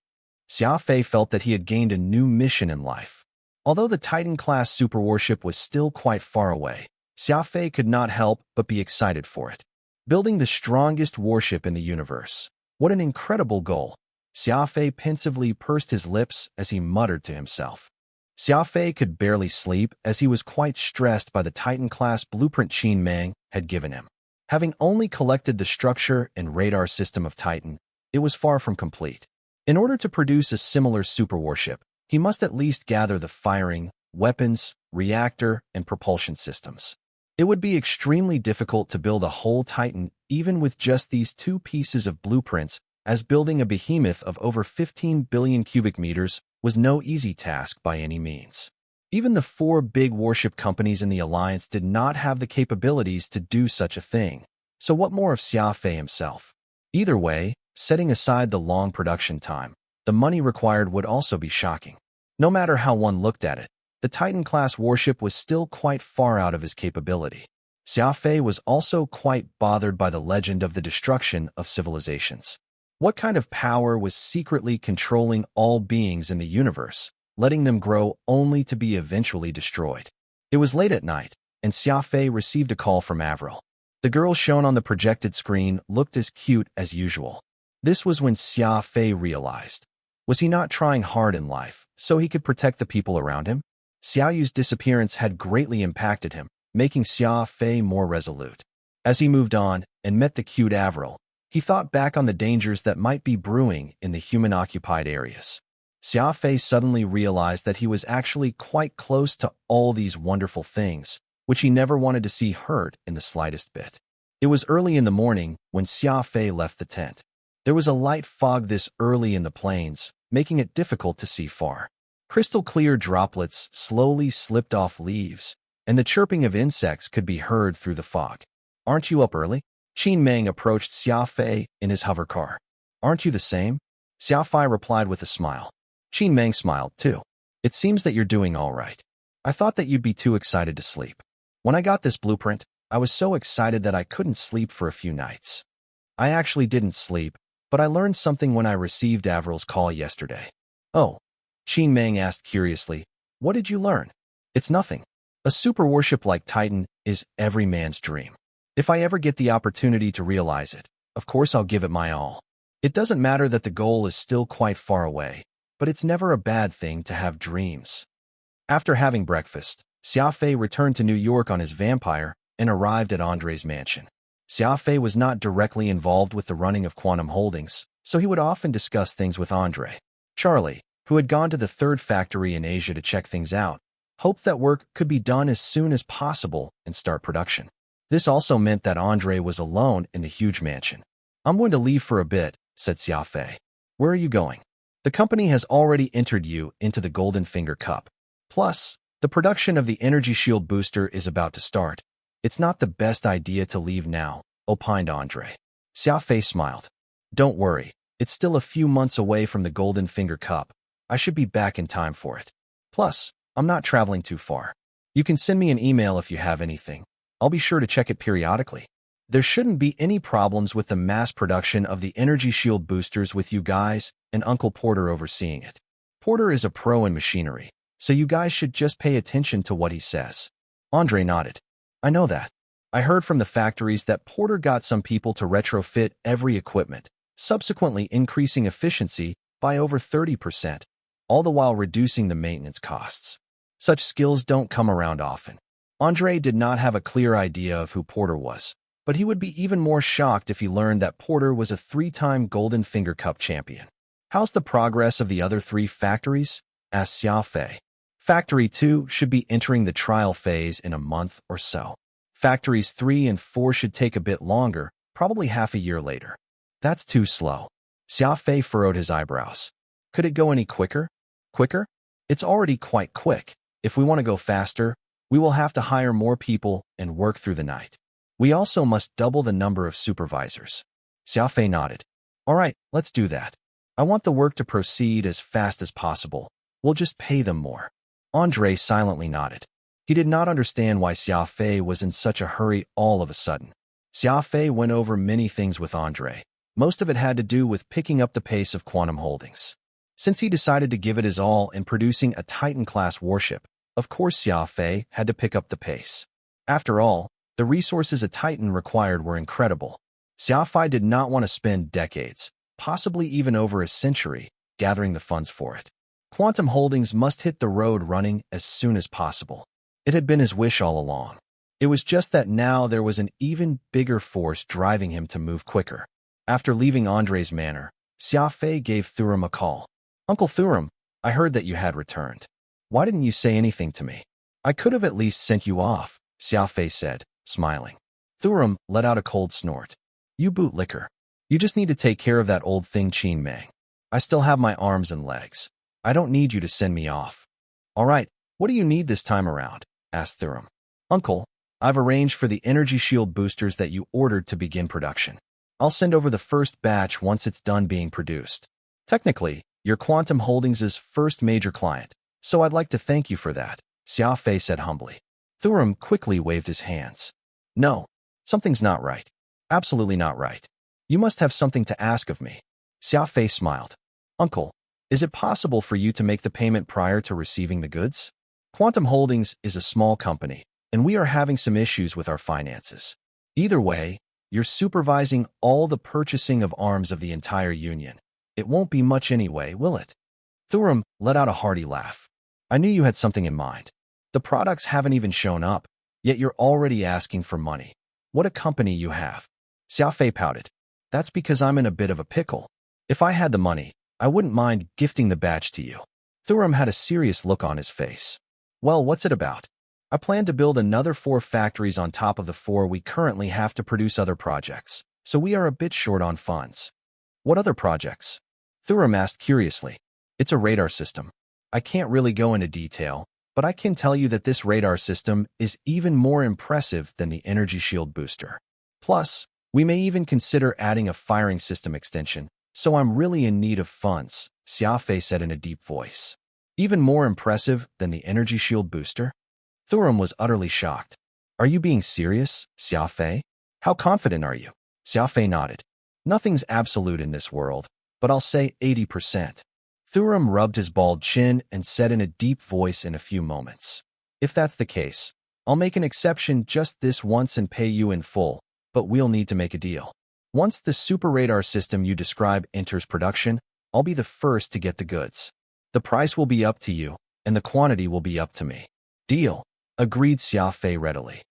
Xia Fei felt that he had gained a new mission in life. Although the Titan-class superwarship was still quite far away, Xia Fei could not help but be excited for it. Building the strongest warship in the universe. What an incredible goal. Xia Fei pensively pursed his lips as he muttered to himself. Xia Fei could barely sleep as he was quite stressed by the Titan-class blueprint Qin Meng had given him. Having only collected the structure and radar system of Titan, it was far from complete. In order to produce a similar superwarship, he must at least gather the firing, weapons, reactor, and propulsion systems. It would be extremely difficult to build a whole Titan even with just these two pieces of blueprints, as building a behemoth of over 15 billion cubic meters was no easy task by any means. Even the four big warship companies in the alliance did not have the capabilities to do such a thing. So what more of Xia Fei himself? Either way, setting aside the long production time, the money required would also be shocking. No matter how one looked at it, the Titan-class warship was still quite far out of his capability. Xia Fei was also quite bothered by the legend of the destruction of civilizations. What kind of power was secretly controlling all beings in the universe, letting them grow only to be eventually destroyed? It was late at night, and Xia Fei received a call from Avril. The girl shown on the projected screen looked as cute as usual. This was when Xia Fei realized. Was he not trying hard in life so he could protect the people around him? Xiaoyu's disappearance had greatly impacted him, making Xia Fei more resolute. As he moved on and met the cute Avril, he thought back on the dangers that might be brewing in the human-occupied areas. Xia Fei suddenly realized that he was actually quite close to all these wonderful things, which he never wanted to see hurt in the slightest bit. It was early in the morning when Xia Fei left the tent. There was a light fog this early in the plains, making it difficult to see far. Crystal-clear droplets slowly slipped off leaves, and the chirping of insects could be heard through the fog. "Aren't you up early?" Qin Meng approached Xia Fei in his hover car. "Aren't you the same?" Xia Fei replied with a smile. Qin Meng smiled too. "It seems that you're doing all right. I thought that you'd be too excited to sleep. When I got this blueprint, I was so excited that I couldn't sleep for a few nights. I actually didn't sleep, but I learned something when I received Avril's call yesterday." "Oh," Qin Meng asked curiously, "what did you learn?" "It's nothing. A super warship like Titan is every man's dream. If I ever get the opportunity to realize it, of course I'll give it my all. It doesn't matter that the goal is still quite far away, but it's never a bad thing to have dreams." After having breakfast, Xia Fei returned to New York on his vampire and arrived at Andre's mansion. Xia Fei was not directly involved with the running of Quantum Holdings, so he would often discuss things with Andre. Charlie, who had gone to the third factory in Asia to check things out, hoped that work could be done as soon as possible and start production. This also meant that Andre was alone in the huge mansion. I'm going to leave for a bit, said Xia Fei. Where are you going? The company has already entered you into the Golden Finger Cup. Plus, the production of the energy shield booster is about to start. It's not the best idea to leave now, opined Andre. Xia Fei smiled. Don't worry, it's still a few months away from the Golden Finger Cup. I should be back in time for it. Plus, I'm not traveling too far. You can send me an email if you have anything. I'll be sure to check it periodically. There shouldn't be any problems with the mass production of the energy shield boosters with you guys and Uncle Porter overseeing it. Porter is a pro in machinery, so you guys should just pay attention to what he says. Andre nodded. I know that. I heard from the factories that Porter got some people to retrofit every equipment, subsequently increasing efficiency by over 30%, all the while reducing the maintenance costs. Such skills don't come around often. Andre did not have a clear idea of who Porter was, but he would be even more shocked if he learned that Porter was a 3-time Golden Finger Cup champion. How's the progress of the other 3 factories? Asked Xia Fei. Factory 2 should be entering the trial phase in a month or so. Factories 3 and 4 should take a bit longer, probably half a year later. That's too slow. Xia Fei furrowed his eyebrows. Could it go any quicker? Quicker? It's already quite quick. If we want to go faster, we will have to hire more people and work through the night. We also must double the number of supervisors. Xia Fei nodded. All right, let's do that. I want the work to proceed as fast as possible. We'll just pay them more. Andre silently nodded. He did not understand why Xia Fei was in such a hurry all of a sudden. Xia Fei went over many things with Andre. Most of it had to do with picking up the pace of Quantum Holdings. Since he decided to give it his all in producing a Titan-class warship, of course Xia Fei had to pick up the pace. After all, the resources a Titan required were incredible. Xia Fei did not want to spend decades, possibly even over a century, gathering the funds for it. Quantum Holdings must hit the road running as soon as possible. It had been his wish all along. It was just that now there was an even bigger force driving him to move quicker. After leaving Andre's manor, Xia Fei gave Thuram a call. Uncle Thuram, I heard that you had returned. Why didn't you say anything to me? I could have at least sent you off, Xia Fei said, smiling. Thuram let out a cold snort. You bootlicker. You just need to take care of that old thing Qin Meng. I still have my arms and legs. I don't need you to send me off. All right, what do you need this time around? Asked Thuram. Uncle, I've arranged for the energy shield boosters that you ordered to begin production. I'll send over the first batch once it's done being produced. Technically, you're Quantum Holdings' first major client, so I'd like to thank you for that, Xia Fei said humbly. Thuram quickly waved his hands. No, something's not right. Absolutely not right. You must have something to ask of me. Xia Fei smiled. Uncle, is it possible for you to make the payment prior to receiving the goods? Quantum Holdings is a small company, and we are having some issues with our finances. Either way, you're supervising all the purchasing of arms of the entire union. It won't be much anyway, will it? Thuram let out a hearty laugh. I knew you had something in mind. The products haven't even shown up, yet you're already asking for money. What a company you have. Xia Fei pouted. That's because I'm in a bit of a pickle. If I had the money, I wouldn't mind gifting the batch to you. Thuram had a serious look on his face. Well, what's it about? I plan to build another 4 factories on top of the 4 we currently have to produce other projects, so we are a bit short on funds. What other projects? Thuram asked curiously. It's a radar system. I can't really go into detail, but I can tell you that this radar system is even more impressive than the energy shield booster. Plus, we may even consider adding a firing system extension, so I'm really in need of funds, Xia Fei said in a deep voice. Even more impressive than the energy shield booster? Thuram was utterly shocked. Are you being serious, Xia Fei? How confident are you? Xia Fei nodded. Nothing's absolute in this world, but I'll say 80%. Thuram rubbed his bald chin and said in a deep voice in a few moments. If that's the case, I'll make an exception just this once and pay you in full, but we'll need to make a deal. Once the super radar system you describe enters production, I'll be the first to get the goods. The price will be up to you, and the quantity will be up to me. Deal, agreed Xia Fei readily.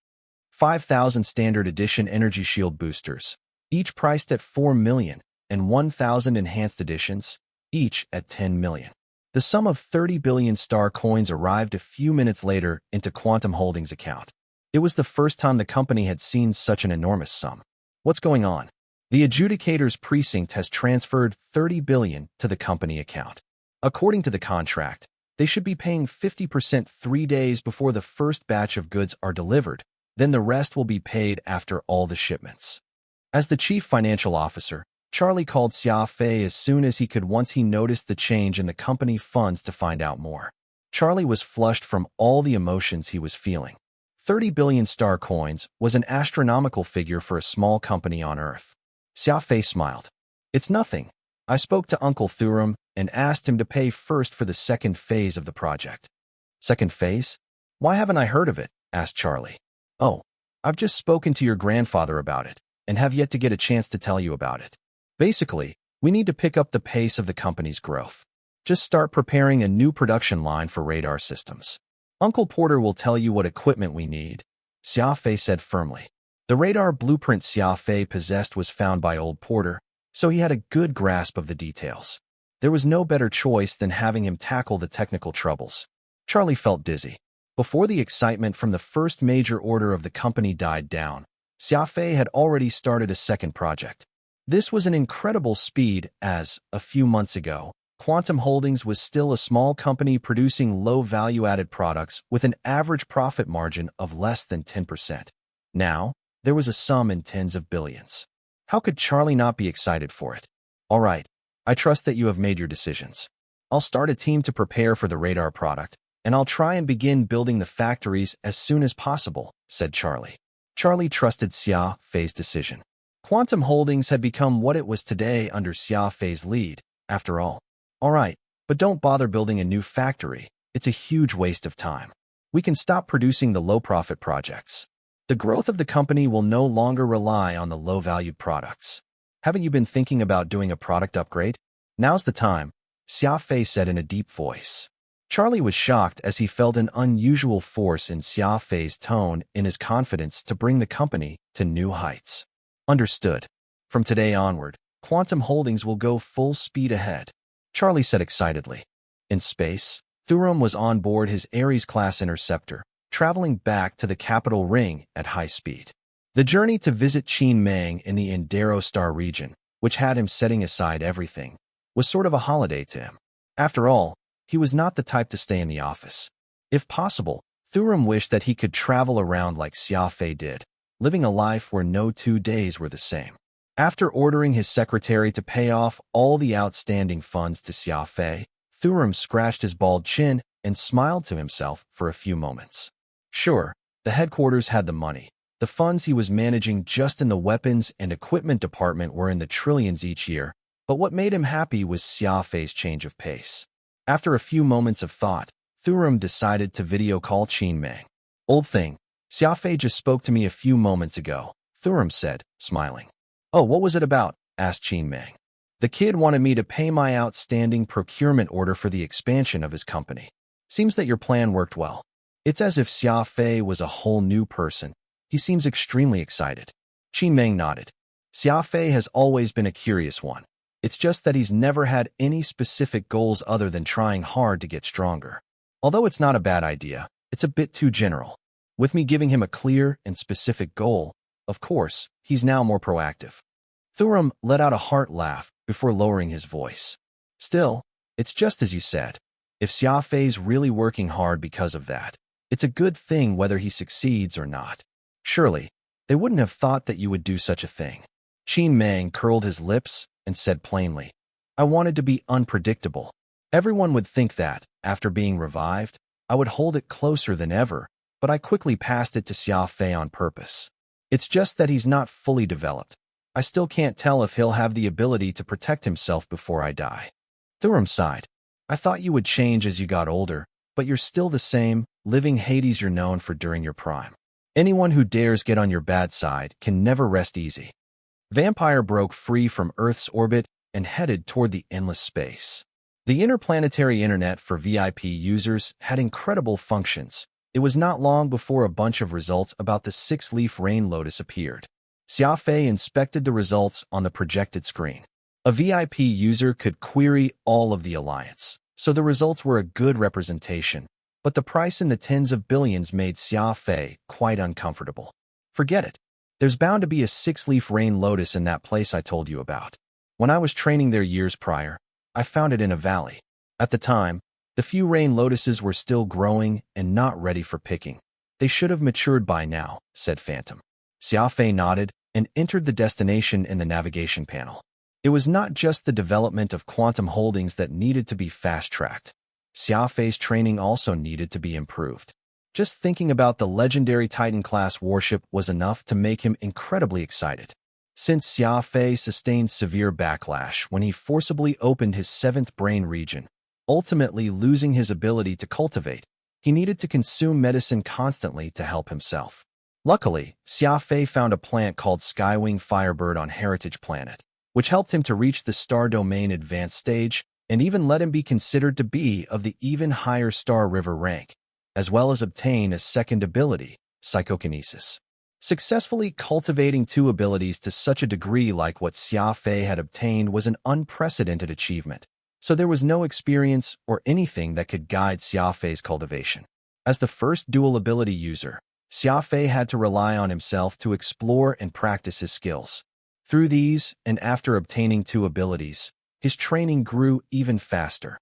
5,000 standard edition energy shield boosters, each priced at 4 million, and 1,000 enhanced editions, each at 10 million. The sum of 30 billion star coins arrived a few minutes later into Quantum Holdings' account. It was the first time the company had seen such an enormous sum. What's going on? The adjudicator's precinct has transferred 30 billion to the company account. According to the contract, they should be paying 50% 3 days before the first batch of goods are delivered, then the rest will be paid after all the shipments. As the chief financial officer, Charlie called Xia Fei as soon as he could once he noticed the change in the company funds to find out more. Charlie was flushed from all the emotions he was feeling. 30 billion star coins was an astronomical figure for a small company on Earth. Xia Fei smiled. It's nothing. I spoke to Uncle Serum and asked him to pay first for the second phase of the project. Second phase? Why haven't I heard of it? Asked Charlie. Oh, I've just spoken to your grandfather about it and have yet to get a chance to tell you about it. Basically, we need to pick up the pace of the company's growth. Just start preparing a new production line for radar systems. Uncle Porter will tell you what equipment we need, Xia Fei said firmly. The radar blueprint Xia Fei possessed was found by old Porter, so he had a good grasp of the details. There was no better choice than having him tackle the technical troubles. Charlie felt dizzy. Before the excitement from the first major order of the company died down, Xia Fei had already started a second project. This was an incredible speed as, a few months ago, Quantum Holdings was still a small company producing low value-added products with an average profit margin of less than 10%. Now, there was a sum in tens of billions. How could Charlie not be excited for it? All right, I trust that you have made your decisions. I'll start a team to prepare for the radar product, and I'll try and begin building the factories as soon as possible, said Charlie. Charlie trusted Xia Fei's decision. Quantum Holdings had become what it was today under Xia Fei's lead, after all. All right, but don't bother building a new factory. It's a huge waste of time. We can stop producing the low-profit projects. The growth of the company will no longer rely on the low-valued products. Haven't you been thinking about doing a product upgrade? Now's the time, Xia Fei said in a deep voice. Charlie was shocked as he felt an unusual force in Xia Fei's tone in his confidence to bring the company to new heights. Understood. From today onward, Quantum Holdings will go full speed ahead, Charlie said excitedly. In space, Serum was on board his Ares-class interceptor, traveling back to the capital ring at high speed. The journey to visit Qin Mang in the Indero Star region, which had him setting aside everything, was sort of a holiday to him. After all, he was not the type to stay in the office. If possible, Serum wished that he could travel around like Xia Fei did, living a life where no 2 days were the same. After ordering his secretary to pay off all the outstanding funds to Xia Fei, Serum scratched his bald chin and smiled to himself for a few moments. Sure, the headquarters had the money. The funds he was managing just in the weapons and equipment department were in the trillions each year, but what made him happy was Xia Fei's change of pace. After a few moments of thought, Serum decided to video call Qin Mang. Old thing, Xia Fei just spoke to me a few moments ago, Serum said, smiling. Oh, what was it about? Asked Qin Mang. The kid wanted me to pay my outstanding procurement order for the expansion of his company. Seems that your plan worked well. It's as if Xia Fei was a whole new person. He seems extremely excited. Qin Mang nodded. Xia Fei has always been a curious one. It's just that he's never had any specific goals other than trying hard to get stronger. Although it's not a bad idea, it's a bit too general. With me giving him a clear and specific goal, of course, he's now more proactive. Serum let out a heart laugh before lowering his voice. Still, it's just as you said. If Xia Fei's really working hard because of that, it's a good thing whether he succeeds or not. Surely, they wouldn't have thought that you would do such a thing. Qin Mang curled his lips and said plainly, I wanted to be unpredictable. Everyone would think that, after being revived, I would hold it closer than ever, but I quickly passed it to Xia Fei on purpose. It's just that he's not fully developed. I still can't tell if he'll have the ability to protect himself before I die. Serum sighed. I thought you would change as you got older, but you're still the same, living Hades you're known for during your prime. Anyone who dares get on your bad side can never rest easy. Vampire broke free from Earth's orbit and headed toward the endless space. The interplanetary internet for VIP users had incredible functions. It was not long before a bunch of results about the 6-leaf rain lotus appeared. Xia Fei inspected the results on the projected screen. A VIP user could query all of the alliance, so the results were a good representation. But the price in the tens of billions made Xia Fei quite uncomfortable. Forget it. There's bound to be a six-leaf rain lotus in that place I told you about. When I was training there years prior, I found it in a valley. At the time, the few rain lotuses were still growing and not ready for picking. They should have matured by now, said Phantom. Xia Fei nodded and entered the destination in the navigation panel. It was not just the development of quantum holdings that needed to be fast-tracked. Xia Fei's training also needed to be improved. Just thinking about the legendary Titan-class warship was enough to make him incredibly excited. Since Xia Fei sustained severe backlash when he forcibly opened his seventh brain region, ultimately losing his ability to cultivate, he needed to consume medicine constantly to help himself. Luckily, Xia Fei found a plant called Skywing Firebird on Heritage Planet, which helped him to reach the Star Domain Advanced stage and even let him be considered to be of the even higher Star River rank, as well as obtain a second ability, psychokinesis. Successfully cultivating two abilities to such a degree like what Xia Fei had obtained was an unprecedented achievement, so there was no experience or anything that could guide Xia Fei's cultivation. As the first dual ability user, Xia Fei had to rely on himself to explore and practice his skills. Through these, and after obtaining two abilities, his training grew even faster.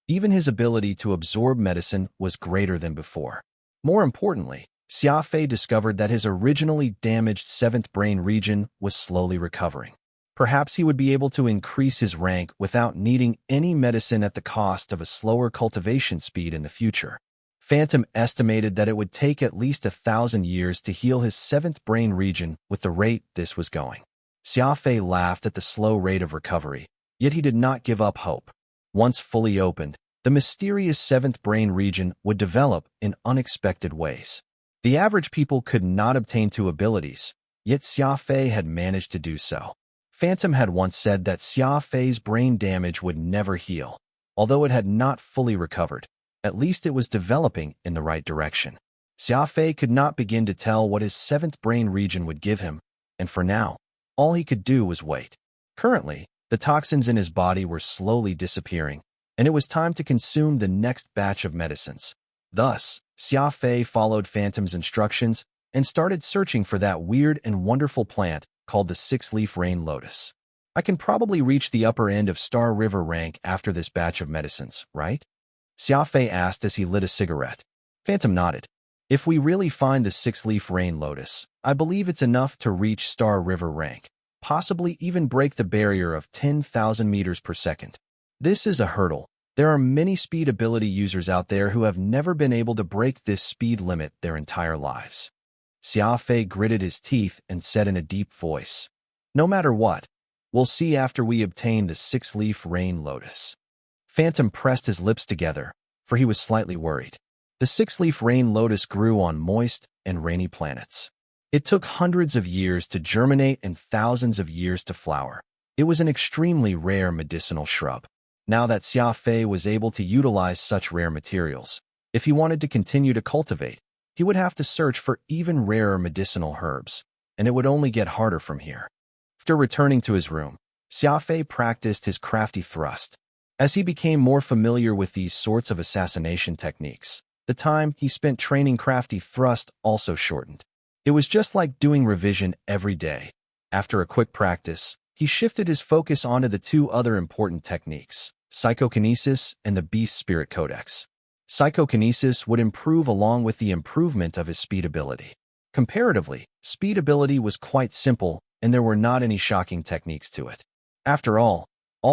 Even his ability to absorb medicine was greater than before. More importantly, Xia Fei discovered that his originally damaged seventh brain region was slowly recovering. Perhaps he would be able to increase his rank without needing any medicine at the cost of a slower cultivation speed in the future. Phantom estimated that it would take at least 1,000 years to heal his seventh brain region with the rate this was going. Xia Fei laughed at the slow rate of recovery, yet he did not give up hope. Once fully opened, the mysterious seventh brain region would develop in unexpected ways. The average people could not obtain two abilities, yet Xia Fei had managed to do so. Phantom had once said that Xia Fei's brain damage would never heal. Although it had not fully recovered, at least it was developing in the right direction. Xia Fei could not begin to tell what his seventh brain region would give him, and for now, all he could do was wait. Currently, the toxins in his body were slowly disappearing, and it was time to consume the next batch of medicines. Thus, Xia Fei followed Phantom's instructions and started searching for that weird and wonderful plant called the six-leaf rain lotus. I can probably reach the upper end of Star River rank after this batch of medicines, right? Xia Fei asked as he lit a cigarette. Phantom nodded. If we really find the six-leaf rain lotus, I believe it's enough to reach Star River rank, possibly even break the barrier of 10,000 meters per second. This is a hurdle. There are many speed ability users out there who have never been able to break this speed limit their entire lives. Xia Fei gritted his teeth and said in a deep voice, "No matter what, we'll see after we obtain the six-leaf rain lotus." Phantom pressed his lips together, for he was slightly worried. The six-leaf rain lotus grew on moist and rainy planets. It took hundreds of years to germinate and thousands of years to flower. It was an extremely rare medicinal shrub. Now that Xia Fei was able to utilize such rare materials, if he wanted to continue to cultivate, he would have to search for even rarer medicinal herbs, and it would only get harder from here. After returning to his room, Xia Fei practiced his crafty thrust. As he became more familiar with these sorts of assassination techniques, the time he spent training crafty thrust also shortened. It was just like doing revision every day. After a quick practice, he shifted his focus onto the two other important techniques, psychokinesis and the Beast Spirit Codex. Psychokinesis would improve along with the improvement of his speed ability. Comparatively, speed ability was quite simple, and there were not any shocking techniques to it. After all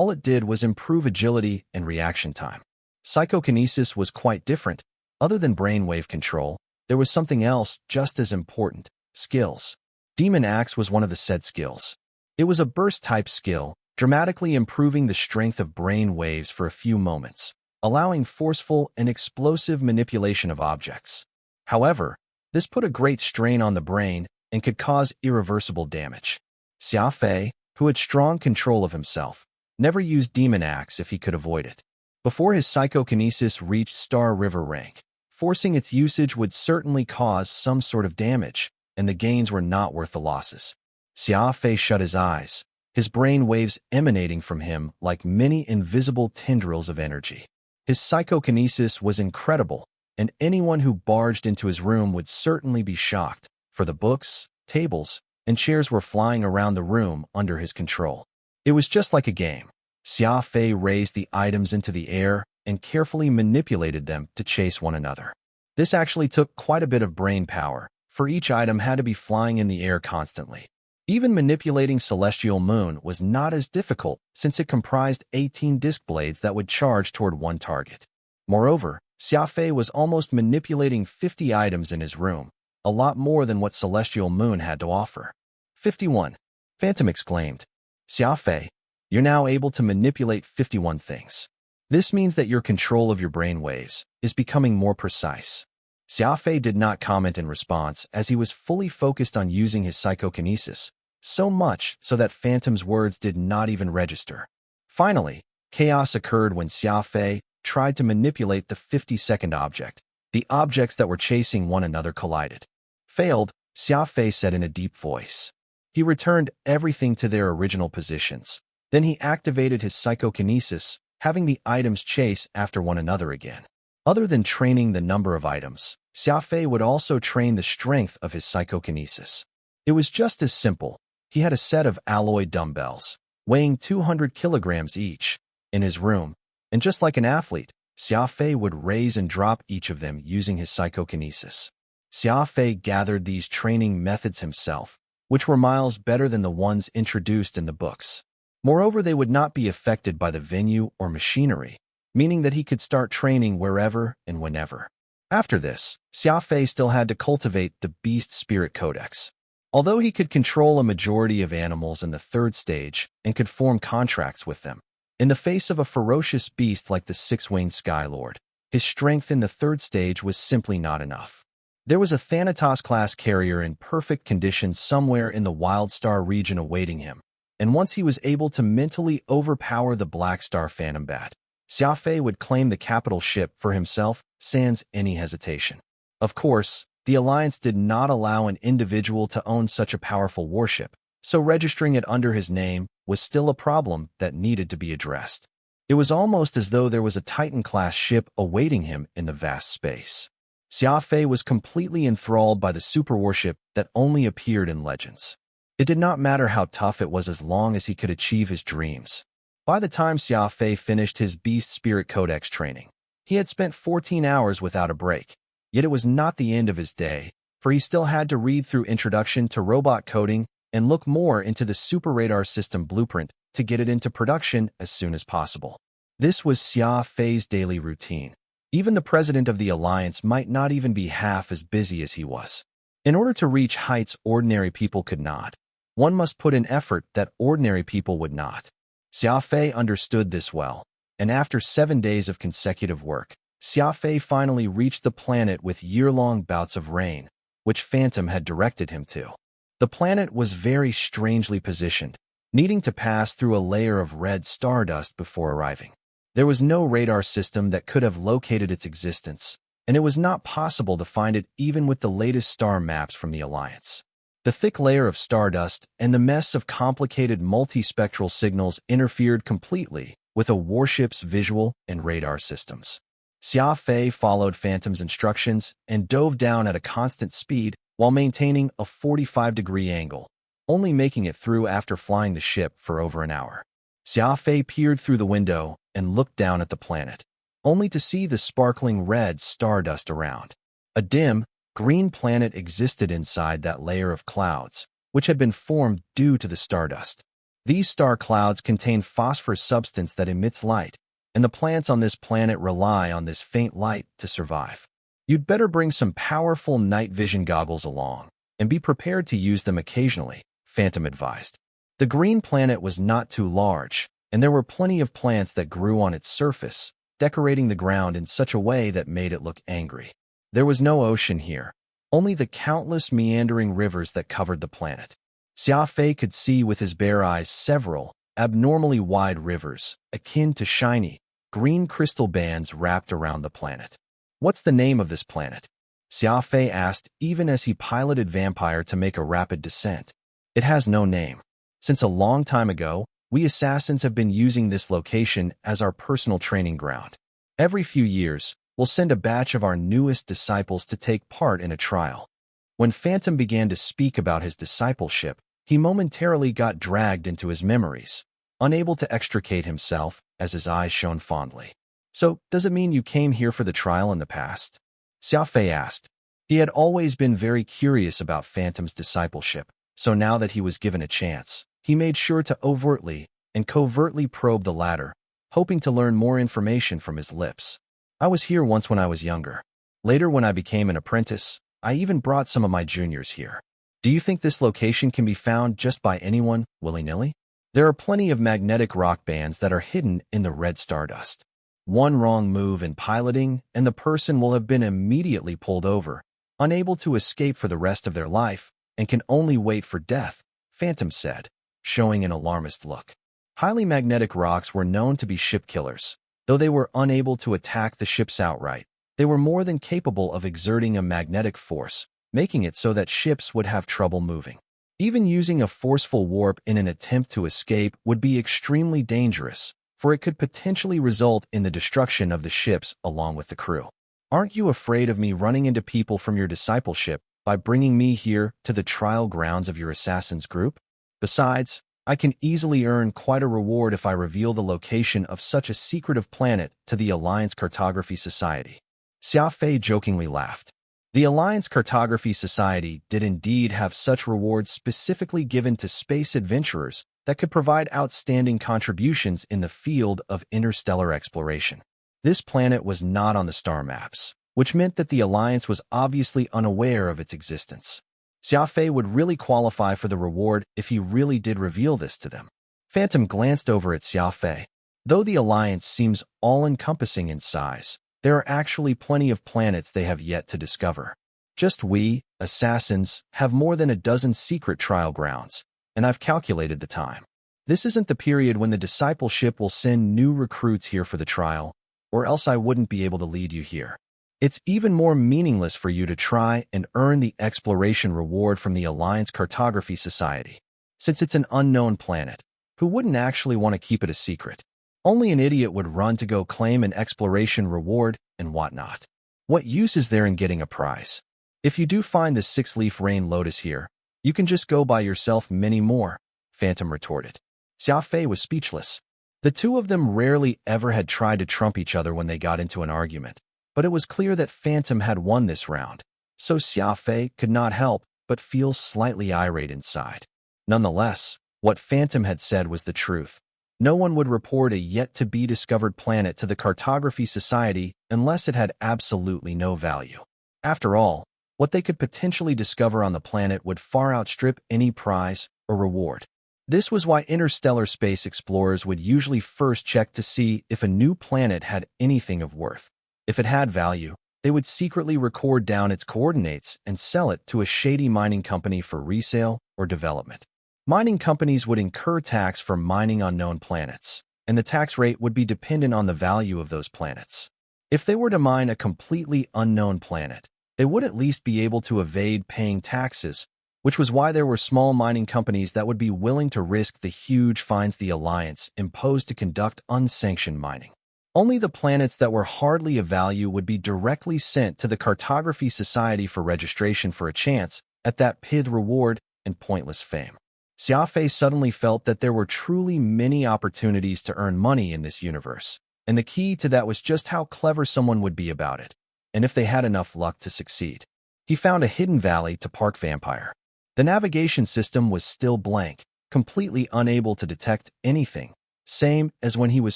it did was improve agility and reaction time. Psychokinesis was quite different. Other than brainwave control, there was something else just as important: skills. Demon Axe was one of the said skills. It was a burst-type skill, dramatically improving the strength of brain waves for a few moments, allowing forceful and explosive manipulation of objects. However, this put a great strain on the brain and could cause irreversible damage. Xia Fei, who had strong control of himself, never used Demon Axe if he could avoid it. Before his psychokinesis reached Star River rank, forcing its usage would certainly cause some sort of damage, and the gains were not worth the losses. Xia Fei shut his eyes, his brain waves emanating from him like many invisible tendrils of energy. His psychokinesis was incredible, and anyone who barged into his room would certainly be shocked, for the books, tables, and chairs were flying around the room under his control. It was just like a game. Xia Fei raised the items into the air and carefully manipulated them to chase one another. This actually took quite a bit of brain power, for each item had to be flying in the air constantly. Even manipulating Celestial Moon was not as difficult since it comprised 18 disc blades that would charge toward one target. Moreover, Xia Fei was almost manipulating 50 items in his room, a lot more than what Celestial Moon had to offer. 51. Phantom exclaimed. Xia Fei, you're now able to manipulate 51 things. This means that your control of your brain waves is becoming more precise. Xia Fei did not comment in response as he was fully focused on using his psychokinesis, so much so that Phantom's words did not even register. Finally, chaos occurred when Xia Fei tried to manipulate the 50-second object. The objects that were chasing one another collided. Failed, Xia Fei said in a deep voice. He returned everything to their original positions. Then he activated his psychokinesis, having the items chase after one another again. Other than training the number of items, Xia Fei would also train the strength of his psychokinesis. It was just as simple. He had a set of alloy dumbbells, weighing 200 kilograms each, in his room, and just like an athlete, Xia Fei would raise and drop each of them using his psychokinesis. Xia Fei gathered these training methods himself, which were miles better than the ones introduced in the books. Moreover, they would not be affected by the venue or machinery, meaning that he could start training wherever and whenever. After this, Xia Fei still had to cultivate the Beast Spirit Codex. Although he could control a majority of animals in the third stage and could form contracts with them, in the face of a ferocious beast like the six-winged Sky Lord, his strength in the third stage was simply not enough. There was a Thanatos-class carrier in perfect condition somewhere in the Wild Star region awaiting him, and once he was able to mentally overpower the Black Star Phantom Bat, Xia Fei would claim the capital ship for himself sans any hesitation. Of course, the Alliance did not allow an individual to own such a powerful warship, so registering it under his name was still a problem that needed to be addressed. It was almost as though there was a Titan-class ship awaiting him in the vast space. Xia Fei was completely enthralled by the super warship that only appeared in legends. It did not matter how tough it was as long as he could achieve his dreams. By the time Xia Fei finished his Beast Spirit Codex training, he had spent 14 hours without a break. Yet it was not the end of his day, for he still had to read through Introduction to Robot Coding and look more into the Super Radar System blueprint to get it into production as soon as possible. This was Xia Fei's daily routine. Even the president of the Alliance might not even be half as busy as he was. In order to reach heights ordinary people could not, one must put in effort that ordinary people would not. Xia Fei understood this well, and after 7 days of consecutive work, Xia Fei finally reached the planet with year-long bouts of rain, which Phantom had directed him to. The planet was very strangely positioned, needing to pass through a layer of red stardust before arriving. There was no radar system that could have located its existence, and it was not possible to find it even with the latest star maps from the Alliance. The thick layer of stardust and the mess of complicated multispectral signals interfered completely with a warship's visual and radar systems. Xia Fei followed Phantom's instructions and dove down at a constant speed while maintaining a 45-degree angle, only making it through after flying the ship for over an hour. Xia Fei peered through the window and looked down at the planet, only to see the sparkling red stardust around. A dim, green planet existed inside that layer of clouds, which had been formed due to the stardust. These star clouds contain phosphorus substance that emits light, and the plants on this planet rely on this faint light to survive. You'd better bring some powerful night vision goggles along, and be prepared to use them occasionally, Phantom advised. The green planet was not too large, and there were plenty of plants that grew on its surface, decorating the ground in such a way that made it look angry. There was no ocean here, only the countless meandering rivers that covered the planet. Xia Fei could see with his bare eyes several abnormally wide rivers, akin to shiny, green crystal bands wrapped around the planet. What's the name of this planet? Xia Fei asked even as he piloted Vampire to make a rapid descent. It has no name. Since a long time ago, we assassins have been using this location as our personal training ground. Every few years, We'll send a batch of our newest disciples to take part in a trial." When Phantom began to speak about his discipleship, he momentarily got dragged into his memories, unable to extricate himself as his eyes shone fondly. "So, does it mean you came here for the trial in the past?" Xia Fei asked. He had always been very curious about Phantom's discipleship, so now that he was given a chance, he made sure to overtly and covertly probe the latter, hoping to learn more information from his lips. "I was here once when I was younger. Later, when I became an apprentice, I even brought some of my juniors here. Do you think this location can be found just by anyone, willy-nilly? There are plenty of magnetic rock bands that are hidden in the red stardust. One wrong move in piloting, and the person will have been immediately pulled over, unable to escape for the rest of their life, and can only wait for death," Phantom said, showing an alarmist look. Highly magnetic rocks were known to be ship killers. Though they were unable to attack the ships outright, they were more than capable of exerting a magnetic force, making it so that ships would have trouble moving. Even using a forceful warp in an attempt to escape would be extremely dangerous, for it could potentially result in the destruction of the ships along with the crew. "Aren't you afraid of me running into people from your discipleship by bringing me here to the trial grounds of your assassins group? Besides, I can easily earn quite a reward if I reveal the location of such a secretive planet to the Alliance Cartography Society." Xia Fei jokingly laughed. The Alliance Cartography Society did indeed have such rewards specifically given to space adventurers that could provide outstanding contributions in the field of interstellar exploration. This planet was not on the star maps, which meant that the Alliance was obviously unaware of its existence. Xia Fei would really qualify for the reward if he really did reveal this to them. Phantom glanced over at Xia Fei. Though the Alliance seems all-encompassing in size, there are actually plenty of planets they have yet to discover. Just we, assassins, have more than a dozen secret trial grounds, and I've calculated the time. This isn't the period when the discipleship will send new recruits here for the trial, or else I wouldn't be able to lead you here. It's even more meaningless for you to try and earn the exploration reward from the Alliance Cartography Society. Since it's an unknown planet, who wouldn't actually want to keep it a secret? Only an idiot would run to go claim an exploration reward and whatnot. What use is there in getting a prize? If you do find the six-leaf rain lotus here, you can just go buy yourself many more, Phantom retorted. Xia Fei was speechless. The two of them rarely ever had tried to trump each other when they got into an argument, but it was clear that Phantom had won this round, so Xia Fei could not help but feel slightly irate inside. Nonetheless, what Phantom had said was the truth. No one would report a yet-to-be-discovered planet to the Cartography Society unless it had absolutely no value. After all, what they could potentially discover on the planet would far outstrip any prize or reward. This was why interstellar space explorers would usually first check to see if a new planet had anything of worth. If it had value, they would secretly record down its coordinates and sell it to a shady mining company for resale or development. Mining companies would incur tax for mining unknown planets, and the tax rate would be dependent on the value of those planets. If they were to mine a completely unknown planet, they would at least be able to evade paying taxes, which was why there were small mining companies that would be willing to risk the huge fines the Alliance imposed to conduct unsanctioned mining. Only the planets that were hardly of value would be directly sent to the Cartography Society for registration for a chance at that pith reward and pointless fame. Xia Fei suddenly felt that there were truly many opportunities to earn money in this universe, and the key to that was just how clever someone would be about it, and if they had enough luck to succeed. He found a hidden valley to park Vampire. The navigation system was still blank, completely unable to detect anything, same as when he was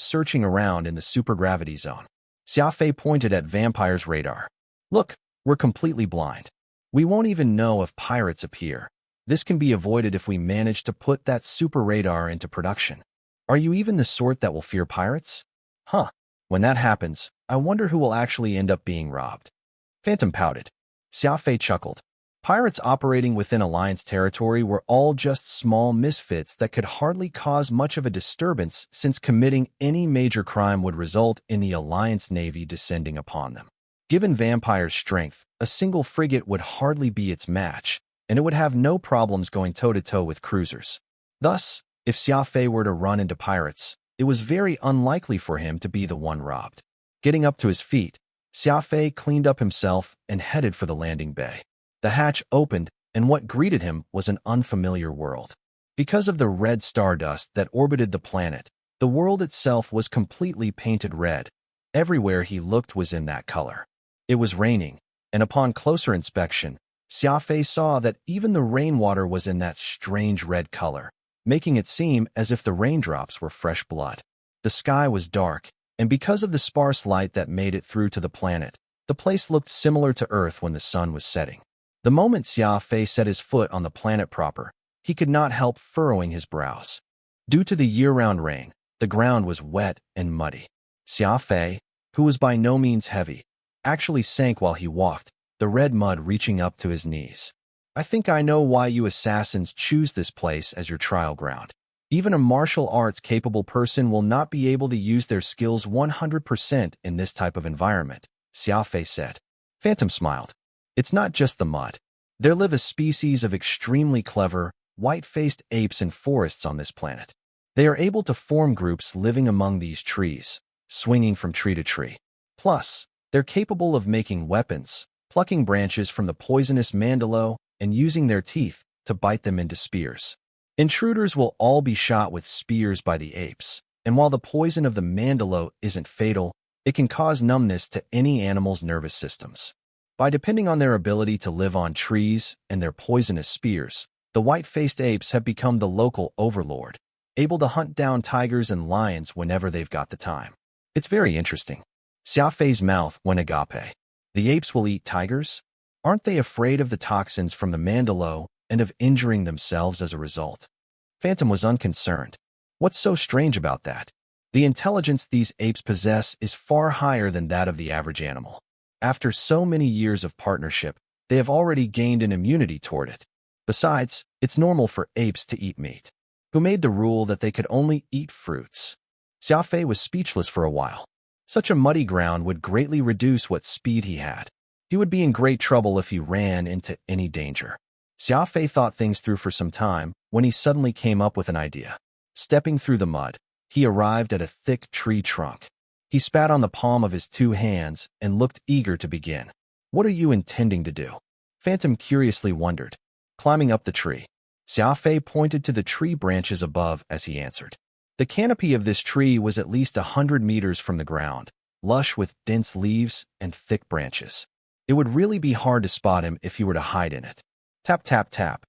searching around in the supergravity zone. Xia Fei pointed at Vampire's radar. "Look, we're completely blind. We won't even know if pirates appear. This can be avoided if we manage to put that super radar into production. Are you even the sort that will fear pirates? Huh. When that happens, I wonder who will actually end up being robbed." Phantom pouted. Xia Fei chuckled. Pirates operating within Alliance territory were all just small misfits that could hardly cause much of a disturbance, since committing any major crime would result in the Alliance Navy descending upon them. Given Vampire's strength, a single frigate would hardly be its match, and it would have no problems going toe-to-toe with cruisers. Thus, if Xia Fei were to run into pirates, it was very unlikely for him to be the one robbed. Getting up to his feet, Xia Fei cleaned up himself and headed for the landing bay. The hatch opened, and what greeted him was an unfamiliar world. Because of the red stardust that orbited the planet, the world itself was completely painted red. Everywhere he looked was in that color. It was raining, and upon closer inspection, Xia Fei saw that even the rainwater was in that strange red color, making it seem as if the raindrops were fresh blood. The sky was dark, and because of the sparse light that made it through to the planet, the place looked similar to Earth when the sun was setting. The moment Xia Fei set his foot on the planet proper, he could not help furrowing his brows. Due to the year-round rain, the ground was wet and muddy. Xia Fei, who was by no means heavy, actually sank while he walked, the red mud reaching up to his knees. I think I know why you assassins choose this place as your trial ground. Even a martial arts-capable person will not be able to use their skills 100% in this type of environment, Xia Fei said. Phantom smiled. It's not just the mud. There live a species of extremely clever, white-faced apes in forests on this planet. They are able to form groups living among these trees, swinging from tree to tree. Plus, they're capable of making weapons, plucking branches from the poisonous mandalo, and using their teeth to bite them into spears. Intruders will all be shot with spears by the apes, and while the poison of the mandalo isn't fatal, it can cause numbness to any animal's nervous systems. By depending on their ability to live on trees and their poisonous spears, the white-faced apes have become the local overlord, able to hunt down tigers and lions whenever they've got the time. It's very interesting. Xia Fei's mouth went agape. The apes will eat tigers? Aren't they afraid of the toxins from the mandalo and of injuring themselves as a result? Phantom was unconcerned. What's so strange about that? The intelligence these apes possess is far higher than that of the average animal. After so many years of partnership, they have already gained an immunity toward it. Besides, it's normal for apes to eat meat. Who made the rule that they could only eat fruits? Xia Fei was speechless for a while. Such a muddy ground would greatly reduce what speed he had. He would be in great trouble if he ran into any danger. Xia Fei thought things through for some time when he suddenly came up with an idea. Stepping through the mud, he arrived at a thick tree trunk. He spat on the palm of his two hands and looked eager to begin. What are you intending to do? Phantom curiously wondered. Climbing up the tree. Xia Fei pointed to the tree branches above as he answered. The canopy of this tree was at least 100 meters from the ground, lush with dense leaves and thick branches. It would really be hard to spot him if he were to hide in it. Tap, tap, tap.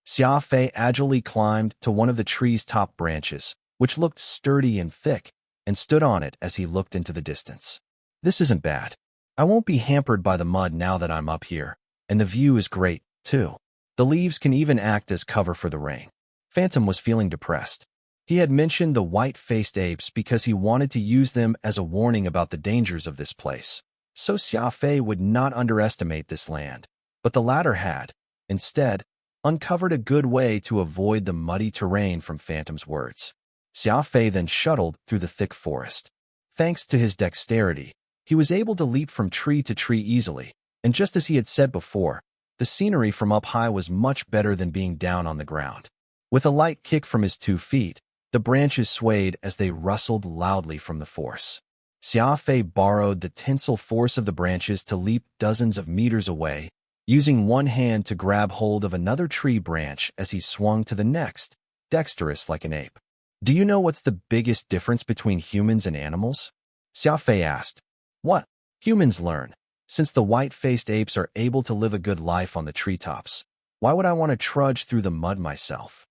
Xia Fei agilely climbed to one of the tree's top branches, which looked sturdy and thick, and stood on it as he looked into the distance. This isn't bad. I won't be hampered by the mud now that I'm up here, and the view is great, too. The leaves can even act as cover for the rain. Phantom was feeling depressed. He had mentioned the white-faced apes because he wanted to use them as a warning about the dangers of this place. So Xia Fei would not underestimate this land. But the latter had, instead, uncovered a good way to avoid the muddy terrain from Phantom's words. Xia Fei then shuttled through the thick forest. Thanks to his dexterity, he was able to leap from tree to tree easily, and just as he had said before, the scenery from up high was much better than being down on the ground. With a light kick from his 2 feet, the branches swayed as they rustled loudly from the force. Xia Fei borrowed the tensile force of the branches to leap dozens of meters away, using one hand to grab hold of another tree branch as he swung to the next, dexterous like an ape. Do you know what's the biggest difference between humans and animals? Xia Fei asked. What? Humans learn. Since the white-faced apes are able to live a good life on the treetops, why would I want to trudge through the mud myself?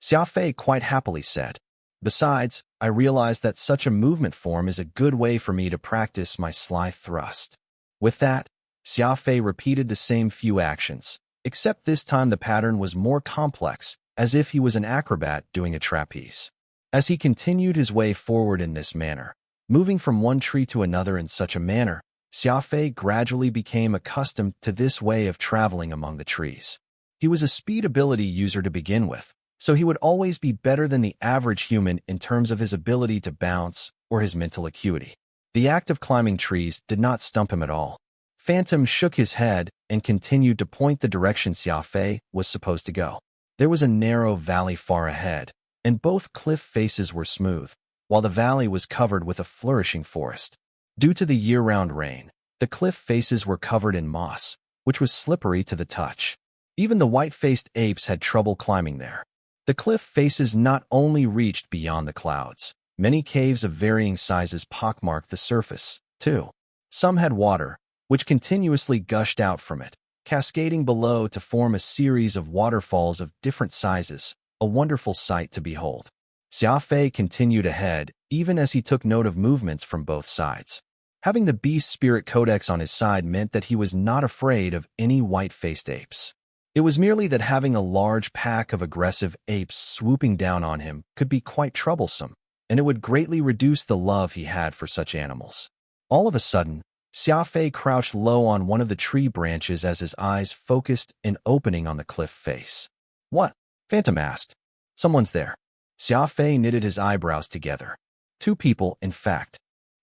Xia Fei quite happily said. Besides, I realized that such a movement form is a good way for me to practice my sly thrust. With that, Xia Fei repeated the same few actions, except this time the pattern was more complex, as if he was an acrobat doing a trapeze. As he continued his way forward in this manner, moving from one tree to another in such a manner, Xia Fei gradually became accustomed to this way of traveling among the trees. He was a speed ability user to begin with, so he would always be better than the average human in terms of his ability to bounce or his mental acuity. The act of climbing trees did not stump him at all. Phantom shook his head and continued to point the direction Xia Fei was supposed to go. There was a narrow valley far ahead, and both cliff faces were smooth, while the valley was covered with a flourishing forest. Due to the year-round rain, The cliff faces were covered in moss, which was slippery to the touch. Even the white-faced apes had trouble climbing there. The cliff faces not only reached beyond the clouds. Many caves of varying sizes pockmarked the surface, too. Some had water, which continuously gushed out from it, cascading below to form a series of waterfalls of different sizes, a wonderful sight to behold. Xia Fei continued ahead, even as he took note of movements from both sides. Having the Beast Spirit Codex on his side meant that he was not afraid of any white-faced apes. It was merely that having a large pack of aggressive apes swooping down on him could be quite troublesome, and it would greatly reduce the love he had for such animals. All of a sudden, Xia Fei crouched low on one of the tree branches as his eyes focused an opening on the cliff face. "What?" Phantom asked. "Someone's there." Xia Fei knitted his eyebrows together. Two people, in fact.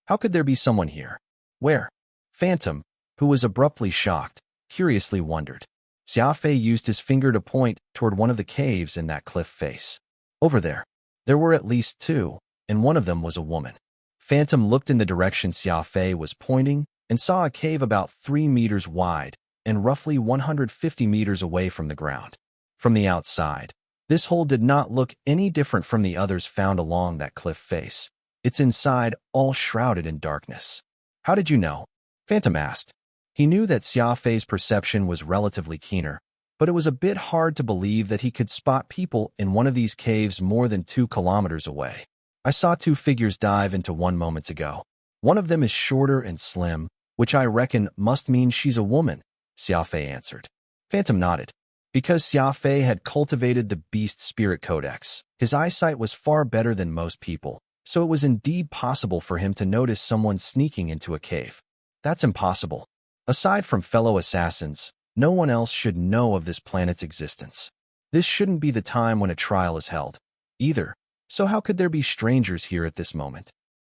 How could there be someone here? Where? Phantom, who was abruptly shocked, curiously wondered. Xia Fei used his finger to point toward one of the caves in that cliff face. Over there. There were at least two, and one of them was a woman. Phantom looked in the direction Xia Fei was pointing and saw a cave about 3 meters wide and roughly 150 meters away from the ground. From the outside, this hole did not look any different from the others found along that cliff face. Its inside all shrouded in darkness. "How did you know?" Phantom asked. He knew that Xia Fei's perception was relatively keener, but it was a bit hard to believe that he could spot people in one of these caves more than 2 kilometers away. "I saw 2 figures dive into one moments ago. One of them is shorter and slim, which I reckon must mean she's a woman," Xia Fei answered. Phantom nodded. Because Xia Fei had cultivated the Beast Spirit Codex, his eyesight was far better than most people, so it was indeed possible for him to notice someone sneaking into a cave. That's impossible. Aside from fellow assassins, no one else should know of this planet's existence. This shouldn't be the time when a trial is held, either, so how could there be strangers here at this moment?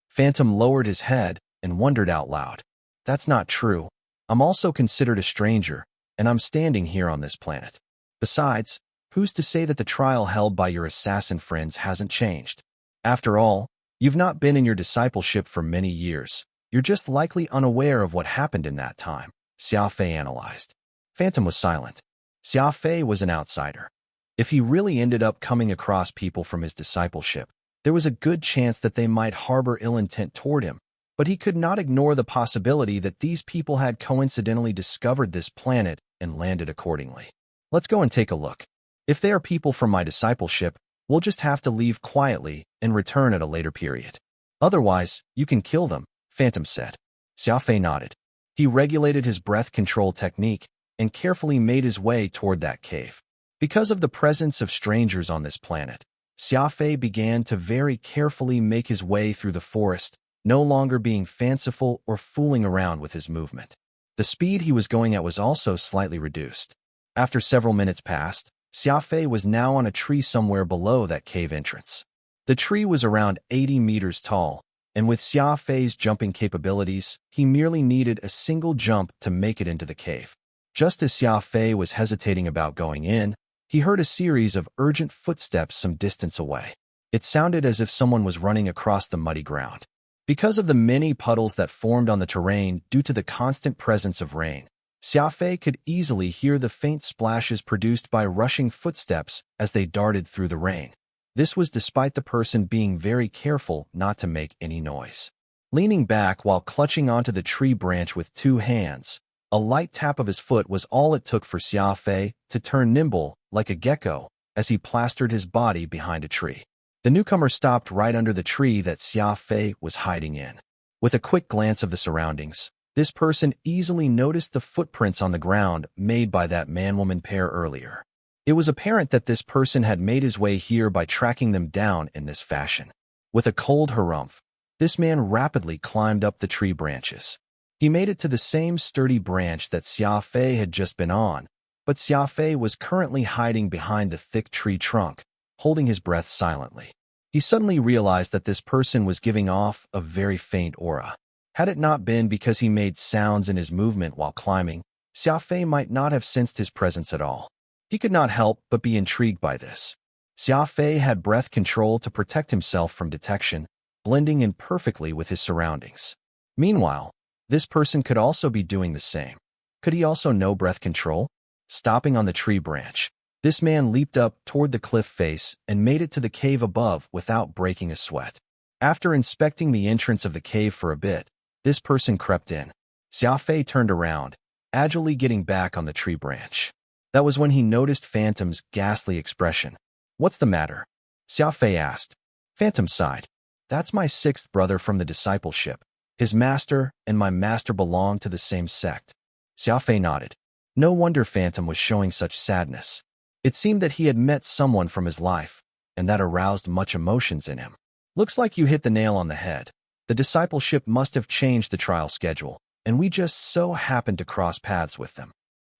Phantom lowered his head and wondered out loud. That's not true. I'm also considered a stranger, and I'm standing here on this planet. Besides, who's to say that the trial held by your assassin friends hasn't changed? After all, you've not been in your discipleship for many years. You're just likely unaware of what happened in that time, Xia Fei analyzed. Phantom was silent. Xia Fei was an outsider. If he really ended up coming across people from his discipleship, there was a good chance that they might harbor ill intent toward him, but he could not ignore the possibility that these people had coincidentally discovered this planet and landed accordingly. "Let's go and take a look. If they are people from my discipleship, we'll just have to leave quietly and return at a later period. Otherwise, you can kill them," Phantom said. Xia Fei nodded. He regulated his breath control technique and carefully made his way toward that cave. Because of the presence of strangers on this planet, Xia Fei began to very carefully make his way through the forest, no longer being fanciful or fooling around with his movement. The speed he was going at was also slightly reduced. After several minutes passed, Xia Fei was now on a tree somewhere below that cave entrance. The tree was around 80 meters tall, and with Xia Fei's jumping capabilities, he merely needed a single jump to make it into the cave. Just as Xia Fei was hesitating about going in, he heard a series of urgent footsteps some distance away. It sounded as if someone was running across the muddy ground. Because of the many puddles that formed on the terrain due to the constant presence of rain, Xia Fei could easily hear the faint splashes produced by rushing footsteps as they darted through the rain. This was despite the person being very careful not to make any noise. Leaning back while clutching onto the tree branch with 2 hands, a light tap of his foot was all it took for Xia Fei to turn nimble like a gecko as he plastered his body behind a tree. The newcomer stopped right under the tree that Xia Fei was hiding in. With a quick glance of the surroundings, this person easily noticed the footprints on the ground made by that man-woman pair earlier. It was apparent that this person had made his way here by tracking them down in this fashion. With a cold harumph, this man rapidly climbed up the tree branches. He made it to the same sturdy branch that Xia Fei had just been on, but Xia Fei was currently hiding behind the thick tree trunk, holding his breath silently. He suddenly realized that this person was giving off a very faint aura. Had it not been because he made sounds in his movement while climbing, Xia Fei might not have sensed his presence at all. He could not help but be intrigued by this. Xia Fei had breath control to protect himself from detection, blending in perfectly with his surroundings. Meanwhile, This person could also be doing the same. Could he also know breath control? Stopping on the tree branch, this man leaped up toward the cliff face and made it to the cave above without breaking a sweat. After inspecting the entrance of the cave for a bit, this person crept in. Xia Fei turned around, agilely getting back on the tree branch. That was when he noticed Phantom's ghastly expression. "What's the matter?" Xia Fei asked. Phantom sighed. "That's my sixth brother from the discipleship. His master and my master belong to the same sect." Xia Fei nodded. No wonder Phantom was showing such sadness. It seemed that he had met someone from his life, and that aroused much emotions in him. "Looks like you hit the nail on the head. The discipleship must have changed the trial schedule, and we just so happened to cross paths with them."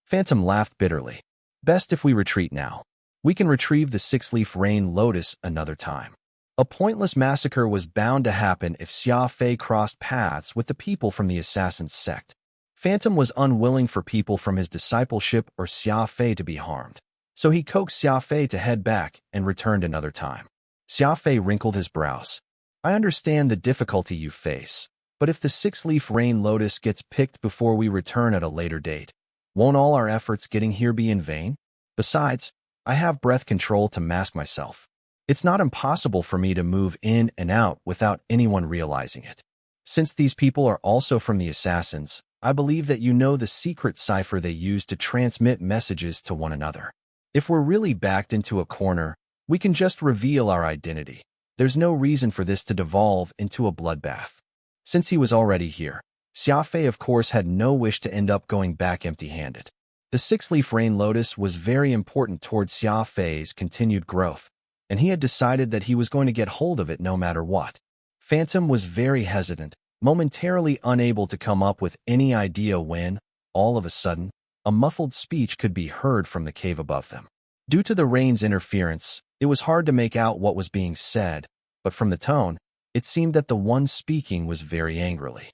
Phantom laughed bitterly. "Best if we retreat now. We can retrieve the six-leaf rain lotus another time." A pointless massacre was bound to happen if Xia Fei crossed paths with the people from the assassin's sect. Phantom was unwilling for people from his discipleship or Xia Fei to be harmed, so he coaxed Xia Fei to head back and returned another time. Xia Fei wrinkled his brows. "I understand the difficulty you face, but if the six-leaf rain lotus gets picked before we return at a later date, won't all our efforts getting here be in vain? Besides, I have breath control to mask myself. It's not impossible for me to move in and out without anyone realizing it. Since these people are also from the assassins, I believe that you know the secret cipher they use to transmit messages to one another. If we're really backed into a corner, we can just reveal our identity. There's no reason for this to devolve into a bloodbath." Since he was already here, Xia Fei of course had no wish to end up going back empty-handed. The six-leaf rain lotus was very important towards Xia Fei's continued growth, and he had decided that he was going to get hold of it no matter what. Phantom was very hesitant, momentarily unable to come up with any idea when, all of a sudden, a muffled speech could be heard from the cave above them. Due to the rain's interference, it was hard to make out what was being said, but from the tone, it seemed that the one speaking was very angrily.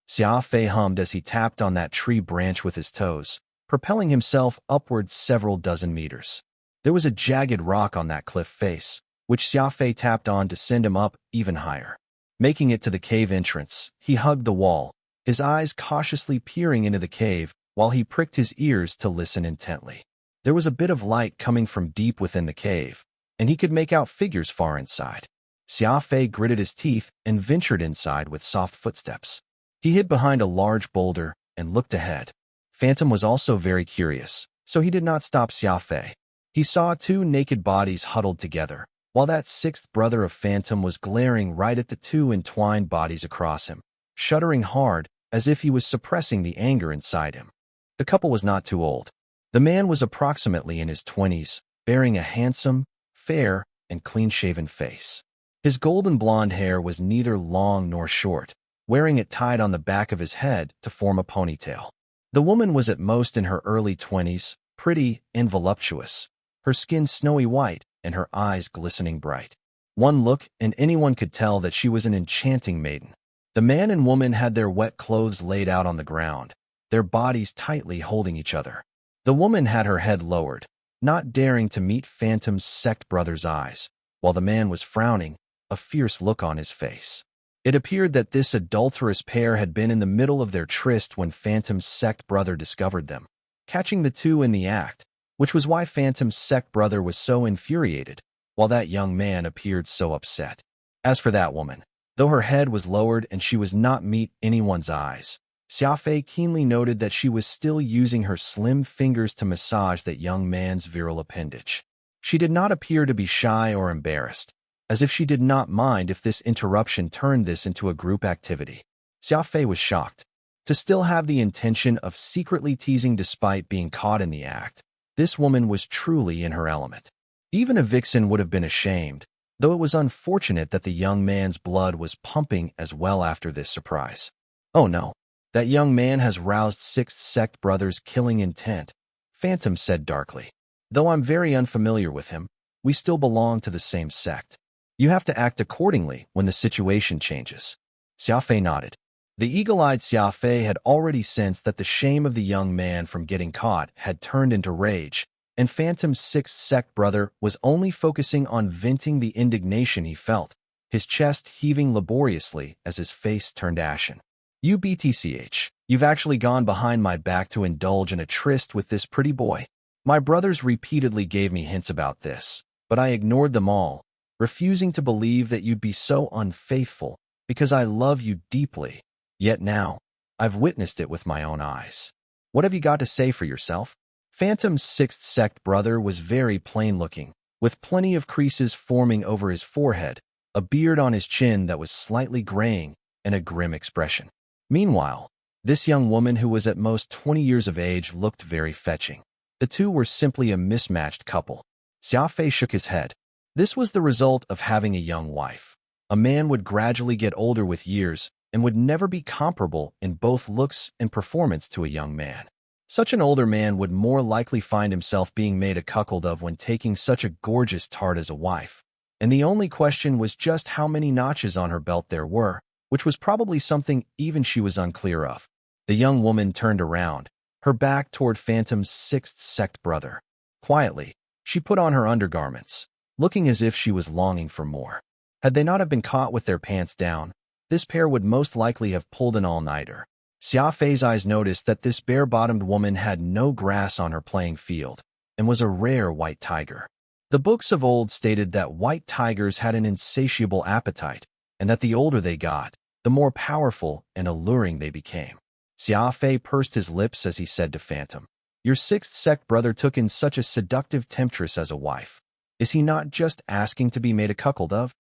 Xia Fei hummed as he tapped on that tree branch with his toes, propelling himself upwards several dozen meters. There was a jagged rock on that cliff face, which Xia Fei tapped on to send him up even higher. Making it to the cave entrance, he hugged the wall, his eyes cautiously peering into the cave while he pricked his ears to listen intently. There was a bit of light coming from deep within the cave, and he could make out figures far inside. Xia Fei gritted his teeth and ventured inside with soft footsteps. He hid behind a large boulder and looked ahead. Phantom was also very curious, so he did not stop Xia Fei. He saw two naked bodies huddled together, while that sixth brother of Phantom was glaring right at the two entwined bodies across him, shuddering hard as if he was suppressing the anger inside him. The couple was not too old. The man was approximately in his 20s, bearing a handsome, fair, and clean-shaven face. His golden blonde hair was neither long nor short, wearing it tied on the back of his head to form a ponytail. The woman was at most in her early 20s, pretty and voluptuous, her skin snowy white and her eyes glistening bright. One look and anyone could tell that she was an enchanting maiden. The man and woman had their wet clothes laid out on the ground, their bodies tightly holding each other. The woman had her head lowered, not daring to meet Phantom's sect brother's eyes, while the man was frowning, a fierce look on his face. It appeared that this adulterous pair had been in the middle of their tryst when Phantom's sect brother discovered them, catching the two in the act, which was why Phantom's sect brother was so infuriated, while that young man appeared so upset. As for that woman, though her head was lowered and she was not meet anyone's eyes, Xia Fei keenly noted that she was still using her slim fingers to massage that young man's virile appendage. She did not appear to be shy or embarrassed, as if she did not mind if this interruption turned this into a group activity. Xia Fei was shocked. To still have the intention of secretly teasing despite being caught in the act, this woman was truly in her element. Even a vixen would have been ashamed, though it was unfortunate that the young man's blood was pumping as well after this surprise. "Oh no, that young man has roused Sixth Sect Brother's killing intent," Phantom said darkly. "Though I'm very unfamiliar with him, we still belong to the same sect. You have to act accordingly when the situation changes." Xia Fei nodded. The eagle-eyed Xia Fei had already sensed that the shame of the young man from getting caught had turned into rage, and Phantom's sixth sect brother was only focusing on venting the indignation he felt, his chest heaving laboriously as his face turned ashen. You've actually gone behind my back to indulge in a tryst with this pretty boy. My brothers repeatedly gave me hints about this, but I ignored them all, refusing to believe that you'd be so unfaithful because I love you deeply. Yet now, I've witnessed it with my own eyes. What have you got to say for yourself? Phantom's sixth sect brother was very plain-looking, with plenty of creases forming over his forehead, a beard on his chin that was slightly graying, and a grim expression. Meanwhile, this young woman who was at most 20 years of age looked very fetching. The two were simply a mismatched couple. Xia Fei shook his head. This was the result of having a young wife. A man would gradually get older with years and would never be comparable in both looks and performance to a young man. Such an older man would more likely find himself being made a cuckold of when taking such a gorgeous tart as a wife. And the only question was just how many notches on her belt there were, which was probably something even she was unclear of. The young woman turned around, her back toward Phantom's sixth sect brother. Quietly, she put on her undergarments, looking as if she was longing for more. Had they not have been caught with their pants down, this pair would most likely have pulled an all-nighter. Xia Fei's eyes noticed that this bare-bottomed woman had no grass on her playing field and was a rare white tiger. The books of old stated that white tigers had an insatiable appetite, and that the older they got, the more powerful and alluring they became. Xia Fei pursed his lips as he said to Phantom, "Your sixth sect brother took in such a seductive temptress as a wife. Is he not just asking to be made a cuckold of?"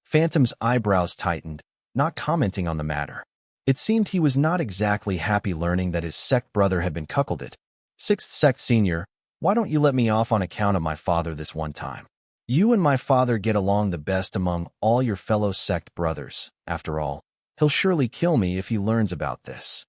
Phantom's eyebrows tightened, not commenting on the matter. It seemed he was not exactly happy learning that his sect brother had been cuckolded. "Sixth sect senior, why don't you let me off on account of my father this one time? You and my father get along the best among all your fellow sect brothers. After all, he'll surely kill me if he learns about this."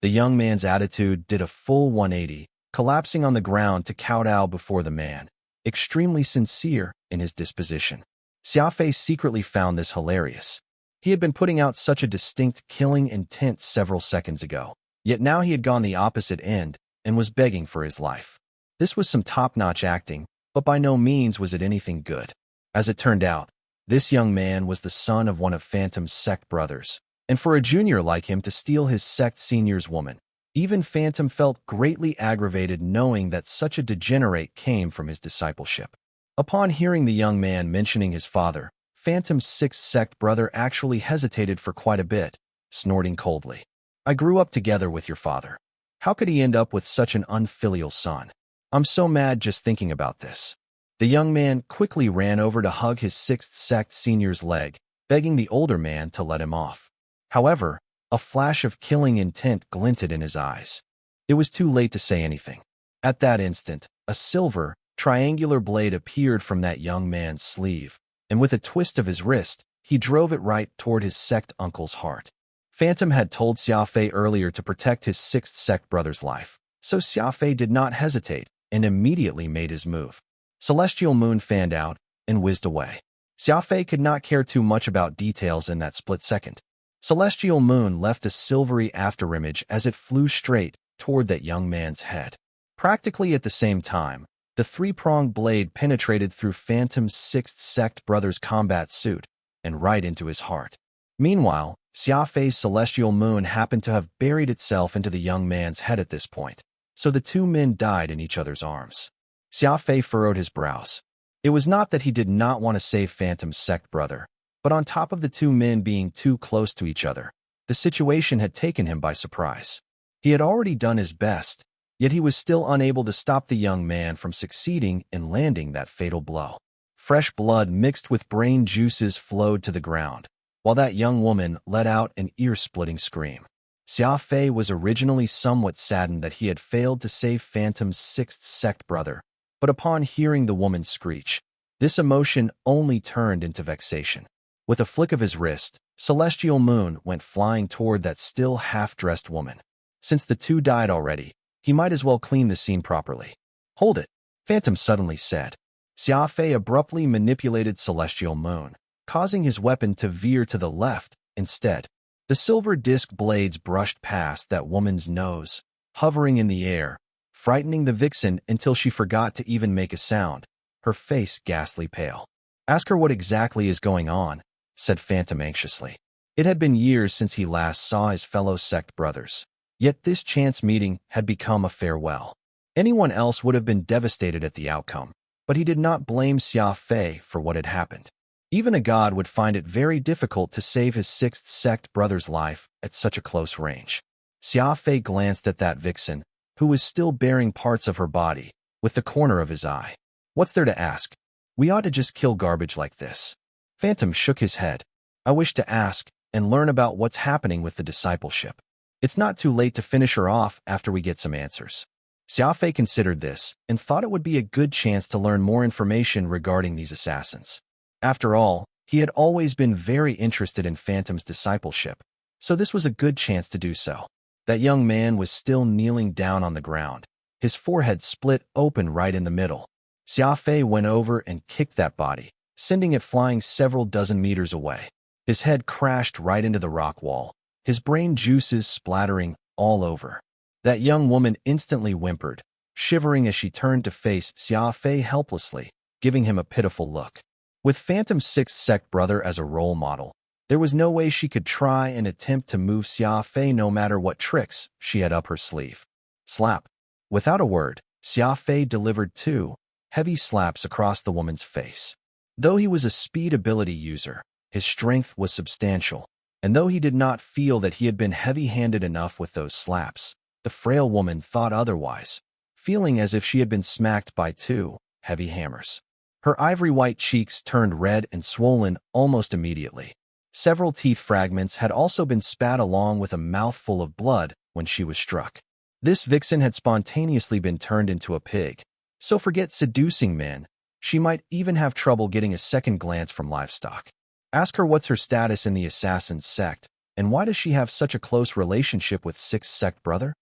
The young man's attitude did a full 180, collapsing on the ground to kowtow before the man, extremely sincere in his disposition. Xia Fei secretly found this hilarious. He had been putting out such a distinct killing intent several seconds ago, yet now he had gone the opposite end and was begging for his life. This was some top-notch acting, but by no means was it anything good. As it turned out, this young man was the son of one of Phantom's sect brothers, and for a junior like him to steal his sect senior's woman, even Phantom felt greatly aggravated knowing that such a degenerate came from his discipleship. Upon hearing the young man mentioning his father, Phantom's sixth sect brother actually hesitated for quite a bit, snorting coldly. "I grew up together with your father. How could he end up with such an unfilial son? I'm so mad just thinking about this." The young man quickly ran over to hug his sixth sect senior's leg, begging the older man to let him off. However, a flash of killing intent glinted in his eyes. It was too late to say anything. At that instant, a silver, triangular blade appeared from that young man's sleeve, and with a twist of his wrist, he drove it right toward his sect uncle's heart. Phantom had told Xia Fei earlier to protect his sixth sect brother's life, so Xia Fei did not hesitate and immediately made his move. Celestial Moon fanned out and whizzed away. Xia Fei could not care too much about details in that split second. Celestial Moon left a silvery afterimage as it flew straight toward that young man's head. Practically at the same time, the three-pronged blade penetrated through Phantom's sixth sect brother's combat suit and right into his heart. Meanwhile, Xia Fei's Celestial Moon happened to have buried itself into the young man's head at this point, so the two men died in each other's arms. Xia Fei furrowed his brows. It was not that he did not want to save Phantom's sect brother, but on top of the two men being too close to each other, the situation had taken him by surprise. He had already done his best, yet he was still unable to stop the young man from succeeding in landing that fatal blow. Fresh blood mixed with brain juices flowed to the ground, while that young woman let out an ear-splitting scream. Xia Fei was originally somewhat saddened that he had failed to save Phantom's sixth sect brother, but upon hearing the woman's screech, this emotion only turned into vexation. With a flick of his wrist, Celestial Moon went flying toward that still half-dressed woman. Since the two died already, he might as well clean the scene properly. "Hold it," Phantom suddenly said. Xia Fei abruptly manipulated Celestial Moon, causing his weapon to veer to the left instead. The silver disc blades brushed past that woman's nose, hovering in the air, frightening the vixen until she forgot to even make a sound, her face ghastly pale. "Ask her what exactly is going on," said Phantom anxiously. It had been years since he last saw his fellow sect brothers. Yet this chance meeting had become a farewell. Anyone else would have been devastated at the outcome, but he did not blame Xia Fei for what had happened. Even a god would find it very difficult to save his sixth sect brother's life at such a close range. Xia Fei glanced at that vixen, who was still bearing parts of her body, with the corner of his eye. What's there to ask? We ought to just kill garbage like this. Phantom shook his head. I wish to ask and learn about what's happening with the discipleship. It's not too late to finish her off after we get some answers. Xia Fei considered this and thought it would be a good chance to learn more information regarding these assassins. After all, he had always been very interested in Phantom's discipleship, so this was a good chance to do so. That young man was still kneeling down on the ground, his forehead split open right in the middle. Xia Fei went over and kicked that body, sending it flying several dozen meters away. His head crashed right into the rock wall, his brain juices splattering all over. That young woman instantly whimpered, shivering as she turned to face Xia Fei helplessly, giving him a pitiful look. With Phantom's sixth sect brother as a role model, there was no way she could try and attempt to move Xia Fei no matter what tricks she had up her sleeve. Slap. Without a word, Xia Fei delivered 2 heavy slaps across the woman's face. Though he was a speed ability user, his strength was substantial, and though he did not feel that he had been heavy-handed enough with those slaps, the frail woman thought otherwise, feeling as if she had been smacked by 2 heavy hammers. Her ivory-white cheeks turned red and swollen almost immediately. Several teeth fragments had also been spat along with a mouthful of blood when she was struck. This vixen had spontaneously been turned into a pig, so forget seducing men, she might even have trouble getting a second glance from livestock. Ask her what's her status in the assassin's sect, and why does she have such a close relationship with sixth sect brother?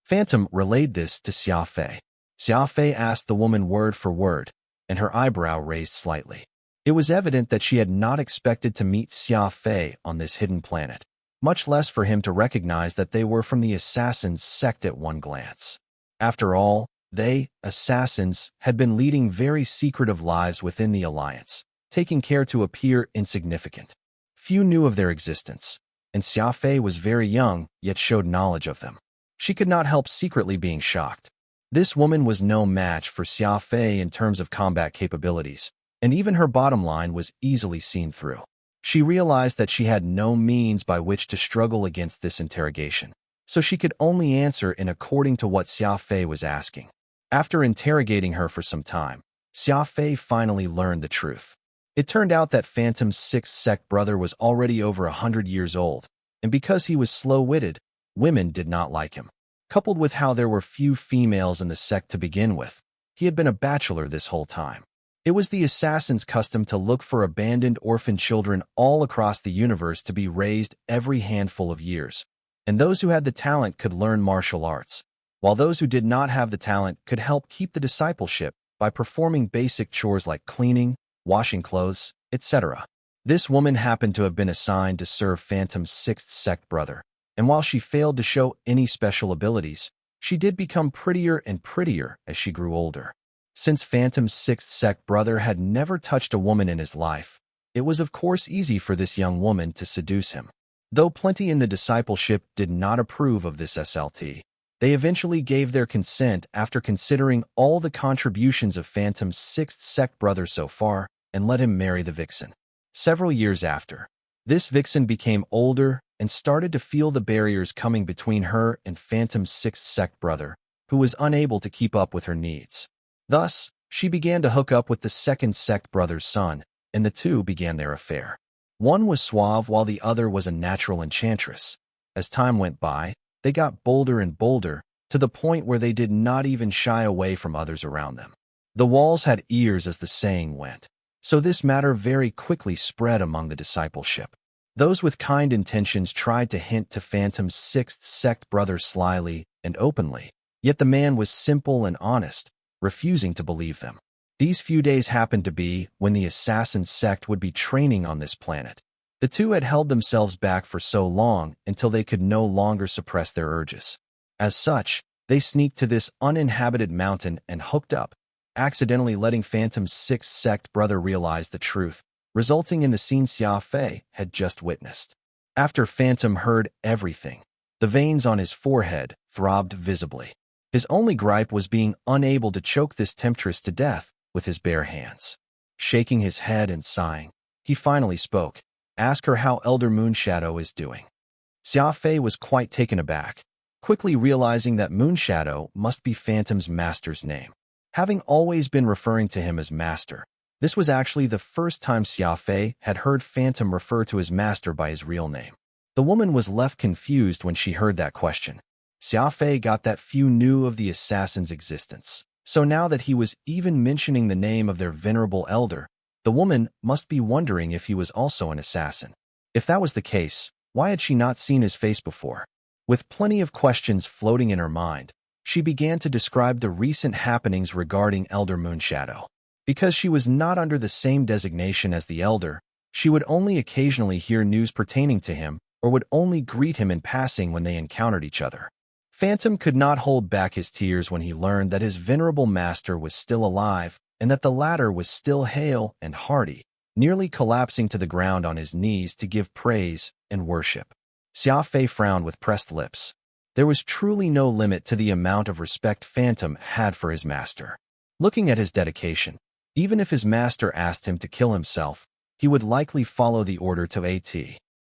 Phantom relayed this to Xia Fei. Xia Fei asked the woman word for word, and her eyebrow raised slightly. It was evident that she had not expected to meet Xia Fei on this hidden planet, much less for him to recognize that they were from the assassin's sect at one glance. After all, they, assassins, had been leading very secretive lives within the Alliance, taking care to appear insignificant. Few knew of their existence, and Xia Fei was very young, yet showed knowledge of them. She could not help secretly being shocked. This woman was no match for Xia Fei in terms of combat capabilities, and even her bottom line was easily seen through. She realized that she had no means by which to struggle against this interrogation, so she could only answer in according to what Xia Fei was asking. After interrogating her for some time, Xia Fei finally learned the truth. It turned out that Phantom's sixth sect brother was already over 100 years old, and because he was slow-witted, women did not like him. Coupled with how there were few females in the sect to begin with, he had been a bachelor this whole time. It was the assassin's custom to look for abandoned orphan children all across the universe to be raised every handful of years, and those who had the talent could learn martial arts, while those who did not have the talent could help keep the discipleship by performing basic chores like cleaning, washing clothes, etc. This woman happened to have been assigned to serve Phantom's sixth sect brother, and while she failed to show any special abilities, she did become prettier and prettier as she grew older. Since Phantom's sixth sect brother had never touched a woman in his life, it was of course easy for this young woman to seduce him. Though plenty in the discipleship did not approve of this SLT, they eventually gave their consent after considering all the contributions of Phantom's sixth sect brother so far and let him marry the vixen. Several years after, this vixen became older and started to feel the barriers coming between her and Phantom's sixth sect brother, who was unable to keep up with her needs. Thus, she began to hook up with the second sect brother's son, and the two began their affair. One was suave while the other was a natural enchantress. As time went by, they got bolder and bolder, to the point where they did not even shy away from others around them. The walls had ears, as the saying went, so this matter very quickly spread among the discipleship. Those with kind intentions tried to hint to Phantom's sixth sect brother slyly and openly, yet the man was simple and honest, refusing to believe them. These few days happened to be when the assassin sect would be training on this planet. The two had held themselves back for so long until they could no longer suppress their urges. As such, they sneaked to this uninhabited mountain and hooked up, accidentally letting Phantom's sixth sect brother realize the truth, resulting in the scene Xia Fei had just witnessed. After Phantom heard everything, the veins on his forehead throbbed visibly. His only gripe was being unable to choke this temptress to death with his bare hands. Shaking his head and sighing, he finally spoke. Ask her how Elder Moonshadow is doing. Xia Fei was quite taken aback, quickly realizing that Moonshadow must be Phantom's master's name. Having always been referring to him as master, this was actually the first time Xia Fei had heard Phantom refer to his master by his real name. The woman was left confused when she heard that question. Xia Fei got that few knew of the assassin's existence, so now that he was even mentioning the name of their venerable elder, the woman must be wondering if he was also an assassin. If that was the case, why had she not seen his face before? With plenty of questions floating in her mind, she began to describe the recent happenings regarding Elder Moonshadow. Because she was not under the same designation as the elder, she would only occasionally hear news pertaining to him or would only greet him in passing when they encountered each other. Phantom could not hold back his tears when he learned that his venerable master was still alive and that the latter was still hale and hearty, nearly collapsing to the ground on his knees to give praise and worship. Xia Fei frowned with pressed lips. There was truly no limit to the amount of respect Phantom had for his master. Looking at his dedication, even if his master asked him to kill himself, he would likely follow the order to AT.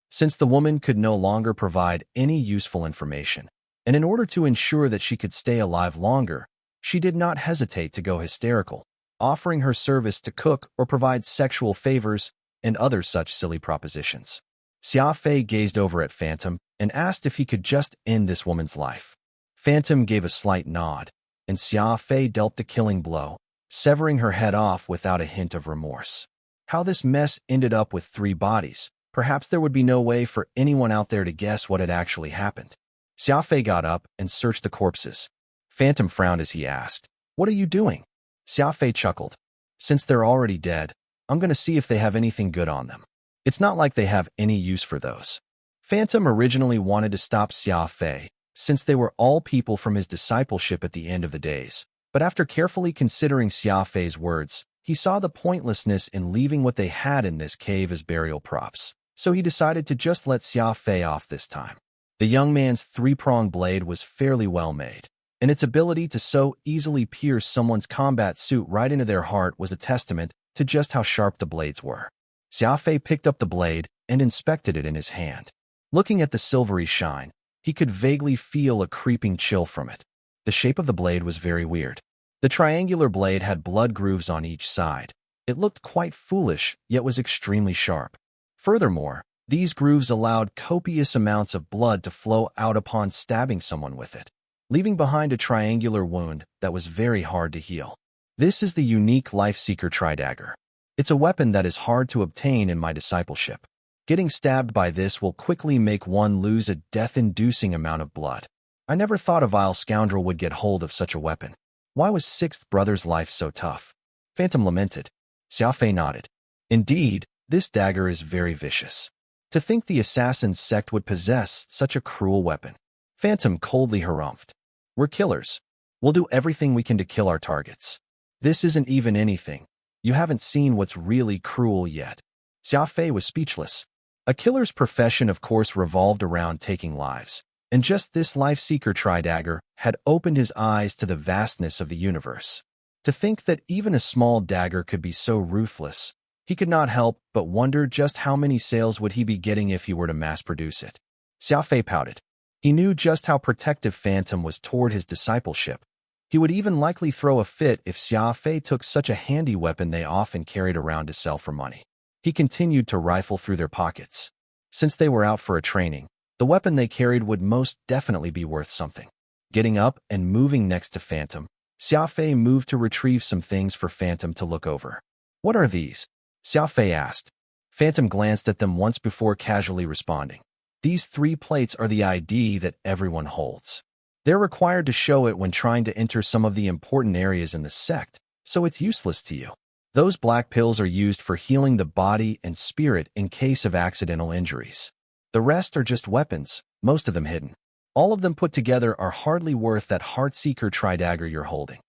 Since the woman could no longer provide any useful information, and in order to ensure that she could stay alive longer, she did not hesitate to go hysterical, offering her service to cook or provide sexual favors and other such silly propositions. Xia Fei gazed over at Phantom and asked if he could just end this woman's life. Phantom gave a slight nod, and Xia Fei dealt the killing blow, severing her head off without a hint of remorse. How this mess ended up with 3 bodies, perhaps there would be no way for anyone out there to guess what had actually happened. Xia Fei got up and searched the corpses. Phantom frowned as he asked, "What are you doing?" Xia Fei chuckled. "Since they're already dead, I'm going to see if they have anything good on them. It's not like they have any use for those." Phantom originally wanted to stop Xia Fei, since they were all people from his discipleship at the end of the days. But after carefully considering Xia Fei's words, he saw the pointlessness in leaving what they had in this cave as burial props, so he decided to just let Xia Fei off this time. The young man's 3-pronged blade was fairly well made, and its ability to so easily pierce someone's combat suit right into their heart was a testament to just how sharp the blades were. Xia Fei picked up the blade and inspected it in his hand. Looking at the silvery shine, he could vaguely feel a creeping chill from it. The shape of the blade was very weird. The triangular blade had blood grooves on each side. It looked quite foolish, yet was extremely sharp. Furthermore, these grooves allowed copious amounts of blood to flow out upon stabbing someone with it, leaving behind a triangular wound that was very hard to heal. This is the unique Lifeseeker Tridagger. It's a weapon that is hard to obtain in my discipleship. Getting stabbed by this will quickly make one lose a death-inducing amount of blood. I never thought a vile scoundrel would get hold of such a weapon. Why was 6th Brother's life so tough? Phantom lamented. Xia Fei nodded. Indeed, this dagger is very vicious. To think the assassin's sect would possess such a cruel weapon. Phantom coldly harumphed. We're killers. We'll do everything we can to kill our targets. This isn't even anything. You haven't seen what's really cruel yet. Xia Fei was speechless. A killer's profession of course revolved around taking lives, and just this Lifeseeker Tridagger had opened his eyes to the vastness of the universe. To think that even a small dagger could be so ruthless, he could not help but wonder just how many sales would he be getting if he were to mass-produce it. Xia Fei pouted. He knew just how protective Phantom was toward his discipleship. He would even likely throw a fit if Xia Fei took such a handy weapon they often carried around to sell for money. He continued to rifle through their pockets. Since they were out for a training, the weapon they carried would most definitely be worth something. Getting up and moving next to Phantom, Xia Fei moved to retrieve some things for Phantom to look over. What are these? Xia Fei asked. Phantom glanced at them once before casually responding. These 3 plates are the ID that everyone holds. They're required to show it when trying to enter some of the important areas in the sect, so it's useless to you. Those black pills are used for healing the body and spirit in case of accidental injuries. The rest are just weapons, most of them hidden. All of them put together are hardly worth that Heartseeker Tridagger you're holding.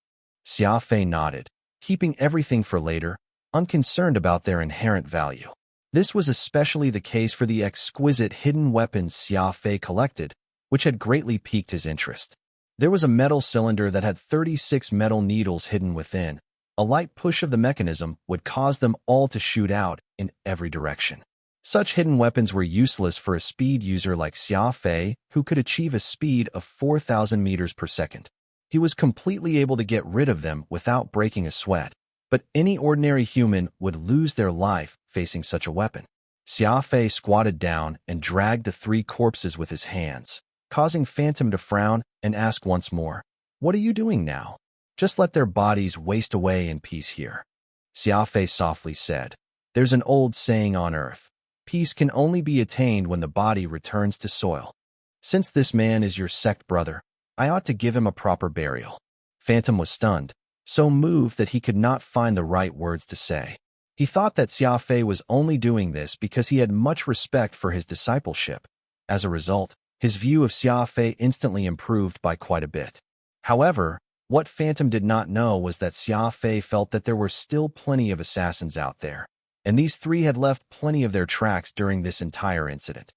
Xia Fei nodded, keeping everything for later, unconcerned about their inherent value. This was especially the case for the exquisite hidden weapons Xia Fei collected, which had greatly piqued his interest. There was a metal cylinder that had 36 metal needles hidden within. A light push of the mechanism would cause them all to shoot out in every direction. Such hidden weapons were useless for a speed user like Xia Fei, who could achieve a speed of 4,000 meters per second. He was completely able to get rid of them without breaking a sweat, but any ordinary human would lose their life facing such a weapon. Xia Fei squatted down and dragged the 3 corpses with his hands, causing Phantom to frown and ask once more, "What are you doing now? Just let their bodies waste away in peace here." Xia Fei softly said, "There's an old saying on Earth. Peace can only be attained when the body returns to soil. Since this man is your sect brother, I ought to give him a proper burial." Phantom was stunned, so moved that he could not find the right words to say. He thought that Xia Fei was only doing this because he had much respect for his discipleship. As a result, his view of Xia Fei instantly improved by quite a bit. However, what Phantom did not know was that Xia Fei felt that there were still plenty of assassins out there, and these 3 had left plenty of their tracks during this entire incident.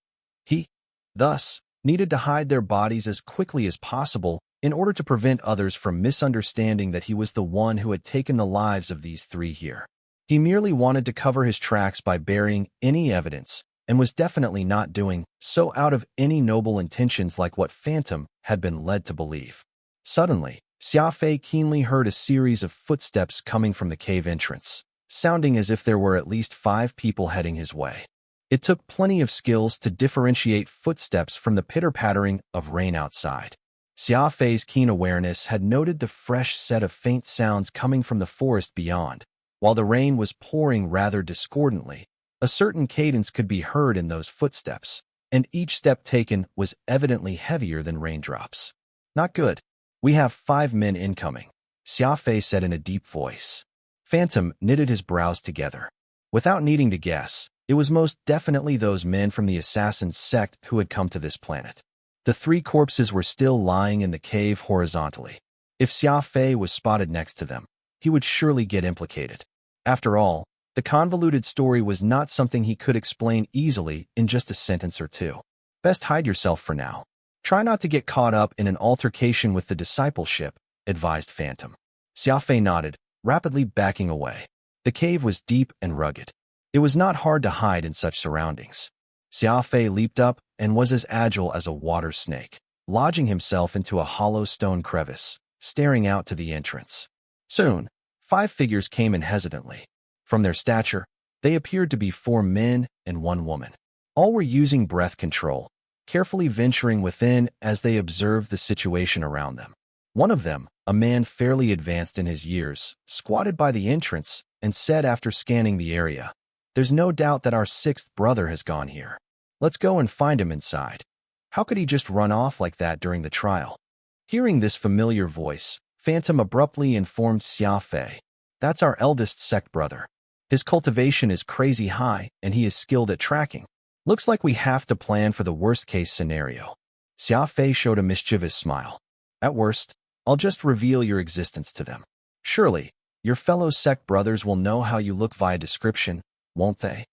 He, thus, needed to hide their bodies as quickly as possible in order to prevent others from misunderstanding that he was the one who had taken the lives of these 3 here. He merely wanted to cover his tracks by burying any evidence, and was definitely not doing so out of any noble intentions like what Phantom had been led to believe. Suddenly, Xia Fei keenly heard a series of footsteps coming from the cave entrance, sounding as if there were at least 5 people heading his way. It took plenty of skills to differentiate footsteps from the pitter-pattering of rain outside. Xia Fei's keen awareness had noted the fresh set of faint sounds coming from the forest beyond. While the rain was pouring rather discordantly, a certain cadence could be heard in those footsteps, and each step taken was evidently heavier than raindrops. "Not good. We have 5 men incoming," Xia Fei said in a deep voice. Phantom knitted his brows together. Without needing to guess, it was most definitely those men from the assassin's sect who had come to this planet. The 3 corpses were still lying in the cave horizontally. If Xia Fei was spotted next to them, he would surely get implicated. After all, the convoluted story was not something he could explain easily in just a sentence or 2. "Best hide yourself for now. Try not to get caught up in an altercation with the discipleship," advised Phantom. Xia Fei nodded, rapidly backing away. The cave was deep and rugged. It was not hard to hide in such surroundings. Xia Fei leaped up and was as agile as a water snake, lodging himself into a hollow stone crevice, staring out to the entrance. Soon, 5 figures came in hesitantly. From their stature, they appeared to be 4 men and 1 woman. All were using breath control, carefully venturing within as they observed the situation around them. One of them, a man fairly advanced in his years, squatted by the entrance and said after scanning the area, "There's no doubt that our 6th brother has gone here. Let's go and find him inside. How could he just run off like that during the trial?" Hearing this familiar voice, Phantom abruptly informed Xia Fei, "That's our eldest sect brother. His cultivation is crazy high and he is skilled at tracking. Looks like we have to plan for the worst-case scenario." Xia Fei showed a mischievous smile. "At worst, I'll just reveal your existence to them. Surely, your fellow sect brothers will know how you look via description, won't they?"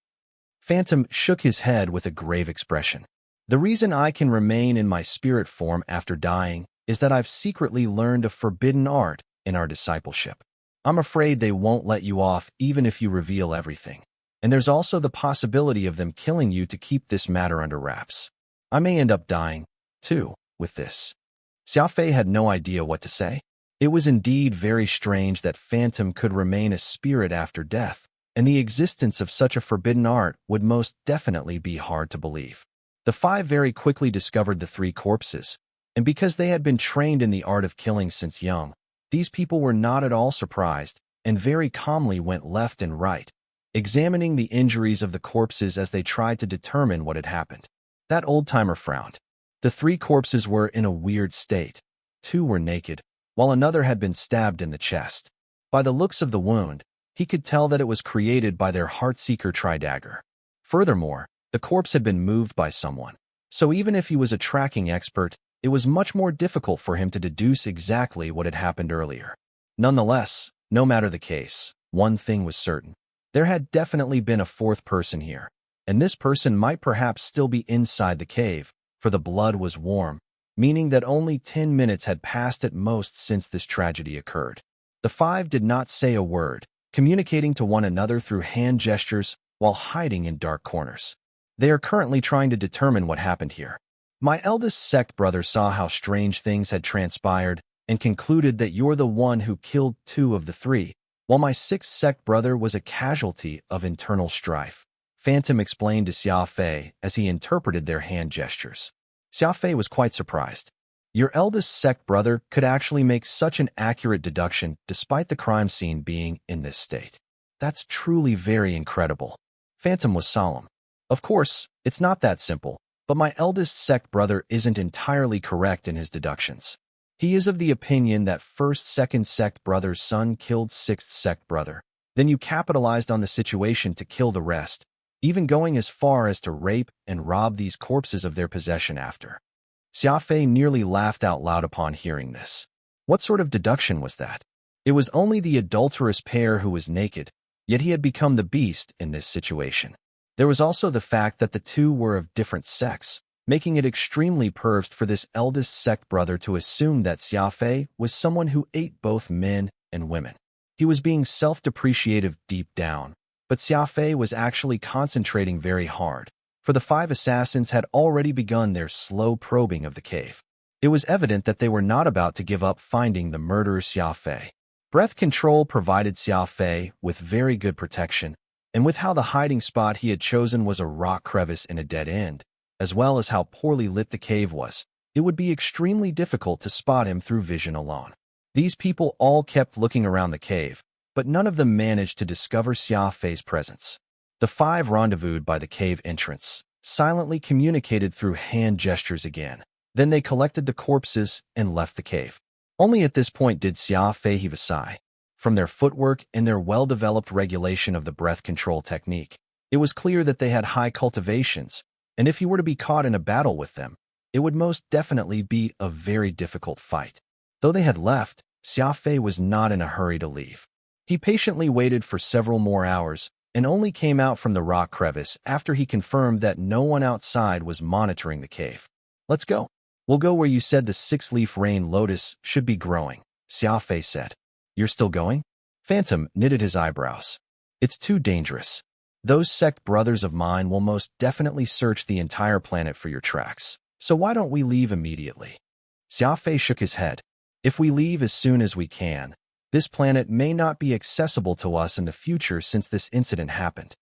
Phantom shook his head with a grave expression. "The reason I can remain in my spirit form after dying is that I've secretly learned a forbidden art in our discipleship. I'm afraid they won't let you off even if you reveal everything. And there's also the possibility of them killing you to keep this matter under wraps. I may end up dying, too, with this." Xia Fei had no idea what to say. It was indeed very strange that Phantom could remain a spirit after death, and the existence of such a forbidden art would most definitely be hard to believe. The 5 very quickly discovered the 3 corpses, and because they had been trained in the art of killing since young, these people were not at all surprised and very calmly went left and right, examining the injuries of the corpses as they tried to determine what had happened. That old-timer frowned. The 3 corpses were in a weird state. 2 were naked, while another had been stabbed in the chest. By the looks of the wound, he could tell that it was created by their Heartseeker tridagger. Furthermore, the corpse had been moved by someone, so even if he was a tracking expert, it was much more difficult for him to deduce exactly what had happened earlier. Nonetheless, no matter the case, one thing was certain. There had definitely been a 4th person here, and this person might perhaps still be inside the cave, for the blood was warm, meaning that only 10 minutes had passed at most since this tragedy occurred. The five did not say a word, communicating to one another through hand gestures while hiding in dark corners. They are currently trying to determine what happened here. My eldest sect brother saw how strange things had transpired and concluded that you're the one who killed 2 of the 3, while my 6th sect brother was a casualty of internal strife. Phantom explained to Xia Fei as he interpreted their hand gestures. Xia Fei was quite surprised. Your eldest sect brother could actually make such an accurate deduction despite the crime scene being in this state. That's truly very incredible. Phantom was solemn. Of course, it's not that simple, but my eldest sect brother isn't entirely correct in his deductions. He is of the opinion that 2nd sect brother's son killed 6th sect brother. Then you capitalized on the situation to kill the rest, even going as far as to rape and rob these corpses of their possession after. Xia Fei nearly laughed out loud upon hearing this. What sort of deduction was that? It was only the adulterous pair who was naked, yet he had become the beast in this situation. There was also the fact that the 2 were of different sects, making it extremely perverse for this eldest sect brother to assume that Xia Fei was someone who ate both men and women. He was being self-depreciative deep down, but Xia Fei was actually concentrating very hard, for the 5 assassins had already begun their slow probing of the cave. It was evident that they were not about to give up finding the murderer Xia Fei. Breath control provided Xia Fei with very good protection, and with how the hiding spot he had chosen was a rock crevice in a dead end, as well as how poorly lit the cave was, it would be extremely difficult to spot him through vision alone. These people all kept looking around the cave, but none of them managed to discover Xia Fei's presence. The 5 rendezvoused by the cave entrance, silently communicated through hand gestures again. Then they collected the corpses and left the cave. Only at this point did Xia Fei heave a sigh. From their footwork and their well-developed regulation of the breath control technique, it was clear that they had high cultivations, and if he were to be caught in a battle with them, it would most definitely be a very difficult fight. Though they had left, Xia Fei was not in a hurry to leave. He patiently waited for several more hours and only came out from the rock crevice after he confirmed that no one outside was monitoring the cave. Let's go. We'll go where you said the 6-leaf rain lotus should be growing, Xia Fei said. You're still going? Phantom knitted his eyebrows. It's too dangerous. Those sect brothers of mine will most definitely search the entire planet for your tracks. So why don't we leave immediately? Xia Fei shook his head. If we leave as soon as we can, this planet may not be accessible to us in the future since this incident happened.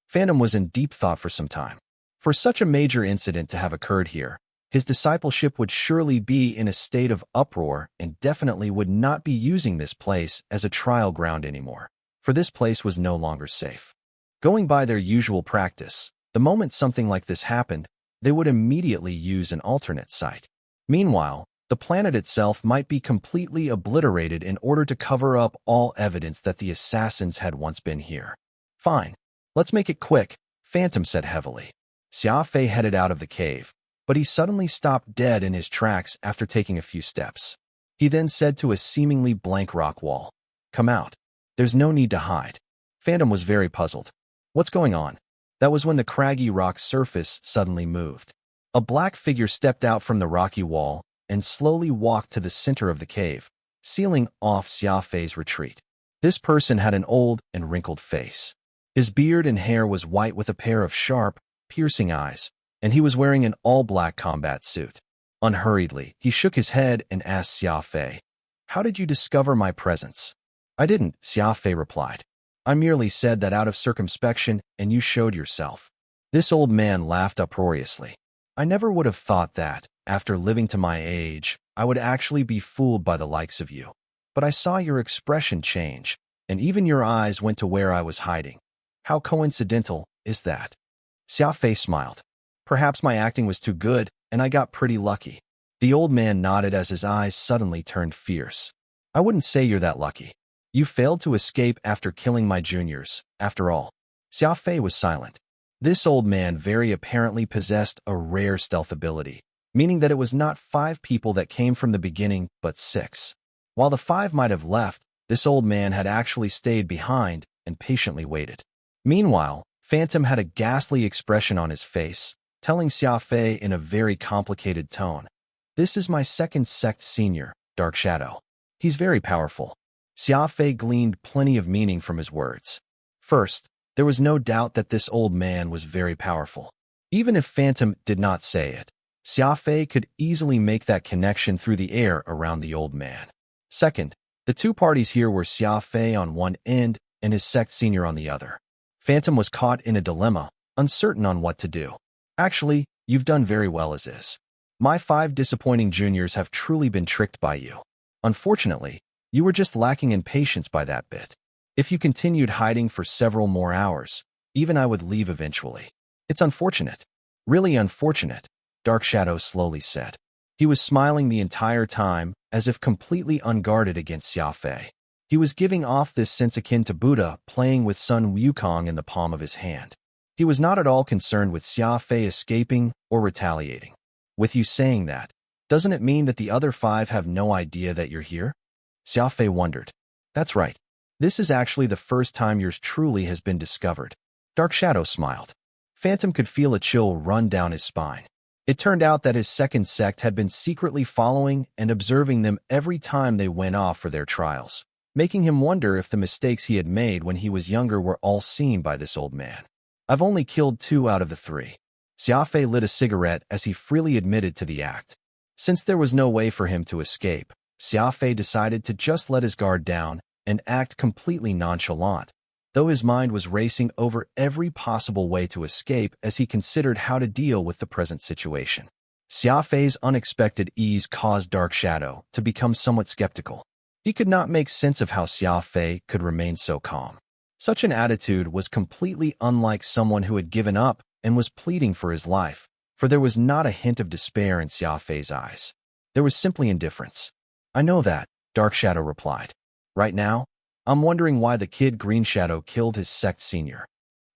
Phantom was in deep thought for some time. For such a major incident to have occurred here, his discipleship would surely be in a state of uproar and definitely would not be using this place as a trial ground anymore, for this place was no longer safe. Going by their usual practice, the moment something like this happened, they would immediately use an alternate site. Meanwhile, the planet itself might be completely obliterated in order to cover up all evidence that the assassins had once been here. Fine. Let's make it quick, Phantom said heavily. Xia Fei headed out of the cave, but he suddenly stopped dead in his tracks after taking a few steps. He then said to a seemingly blank rock wall, "Come out. There's no need to hide." Phantom was very puzzled. What's going on? That was when the craggy rock surface suddenly moved. A black figure stepped out from the rocky wall and slowly walked to the center of the cave, sealing off Xia Fei's retreat. This person had an old and wrinkled face. His beard and hair was white with a pair of sharp, piercing eyes, and he was wearing an all-black combat suit. Unhurriedly, he shook his head and asked Xia Fei, "How did you discover my presence?" "I didn't," Xia Fei replied. "I merely said that out of circumspection, and you showed yourself." This old man laughed uproariously. "I never would have thought that, after living to my age, I would actually be fooled by the likes of you. But I saw your expression change, and even your eyes went to where I was hiding. How coincidental is that?" Xia Fei smiled. "Perhaps my acting was too good, and I got pretty lucky." The old man nodded as his eyes suddenly turned fierce. "I wouldn't say you're that lucky. You failed to escape after killing my juniors, after all." Xia Fei was silent. This old man very apparently possessed a rare stealth ability, meaning that it was not 5 people that came from the beginning, but 6. While the 5 might have left, this old man had actually stayed behind and patiently waited. Meanwhile, Phantom had a ghastly expression on his face, telling Xia Fei in a very complicated tone, "This is my second sect senior, Dark Shadow. He's very powerful." Xia Fei gleaned plenty of meaning from his words. First, there was no doubt that this old man was very powerful. Even if Phantom did not say it, Xia Fei could easily make that connection through the air around the old man. Second, the two parties here were Xia Fei on one end and his sect senior on the other. Phantom was caught in a dilemma, uncertain on what to do. "Actually, you've done very well as is. My 5 disappointing juniors have truly been tricked by you. Unfortunately, you were just lacking in patience by that bit. If you continued hiding for several more hours, even I would leave eventually. It's unfortunate. Really unfortunate," Dark Shadow slowly said. He was smiling the entire time, as if completely unguarded against Xia Fei. He was giving off this sense akin to Buddha playing with Sun Wukong in the palm of his hand. He was not at all concerned with Xia Fei escaping or retaliating. "With you saying that, doesn't it mean that the other 5 have no idea that you're here?" Xia Fei wondered. "That's right. This is actually the first time yours truly has been discovered." Dark Shadow smiled. Phantom could feel a chill run down his spine. It turned out that his second sect had been secretly following and observing them every time they went off for their trials, making him wonder if the mistakes he had made when he was younger were all seen by this old man. "I've only killed 2 out of the 3. Xia Fei lit a cigarette as he freely admitted to the act. Since there was no way for him to escape, Xia Fei decided to just let his guard down and act completely nonchalant, though his mind was racing over every possible way to escape as he considered how to deal with the present situation. Xia Fei's unexpected ease caused Dark Shadow to become somewhat skeptical. He could not make sense of how Xia Fei could remain so calm. Such an attitude was completely unlike someone who had given up and was pleading for his life, for there was not a hint of despair in Xia Fei's eyes. There was simply indifference. "I know that," Dark Shadow replied. "Right now, I'm wondering why the kid Green Shadow killed his sect senior."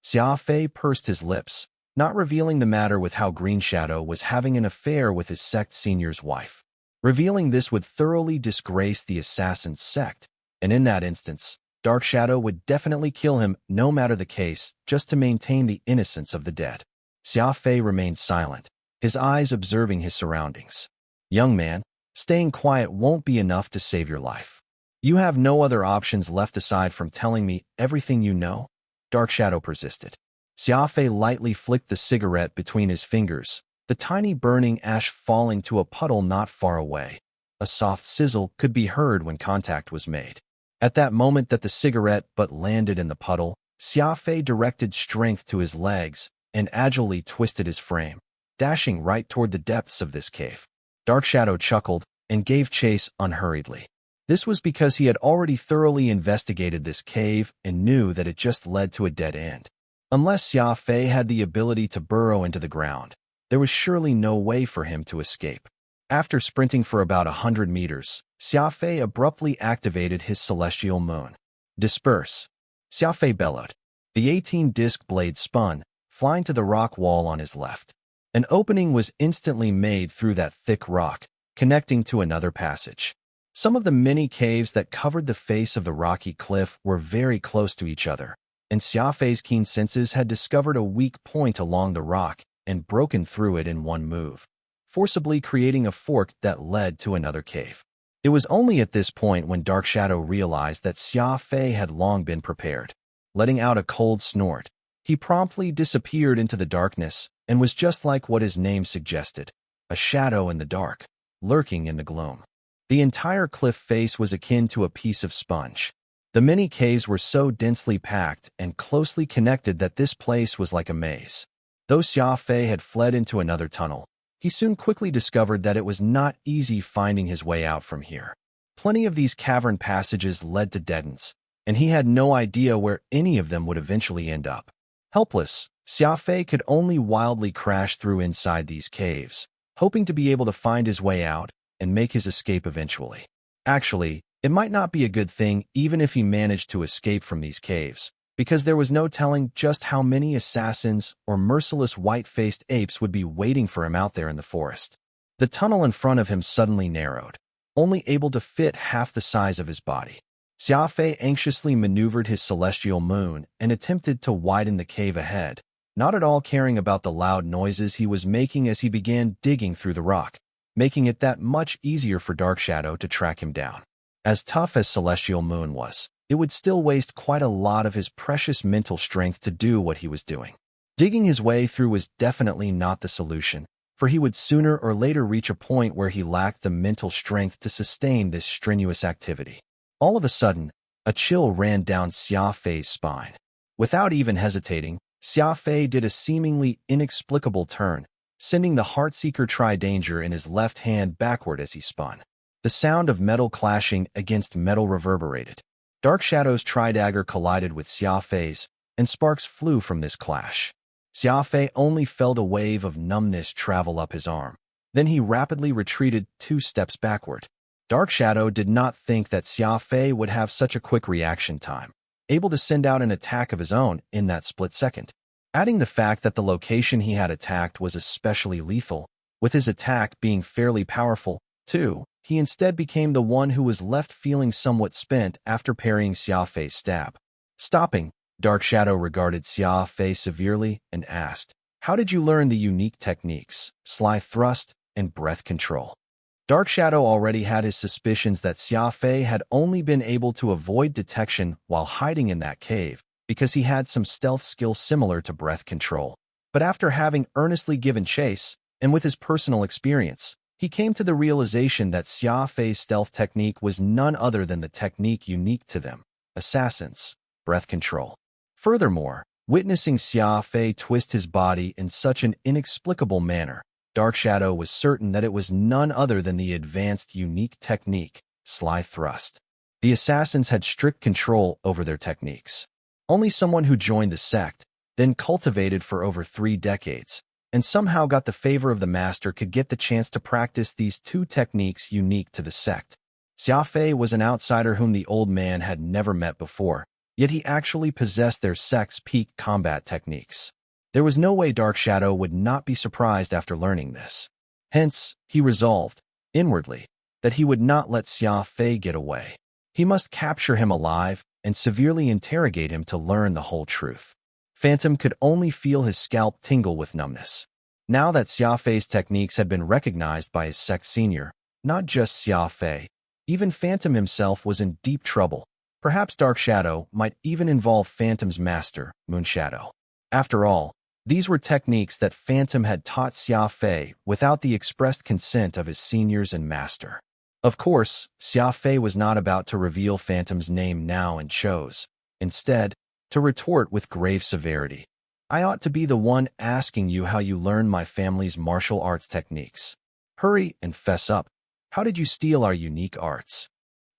Xia Fei pursed his lips, not revealing the matter with how Green Shadow was having an affair with his sect senior's wife. Revealing this would thoroughly disgrace the assassin's sect, and in that instance, Dark Shadow would definitely kill him no matter the case, just to maintain the innocence of the dead. Xia Fei remained silent, his eyes observing his surroundings. "Young man, staying quiet won't be enough to save your life. You have no other options left aside from telling me everything you know?" Dark Shadow persisted. Xia Fei lightly flicked the cigarette between his fingers, the tiny burning ash falling to a puddle not far away. A soft sizzle could be heard when contact was made. At that moment that the cigarette butt landed in the puddle, Xia Fei directed strength to his legs and agilely twisted his frame, dashing right toward the depths of this cave. Dark Shadow chuckled and gave chase unhurriedly. This was because he had already thoroughly investigated this cave and knew that it just led to a dead end. Unless Xia Fei had the ability to burrow into the ground, there was surely no way for him to escape. After sprinting for about 100 meters, Xia Fei abruptly activated his celestial moon. "Disperse!" Xia Fei bellowed. The 18-disc blade spun, flying to the rock wall on his left. An opening was instantly made through that thick rock, connecting to another passage. Some of the many caves that covered the face of the rocky cliff were very close to each other, and Xia Fei's keen senses had discovered a weak point along the rock and broken through it in one move, forcibly creating a fork that led to another cave. It was only at this point when Dark Shadow realized that Xia Fei had long been prepared. Letting out a cold snort, he promptly disappeared into the darkness and was just like what his name suggested, a shadow in the dark, lurking in the gloom. The entire cliff face was akin to a piece of sponge. The many caves were so densely packed and closely connected that this place was like a maze. Though Xia Fei had fled into another tunnel, he soon quickly discovered that it was not easy finding his way out from here. Plenty of these cavern passages led to dead ends, and he had no idea where any of them would eventually end up. Helpless, Xia Fei could only wildly crash through inside these caves, hoping to be able to find his way out and make his escape eventually. Actually, it might not be a good thing even if he managed to escape from these caves, because there was no telling just how many assassins or merciless white-faced apes would be waiting for him out there in the forest. The tunnel in front of him suddenly narrowed, only able to fit half the size of his body. Xia Fei anxiously maneuvered his celestial moon and attempted to widen the cave ahead, not at all caring about the loud noises he was making as he began digging through the rock, making it that much easier for Dark Shadow to track him down. As tough as Celestial Moon was, it would still waste quite a lot of his precious mental strength to do what he was doing. Digging his way through was definitely not the solution, for he would sooner or later reach a point where he lacked the mental strength to sustain this strenuous activity. All of a sudden, a chill ran down Xia Fei's spine. Without even hesitating, Xia Fei did a seemingly inexplicable turn, sending the Heartseeker Tri-Danger in his left hand backward as he spun. The sound of metal clashing against metal reverberated. Dark Shadow's Tri-Dagger collided with Xia Fei's, and sparks flew from this clash. Xia Fei only felt a wave of numbness travel up his arm. Then he rapidly retreated 2 steps backward. Dark Shadow did not think that Xia Fei would have such a quick reaction time, able to send out an attack of his own in that split second. Adding the fact that the location he had attacked was especially lethal, with his attack being fairly powerful, too, he instead became the one who was left feeling somewhat spent after parrying Xia Fei's stab. Stopping, Dark Shadow regarded Xia Fei severely and asked, "How did you learn the unique techniques, Sly Thrust and Breath Control?" Dark Shadow already had his suspicions that Xia Fei had only been able to avoid detection while hiding in that cave because he had some stealth skill similar to breath control. But after having earnestly given chase, and with his personal experience, he came to the realization that Xia Fei's stealth technique was none other than the technique unique to them, assassins, breath control. Furthermore, witnessing Xia Fei twist his body in such an inexplicable manner, Dark Shadow was certain that it was none other than the advanced unique technique, Sly Thrust. The assassins had strict control over their techniques. Only someone who joined the sect, then cultivated for over 3 decades, and somehow got the favor of the master could get the chance to practice these 2 techniques unique to the sect. Xia Fei was an outsider whom the old man had never met before, yet he actually possessed their sect's peak combat techniques. There was no way Dark Shadow would not be surprised after learning this. Hence, he resolved, inwardly, that he would not let Xia Fei get away. He must capture him alive and severely interrogate him to learn the whole truth. Phantom could only feel his scalp tingle with numbness. Now that Xia Fei's techniques had been recognized by his sect senior, not just Xia Fei, even Phantom himself was in deep trouble. Perhaps Dark Shadow might even involve Phantom's master, Moon Shadow. After all, these were techniques that Phantom had taught Xia Fei without the expressed consent of his seniors and master. Of course, Xia Fei was not about to reveal Phantom's name now and chose, instead, to retort with grave severity. "I ought to be the one asking you how you learned my family's martial arts techniques. Hurry and fess up. How did you steal our unique arts?"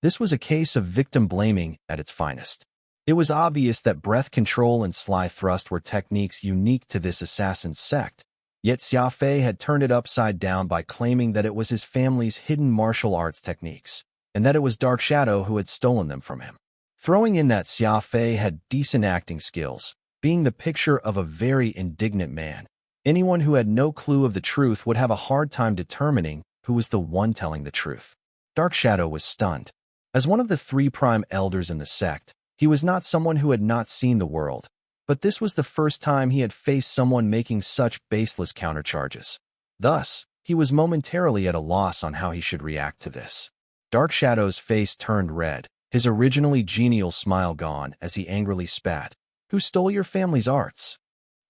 This was a case of victim blaming at its finest. It was obvious that breath control and sly thrust were techniques unique to this assassin's sect, yet Xia Fei had turned it upside down by claiming that it was his family's hidden martial arts techniques, and that it was Dark Shadow who had stolen them from him. Throwing in that Xia Fei had decent acting skills, being the picture of a very indignant man, anyone who had no clue of the truth would have a hard time determining who was the one telling the truth. Dark Shadow was stunned. As one of the 3 prime elders in the sect, he was not someone who had not seen the world, but this was the first time he had faced someone making such baseless countercharges. Thus, he was momentarily at a loss on how he should react to this. Dark Shadow's face turned red, his originally genial smile gone as he angrily spat. "Who stole your family's arts?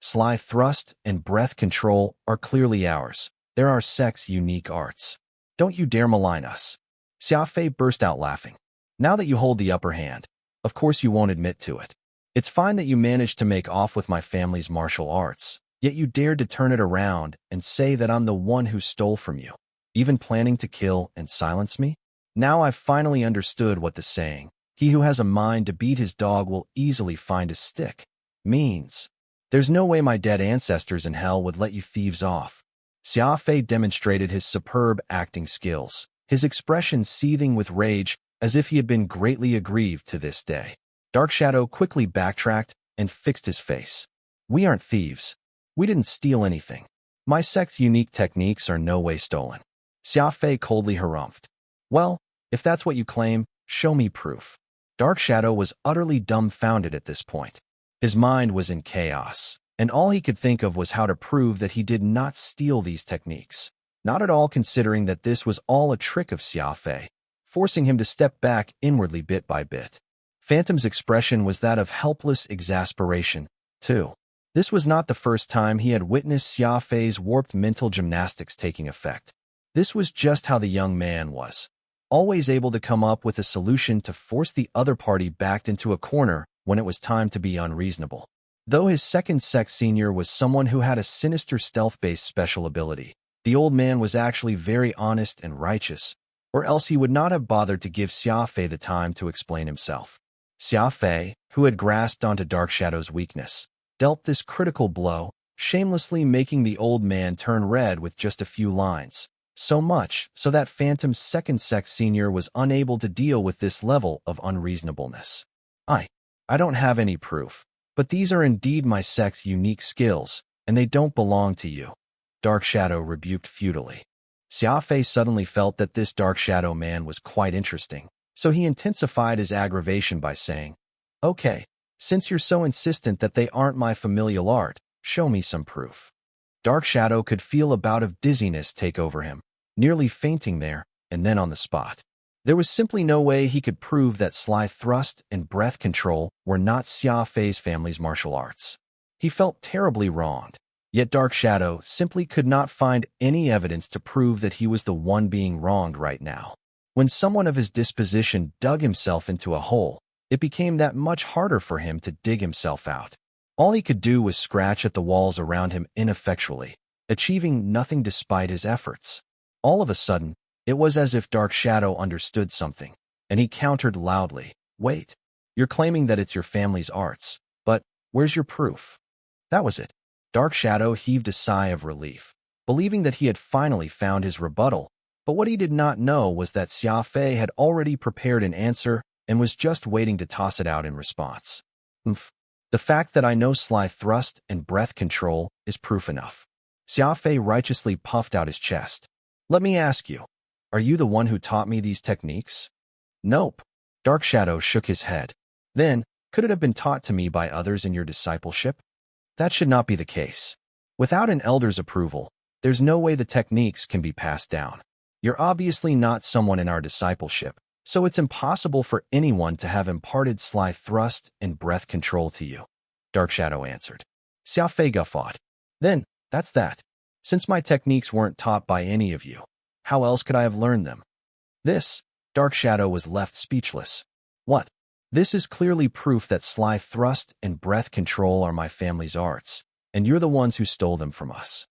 Sly thrust and breath control are clearly ours. They're our sect's unique arts. Don't you dare malign us." Xia Fei burst out laughing. "Now that you hold the upper hand, of course you won't admit to it. It's fine that you managed to make off with my family's martial arts, yet you dared to turn it around and say that I'm the one who stole from you, even planning to kill and silence me? Now I've finally understood what the saying, 'He who has a mind to beat his dog will easily find a stick,' means. There's no way my dead ancestors in hell would let you thieves off." Xia Fei demonstrated his superb acting skills, his expression seething with rage as if he had been greatly aggrieved to this day. Dark Shadow quickly backtracked and fixed his face. "We aren't thieves. We didn't steal anything. My sect's unique techniques are no way stolen." Xia Fei coldly harumphed. "Well, if that's what you claim, show me proof." Dark Shadow was utterly dumbfounded at this point. His mind was in chaos, and all he could think of was how to prove that he did not steal these techniques. Not at all considering that this was all a trick of Xia Fei, forcing him to step back inwardly bit by bit. Phantom's expression was that of helpless exasperation, too. This was not the first time he had witnessed Xia Fei's warped mental gymnastics taking effect. This was just how the young man was, always able to come up with a solution to force the other party backed into a corner when it was time to be unreasonable. Though his second sex senior was someone who had a sinister stealth-based special ability, the old man was actually very honest and righteous, or else he would not have bothered to give Xia Fei the time to explain himself. Xia Fei, who had grasped onto Dark Shadow's weakness, dealt this critical blow, shamelessly making the old man turn red with just a few lines. So much so that Phantom's second sex senior was unable to deal with this level of unreasonableness. I don't have any proof, but these are indeed my sex's unique skills, and they don't belong to you, Dark Shadow rebuked futilely. Xia Fei suddenly felt that this Dark Shadow man was quite interesting, so he intensified his aggravation by saying, "Okay, since you're so insistent that they aren't my familial art, show me some proof." Dark Shadow could feel a bout of dizziness take over him, nearly fainting there and then on the spot. There was simply no way he could prove that sly thrust and breath control were not Xia Fei's family's martial arts. He felt terribly wronged, yet Dark Shadow simply could not find any evidence to prove that he was the one being wronged right now. When someone of his disposition dug himself into a hole, it became that much harder for him to dig himself out. All he could do was scratch at the walls around him ineffectually, achieving nothing despite his efforts. All of a sudden, it was as if Dark Shadow understood something, and he countered loudly, "Wait, you're claiming that it's your family's arts, but where's your proof?" That was it. Dark Shadow heaved a sigh of relief, believing that he had finally found his rebuttal, but what he did not know was that Xia Fei had already prepared an answer and was just waiting to toss it out in response. The fact that I know sly thrust and breath control is proof enough." Xia Fei righteously puffed out his chest. "Let me ask you, are you the one who taught me these techniques?" "Nope." Dark Shadow shook his head. "Then, could it have been taught to me by others in your discipleship?" "That should not be the case. Without an elder's approval, there's no way the techniques can be passed down. You're obviously not someone in our discipleship, so it's impossible for anyone to have imparted sly thrust and breath control to you," Dark Shadow answered. Xia Fei guffawed. "Then, that's that. Since my techniques weren't taught by any of you, how else could I have learned them?" This, Dark Shadow was left speechless. "What? This is clearly proof that sly thrust and breath control are my family's arts, and you're the ones who stole them from us."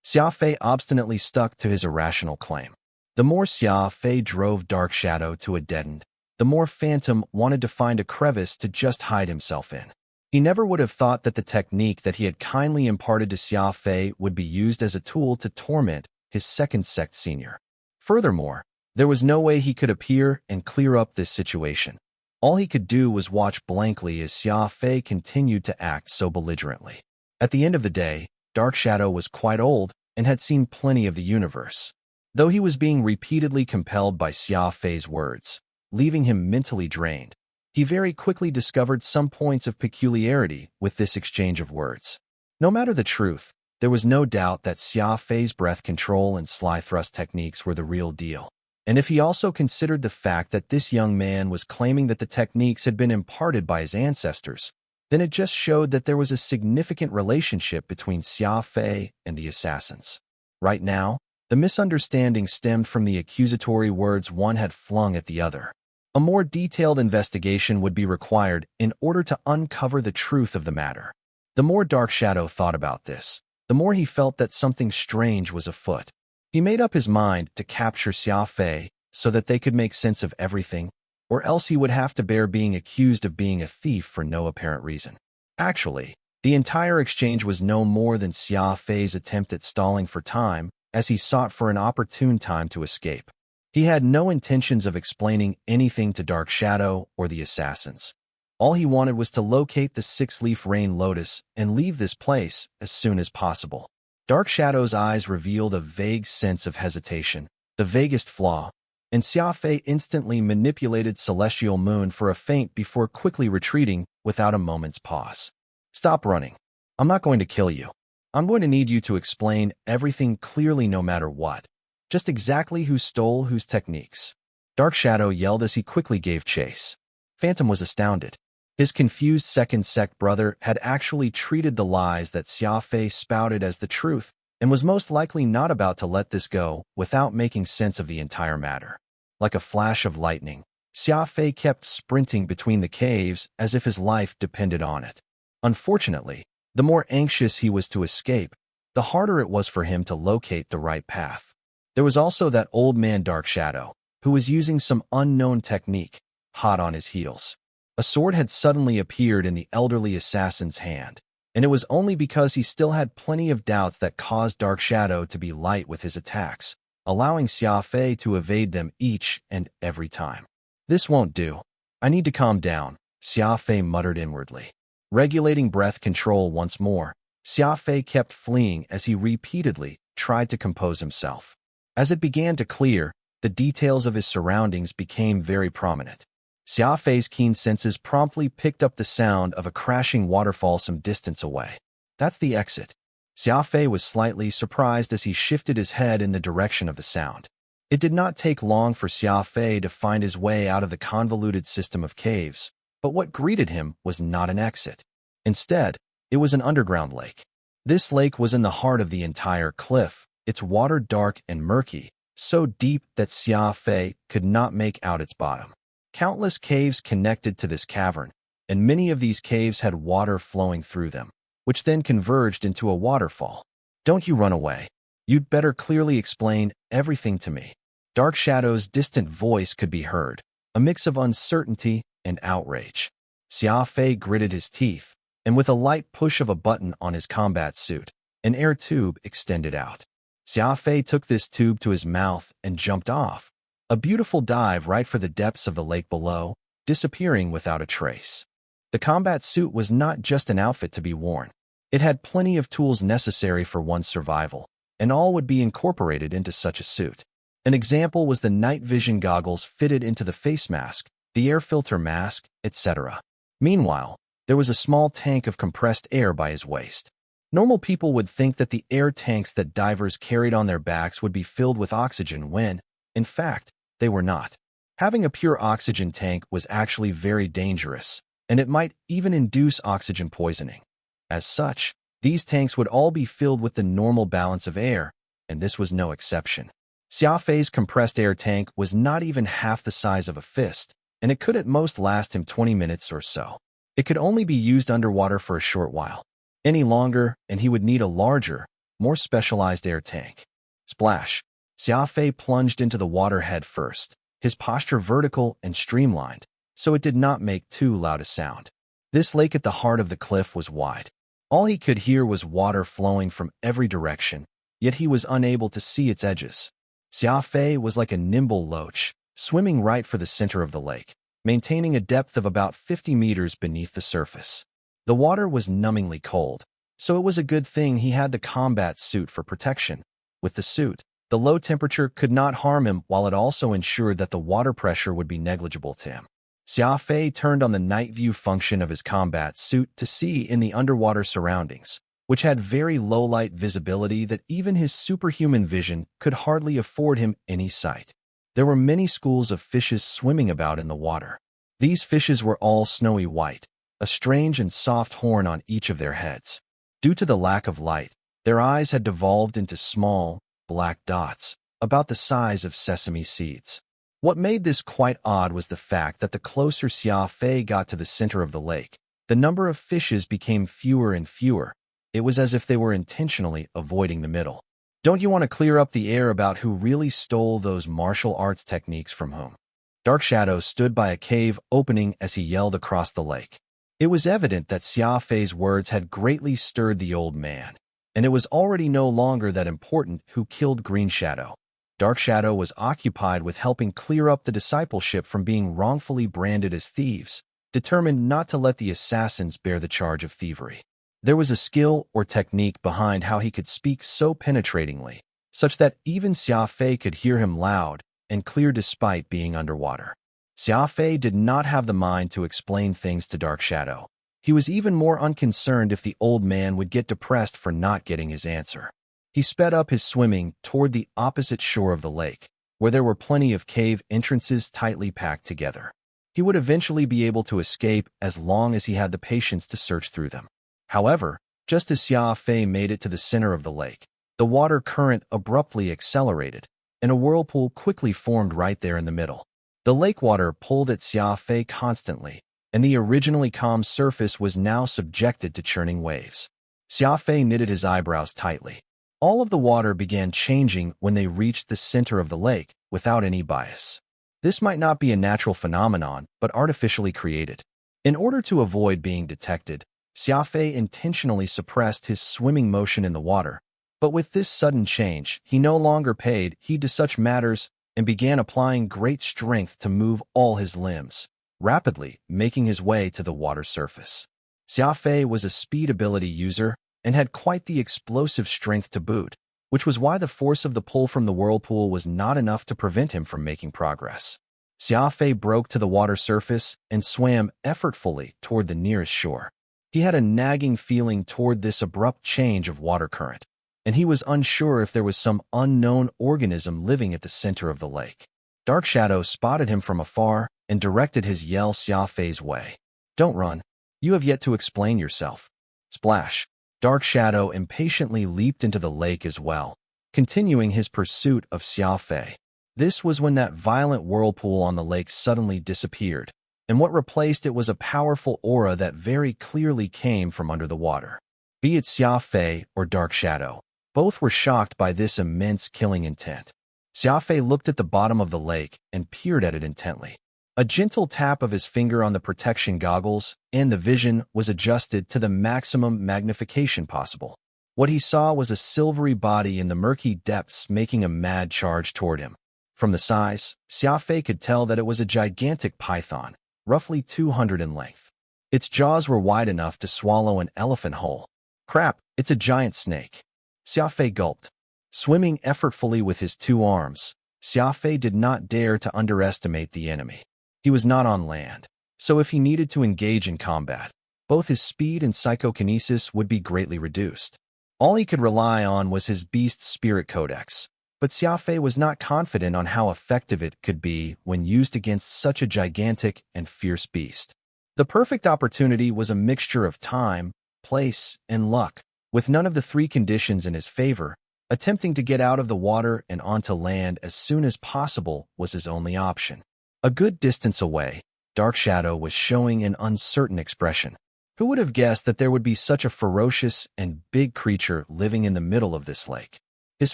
Xia Fei obstinately stuck to his irrational claim. The more Xia Fei drove Dark Shadow to a dead end, the more Phantom wanted to find a crevice to just hide himself in. He never would have thought that the technique that he had kindly imparted to Xia Fei would be used as a tool to torment his second sect senior. Furthermore, there was no way he could appear and clear up this situation. All he could do was watch blankly as Xia Fei continued to act so belligerently. At the end of the day, Dark Shadow was quite old and had seen plenty of the universe. Though he was being repeatedly compelled by Xia Fei's words, leaving him mentally drained, he very quickly discovered some points of peculiarity with this exchange of words. No matter the truth, there was no doubt that Xia Fei's breath control and sly thrust techniques were the real deal. And if he also considered the fact that this young man was claiming that the techniques had been imparted by his ancestors, then it just showed that there was a significant relationship between Xia Fei and the assassins. Right now, the misunderstanding stemmed from the accusatory words one had flung at the other. A more detailed investigation would be required in order to uncover the truth of the matter. The more Dark Shadow thought about this, the more he felt that something strange was afoot. He made up his mind to capture Xia Fei so that they could make sense of everything, or else he would have to bear being accused of being a thief for no apparent reason. Actually, the entire exchange was no more than Xia Fei's attempt at stalling for time as he sought for an opportune time to escape. He had no intentions of explaining anything to Dark Shadow or the assassins. All he wanted was to locate the six-leaf rain lotus and leave this place as soon as possible. Dark Shadow's eyes revealed a vague sense of hesitation, the vaguest flaw, and Xia Fei instantly manipulated Celestial Moon for a feint before quickly retreating without a moment's pause. Stop running. I'm not going to kill you. I'm going to need you to explain everything clearly no matter what. Just exactly who stole whose techniques. Dark Shadow yelled as he quickly gave chase. Phantom was astounded. His confused second sect brother had actually treated the lies that Xia Fei spouted as the truth, and was most likely not about to let this go without making sense of the entire matter. Like a flash of lightning, Xia Fei kept sprinting between the caves as if his life depended on it. Unfortunately, the more anxious he was to escape, the harder it was for him to locate the right path. There was also that old man Dark Shadow, who was using some unknown technique, hot on his heels. A sword had suddenly appeared in the elderly assassin's hand, and it was only because he still had plenty of doubts that caused Dark Shadow to be light with his attacks, allowing Xia Fei to evade them each and every time. This won't do. I need to calm down, Xia Fei muttered inwardly. Regulating breath control once more, Xia Fei kept fleeing as he repeatedly tried to compose himself. As it began to clear, the details of his surroundings became very prominent. Xia Fei's keen senses promptly picked up the sound of a crashing waterfall some distance away. That's the exit. Xia Fei was slightly surprised as he shifted his head in the direction of the sound. It did not take long for Xia Fei to find his way out of the convoluted system of caves, but what greeted him was not an exit. Instead, it was an underground lake. This lake was in the heart of the entire cliff, its water dark and murky, so deep that Xia Fei could not make out its bottom. Countless caves connected to this cavern, and many of these caves had water flowing through them, which then converged into a waterfall. Don't you run away. You'd better clearly explain everything to me. Dark Shadow's distant voice could be heard, a mix of uncertainty and outrage. Xia Fei gritted his teeth, and with a light push of a button on his combat suit, an air tube extended out. Xia Fei took this tube to his mouth and jumped off. A beautiful dive right for the depths of the lake below, disappearing without a trace. The combat suit was not just an outfit to be worn. It had plenty of tools necessary for one's survival, and all would be incorporated into such a suit. An example was the night vision goggles fitted into the face mask, the air filter mask, etc. Meanwhile, there was a small tank of compressed air by his waist. Normal people would think that the air tanks that divers carried on their backs would be filled with oxygen when, in fact, they were not. Having a pure oxygen tank was actually very dangerous, and it might even induce oxygen poisoning. As such, these tanks would all be filled with the normal balance of air, and this was no exception. Xia Fei's compressed air tank was not even half the size of a fist, and it could at most last him 20 minutes or so. It could only be used underwater for a short while. Any longer, and he would need a larger, more specialized air tank. Splash! Xia Fei plunged into the water head first, his posture vertical and streamlined, so it did not make too loud a sound. This lake at the heart of the cliff was wide. All he could hear was water flowing from every direction, yet he was unable to see its edges. Xia Fei was like a nimble loach, swimming right for the center of the lake, maintaining a depth of about 50 meters beneath the surface. The water was numbingly cold, so it was a good thing he had the combat suit for protection. With the suit, the low temperature could not harm him while it also ensured that the water pressure would be negligible to him. Xia Fei turned on the night view function of his combat suit to see in the underwater surroundings, which had very low light visibility that even his superhuman vision could hardly afford him any sight. There were many schools of fishes swimming about in the water. These fishes were all snowy white, a strange and soft horn on each of their heads. Due to the lack of light, their eyes had devolved into small, black dots, about the size of sesame seeds. What made this quite odd was the fact that the closer Xia Fei got to the center of the lake, the number of fishes became fewer and fewer. It was as if they were intentionally avoiding the middle. Don't you want to clear up the air about who really stole those martial arts techniques from whom? Dark Shadow stood by a cave opening as he yelled across the lake. It was evident that Xia Fei's words had greatly stirred the old man, and it was already no longer that important who killed Green Shadow. Dark Shadow was occupied with helping clear up the discipleship from being wrongfully branded as thieves, determined not to let the assassins bear the charge of thievery. There was a skill or technique behind how he could speak so penetratingly, such that even Xia Fei could hear him loud and clear despite being underwater. Xia Fei did not have the mind to explain things to Dark Shadow. He was even more unconcerned if the old man would get depressed for not getting his answer. He sped up his swimming toward the opposite shore of the lake, where there were plenty of cave entrances tightly packed together. He would eventually be able to escape as long as he had the patience to search through them. However, just as Xia Fei made it to the center of the lake, the water current abruptly accelerated, and a whirlpool quickly formed right there in the middle. The lake water pulled at Xia Fei constantly, and the originally calm surface was now subjected to churning waves. Xia Fei knitted his eyebrows tightly. All of the water began changing when they reached the center of the lake, without any bias. This might not be a natural phenomenon, but artificially created. In order to avoid being detected, Xia Fei intentionally suppressed his swimming motion in the water. But with this sudden change, he no longer paid heed to such matters and began applying great strength to move all his limbs, rapidly making his way to the water surface. Xia Fei was a speed ability user and had quite the explosive strength to boot, which was why the force of the pull from the whirlpool was not enough to prevent him from making progress. Xia Fei broke to the water surface and swam effortfully toward the nearest shore. He had a nagging feeling toward this abrupt change of water current, and he was unsure if there was some unknown organism living at the center of the lake. Dark Shadow spotted him from afar and directed his yell Xia Fei's way. "Don't run. You have yet to explain yourself." Splash! Dark Shadow impatiently leaped into the lake as well, continuing his pursuit of Xia Fei. This was when that violent whirlpool on the lake suddenly disappeared, and what replaced it was a powerful aura that very clearly came from under the water. Be it Xia Fei or Dark Shadow, both were shocked by this immense killing intent. Xia Fei looked at the bottom of the lake and peered at it intently. A gentle tap of his finger on the protection goggles, and the vision was adjusted to the maximum magnification possible. What he saw was a silvery body in the murky depths making a mad charge toward him. From the size, Xia Fei could tell that it was a gigantic python, roughly 200 in length. Its jaws were wide enough to swallow an elephant whole. Crap, it's a giant snake. Xia Fei gulped. Swimming effortfully with his two arms, Xia Fei did not dare to underestimate the enemy. He was not on land, so if he needed to engage in combat, both his speed and psychokinesis would be greatly reduced. All he could rely on was his beast spirit codex, but Xia Fei was not confident on how effective it could be when used against such a gigantic and fierce beast. The perfect opportunity was a mixture of time, place, and luck. With none of the three conditions in his favor, attempting to get out of the water and onto land as soon as possible was his only option. A good distance away, Dark Shadow was showing an uncertain expression. Who would have guessed that there would be such a ferocious and big creature living in the middle of this lake? His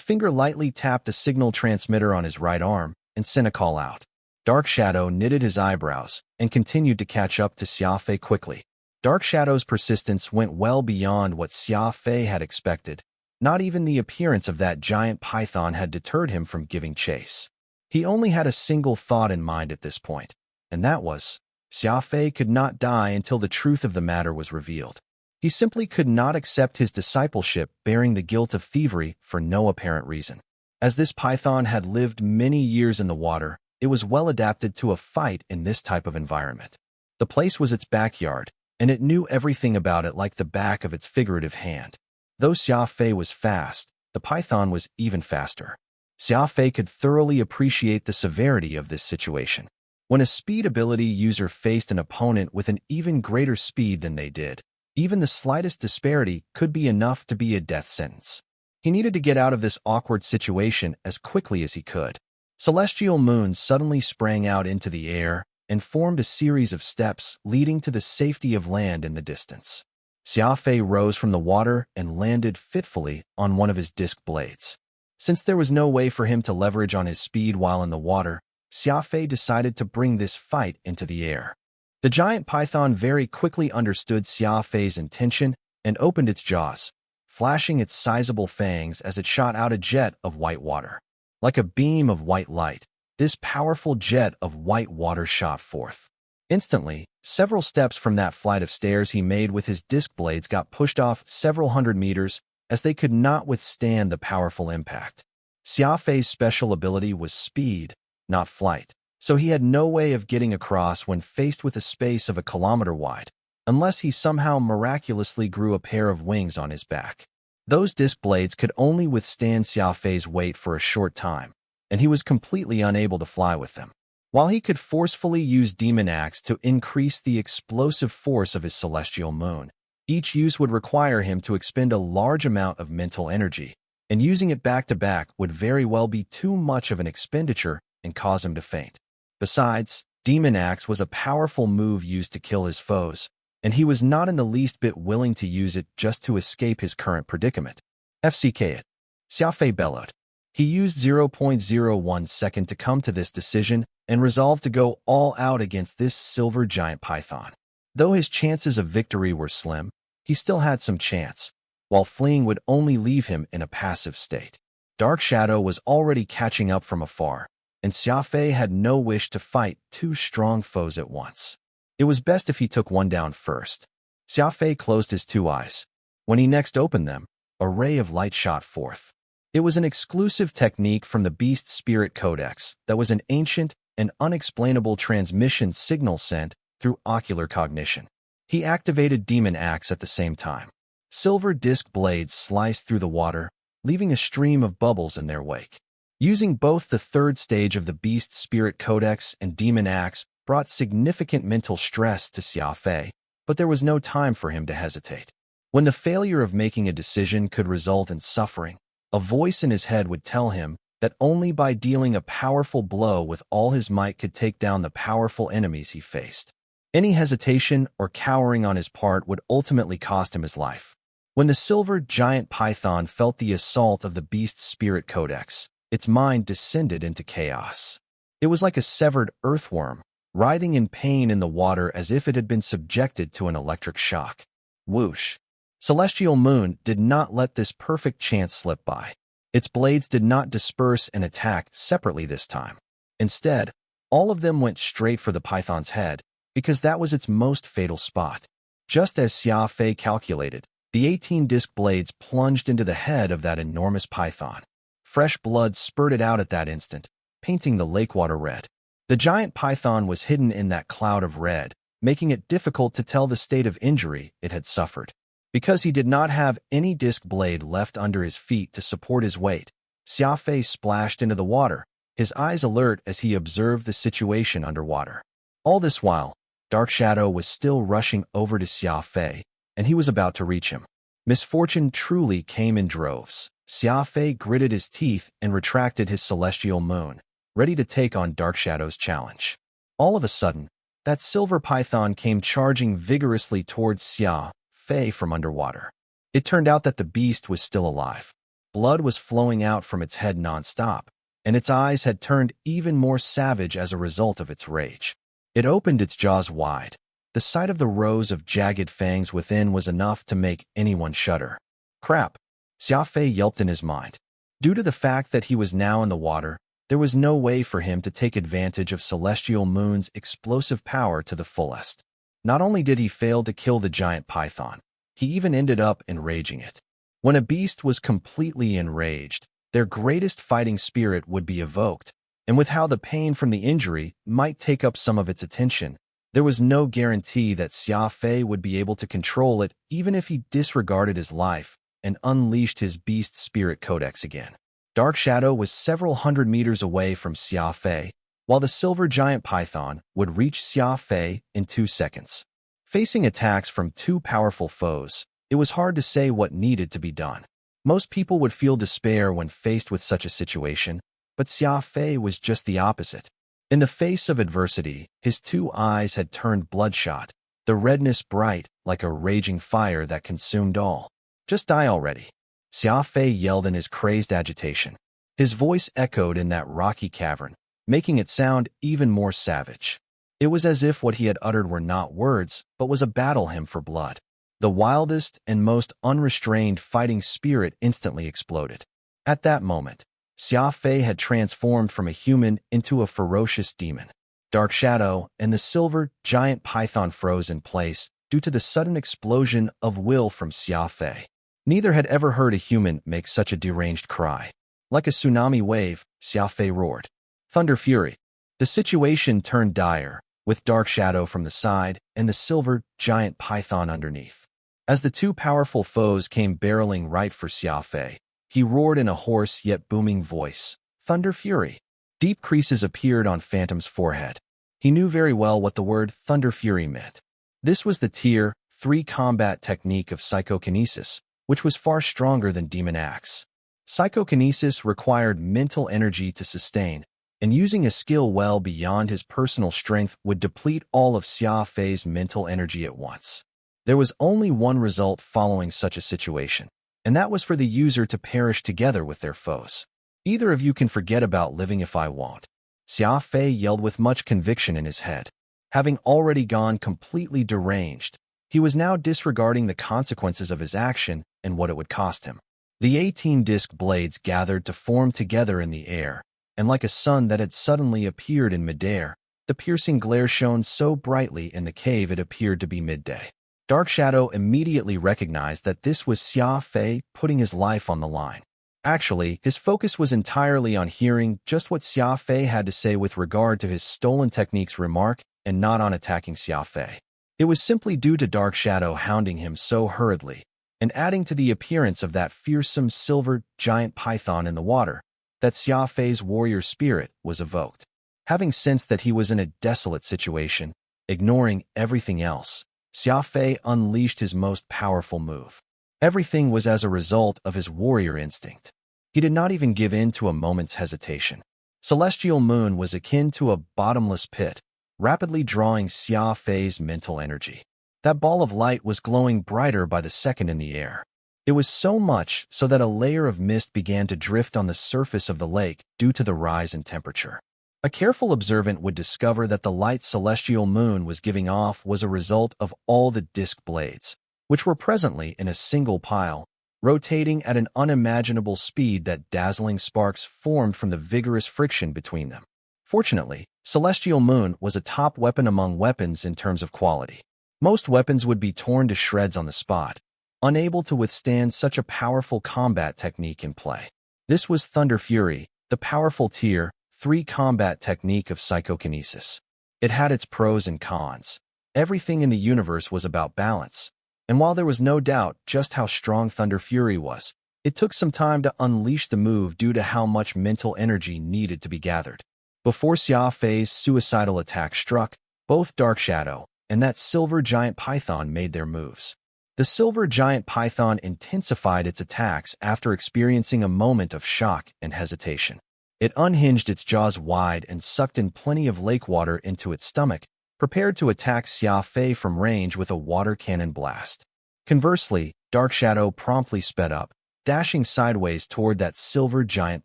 finger lightly tapped a signal transmitter on his right arm and sent a call out. Dark Shadow knitted his eyebrows and continued to catch up to Xia Fei quickly. Dark Shadow's persistence went well beyond what Xia Fei had expected. Not even the appearance of that giant python had deterred him from giving chase. He only had a single thought in mind at this point, and that was, Xia Fei could not die until the truth of the matter was revealed. He simply could not accept his discipleship bearing the guilt of thievery for no apparent reason. As this python had lived many years in the water, it was well adapted to a fight in this type of environment. The place was its backyard, and it knew everything about it like the back of its figurative hand. Though Xia Fei was fast, the python was even faster. Xia Fei could thoroughly appreciate the severity of this situation. When a speed ability user faced an opponent with an even greater speed than they did, even the slightest disparity could be enough to be a death sentence. He needed to get out of this awkward situation as quickly as he could. Celestial moons suddenly sprang out into the air and formed a series of steps leading to the safety of land in the distance. Xia Fei rose from the water and landed fitfully on one of his disc blades. Since there was no way for him to leverage on his speed while in the water, Xia Fei decided to bring this fight into the air. The giant python very quickly understood Xia Fei's intention and opened its jaws, flashing its sizable fangs as it shot out a jet of white water. Like a beam of white light, this powerful jet of white water shot forth. Instantly, several steps from that flight of stairs he made with his disc blades got pushed off several hundred meters as they could not withstand the powerful impact. Xia Fei's special ability was speed, not flight. So he had no way of getting across when faced with a space of a kilometer wide, unless he somehow miraculously grew a pair of wings on his back. Those disc blades could only withstand Xia Fei's weight for a short time, and he was completely unable to fly with them. While he could forcefully use Demon Axe to increase the explosive force of his celestial moon, each use would require him to expend a large amount of mental energy, and using it back-to-back would very well be too much of an expenditure and cause him to faint. Besides, Demon Axe was a powerful move used to kill his foes, and he was not in the least bit willing to use it just to escape his current predicament. FCK it. Xia Fei bellowed. He used 0.01 second to come to this decision and resolved to go all out against this silver giant python. Though his chances of victory were slim, he still had some chance, while fleeing would only leave him in a passive state. Dark Shadow was already catching up from afar, and Xia Fei had no wish to fight two strong foes at once. It was best if he took one down first. Xia Fei closed his two eyes. When he next opened them, a ray of light shot forth. It was an exclusive technique from the Beast Spirit Codex that was an ancient and unexplainable transmission signal sent through ocular cognition. He activated Demon Axe at the same time. Silver disc blades sliced through the water, leaving a stream of bubbles in their wake. Using both the third stage of the Beast Spirit Codex and Demon Axe brought significant mental stress to Xia Fei, but there was no time for him to hesitate. When the failure of making a decision could result in suffering, a voice in his head would tell him that only by dealing a powerful blow with all his might could take down the powerful enemies he faced. Any hesitation or cowering on his part would ultimately cost him his life. When the silver giant python felt the assault of the Beast Spirit Codex, its mind descended into chaos. It was like a severed earthworm, writhing in pain in the water as if it had been subjected to an electric shock. Whoosh! Celestial Moon did not let this perfect chance slip by. Its blades did not disperse and attack separately this time. Instead, all of them went straight for the python's head, because that was its most fatal spot. Just as Xia Fei calculated, the 18-disc blades plunged into the head of that enormous python. Fresh blood spurted out at that instant, painting the lake water red. The giant python was hidden in that cloud of red, making it difficult to tell the state of injury it had suffered. Because he did not have any disc blade left under his feet to support his weight, Xia Fei splashed into the water, his eyes alert as he observed the situation underwater. All this while, Dark Shadow was still rushing over to Xia Fei, and he was about to reach him. Misfortune truly came in droves. Xia Fei gritted his teeth and retracted his celestial moon, ready to take on Dark Shadow's challenge. All of a sudden, that silver python came charging vigorously towards Xia Fei from underwater. It turned out that the beast was still alive. Blood was flowing out from its head non-stop, and its eyes had turned even more savage as a result of its rage. It opened its jaws wide. The sight of the rows of jagged fangs within was enough to make anyone shudder. Crap! Xia Fei yelped in his mind. Due to the fact that he was now in the water, there was no way for him to take advantage of Celestial Moon's explosive power to the fullest. Not only did he fail to kill the giant python, he even ended up enraging it. When a beast was completely enraged, their greatest fighting spirit would be evoked, and with how the pain from the injury might take up some of its attention, there was no guarantee that Xia Fei would be able to control it even if he disregarded his life and unleashed his Beast Spirit Codex again. Dark Shadow was several hundred meters away from Xia Fei, while the silver giant python would reach Xia Fei in 2 seconds. Facing attacks from two powerful foes, it was hard to say what needed to be done. Most people would feel despair when faced with such a situation, but Xia Fei was just the opposite. In the face of adversity, his two eyes had turned bloodshot, the redness bright like a raging fire that consumed all. Just die already. Xia Fei yelled in his crazed agitation. His voice echoed in that rocky cavern, making it sound even more savage. It was as if what he had uttered were not words, but was a battle hymn for blood. The wildest and most unrestrained fighting spirit instantly exploded. At that moment, Xia Fei had transformed from a human into a ferocious demon. Dark Shadow and the silver giant python froze in place due to the sudden explosion of will from Xia Fei. Neither had ever heard a human make such a deranged cry. Like a tsunami wave, Xia Fei roared. Thunder Fury. The situation turned dire, with Dark Shadow from the side and the silver giant python underneath. As the two powerful foes came barreling right for Xia Fei, he roared in a hoarse yet booming voice, "Thunder Fury!" Deep creases appeared on Phantom's forehead. He knew very well what the word Thunder Fury meant. This was the Tier 3 combat technique of psychokinesis, which was far stronger than Demon Axe. Psychokinesis required mental energy to sustain, and using a skill well beyond his personal strength would deplete all of Xia Fei's mental energy at once. There was only one result following such a situation, and that was for the user to perish together with their foes. "Either of you can forget about living if I won't," Xia Fei yelled with much conviction in his head. Having already gone completely deranged, he was now disregarding the consequences of his action and what it would cost him. The 18-disc blades gathered to form together in the air, and like a sun that had suddenly appeared in midair, the piercing glare shone so brightly in the cave it appeared to be midday. Dark Shadow immediately recognized that this was Xia Fei putting his life on the line. Actually, his focus was entirely on hearing just what Xia Fei had to say with regard to his stolen techniques remark and not on attacking Xia Fei. It was simply due to Dark Shadow hounding him so hurriedly, and adding to the appearance of that fearsome silver giant python in the water, that Xia Fei's warrior spirit was evoked. Having sensed that he was in a desolate situation, ignoring everything else, Xia Fei unleashed his most powerful move. Everything was as a result of his warrior instinct. He did not even give in to a moment's hesitation. Celestial Moon was akin to a bottomless pit, rapidly drawing Xia Fei's mental energy. That ball of light was glowing brighter by the second in the air. It was so much so that a layer of mist began to drift on the surface of the lake due to the rise in temperature. A careful observant would discover that the light Celestial Moon was giving off was a result of all the disc blades, which were presently in a single pile, rotating at an unimaginable speed that dazzling sparks formed from the vigorous friction between them. Fortunately, Celestial Moon was a top weapon among weapons in terms of quality. Most weapons would be torn to shreds on the spot, unable to withstand such a powerful combat technique in play. This was Thunder Fury, the powerful Tier 3 combat technique of psychokinesis. It had its pros and cons. Everything in the universe was about balance, and while there was no doubt just how strong Thunder Fury was, it took some time to unleash the move due to how much mental energy needed to be gathered. Before Xia Fei's suicidal attack struck, both Dark Shadow and that silver giant python made their moves. The silver giant python intensified its attacks after experiencing a moment of shock and hesitation. It unhinged its jaws wide and sucked in plenty of lake water into its stomach, prepared to attack Xia Fei from range with a water cannon blast. Conversely, Dark Shadow promptly sped up, dashing sideways toward that silver giant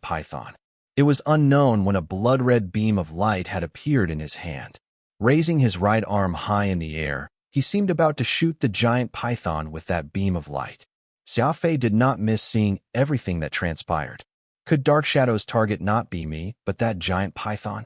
python. It was unknown when a blood-red beam of light had appeared in his hand. Raising his right arm high in the air, he seemed about to shoot the giant python with that beam of light. Xia Fei did not miss seeing everything that transpired. Could Dark Shadow's target not be me, but that giant python?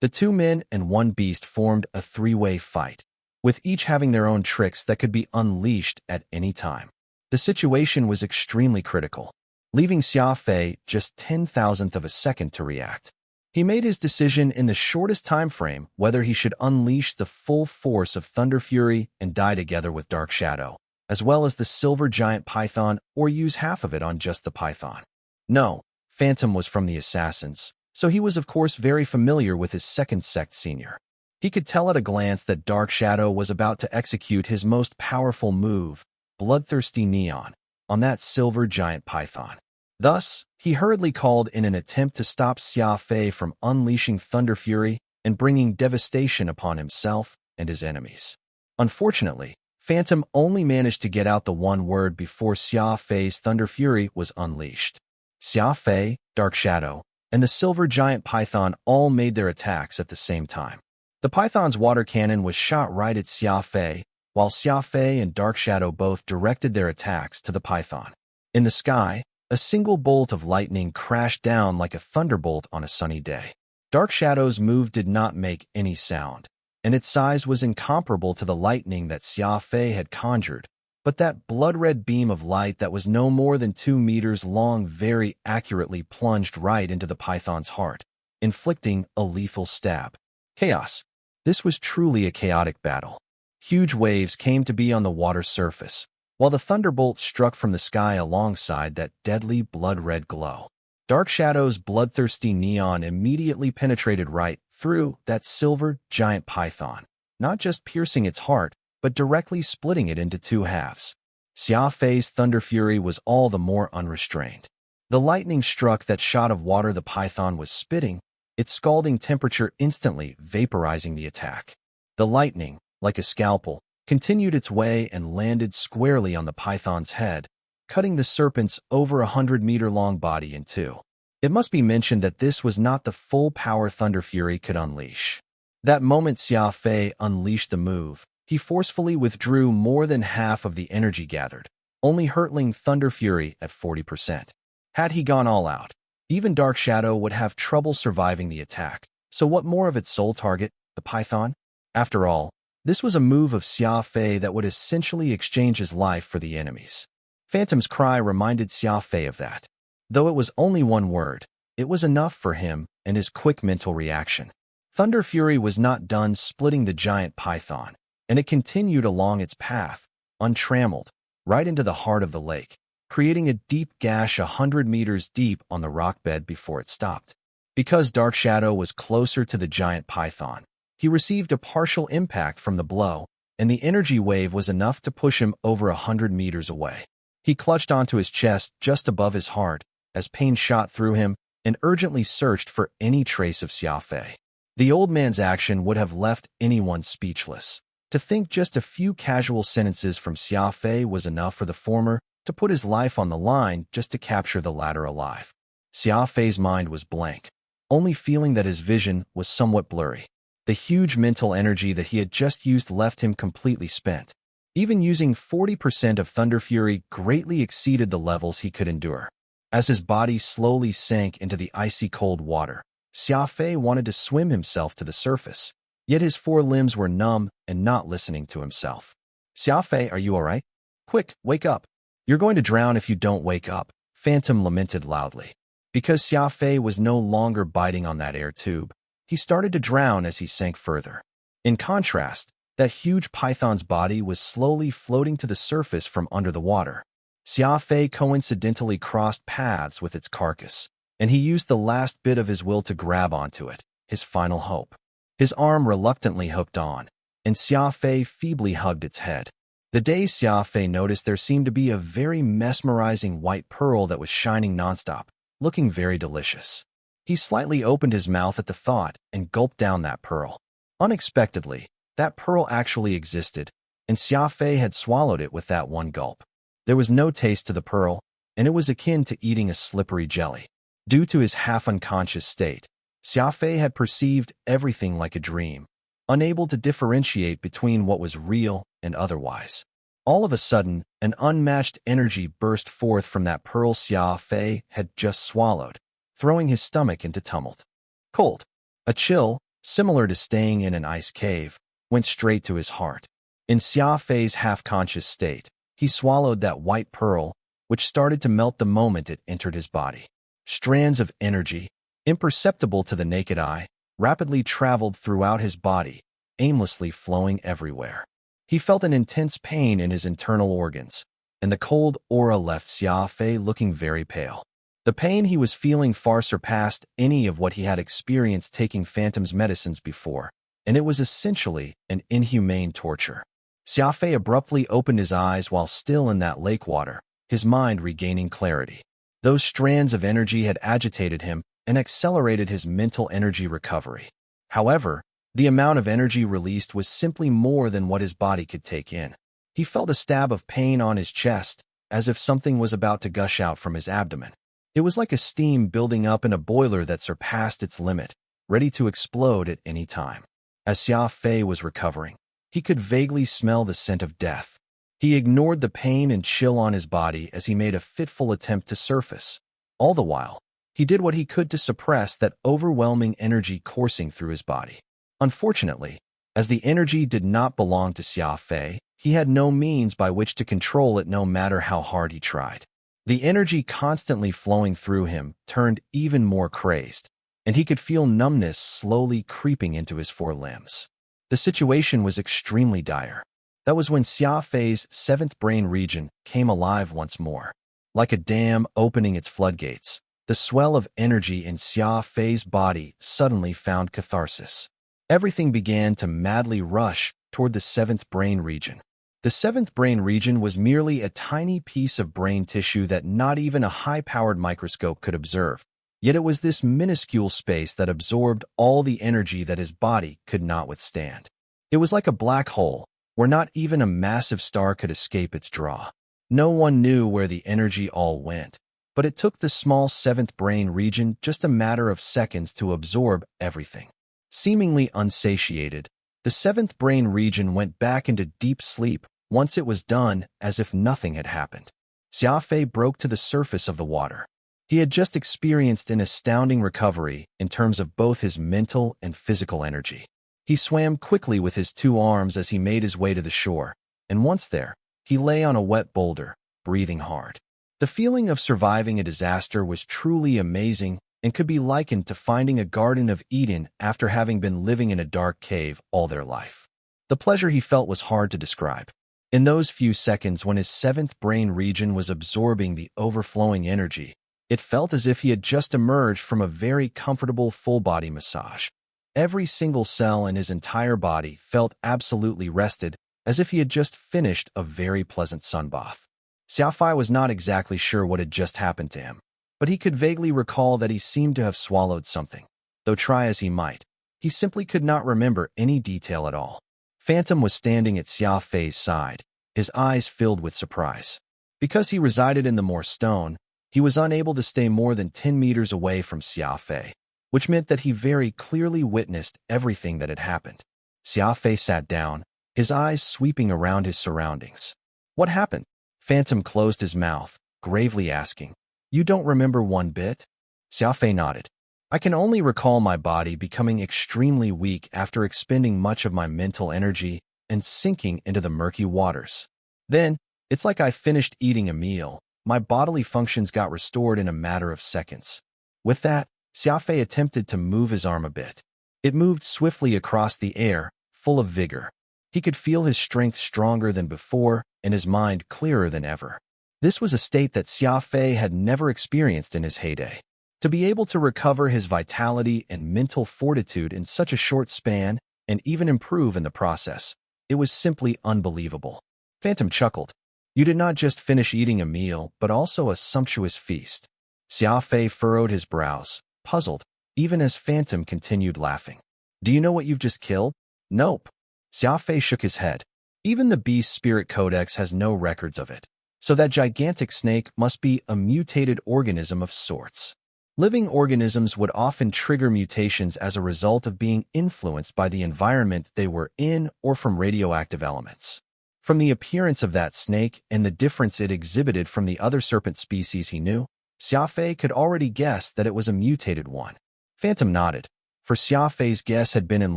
The two men and one beast formed a three-way fight, with each having their own tricks that could be unleashed at any time. The situation was extremely critical, leaving Xia Fei just 10,000th of a second to react. He made his decision in the shortest time frame whether he should unleash the full force of Thunder Fury and die together with Dark Shadow, as well as the silver giant python, or use half of it on just the python. No, Phantom was from the Assassins, so he was of course very familiar with his second sect senior. He could tell at a glance that Dark Shadow was about to execute his most powerful move, Bloodthirsty Neon, on that silver giant python. Thus, he hurriedly called in an attempt to stop Xia Fei from unleashing Thunder Fury and bringing devastation upon himself and his enemies. Unfortunately, Phantom only managed to get out the one word before Xia Fei's Thunder Fury was unleashed. Xia Fei, Dark Shadow, and the silver giant python all made their attacks at the same time. The python's water cannon was shot right at Xia Fei, while Xia Fei and Dark Shadow both directed their attacks to the python. In the sky, a single bolt of lightning crashed down like a thunderbolt on a sunny day. Dark Shadow's move did not make any sound, and its size was incomparable to the lightning that Xia Fei had conjured, but that blood-red beam of light that was no more than 2 meters long very accurately plunged right into the python's heart. inflicting a lethal stab. Chaos. This was truly a chaotic battle. Huge waves came to be on the water's surface, while the thunderbolt struck from the sky alongside that deadly blood-red glow. Dark Shadow's bloodthirsty neon immediately penetrated right through that silver giant python, not just piercing its heart, but directly splitting it into two halves. Xia Fei's thunder fury was all the more unrestrained. The lightning struck that shot of water the python was spitting, its scalding temperature instantly vaporizing the attack. The lightning, like a scalpel, continued its way and landed squarely on the python's head, cutting the serpent's over 100-meter-long body in two. It must be mentioned that this was not the full power Thunder Fury could unleash. That moment Xia Fei unleashed the move, he forcefully withdrew more than half of the energy gathered, only hurtling Thunder Fury at 40%. Had he gone all out, even Dark Shadow would have trouble surviving the attack. So what more of its sole target, the python? After all, this was a move of Xia Fei that would essentially exchange his life for the enemy's. Phantom's cry reminded Xia Fei of that. Though it was only one word, it was enough for him and his quick mental reaction. Thunder Fury was not done splitting the giant python, and it continued along its path, untrammeled, right into the heart of the lake, creating a deep gash 100 meters deep on the rock bed before it stopped. Because Dark Shadow was closer to the giant python, he received a partial impact from the blow, and the energy wave was enough to push him over 100 meters away. He clutched onto his chest just above his heart as pain shot through him and urgently searched for any trace of Xia Fei. The old man's action would have left anyone speechless. To think just a few casual sentences from Xia Fei was enough for the former to put his life on the line just to capture the latter alive. Xia Fei's mind was blank, only feeling that his vision was somewhat blurry. The huge mental energy that he had just used left him completely spent. Even using 40% of Thunder Fury greatly exceeded the levels he could endure. As his body slowly sank into the icy cold water, Xia Fei wanted to swim himself to the surface, yet his four limbs were numb and not listening to himself. Xia Fei, are you all right? Quick, wake up. You're going to drown if you don't wake up, Phantom lamented loudly. Because Xia Fei was no longer biting on that air tube, he started to drown as he sank further. In contrast, that huge python's body was slowly floating to the surface from under the water. Xia Fei coincidentally crossed paths with its carcass, and he used the last bit of his will to grab onto it, his final hope. His arm reluctantly hooked on, and Xia Fei feebly hugged its head. The day Xia Fei noticed there seemed to be a very mesmerizing white pearl that was shining nonstop, looking very delicious. He slightly opened his mouth at the thought and gulped down that pearl. Unexpectedly, that pearl actually existed, and Xia Fei had swallowed it with that one gulp. There was no taste to the pearl, and it was akin to eating a slippery jelly. Due to his half-unconscious state, Xia Fei had perceived everything like a dream, unable to differentiate between what was real and otherwise. All of a sudden, an unmatched energy burst forth from that pearl Xia Fei had just swallowed, throwing his stomach into tumult. Cold. A chill, similar to staying in an ice cave, went straight to his heart. In Xia Fei's half-conscious state, he swallowed that white pearl, which started to melt the moment it entered his body. Strands of energy, imperceptible to the naked eye, rapidly traveled throughout his body, aimlessly flowing everywhere. He felt an intense pain in his internal organs, and the cold aura left Xia Fei looking very pale. The pain he was feeling far surpassed any of what he had experienced taking Phantom's medicines before, and it was essentially an inhumane torture. Xia Fei abruptly opened his eyes while still in that lake water, his mind regaining clarity. Those strands of energy had agitated him and accelerated his mental energy recovery. However, the amount of energy released was simply more than what his body could take in. He felt a stab of pain on his chest, as if something was about to gush out from his abdomen. It was like a steam building up in a boiler that surpassed its limit, ready to explode at any time. As Xia Fei was recovering, he could vaguely smell the scent of death. He ignored the pain and chill on his body as he made a fitful attempt to surface. All the while, he did what he could to suppress that overwhelming energy coursing through his body. Unfortunately, as the energy did not belong to Xia Fei, he had no means by which to control it no matter how hard he tried. The energy constantly flowing through him turned even more crazed. and he could feel numbness slowly creeping into his forelimbs. The situation was extremely dire. That was when Xia Fei's seventh brain region came alive once more. Like a dam opening its floodgates, the swell of energy in Xia Fei's body suddenly found catharsis. Everything began to madly rush toward the seventh brain region. The seventh brain region was merely a tiny piece of brain tissue that not even a high-powered microscope could observe. Yet it was this minuscule space that absorbed all the energy that his body could not withstand. It was like a black hole, where not even a massive star could escape its draw. No one knew where the energy all went, but it took the small seventh brain region just a matter of seconds to absorb everything. Seemingly unsatiated, the seventh brain region went back into deep sleep once it was done, as if nothing had happened. Xia Fei broke to the surface of the water. He had just experienced an astounding recovery in terms of both his mental and physical energy. He swam quickly with his two arms as he made his way to the shore, and once there, he lay on a wet boulder, breathing hard. The feeling of surviving a disaster was truly amazing and could be likened to finding a Garden of Eden after having been living in a dark cave all their life. The pleasure he felt was hard to describe. In those few seconds when his seventh brain region was absorbing the overflowing energy, it felt as if he had just emerged from a very comfortable full-body massage. Every single cell in his entire body felt absolutely rested, as if he had just finished a very pleasant sunbath. Xia Fei was not exactly sure what had just happened to him, but he could vaguely recall that he seemed to have swallowed something. Though try as he might, he simply could not remember any detail at all. Phantom was standing at Xia Fei's side, his eyes filled with surprise. Because he resided in the Moor Stone, he was unable to stay more than 10 meters away from Xia Fei, which meant that he very clearly witnessed everything that had happened. Xia Fei sat down, his eyes sweeping around his surroundings. What happened? Phantom closed his mouth, gravely asking, "You don't remember one bit?" Xia Fei nodded. "I can only recall my body becoming extremely weak after expending much of my mental energy and sinking into the murky waters. Then, it's like I finished eating a meal. My bodily functions got restored in a matter of seconds." With that, Xia Fei attempted to move his arm a bit. It moved swiftly across the air, full of vigor. He could feel his strength stronger than before and his mind clearer than ever. This was a state that Xia Fei had never experienced in his heyday. To be able to recover his vitality and mental fortitude in such a short span and even improve in the process, it was simply unbelievable. Phantom chuckled. "You did not just finish eating a meal, but also a sumptuous feast." Xia Fei furrowed his brows, puzzled, even as Phantom continued laughing. "Do you know what you've just killed?" "Nope." Xia Fei shook his head. "Even the Beast Spirit Codex has no records of it. So that gigantic snake must be a mutated organism of sorts." Living organisms would often trigger mutations as a result of being influenced by the environment they were in or from radioactive elements. From the appearance of that snake and the difference it exhibited from the other serpent species he knew, Xia Fei could already guess that it was a mutated one. Phantom nodded, for Xia Fei's guess had been in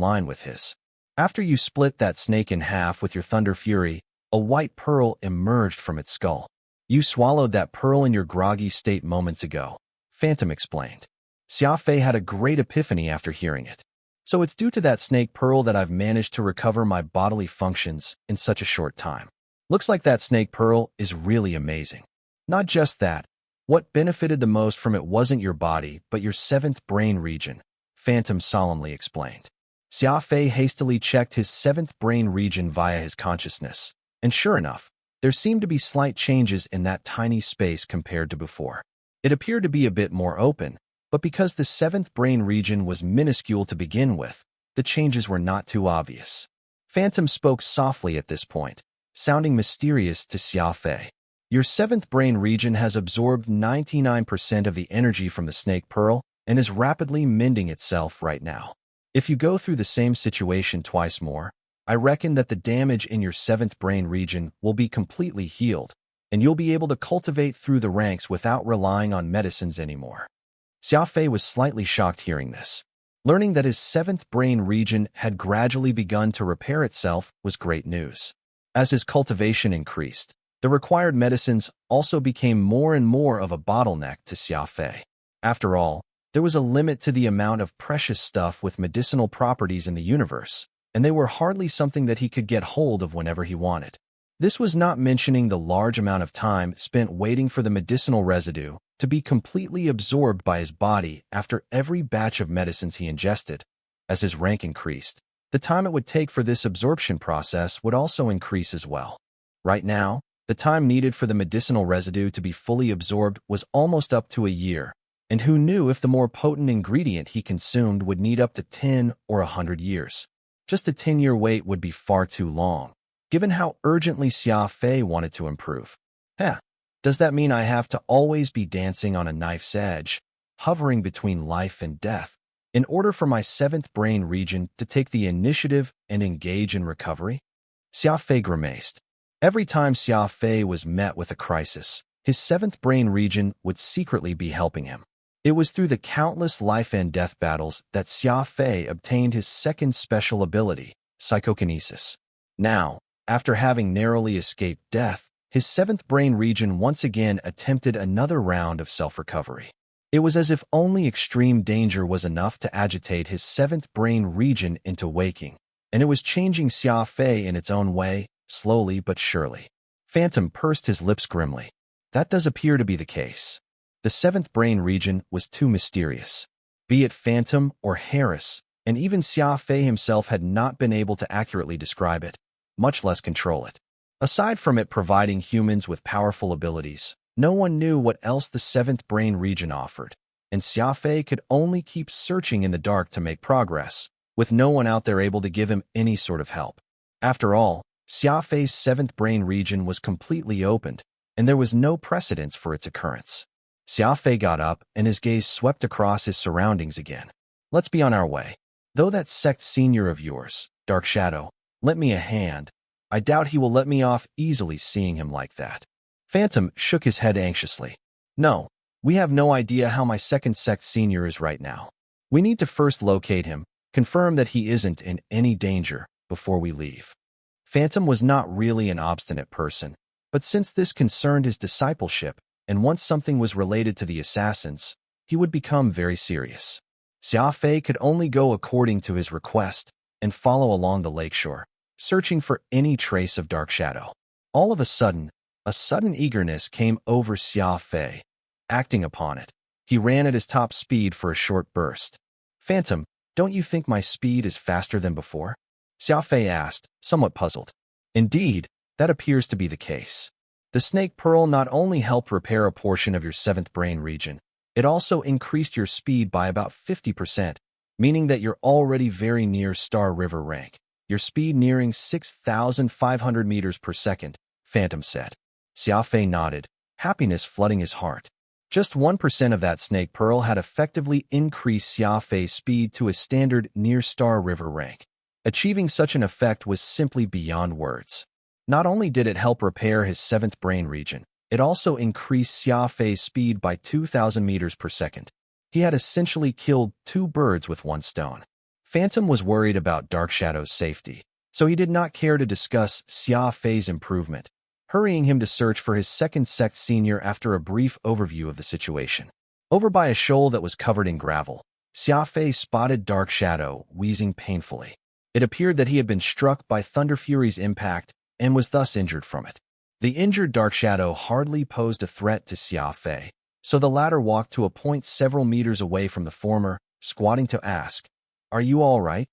line with his. "After you split that snake in half with your thunder fury, a white pearl emerged from its skull. You swallowed that pearl in your groggy state moments ago," Phantom explained. Xia Fei had a great epiphany after hearing it. "So it's due to that snake pearl that I've managed to recover my bodily functions in such a short time. Looks like that snake pearl is really amazing. Not just that, what benefited the most from it wasn't your body, but your seventh brain region," Phantom solemnly explained. Xia Fei hastily checked his seventh brain region via his consciousness, and sure enough, there seemed to be slight changes in that tiny space compared to before. It appeared to be a bit more open, but because the seventh brain region was minuscule to begin with, the changes were not too obvious. Phantom spoke softly at this point, sounding mysterious to Xia Fei. "Your seventh brain region has absorbed 99% of the energy from the snake pearl and is rapidly mending itself right now. If you go through the same situation twice more, I reckon that the damage in your seventh brain region will be completely healed, and you'll be able to cultivate through the ranks without relying on medicines anymore." Xia Fei was slightly shocked hearing this. Learning that his seventh brain region had gradually begun to repair itself was great news. As his cultivation increased, the required medicines also became more and more of a bottleneck to Xia Fei. After all, There was a limit to the amount of precious stuff with medicinal properties in the universe, and they were hardly something that he could get hold of whenever he wanted. This was not mentioning the large amount of time spent waiting for the medicinal residue to be completely absorbed by his body after every batch of medicines he ingested. As his rank increased, the time it would take for this absorption process would also increase as well. Right now, the time needed for the medicinal residue to be fully absorbed was almost up to a year, and who knew if the more potent ingredient he consumed would need up to 10 or 100 years. Just a 10-year wait would be far too long, given how urgently Xia Fei wanted to improve. Does that mean I have to always be dancing on a knife's edge, hovering between life and death, in order for my seventh brain region to take the initiative and engage in recovery? Xia Fei grimaced. Every time Xia Fei was met with a crisis, his seventh brain region would secretly be helping him. It was through the countless life and death battles that Xia Fei obtained his second special ability, psychokinesis. Now, after having narrowly escaped death, his seventh brain region once again attempted another round of self-recovery. It was as if only extreme danger was enough to agitate his seventh brain region into waking, and it was changing Xia Fei in its own way, slowly but surely. Phantom pursed his lips grimly. That does appear to be the case. The seventh brain region was too mysterious. Be it Phantom or Harris, and even Xia Fei himself had not been able to accurately describe it, much less control it. Aside from it providing humans with powerful abilities, no one knew what else the seventh brain region offered, and Xia Fei could only keep searching in the dark to make progress, with no one out there able to give him any sort of help. After all, Xia Fei's seventh brain region was completely opened, and there was no precedence for its occurrence. Xia Fei got up, and his gaze swept across his surroundings again. Let's be on our way. Though that sect senior of yours, Dark Shadow, lent me a hand, I doubt he will let me off easily seeing him like that. Phantom shook his head anxiously. No, we have no idea how my second sect senior is right now. We need to first locate him, confirm that he isn't in any danger before we leave. Phantom was not really an obstinate person, but since this concerned his discipleship, and once something was related to the assassins, he would become very serious. Xia Fei could only go according to his request and follow along the lakeshore, searching for any trace of Dark Shadow. All of a sudden eagerness came over Xia Fei. Acting upon it, he ran at his top speed for a short burst. Phantom, don't you think my speed is faster than before? Xia Fei asked, somewhat puzzled. Indeed, that appears to be the case. The snake pearl not only helped repair a portion of your seventh brain region, it also increased your speed by about 50%, meaning that you're already very near Star River rank. Your speed nearing 6,500 meters per second, Phantom said. Xia Fei nodded, happiness flooding his heart. Just 1% of that snake pearl had effectively increased Xia Fei's speed to a standard near Star River rank. Achieving such an effect was simply beyond words. Not only did it help repair his seventh brain region, it also increased Xia Fei's speed by 2,000 meters per second. He had essentially killed two birds with one stone. Phantom was worried about Dark Shadow's safety, so he did not care to discuss Xia Fei's improvement, hurrying him to search for his second sect senior after a brief overview of the situation. Over by a shoal that was covered in gravel, Xia Fei spotted Dark Shadow, wheezing painfully. It appeared that he had been struck by Thunder Fury's impact and was thus injured from it. The injured Dark Shadow hardly posed a threat to Xia Fei, so the latter walked to a point several meters away from the former, squatting to ask, "Are you all right?"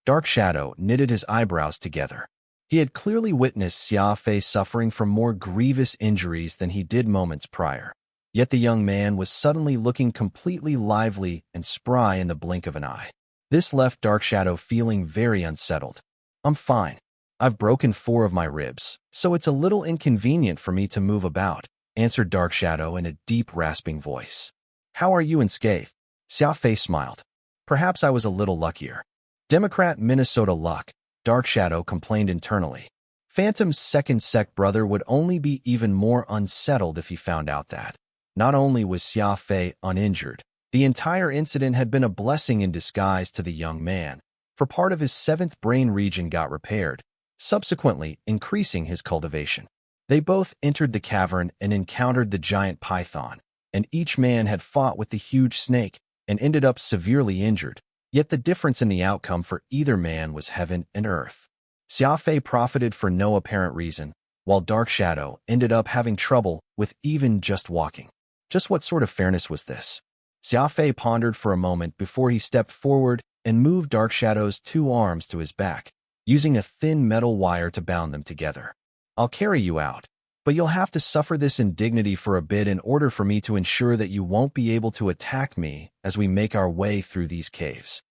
Dark Shadow knitted his eyebrows together. He had clearly witnessed Xia Fei suffering from more grievous injuries than he did moments prior. Yet the young man was suddenly looking completely lively and spry in the blink of an eye. This left Dark Shadow feeling very unsettled. "I'm fine. I've broken 4 of my ribs, so it's a little inconvenient for me to move about," answered Dark Shadow in a deep, rasping voice. "How are you unscathed?" Xia Fei smiled. "Perhaps I was a little luckier." Democrat Minnesota luck, Dark Shadow complained internally. Phantom's second sect brother would only be even more unsettled if he found out that. Not only was Xia Fei uninjured, the entire incident had been a blessing in disguise to the young man, for part of his seventh brain region got repaired, subsequently increasing his cultivation. They both entered the cavern and encountered the giant python, and each man had fought with the huge snake, and ended up severely injured, yet the difference in the outcome for either man was heaven and earth. Xia Fei profited for no apparent reason, while Dark Shadow ended up having trouble with even just walking. Just what sort of fairness was this? Xia Fei pondered for a moment before he stepped forward and moved Dark Shadow's 2 arms to his back, using a thin metal wire to bound them together. I'll carry you out, but you'll have to suffer this indignity for a bit in order for me to ensure that you won't be able to attack me as we make our way through these caves.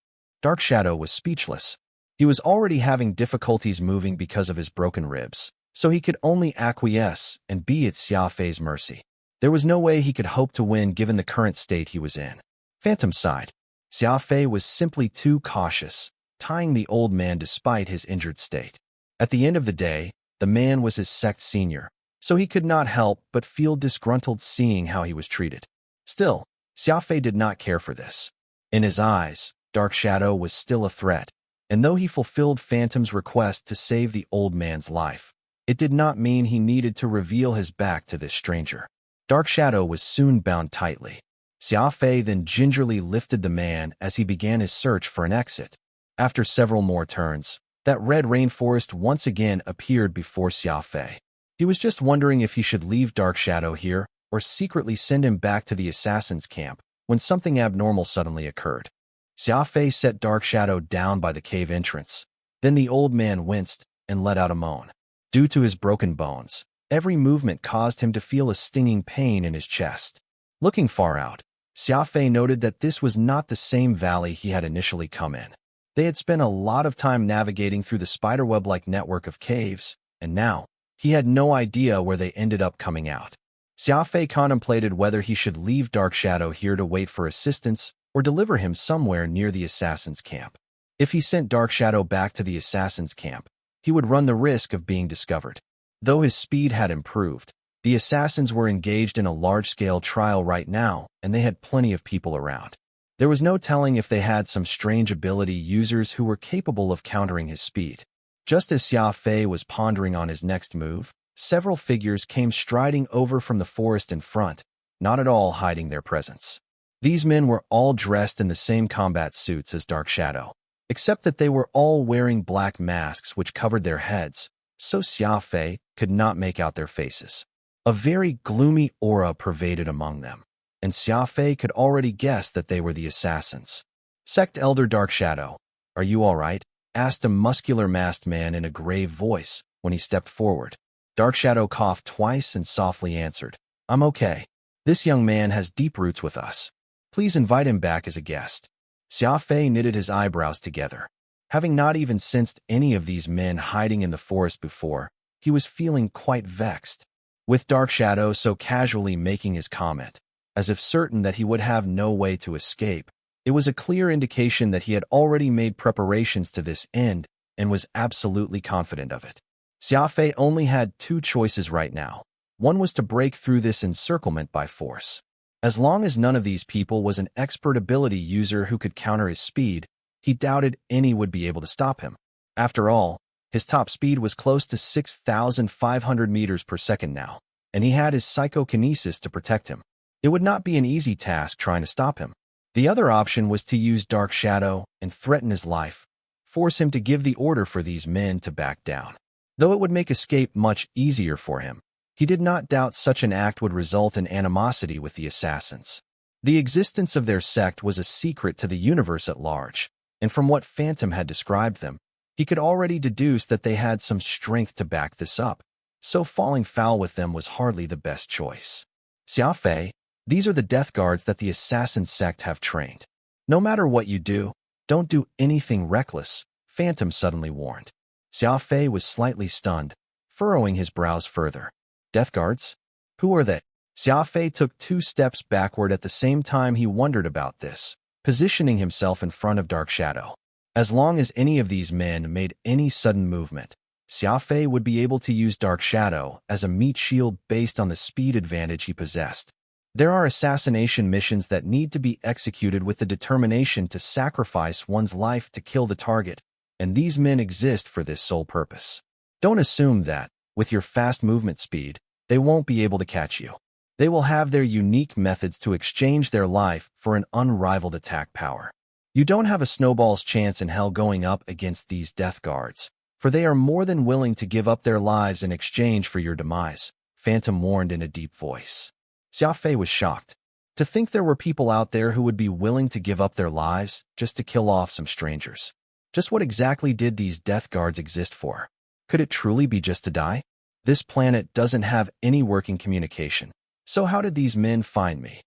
Dark Shadow was speechless. He was already having difficulties moving because of his broken ribs, so he could only acquiesce and be at Xia Fei's mercy. There was no way he could hope to win given the current state he was in. Phantom sighed. Xia Fei was simply too cautious, tying the old man despite his injured state. At the end of the day, the man was his sect's senior, so he could not help but feel disgruntled seeing how he was treated. Still, Xia Fei did not care for this. In his eyes, Dark Shadow was still a threat, and though he fulfilled Phantom's request to save the old man's life, it did not mean he needed to reveal his back to this stranger. Dark Shadow was soon bound tightly. Xia Fei then gingerly lifted the man as he began his search for an exit. After several more turns, that red rainforest once again appeared before Xia Fei. He was just wondering if he should leave Dark Shadow here or secretly send him back to the assassin's camp when something abnormal suddenly occurred. Xia Fei set Dark Shadow down by the cave entrance. Then the old man winced and let out a moan. Due to his broken bones, every movement caused him to feel a stinging pain in his chest. Looking far out, Xia Fei noted that this was not the same valley he had initially come in. They had spent a lot of time navigating through the spiderweb-like network of caves, and now, he had no idea where they ended up coming out. Xia Fei contemplated whether he should leave Dark Shadow here to wait for assistance or deliver him somewhere near the assassin's camp. If he sent Dark Shadow back to the assassin's camp, he would run the risk of being discovered. Though his speed had improved, the assassins were engaged in a large-scale trial right now, and they had plenty of people around. There was no telling if they had some strange ability users who were capable of countering his speed. Just as Xia Fei was pondering on his next move, several figures came striding over from the forest in front, not at all hiding their presence. These men were all dressed in the same combat suits as Dark Shadow, except that they were all wearing black masks which covered their heads, so Xia Fei could not make out their faces. A very gloomy aura pervaded among them, and Xia Fei could already guess that they were the assassins. Sect Elder Dark Shadow, are you all right? Asked a muscular masked man in a grave voice when he stepped forward. Dark Shadow coughed twice and softly answered, I'm okay. This young man has deep roots with us. Please invite him back as a guest. Xia Fei knitted his eyebrows together. Having not even sensed any of these men hiding in the forest before, he was feeling quite vexed. With Dark Shadow so casually making his comment, as if certain that he would have no way to escape, it was a clear indication that he had already made preparations to this end and was absolutely confident of it. Xia Fei only had 2 choices right now. One was to break through this encirclement by force. As long as none of these people was an expert ability user who could counter his speed, he doubted any would be able to stop him. After all, his top speed was close to 6,500 meters per second now, and he had his psychokinesis to protect him. It would not be an easy task trying to stop him. The other option was to use Dark Shadow and threaten his life, force him to give the order for these men to back down. Though it would make escape much easier for him, he did not doubt such an act would result in animosity with the assassins. The existence of their sect was a secret to the universe at large, and from what Phantom had described them, he could already deduce that they had some strength to back this up, so falling foul with them was hardly the best choice. Xia Fei, these are the death guards that the assassin sect have trained. No matter what you do, don't do anything reckless, Phantom suddenly warned. Xia Fei was slightly stunned, furrowing his brows further. Death guards? Who are they? Xia Fei took 2 steps backward at the same time he wondered about this, positioning himself in front of Dark Shadow. As long as any of these men made any sudden movement, Xia Fei would be able to use Dark Shadow as a meat shield based on the speed advantage he possessed. There are assassination missions that need to be executed with the determination to sacrifice one's life to kill the target, and these men exist for this sole purpose. Don't assume that, with your fast movement speed, they won't be able to catch you. They will have their unique methods to exchange their life for an unrivaled attack power. You don't have a snowball's chance in hell going up against these death guards, for they are more than willing to give up their lives in exchange for your demise, Phantom warned in a deep voice. Xia Fei was shocked. To think there were people out there who would be willing to give up their lives just to kill off some strangers. Just what exactly did these death guards exist for? Could it truly be just to die? This planet doesn't have any working communication, so how did these men find me?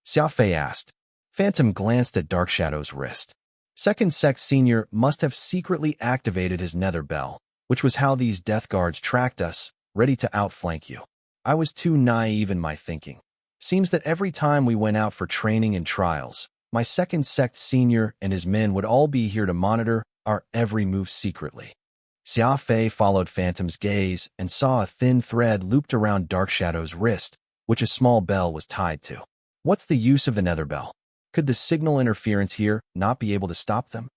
Xia Fei asked. Phantom glanced at Dark Shadow's wrist. Second Sect Senior must have secretly activated his nether bell, which was how these death guards tracked us, ready to outflank you. I was too naive in my thinking. Seems that every time we went out for training and trials, my Second Sect Senior and his men would all be here to monitor our every move secretly. Xia Fei followed Phantom's gaze and saw a thin thread looped around Dark Shadow's wrist, which a small bell was tied to. What's the use of the nether bell? Could the signal interference here not be able to stop them?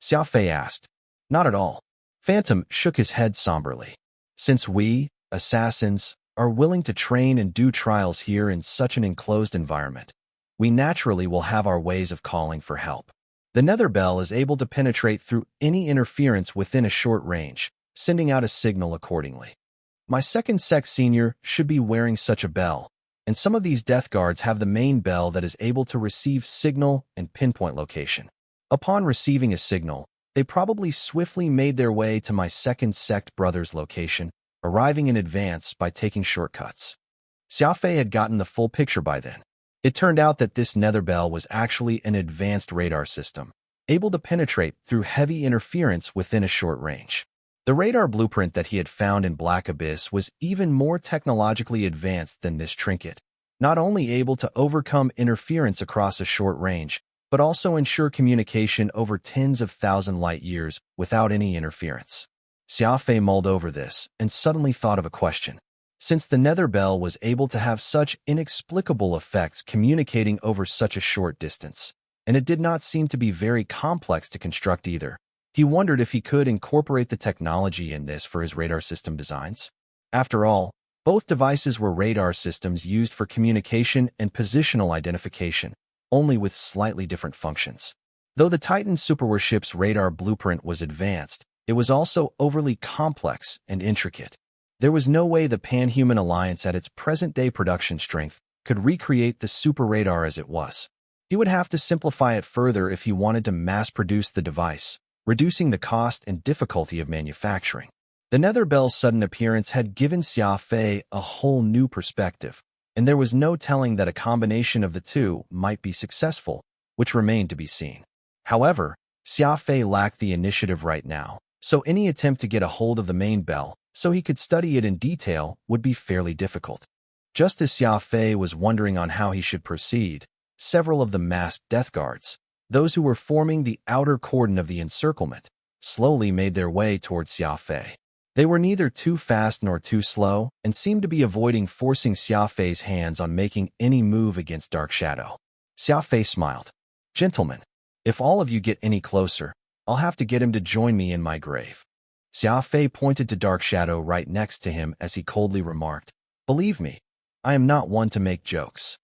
Xia Fei asked. Not at all. Phantom shook his head somberly. Since we, assassins, are willing to train and do trials here in such an enclosed environment, we naturally will have our ways of calling for help. The nether bell is able to penetrate through any interference within a short range, sending out a signal accordingly. My Second Sect Senior should be wearing such a bell, and some of these death guards have the main bell that is able to receive signal and pinpoint location. Upon receiving a signal, they probably swiftly made their way to my Second Sect brother's location, arriving in advance by taking shortcuts. Xia Fei had gotten the full picture by then. It turned out that this nether bell was actually an advanced radar system, able to penetrate through heavy interference within a short range. The radar blueprint that he had found in Black Abyss was even more technologically advanced than this trinket, not only able to overcome interference across a short range, but also ensure communication over tens of thousand light years without any interference. Xia Fei mulled over this and suddenly thought of a question. Since the nether bell was able to have such inexplicable effects communicating over such a short distance, and it did not seem to be very complex to construct either, he wondered if he could incorporate the technology in this for his radar system designs. After all, both devices were radar systems used for communication and positional identification, only with slightly different functions. Though the Titan superwarship's radar blueprint was advanced, it was also overly complex and intricate. There was no way the Pan-Human Alliance at its present-day production strength could recreate the super radar as it was. He would have to simplify it further if he wanted to mass-produce the device, reducing the cost and difficulty of manufacturing. The nether bell's sudden appearance had given Xia Fei a whole new perspective, and there was no telling that a combination of the two might be successful, which remained to be seen. However, Xia Fei lacked the initiative right now, so any attempt to get a hold of the main bell so he could study it in detail would be fairly difficult. Just as Xia Fei was wondering on how he should proceed, several of the masked death guards, those who were forming the outer cordon of the encirclement, slowly made their way towards Xia Fei. They were neither too fast nor too slow, and seemed to be avoiding forcing Xia Fei's hands on making any move against Dark Shadow. Xia Fei smiled. Gentlemen, if all of you get any closer, I'll have to get him to join me in my grave. Xia Fei pointed to Dark Shadow right next to him as he coldly remarked, Believe me, I am not one to make jokes.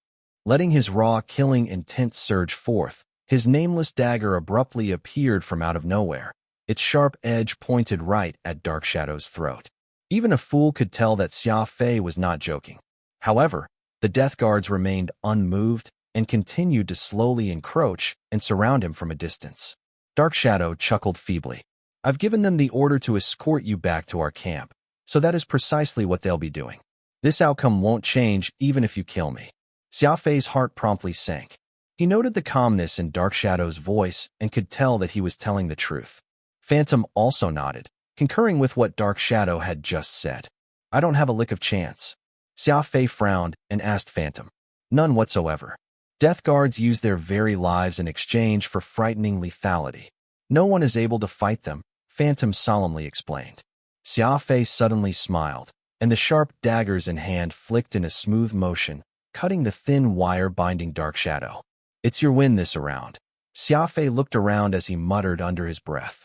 Letting his raw killing intent surge forth, his nameless dagger abruptly appeared from out of nowhere, its sharp edge pointed right at Dark Shadow's throat. Even a fool could tell that Xia Fei was not joking. However, the death guards remained unmoved and continued to slowly encroach and surround him from a distance. Dark Shadow chuckled feebly. I've given them the order to escort you back to our camp, so that is precisely what they'll be doing. This outcome won't change even if you kill me. Xia Fei's heart promptly sank. He noted the calmness in Dark Shadow's voice and could tell that he was telling the truth. Phantom also nodded, concurring with what Dark Shadow had just said. I don't have a lick of chance. Xia Fei frowned and asked Phantom. None whatsoever. Death guards use their very lives in exchange for frightening lethality. No one is able to fight them, Phantom solemnly explained. Xia Fei suddenly smiled, and the sharp daggers in hand flicked in a smooth motion, cutting the thin wire binding Dark Shadow. It's your win this round. Xia Fei looked around as he muttered under his breath.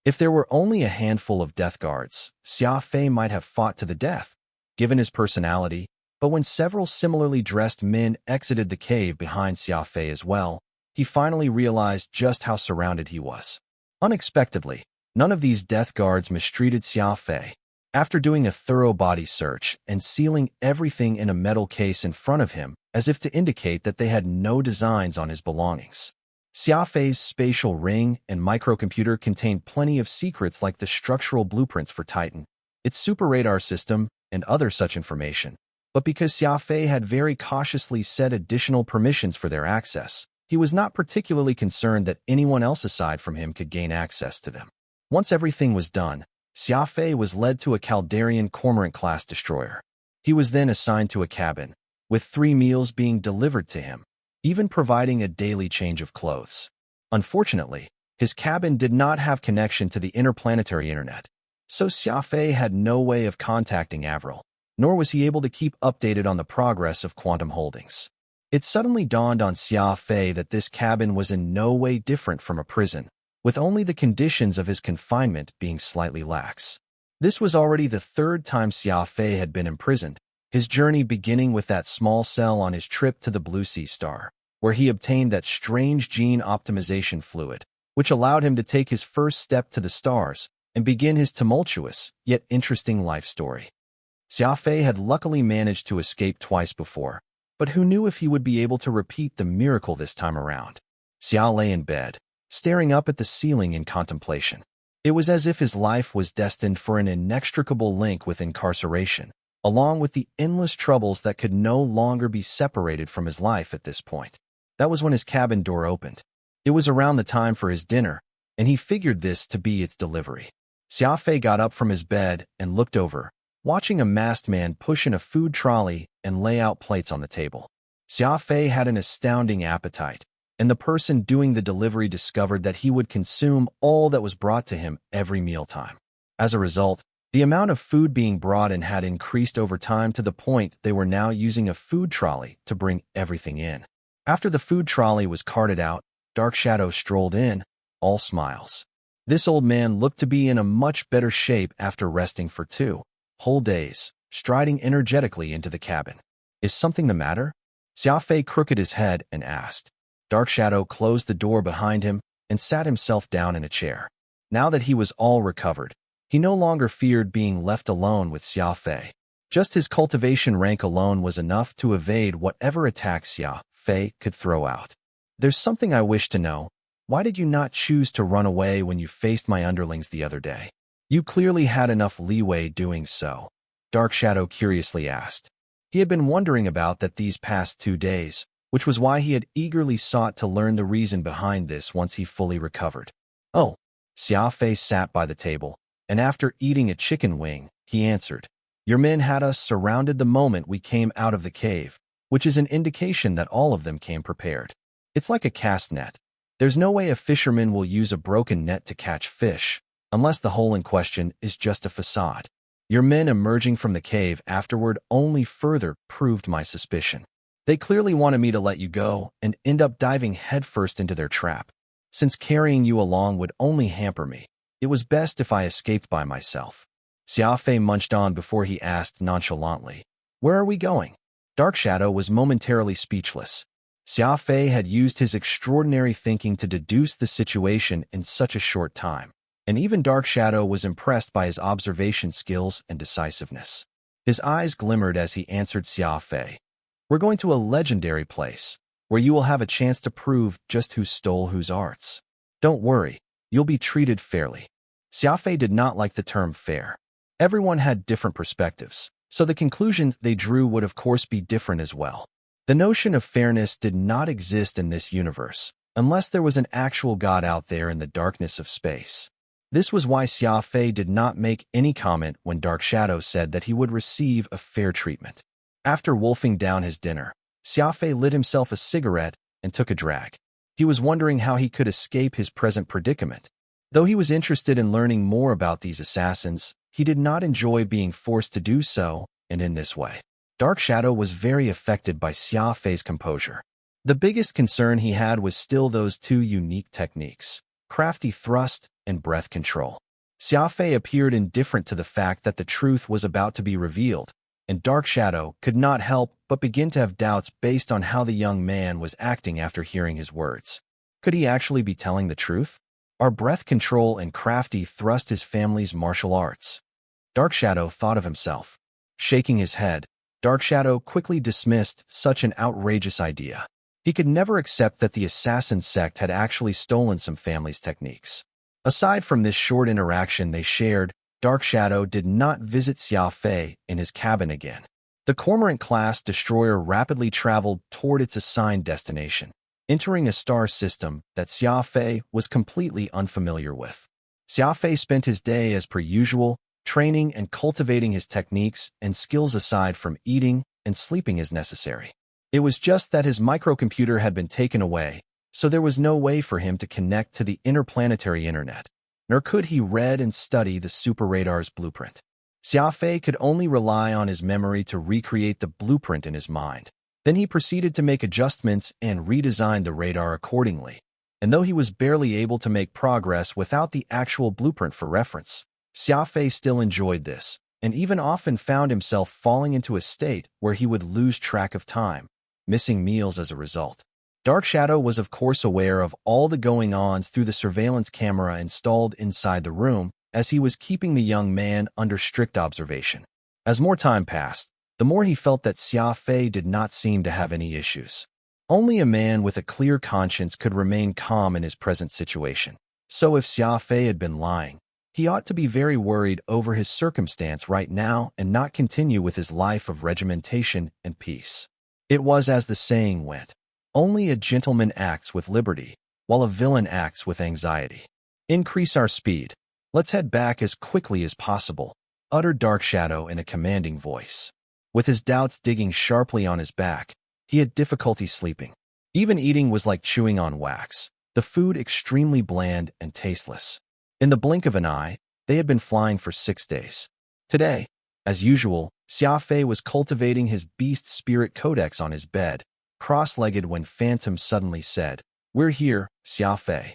If there were only a handful of death guards, Xia Fei might have fought to the death. Given his personality, But when several similarly dressed men exited the cave behind Xia Fei as well, he finally realized just how surrounded he was. Unexpectedly, none of these death guards mistreated Xia Fei. After doing a thorough body search and sealing everything in a metal case in front of him, as if to indicate that they had no designs on his belongings. Xia Fei's spatial ring and microcomputer contained plenty of secrets like the structural blueprints for Titan, its super radar system, and other such information. But because Xia Fei had very cautiously set additional permissions for their access, he was not particularly concerned that anyone else aside from him could gain access to them. Once everything was done, Xia Fei was led to a Caldarian Cormorant-class destroyer. He was then assigned to a cabin, with 3 meals being delivered to him, even providing a daily change of clothes. Unfortunately, his cabin did not have connection to the interplanetary internet, so Xia Fei had no way of contacting Avril, nor was he able to keep updated on the progress of Quantum Holdings. It suddenly dawned on Xia Fei that this cabin was in no way different from a prison, with only the conditions of his confinement being slightly lax. This was already the 3rd time Xia Fei had been imprisoned, his journey beginning with that small cell on his trip to the Blue Sea Star, where he obtained that strange gene optimization fluid, which allowed him to take his first step to the stars and begin his tumultuous, yet interesting life story. Xia Fei had luckily managed to escape twice before, but who knew if he would be able to repeat the miracle this time around? Xia lay in bed, staring up at the ceiling in contemplation. It was as if his life was destined for an inextricable link with incarceration, along with the endless troubles that could no longer be separated from his life at this point. That was when his cabin door opened. It was around the time for his dinner, and he figured this to be its delivery. Xia Fei got up from his bed and looked over, watching a masked man push in a food trolley and lay out plates on the table. Xia Fei had an astounding appetite, and the person doing the delivery discovered that he would consume all that was brought to him every mealtime. As a result, the amount of food being brought in had increased over time to the point they were now using a food trolley to bring everything in. After the food trolley was carted out, Dark Shadow strolled in, all smiles. This old man looked to be in a much better shape after resting for 2 whole days, striding energetically into the cabin. Is something the matter? Xia Fei crooked his head and asked. Dark Shadow closed the door behind him and sat himself down in a chair. Now that he was all recovered, he no longer feared being left alone with Xia Fei. Just his cultivation rank alone was enough to evade whatever attacks Xia Fei could throw out. There's something I wish to know. Why did you not choose to run away when you faced my underlings the other day? You clearly had enough leeway doing so, Dark Shadow curiously asked. He had been wondering about that these past 2 days, which was why he had eagerly sought to learn the reason behind this once he fully recovered. Oh, Xia Fei sat by the table, and after eating a chicken wing, he answered, Your men had us surrounded the moment we came out of the cave, which is an indication that all of them came prepared. It's like a cast net. There's no way a fisherman will use a broken net to catch fish, unless the hole in question is just a facade. Your men emerging from the cave afterward only further proved my suspicion. They clearly wanted me to let you go and end up diving headfirst into their trap. Since carrying you along would only hamper me, it was best if I escaped by myself. Xia Fei munched on before he asked nonchalantly, Where are we going? Dark Shadow was momentarily speechless. Xia Fei had used his extraordinary thinking to deduce the situation in such a short time, and even Dark Shadow was impressed by his observation skills and decisiveness. His eyes glimmered as he answered Xia Fei. We're going to a legendary place, where you will have a chance to prove just who stole whose arts. Don't worry, you'll be treated fairly. Xia Fei did not like the term fair. Everyone had different perspectives, so the conclusion they drew would of course be different as well. The notion of fairness did not exist in this universe, unless there was an actual god out there in the darkness of space. This was why Xia Fei did not make any comment when Dark Shadow said that he would receive a fair treatment. After wolfing down his dinner, Xia Fei lit himself a cigarette and took a drag. He was wondering how he could escape his present predicament. Though he was interested in learning more about these assassins, he did not enjoy being forced to do so, and in this way. Dark Shadow was very affected by Xia Fei's composure. The biggest concern he had was still those 2 unique techniques, crafty thrust and breath control. Xia Fei appeared indifferent to the fact that the truth was about to be revealed, and Dark Shadow could not help but begin to have doubts based on how the young man was acting after hearing his words. Could he actually be telling the truth? Are breath control and crafty thrust his family's martial arts? Dark Shadow thought of himself. Shaking his head, Dark Shadow quickly dismissed such an outrageous idea. He could never accept that the assassin sect had actually stolen some family's techniques. Aside from this short interaction they shared, Dark Shadow did not visit Xia Fei in his cabin again. The Cormorant-class destroyer rapidly traveled toward its assigned destination, entering a star system that Xia Fei was completely unfamiliar with. Xia Fei spent his day as per usual, training and cultivating his techniques and skills aside from eating and sleeping as necessary. It was just that his microcomputer had been taken away, so there was no way for him to connect to the interplanetary internet, nor could he read and study the super radar's blueprint. Xia Fei could only rely on his memory to recreate the blueprint in his mind. Then he proceeded to make adjustments and redesign the radar accordingly. And though he was barely able to make progress without the actual blueprint for reference, Xia Fei still enjoyed this, and even often found himself falling into a state where he would lose track of time, missing meals as a result. Dark Shadow was of course aware of all the going-ons through the surveillance camera installed inside the room as he was keeping the young man under strict observation. As more time passed, the more he felt that Xia Fei did not seem to have any issues. Only a man with a clear conscience could remain calm in his present situation. So if Xia Fei had been lying, he ought to be very worried over his circumstance right now and not continue with his life of regimentation and peace. It was as the saying went, only a gentleman acts with liberty, while a villain acts with anxiety. Increase our speed. Let's head back as quickly as possible, uttered Dark Shadow in a commanding voice. With his doubts digging sharply on his back, he had difficulty sleeping. Even eating was like chewing on wax, the food extremely bland and tasteless. In the blink of an eye, they had been flying for 6 days. Today, as usual, Xia Fei was cultivating his beast spirit codex on his bed, cross-legged when Phantom suddenly said, "We're here, Xia Fei."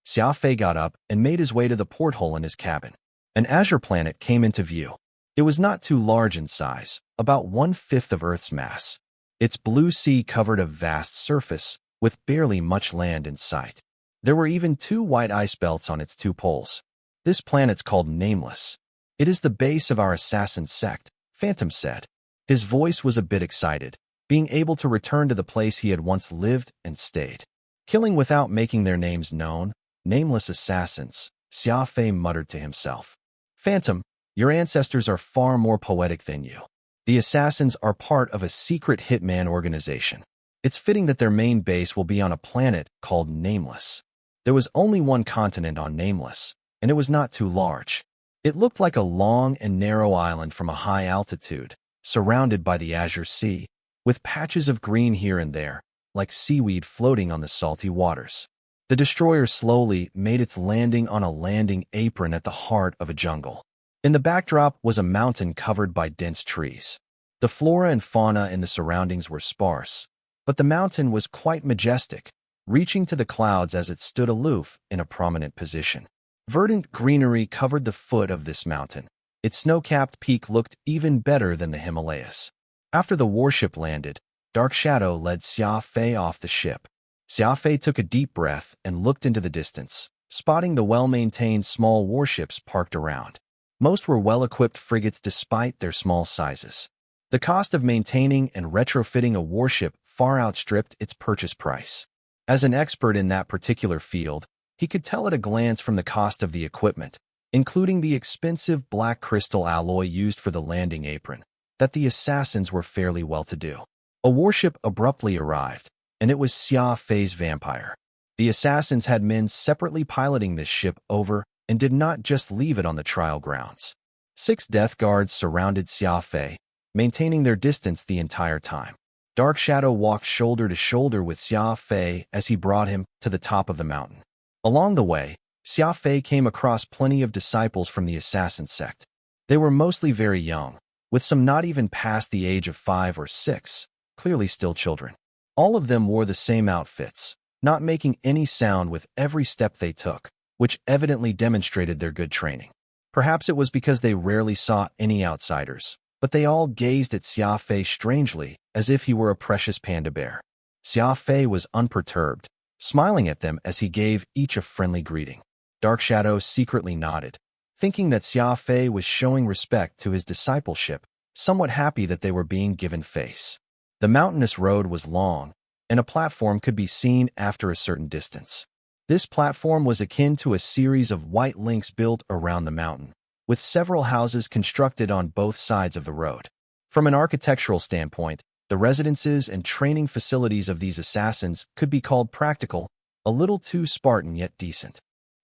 Xia Fei got up and made his way to the porthole in his cabin. An azure planet came into view. It was not too large in size, about 1/5 of Earth's mass. Its blue sea covered a vast surface, with barely much land in sight. There were even 2 white ice belts on its 2 poles. This planet's called Nameless. It is the base of our assassin sect, Phantom said. His voice was a bit excited, being able to return to the place he had once lived and stayed. Killing without making their names known, nameless assassins, Xia Fei muttered to himself. Phantom, your ancestors are far more poetic than you. The assassins are part of a secret hitman organization. It's fitting that their main base will be on a planet called Nameless. There was only one continent on Nameless, and it was not too large. It looked like a long and narrow island from a high altitude, surrounded by the azure sea, with patches of green here and there, like seaweed floating on the salty waters. The destroyer slowly made its landing on a landing apron at the heart of a jungle. In the backdrop was a mountain covered by dense trees. The flora and fauna in the surroundings were sparse, but the mountain was quite majestic, reaching to the clouds as it stood aloof in a prominent position. Verdant greenery covered the foot of this mountain. Its snow-capped peak looked even better than the Himalayas. After the warship landed, Dark Shadow led Xia Fei off the ship. Xia Fei took a deep breath and looked into the distance, spotting the well-maintained small warships parked around. Most were well-equipped frigates despite their small sizes. The cost of maintaining and retrofitting a warship far outstripped its purchase price. As an expert in that particular field, he could tell at a glance from the cost of the equipment, including the expensive black crystal alloy used for the landing apron, that the assassins were fairly well-to-do. A warship abruptly arrived, and it was Xia Fei's Vampire. The assassins had men separately piloting this ship over and did not just leave it on the trial grounds. 6 death guards surrounded Xia Fei, maintaining their distance the entire time. Dark Shadow walked shoulder to shoulder with Xia Fei as he brought him to the top of the mountain. Along the way, Xia Fei came across plenty of disciples from the assassin sect. They were mostly very young, with some not even past the age of 5 or 6, clearly still children. All of them wore the same outfits, not making any sound with every step they took, which evidently demonstrated their good training. Perhaps it was because they rarely saw any outsiders, but they all gazed at Xia Fei strangely, as if he were a precious panda bear. Xia Fei was unperturbed, smiling at them as he gave each a friendly greeting. Dark Shadow secretly nodded, thinking that Xia Fei was showing respect to his discipleship, somewhat happy that they were being given face. The mountainous road was long, and a platform could be seen after a certain distance. This platform was akin to a series of white links built around the mountain, with several houses constructed on both sides of the road. From an architectural standpoint, the residences and training facilities of these assassins could be called practical, a little too Spartan yet decent.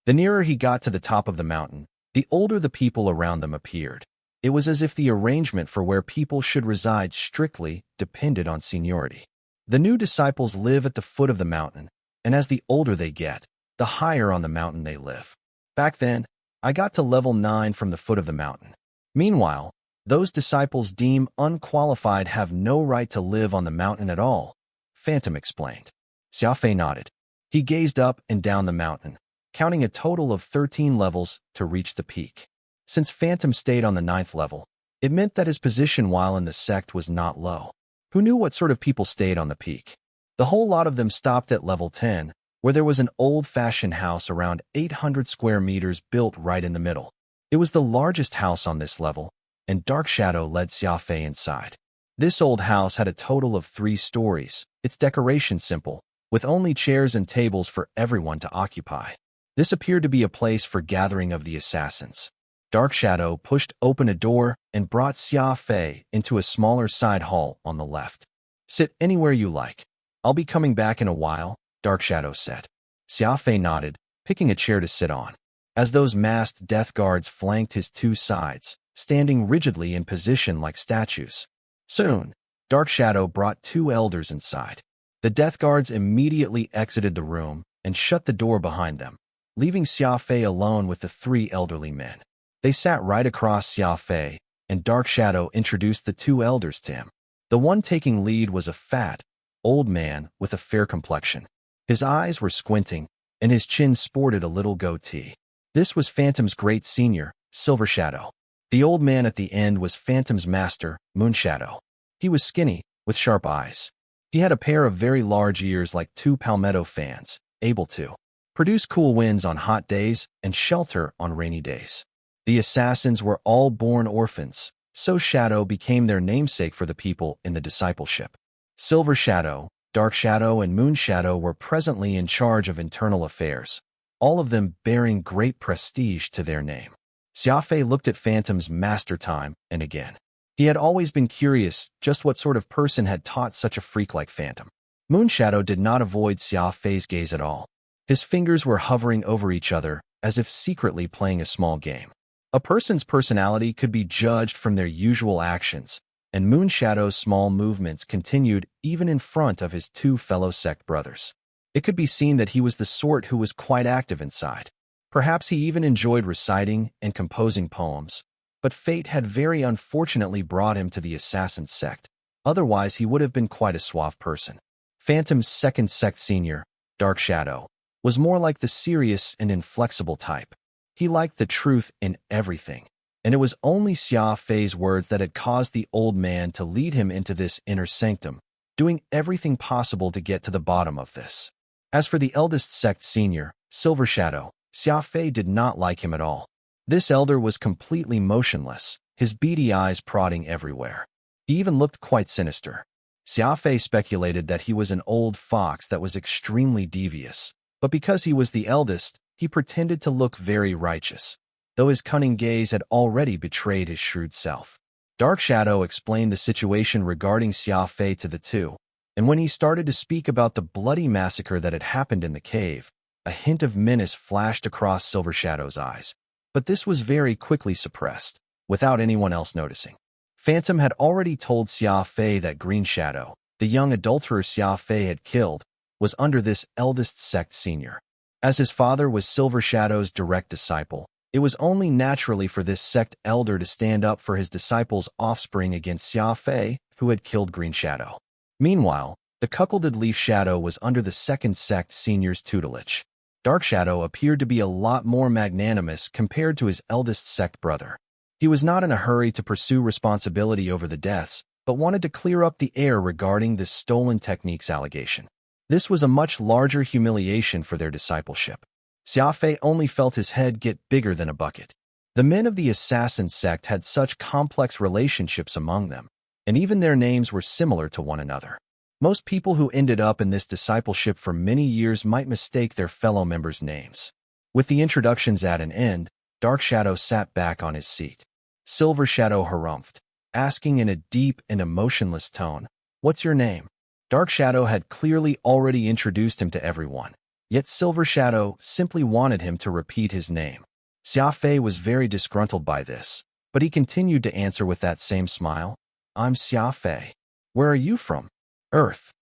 The nearer he got to the top of the mountain, the older the people around them appeared. It was as if the arrangement for where people should reside strictly depended on seniority. The new disciples live at the foot of the mountain, and as the older they get, the higher on the mountain they live. Back then, I got to level 9 from the foot of the mountain. Meanwhile, those disciples deemed unqualified have no right to live on the mountain at all, Phantom explained. Xia Fei nodded. He gazed up and down the mountain, counting a total of 13 levels to reach the peak. Since Phantom stayed on the 9th level, it meant that his position while in the sect was not low. Who knew what sort of people stayed on the peak? The whole lot of them stopped at level 10, where there was an old-fashioned house around 800 square meters built right in the middle. It was the largest house on this level, and Dark Shadow led Xia Fei inside. This old house had a total of 3 stories, its decoration simple, with only chairs and tables for everyone to occupy. This appeared to be a place for gathering of the assassins. Dark Shadow pushed open a door and brought Xia Fei into a smaller side hall on the left. Sit anywhere you like. I'll be coming back in a while, Dark Shadow said. Xia Fei nodded, picking a chair to sit on. As those masked death guards flanked his 2 sides, standing rigidly in position like statues. Soon, Dark Shadow brought 2 elders inside. The death guards immediately exited the room and shut the door behind them, leaving Xia Fei alone with the 3 elderly men. They sat right across Xia Fei, and Dark Shadow introduced the 2 elders to him. The one taking lead was a fat, old man with a fair complexion. His eyes were squinting, and his chin sported a little goatee. This was Phantom's great senior, Silver Shadow. The old man at the end was Phantom's master, Moon Shadow. He was skinny, with sharp eyes. He had a pair of very large ears like 2 palmetto fans, able to produce cool winds on hot days and shelter on rainy days. The assassins were all born orphans, so Shadow became their namesake for the people in the discipleship. Silver Shadow, Dark Shadow, and Moon Shadow were presently in charge of internal affairs, all of them bearing great prestige to their name. Xia Fei looked at Phantom's master time and again. He had always been curious just what sort of person had taught such a freak like Phantom. Moon Shadow did not avoid Xia Fei's gaze at all. His fingers were hovering over each other as if secretly playing a small game. A person's personality could be judged from their usual actions, and Moon Shadow's small movements continued even in front of his 2 fellow sect brothers. It could be seen that he was the sort who was quite active inside. Perhaps he even enjoyed reciting and composing poems, but fate had very unfortunately brought him to the assassin sect. Otherwise, he would have been quite a suave person. Phantom's second sect senior, Dark Shadow, was more like the serious and inflexible type. He liked the truth in everything, and it was only Xia Fei's words that had caused the old man to lead him into this inner sanctum, doing everything possible to get to the bottom of this. As for the eldest sect senior, Silver Shadow, Xia Fei did not like him at all. This elder was completely motionless, his beady eyes prodding everywhere. He even looked quite sinister. Xia Fei speculated that he was an old fox that was extremely devious, but because he was the eldest, he pretended to look very righteous, though his cunning gaze had already betrayed his shrewd self. Dark Shadow explained the situation regarding Xia Fei to the 2, and when he started to speak about the bloody massacre that had happened in the cave, a hint of menace flashed across Silver Shadow's eyes, but this was very quickly suppressed, without anyone else noticing. Phantom had already told Xia Fei that Green Shadow, the young adulterer Xia Fei had killed, was under this eldest sect senior. As his father was Silver Shadow's direct disciple, it was only naturally for this sect elder to stand up for his disciple's offspring against Xia Fei, who had killed Green Shadow. Meanwhile, the cuckolded Leaf Shadow was under the second sect senior's tutelage. Dark Shadow appeared to be a lot more magnanimous compared to his eldest sect brother. He was not in a hurry to pursue responsibility over the deaths, but wanted to clear up the air regarding this stolen techniques allegation. This was a much larger humiliation for their discipleship. Xia Fei only felt his head get bigger than a bucket. The men of the assassin sect had such complex relationships among them, and even their names were similar to one another. Most people who ended up in this discipleship for many years might mistake their fellow members' names. With the introductions at an end, Dark Shadow sat back on his seat. Silver Shadow harumphed, asking in a deep and emotionless tone, "What's your name?" Dark Shadow had clearly already introduced him to everyone, yet Silver Shadow simply wanted him to repeat his name. Xia Fei was very disgruntled by this, but he continued to answer with that same smile. "I'm Xia Fei. Where are you from?" "Earth."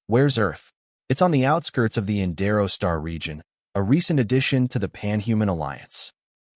"Where's Earth?" "It's on the outskirts of the Indero Star region, a recent addition to the Pan-Human Alliance."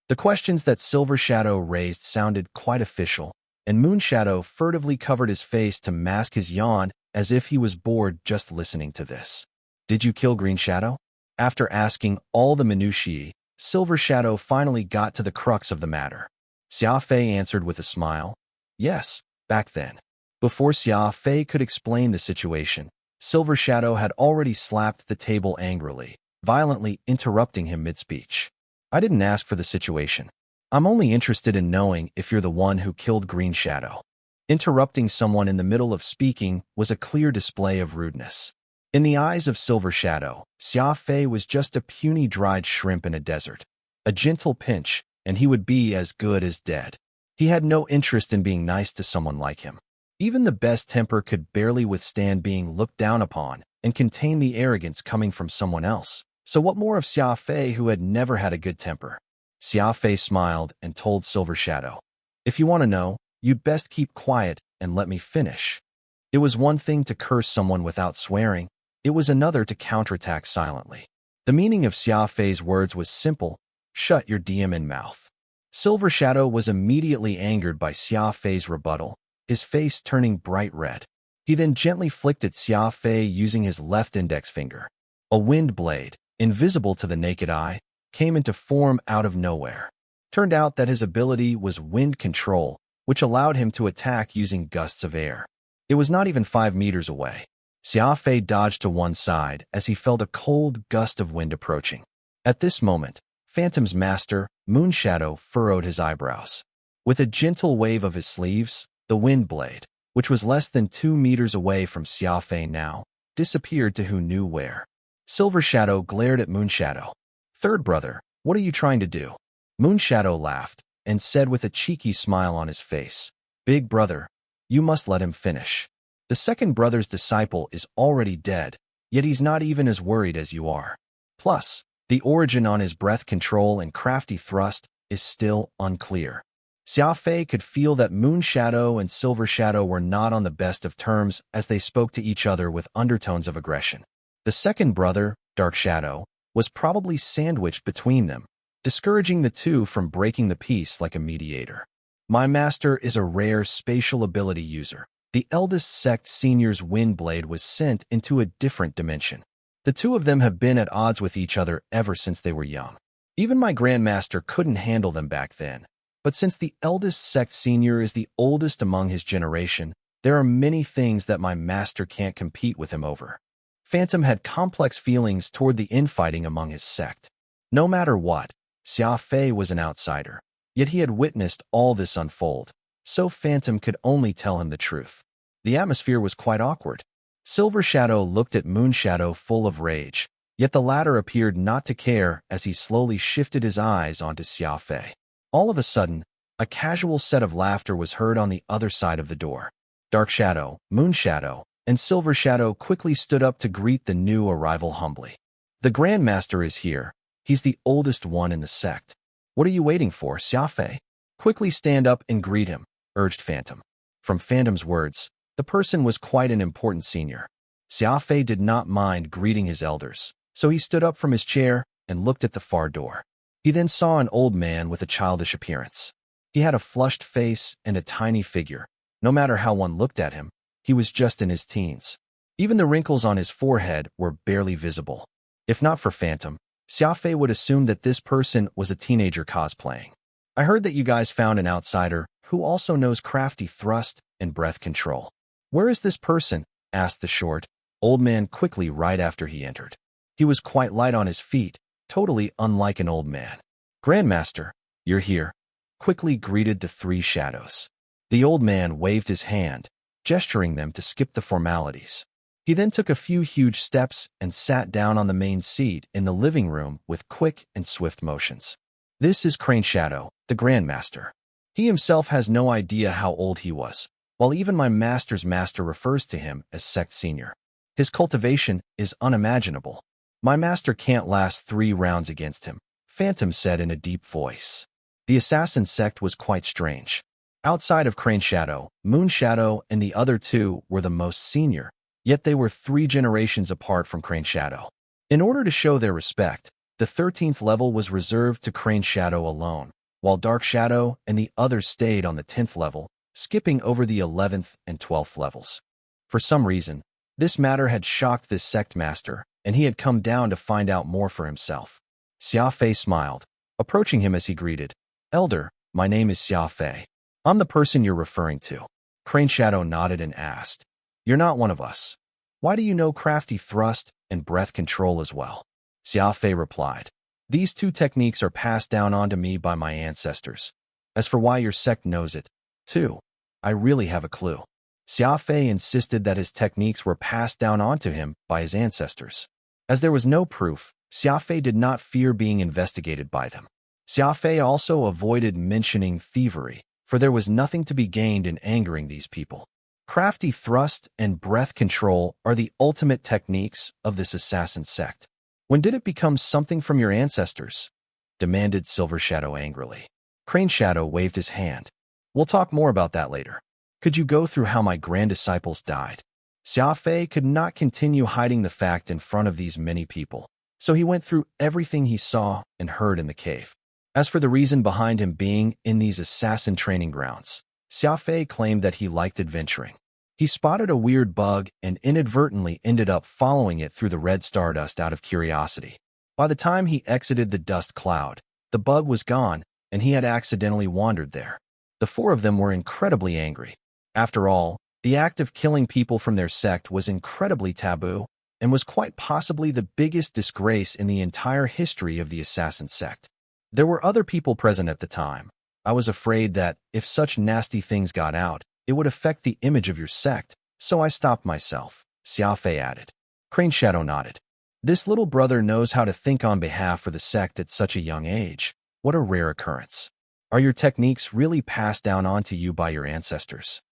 The questions that Silver Shadow raised sounded quite official, and Moon Shadow furtively covered his face to mask his yawn as if he was bored just listening to this. "Did you kill Green Shadow?" After asking all the minutiae, Silver Shadow finally got to the crux of the matter. Xia Fei answered with a smile. "Yes, back then." Before Xia Fei could explain the situation, Silver Shadow had already slapped the table angrily, violently interrupting him mid-speech. "I didn't ask for the situation. I'm only interested in knowing if you're the one who killed Green Shadow." Interrupting someone in the middle of speaking was a clear display of rudeness. In the eyes of Silver Shadow, Xia Fei was just a puny dried shrimp in a desert. A gentle pinch, and he would be as good as dead. He had no interest in being nice to someone like him. Even the best temper could barely withstand being looked down upon and contain the arrogance coming from someone else. So what more of Xia Fei, who had never had a good temper? Xia Fei smiled and told Silver Shadow, "If you want to know, you'd best keep quiet and let me finish." It was one thing to curse someone without swearing. It was another to counterattack silently. The meaning of Xia Fei's words was simple: shut your demon mouth. Silver Shadow was immediately angered by Xia Fei's rebuttal, his face turning bright red. He then gently flicked at Xia Fei using his left index finger. A wind blade, invisible to the naked eye, came into form out of nowhere. Turned out that his ability was wind control, which allowed him to attack using gusts of air. It was not even 5 meters away. Xia Fei dodged to one side as he felt a cold gust of wind approaching. At this moment, Phantom's master, Moon Shadow, furrowed his eyebrows. With a gentle wave of his sleeves, the wind blade, which was less than 2 meters away from Xia Fei now, disappeared to who knew where. Silver Shadow glared at Moon Shadow. "Third brother, what are you trying to do?" Moon Shadow laughed and said with a cheeky smile on his face, "Big brother, you must let him finish. The second brother's disciple is already dead, yet he's not even as worried as you are. Plus, the origin on his breath control and crafty thrust is still unclear." Xia Fei could feel that Moon Shadow and Silver Shadow were not on the best of terms as they spoke to each other with undertones of aggression. The second brother, Dark Shadow, was probably sandwiched between them, discouraging the two from breaking the peace like a mediator. "My master is a rare spatial ability user. The eldest sect senior's wind blade was sent into a different dimension. The two of them have been at odds with each other ever since they were young. Even my grandmaster couldn't handle them back then. But since the eldest sect senior is the oldest among his generation, there are many things that my master can't compete with him over." Phantom had complex feelings toward the infighting among his sect. No matter what, Xia Fei was an outsider, yet he had witnessed all this unfold, so Phantom could only tell him the truth. The atmosphere was quite awkward. Silver Shadow looked at Moon Shadow full of rage, yet the latter appeared not to care as he slowly shifted his eyes onto Xia Fei. All of a sudden, a casual set of laughter was heard on the other side of the door. Dark Shadow, Moon Shadow, and Silver Shadow quickly stood up to greet the new arrival humbly. "The Grandmaster is here. He's the oldest one in the sect. What are you waiting for, Xia Fei? Quickly stand up and greet him," urged Phantom. From Phantom's words, the person was quite an important senior. Xia Fei did not mind greeting his elders, so he stood up from his chair and looked at the far door. He then saw an old man with a childish appearance. He had a flushed face and a tiny figure. No matter how one looked at him, he was just in his teens. Even the wrinkles on his forehead were barely visible. If not for Phantom, Xia Fei would assume that this person was a teenager cosplaying. I heard that you guys found an outsider who also knows crafty thrust and breath control. Where is this person? Asked the short, old man quickly right after he entered. He was quite light on his feet, totally unlike an old man. Grandmaster, you're here, quickly greeted the three shadows. The old man waved his hand, gesturing them to skip the formalities. He then took a few huge steps and sat down on the main seat in the living room with quick and swift motions. This is Crane Shadow, the Grandmaster. He himself has no idea how old he was, while even my master's master refers to him as Sect Senior. His cultivation is unimaginable. My master can't last 3 rounds against him, Phantom said in a deep voice. The assassin sect was quite strange. Outside of Crane Shadow, Moon Shadow and the other 2 were the most senior, yet they were 3 generations apart from Crane Shadow. In order to show their respect, the 13th level was reserved to Crane Shadow alone, while Dark Shadow and the others stayed on the 10th level, skipping over the 11th and 12th levels. For some reason, this matter had shocked this sect master, and he had come down to find out more for himself. Xia Fei smiled, approaching him as he greeted. Elder, my name is Xia Fei. I'm the person you're referring to. Crane Shadow nodded and asked, You're not one of us. Why do you know crafty thrust and breath control as well? Xia Fei replied, These 2 techniques are passed down onto me by my ancestors. As for why your sect knows it, too, I really have a clue. Xia Fei insisted that his techniques were passed down onto him by his ancestors. As there was no proof, Xia Fei did not fear being investigated by them. Xia Fei also avoided mentioning thievery, for there was nothing to be gained in angering these people. Crafty thrust and breath control are the ultimate techniques of this assassin sect. When did it become something from your ancestors? Demanded Silver Shadow angrily. Crane Shadow waved his hand. We'll talk more about that later. Could you go through how my grand-disciples died? Xia Fei could not continue hiding the fact in front of these many people, so he went through everything he saw and heard in the cave. As for the reason behind him being in these assassin training grounds, Xia Fei claimed that he liked adventuring. He spotted a weird bug and inadvertently ended up following it through the red stardust out of curiosity. By the time he exited the dust cloud, the bug was gone and he had accidentally wandered there. The 4 of them were incredibly angry. After all, the act of killing people from their sect was incredibly taboo and was quite possibly the biggest disgrace in the entire history of the assassin sect. There were other people present at the time. I was afraid that, if such nasty things got out, it would affect the image of your sect, so I stopped myself, Xia Fei added. Crane Shadow nodded. This little brother knows how to think on behalf of the sect at such a young age. What a rare occurrence. Are your techniques really passed down onto you by your ancestors?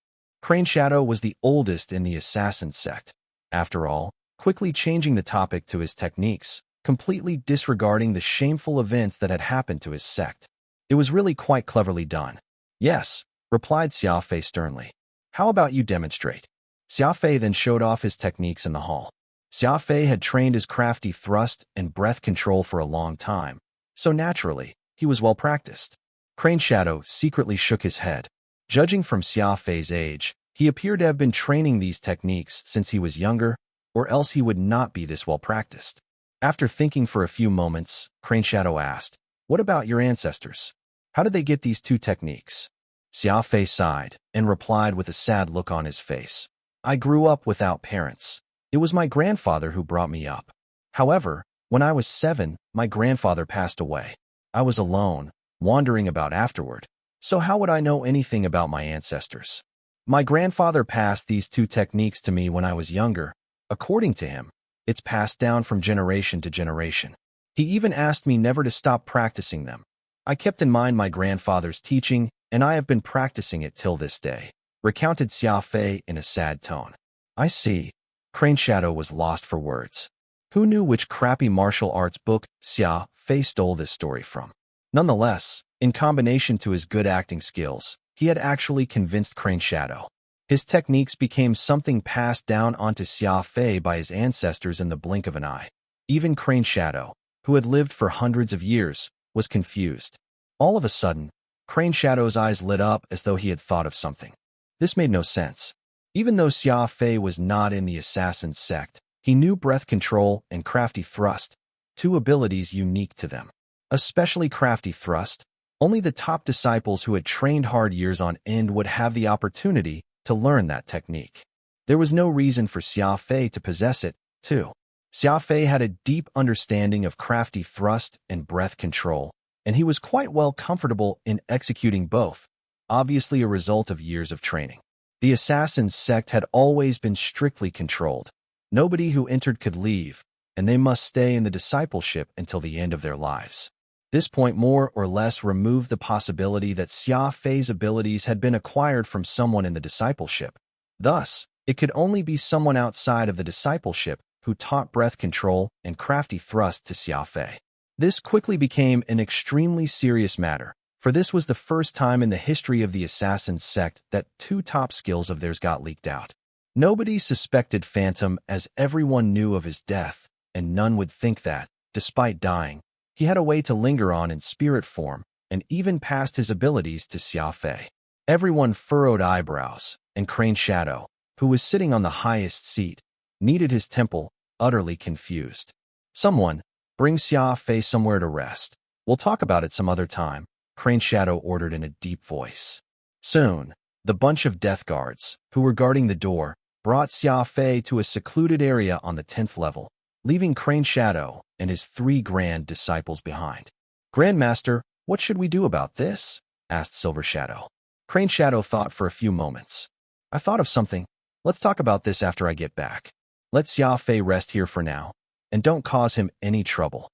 Crane Shadow was the oldest in the assassin sect. After all, quickly changing the topic to his techniques, completely disregarding the shameful events that had happened to his sect. It was really quite cleverly done. Yes, replied Xia Fei sternly. How about you demonstrate? Xia Fei then showed off his techniques in the hall. Xia Fei had trained his crafty thrust and breath control for a long time, so naturally, he was well practiced. Crane Shadow secretly shook his head. Judging from Xia Fei's age, he appeared to have been training these techniques since he was younger, or else he would not be this well practiced. After thinking for a few moments, Crane Shadow asked, What about your ancestors? How did they get these 2 techniques? Xia Fei sighed and replied with a sad look on his face. I grew up without parents. It was my grandfather who brought me up. However, when I was 7, my grandfather passed away. I was alone, wandering about afterward. So how would I know anything about my ancestors? My grandfather passed these 2 techniques to me when I was younger. According to him, it's passed down from generation to generation. He even asked me never to stop practicing them. I kept in mind my grandfather's teaching, and I have been practicing it till this day, recounted Xia Fei in a sad tone. I see. Crane Shadow was lost for words. Who knew which crappy martial arts book Xia Fei stole this story from? Nonetheless, in combination to his good acting skills, he had actually convinced Crane Shadow. His techniques became something passed down onto Xia Fei by his ancestors in the blink of an eye. Even Crane Shadow, who had lived for hundreds of years, was confused. All of a sudden, Crane Shadow's eyes lit up as though he had thought of something. This made no sense. Even though Xia Fei was not in the assassin sect, he knew breath control and crafty thrust, 2 abilities unique to them. Especially crafty thrust, Only the top disciples who had trained hard years on end would have the opportunity to learn that technique. There was no reason for Xia Fei to possess it, too. Xia Fei had a deep understanding of crafty thrust and breath control, and he was quite well comfortable in executing both, obviously a result of years of training. The assassin's sect had always been strictly controlled. Nobody who entered could leave, and they must stay in the discipleship until the end of their lives. This point more or less removed the possibility that Xia Fei's abilities had been acquired from someone in the discipleship. Thus, it could only be someone outside of the discipleship who taught breath control and crafty thrust to Xia Fei. This quickly became an extremely serious matter, for this was the first time in the history of the assassin's sect that two top skills of theirs got leaked out. Nobody suspected Phantom, as everyone knew of his death, and none would think that, despite dying, he had a way to linger on in spirit form, and even passed his abilities to Xia Fei. Everyone furrowed eyebrows, and Crane Shadow, who was sitting on the highest seat, kneaded his temple, utterly confused. "Someone, bring Xia Fei somewhere to rest. We'll talk about it some other time," Crane Shadow ordered in a deep voice. Soon, the bunch of death guards, who were guarding the door, brought Xia Fei to a secluded area on the 10th level, leaving Crane Shadow and his 3 grand disciples behind. "Grandmaster, what should we do about this?" asked Silver Shadow. Crane Shadow thought for a few moments. "I thought of something. Let's talk about this after I get back. Let Xia Fei rest here for now, and don't cause him any trouble."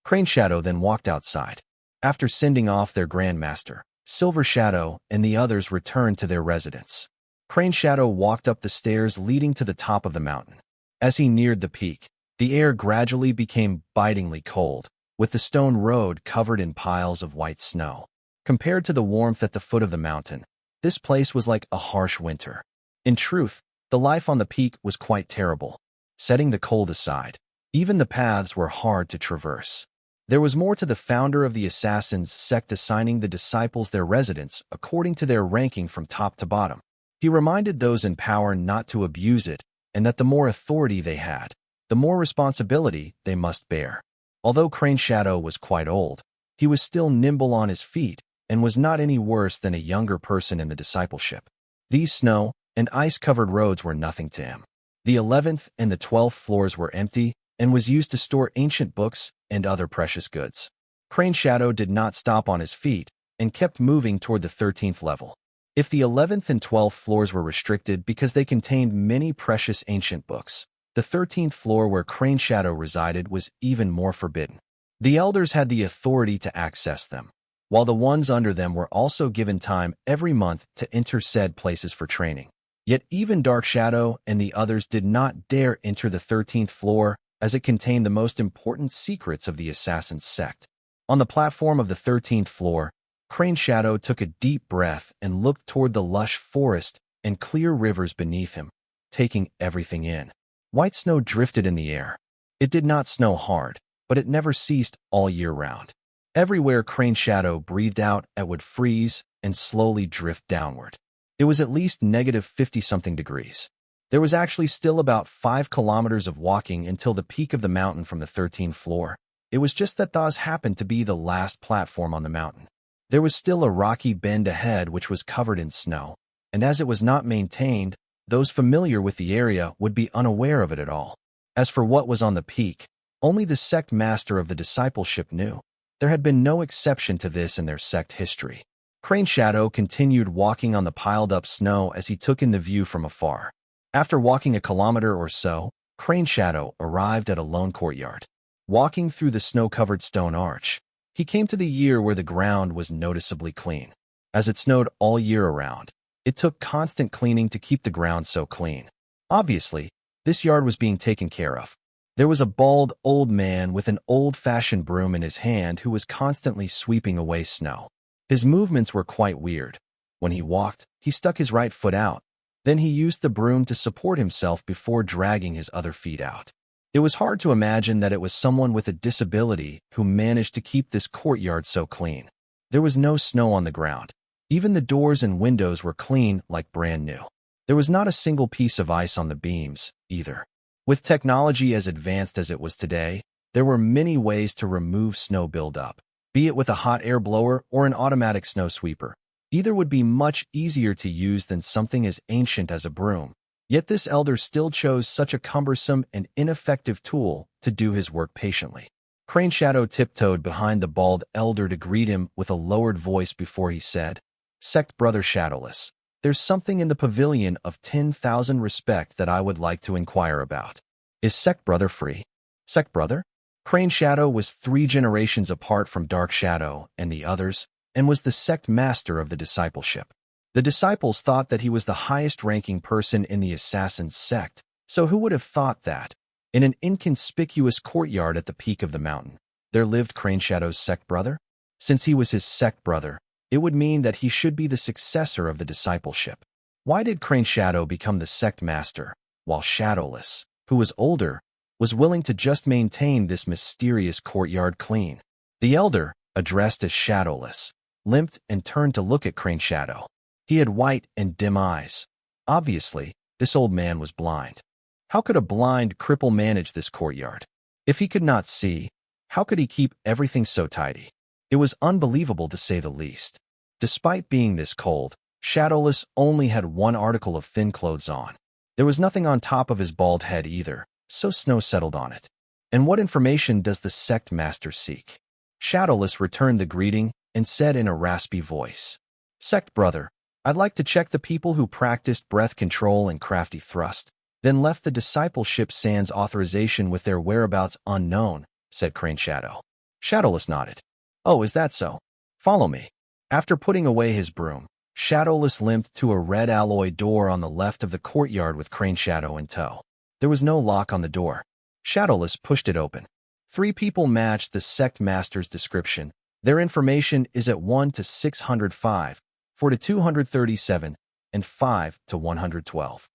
Crane Shadow then walked outside. After sending off their Grandmaster, Silver Shadow and the others returned to their residence. Crane Shadow walked up the stairs leading to the top of the mountain. As he neared the peak, the air gradually became bitingly cold, with the stone road covered in piles of white snow. Compared to the warmth at the foot of the mountain, this place was like a harsh winter. In truth, the life on the peak was quite terrible. Setting the cold aside, even the paths were hard to traverse. There was more to the founder of the Assassin's sect assigning the disciples their residence according to their ranking from top to bottom. He reminded those in power not to abuse it, and that the more authority they had, the more responsibility they must bear. Although Crane Shadow was quite old, he was still nimble on his feet and was not any worse than a younger person in the discipleship. These snow and ice-covered roads were nothing to him. The 11th and the 12th floors were empty and was used to store ancient books and other precious goods. Crane Shadow did not stop on his feet and kept moving toward the 13th level. If the 11th and 12th floors were restricted because they contained many precious ancient books, the 13th floor where Crane Shadow resided was even more forbidden. The elders had the authority to access them, while the ones under them were also given time every month to enter said places for training. Yet even Dark Shadow and the others did not dare enter the 13th floor, as it contained the most important secrets of the Assassin's sect. On the platform of the 13th floor, Crane Shadow took a deep breath and looked toward the lush forest and clear rivers beneath him, taking everything in. White snow drifted in the air. It did not snow hard, but it never ceased all year round. Everywhere Crane Shadow breathed out, it would freeze and slowly drift downward. It was at least negative 50-something degrees. There was actually still about 5 kilometers of walking until the peak of the mountain from the 13th floor. It was just that those happened to be the last platform on the mountain. There was still a rocky bend ahead which was covered in snow, and as it was not maintained, those familiar with the area would be unaware of it at all. As for what was on the peak, only the sect master of the discipleship knew. There had been no exception to this in their sect history. Crane Shadow continued walking on the piled-up snow as he took in the view from afar. After walking a kilometer or so, Crane Shadow arrived at a lone courtyard. Walking through the snow-covered stone arch, he came to the year where the ground was noticeably clean. As it snowed all year around, it took constant cleaning to keep the ground so clean. Obviously, this yard was being taken care of. There was a bald old man with an old-fashioned broom in his hand who was constantly sweeping away snow. His movements were quite weird. When he walked, he stuck his right foot out. Then he used the broom to support himself before dragging his other feet out. It was hard to imagine that it was someone with a disability who managed to keep this courtyard so clean. There was no snow on the ground. Even the doors and windows were clean, like brand new. There was not a single piece of ice on the beams, either. With technology as advanced as it was today, there were many ways to remove snow buildup. be it with a hot air blower or an automatic snow sweeper. Either would be much easier to use than something as ancient as a broom. Yet this elder still chose such a cumbersome and ineffective tool to do his work patiently. Crane Shadow tiptoed behind the bald elder to greet him with a lowered voice before he said, "Sect Brother Shadowless, there's something in the pavilion of 10,000 respect that I would like to inquire about. Is Sect Brother free?" Sect Brother? Crane Shadow was 3 generations apart from Dark Shadow and the others, and was the sect master of the discipleship. The disciples thought that he was the highest-ranking person in the assassin's sect, so who would have thought that? In an inconspicuous courtyard at the peak of the mountain, there lived Crane Shadow's sect brother? Since he was his sect brother, it would mean that he should be the successor of the discipleship. Why did Crane Shadow become the sect master, while Shadowless, who was older, was willing to just maintain this mysterious courtyard clean? The elder, addressed as Shadowless, limped and turned to look at Crane Shadow. He had white and dim eyes. Obviously, this old man was blind. How could a blind cripple manage this courtyard? If he could not see, how could he keep everything so tidy? It was unbelievable to say the least. Despite being this cold, Shadowless only had one article of thin clothes on. There was nothing on top of his bald head either, so snow settled on it. And what information does the sect master seek? Shadowless returned the greeting and said in a raspy voice, "Sect brother, I'd like to check the people who practiced breath control and crafty thrust, then left the discipleship sans authorization with their whereabouts unknown," said Crane Shadow. Shadowless nodded. "Oh, is that so? Follow me." After putting away his broom, Shadowless limped to a red alloy door on the left of the courtyard with Crane Shadow in tow. There was no lock on the door. Shadowless pushed it open. 3 people matched the sect master's description. Their information is at 1 to 605, 4 to 237, and 5 to 112.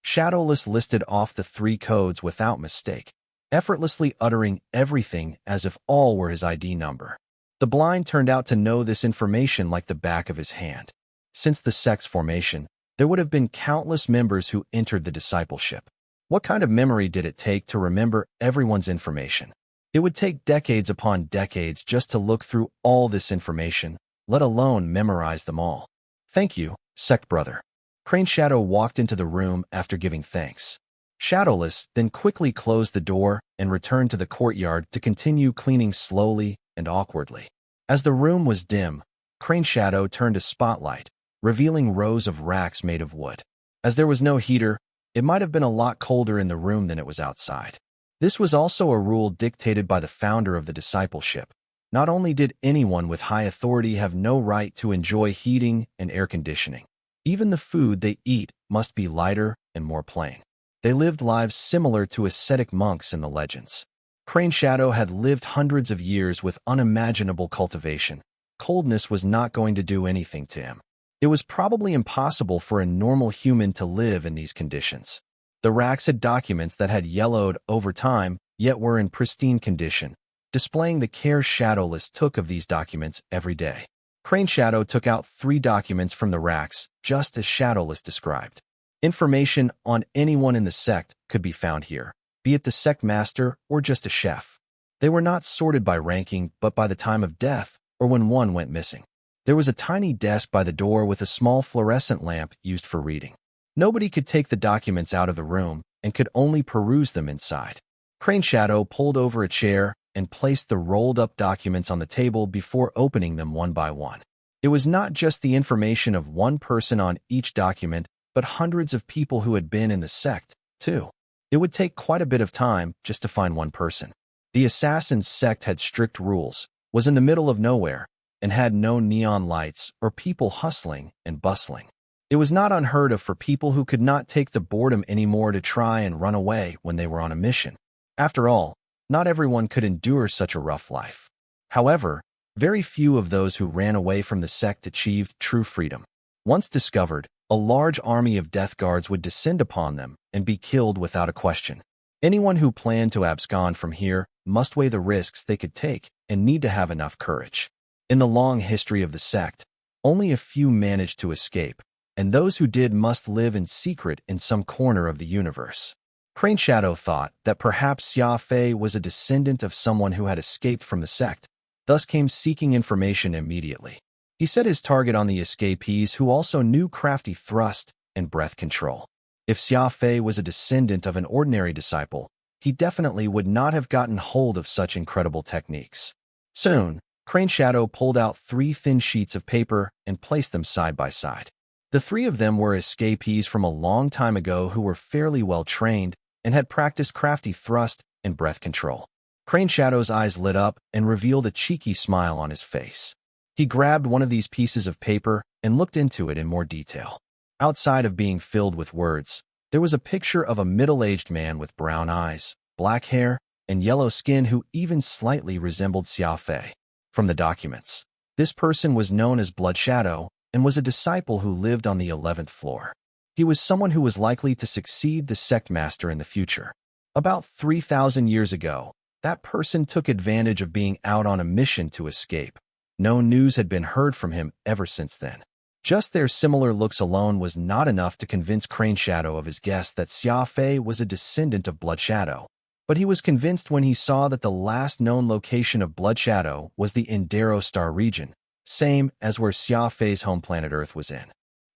Shadowless listed off the 3 codes without mistake, effortlessly uttering everything as if all were his ID number. The blind turned out to know this information like the back of his hand. Since the sect's formation, there would have been countless members who entered the discipleship. What kind of memory did it take to remember everyone's information? It would take decades upon decades just to look through all this information, let alone memorize them all. "Thank you, sect brother." Crane Shadow walked into the room after giving thanks. Shadowless then quickly closed the door and returned to the courtyard to continue cleaning slowly and awkwardly. As the room was dim, Crane Shadow turned a spotlight, revealing rows of racks made of wood. As there was no heater, it might have been a lot colder in the room than it was outside. This was also a rule dictated by the founder of the discipleship. Not only did anyone with high authority have no right to enjoy heating and air conditioning, even the food they eat must be lighter and more plain. They lived lives similar to ascetic monks in the legends. Crane Shadow had lived hundreds of years with unimaginable cultivation. Coldness was not going to do anything to him. It was probably impossible for a normal human to live in these conditions. The racks had documents that had yellowed over time, yet were in pristine condition, displaying the care Shadowless took of these documents every day. Crane Shadow took out 3 documents from the racks, just as Shadowless described. Information on anyone in the sect could be found here, be it the sect master or just a chef. They were not sorted by ranking, but by the time of death or when one went missing. There was a tiny desk by the door with a small fluorescent lamp used for reading. Nobody could take the documents out of the room and could only peruse them inside. Crane Shadow pulled over a chair and placed the rolled-up documents on the table before opening them one by one. It was not just the information of one person on each document, but hundreds of people who had been in the sect, too. It would take quite a bit of time just to find one person. The assassin's sect had strict rules, was in the middle of nowhere, and had no neon lights or people hustling and bustling. It was not unheard of for people who could not take the boredom anymore to try and run away when they were on a mission. After all, not everyone could endure such a rough life. However, very few of those who ran away from the sect achieved true freedom. Once discovered, a large army of death guards would descend upon them and be killed without a question. Anyone who planned to abscond from here must weigh the risks they could take and need to have enough courage. In the long history of the sect, only a few managed to escape, and those who did must live in secret in some corner of the universe. Crane Shadow thought that perhaps Xia Fei was a descendant of someone who had escaped from the sect. thus came seeking information immediately. He set his target on the escapees who also knew crafty thrust and breath control. If Xia Fei was a descendant of an ordinary disciple, he definitely would not have gotten hold of such incredible techniques. Soon, Crane Shadow pulled out 3 thin sheets of paper and placed them side by side. The 3 of them were escapees from a long time ago who were fairly well trained and had practiced crafty thrust and breath control. Crane Shadow's eyes lit up and revealed a cheeky smile on his face. He grabbed one of these pieces of paper and looked into it in more detail. Outside of being filled with words, there was a picture of a middle-aged man with brown eyes, black hair, and yellow skin who even slightly resembled Xia Fei. From the documents, this person was known as Blood Shadow and was a disciple who lived on the 11th floor. He was someone who was likely to succeed the sect master in the future. About 3,000 years ago, that person took advantage of being out on a mission to escape. No news had been heard from him ever since then. Just their similar looks alone was not enough to convince Crane Shadow of his guess that Xia Fei was a descendant of Blood Shadow. But he was convinced when he saw that the last known location of Blood Shadow was the Indero Star region, same as where Xia Fei's home planet Earth was in.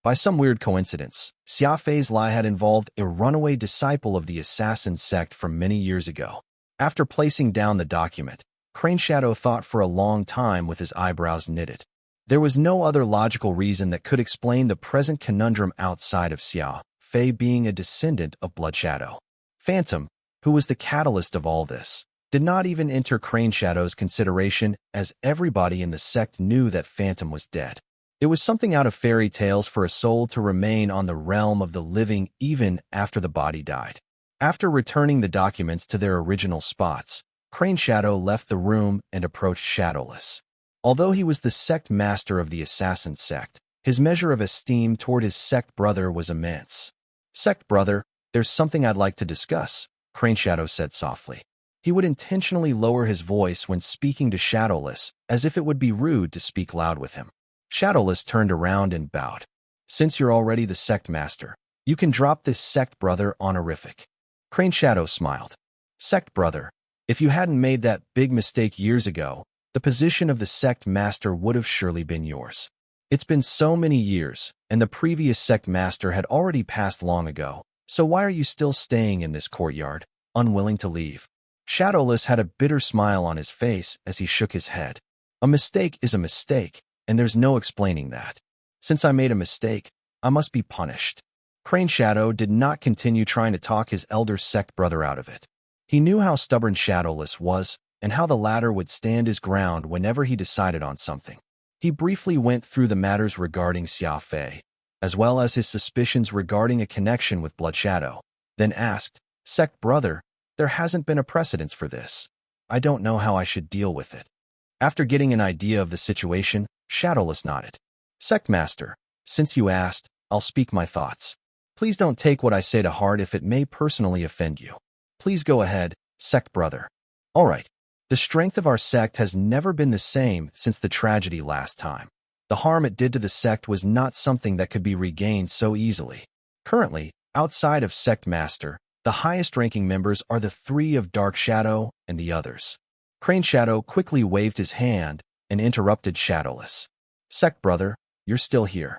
By some weird coincidence, Xia Fei's lie had involved a runaway disciple of the assassin sect from many years ago. After placing down the document, Crane Shadow thought for a long time with his eyebrows knitted. There was no other logical reason that could explain the present conundrum outside of Xia Fei being a descendant of Blood Shadow. Phantom, who was the catalyst of all this, did not even enter Crane Shadow's consideration, as everybody in the sect knew that Phantom was dead. It was something out of fairy tales for a soul to remain on the realm of the living even after the body died. After returning the documents to their original spots, Crane Shadow left the room and approached Shadowless. Although he was the sect master of the assassin sect, his measure of esteem toward his sect brother was immense. "Sect brother, there's something I'd like to discuss," Crane Shadow said softly. He would intentionally lower his voice when speaking to Shadowless, as if it would be rude to speak loud with him. Shadowless turned around and bowed. "Since you're already the sect master, you can drop this sect brother honorific." Crane Shadow smiled. "Sect brother, if you hadn't made that big mistake years ago, the position of the sect master would have surely been yours. It's been so many years, and the previous sect master had already passed long ago, so why are you still staying in this courtyard, unwilling to leave?" Shadowless had a bitter smile on his face as he shook his head. "A mistake is a mistake, and there's no explaining that. Since I made a mistake, I must be punished." Crane Shadow did not continue trying to talk his elder sect brother out of it. He knew how stubborn Shadowless was, and how the latter would stand his ground whenever he decided on something. He briefly went through the matters regarding Xia Fei, as well as his suspicions regarding a connection with Blood Shadow, then asked, "Sect brother, there hasn't been a precedence for this. I don't know how I should deal with it." After getting an idea of the situation, Shadowless nodded. "Sect master, since you asked, I'll speak my thoughts. Please don't take what I say to heart if it may personally offend you. Please go ahead, sect brother." "All right. The strength of our sect has never been the same since the tragedy last time. The harm it did to the sect was not something that could be regained so easily. Currently, outside of Sect Master, the highest-ranking members are the 3 of Dark Shadow and the others." Crane Shadow quickly waved his hand and interrupted Shadowless. "Sect brother, you're still here."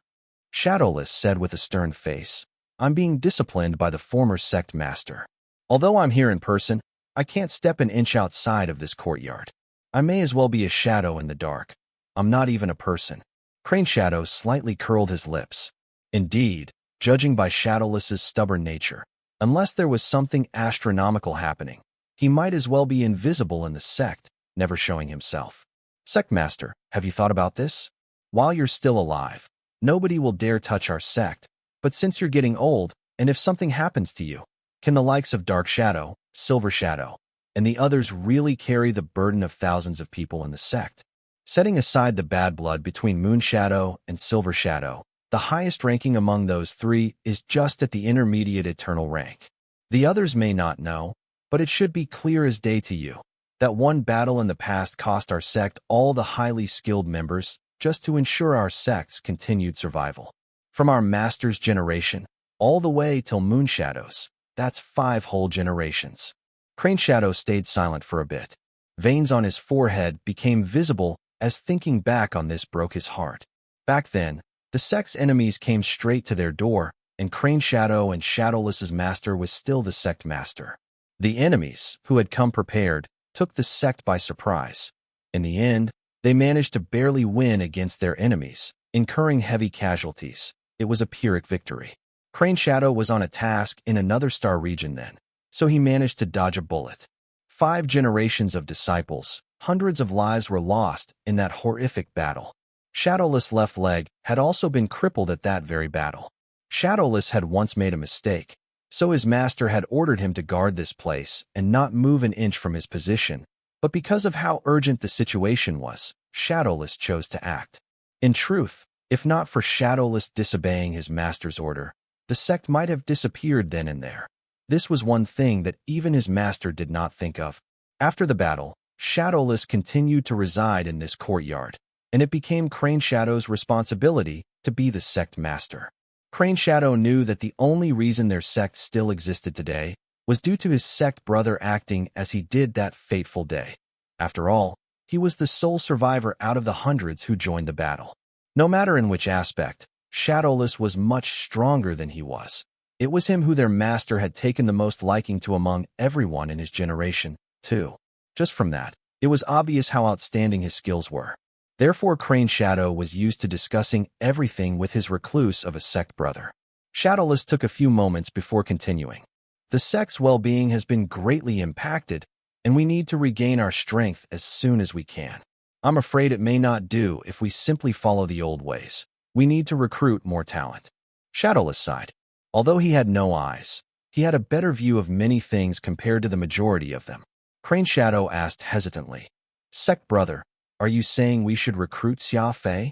Shadowless said with a stern face, "I'm being disciplined by the former sect master. Although I'm here in person, I can't step an inch outside of this courtyard. I may as well be a shadow in the dark. I'm not even a person." Crane Shadow slightly curled his lips. Indeed, judging by Shadowless's stubborn nature, unless there was something astronomical happening, he might as well be invisible in the sect, never showing himself. "Sect master, have you thought about this? While you're still alive, nobody will dare touch our sect, but since you're getting old, and if something happens to you, can the likes of Dark Shadow, Silver Shadow, and the others really carry the burden of thousands of people in the sect?" Setting aside the bad blood between Moon Shadow and Silver Shadow, the highest ranking among those 3 is just at the intermediate eternal rank. The others may not know, but it should be clear as day to you that one battle in the past cost our sect all the highly skilled members just to ensure our sect's continued survival. From our master's generation, all the way till Moon Shadow's, that's 5 whole generations. Crane Shadow stayed silent for a bit. Veins on his forehead became visible as thinking back on this broke his heart. Back then, the sect's enemies came straight to their door, and Crane Shadow and Shadowless's master was still the sect master. The enemies, who had come prepared, took the sect by surprise. In the end, they managed to barely win against their enemies, incurring heavy casualties. It was a Pyrrhic victory. Crane Shadow was on a task in another star region then, so he managed to dodge a bullet. 5 generations of disciples, hundreds of lives were lost in that horrific battle. Shadowless' left leg had also been crippled at that very battle. Shadowless had once made a mistake, so his master had ordered him to guard this place and not move an inch from his position, but because of how urgent the situation was, Shadowless chose to act. In truth, if not for Shadowless disobeying his master's order, the sect might have disappeared then and there. This was one thing that even his master did not think of. After the battle, Shadowless continued to reside in this courtyard, and it became Crane Shadow's responsibility to be the sect master. Crane Shadow knew that the only reason their sect still existed today was due to his sect brother acting as he did that fateful day. After all, he was the sole survivor out of the hundreds who joined the battle. No matter in which aspect, Shadowless was much stronger than he was. It was him who their master had taken the most liking to among everyone in his generation, too. Just from that, it was obvious how outstanding his skills were. Therefore, Crane Shadow was used to discussing everything with his recluse of a sect brother. Shadowless took a few moments before continuing. The sect's well-being has been greatly impacted, and we need to regain our strength as soon as we can. I'm afraid it may not do if we simply follow the old ways. We need to recruit more talent. Shadowless sighed. Although he had no eyes, he had a better view of many things compared to the majority of them. Crane Shadow asked hesitantly, "Sect brother, are you saying we should recruit Xia Fei?"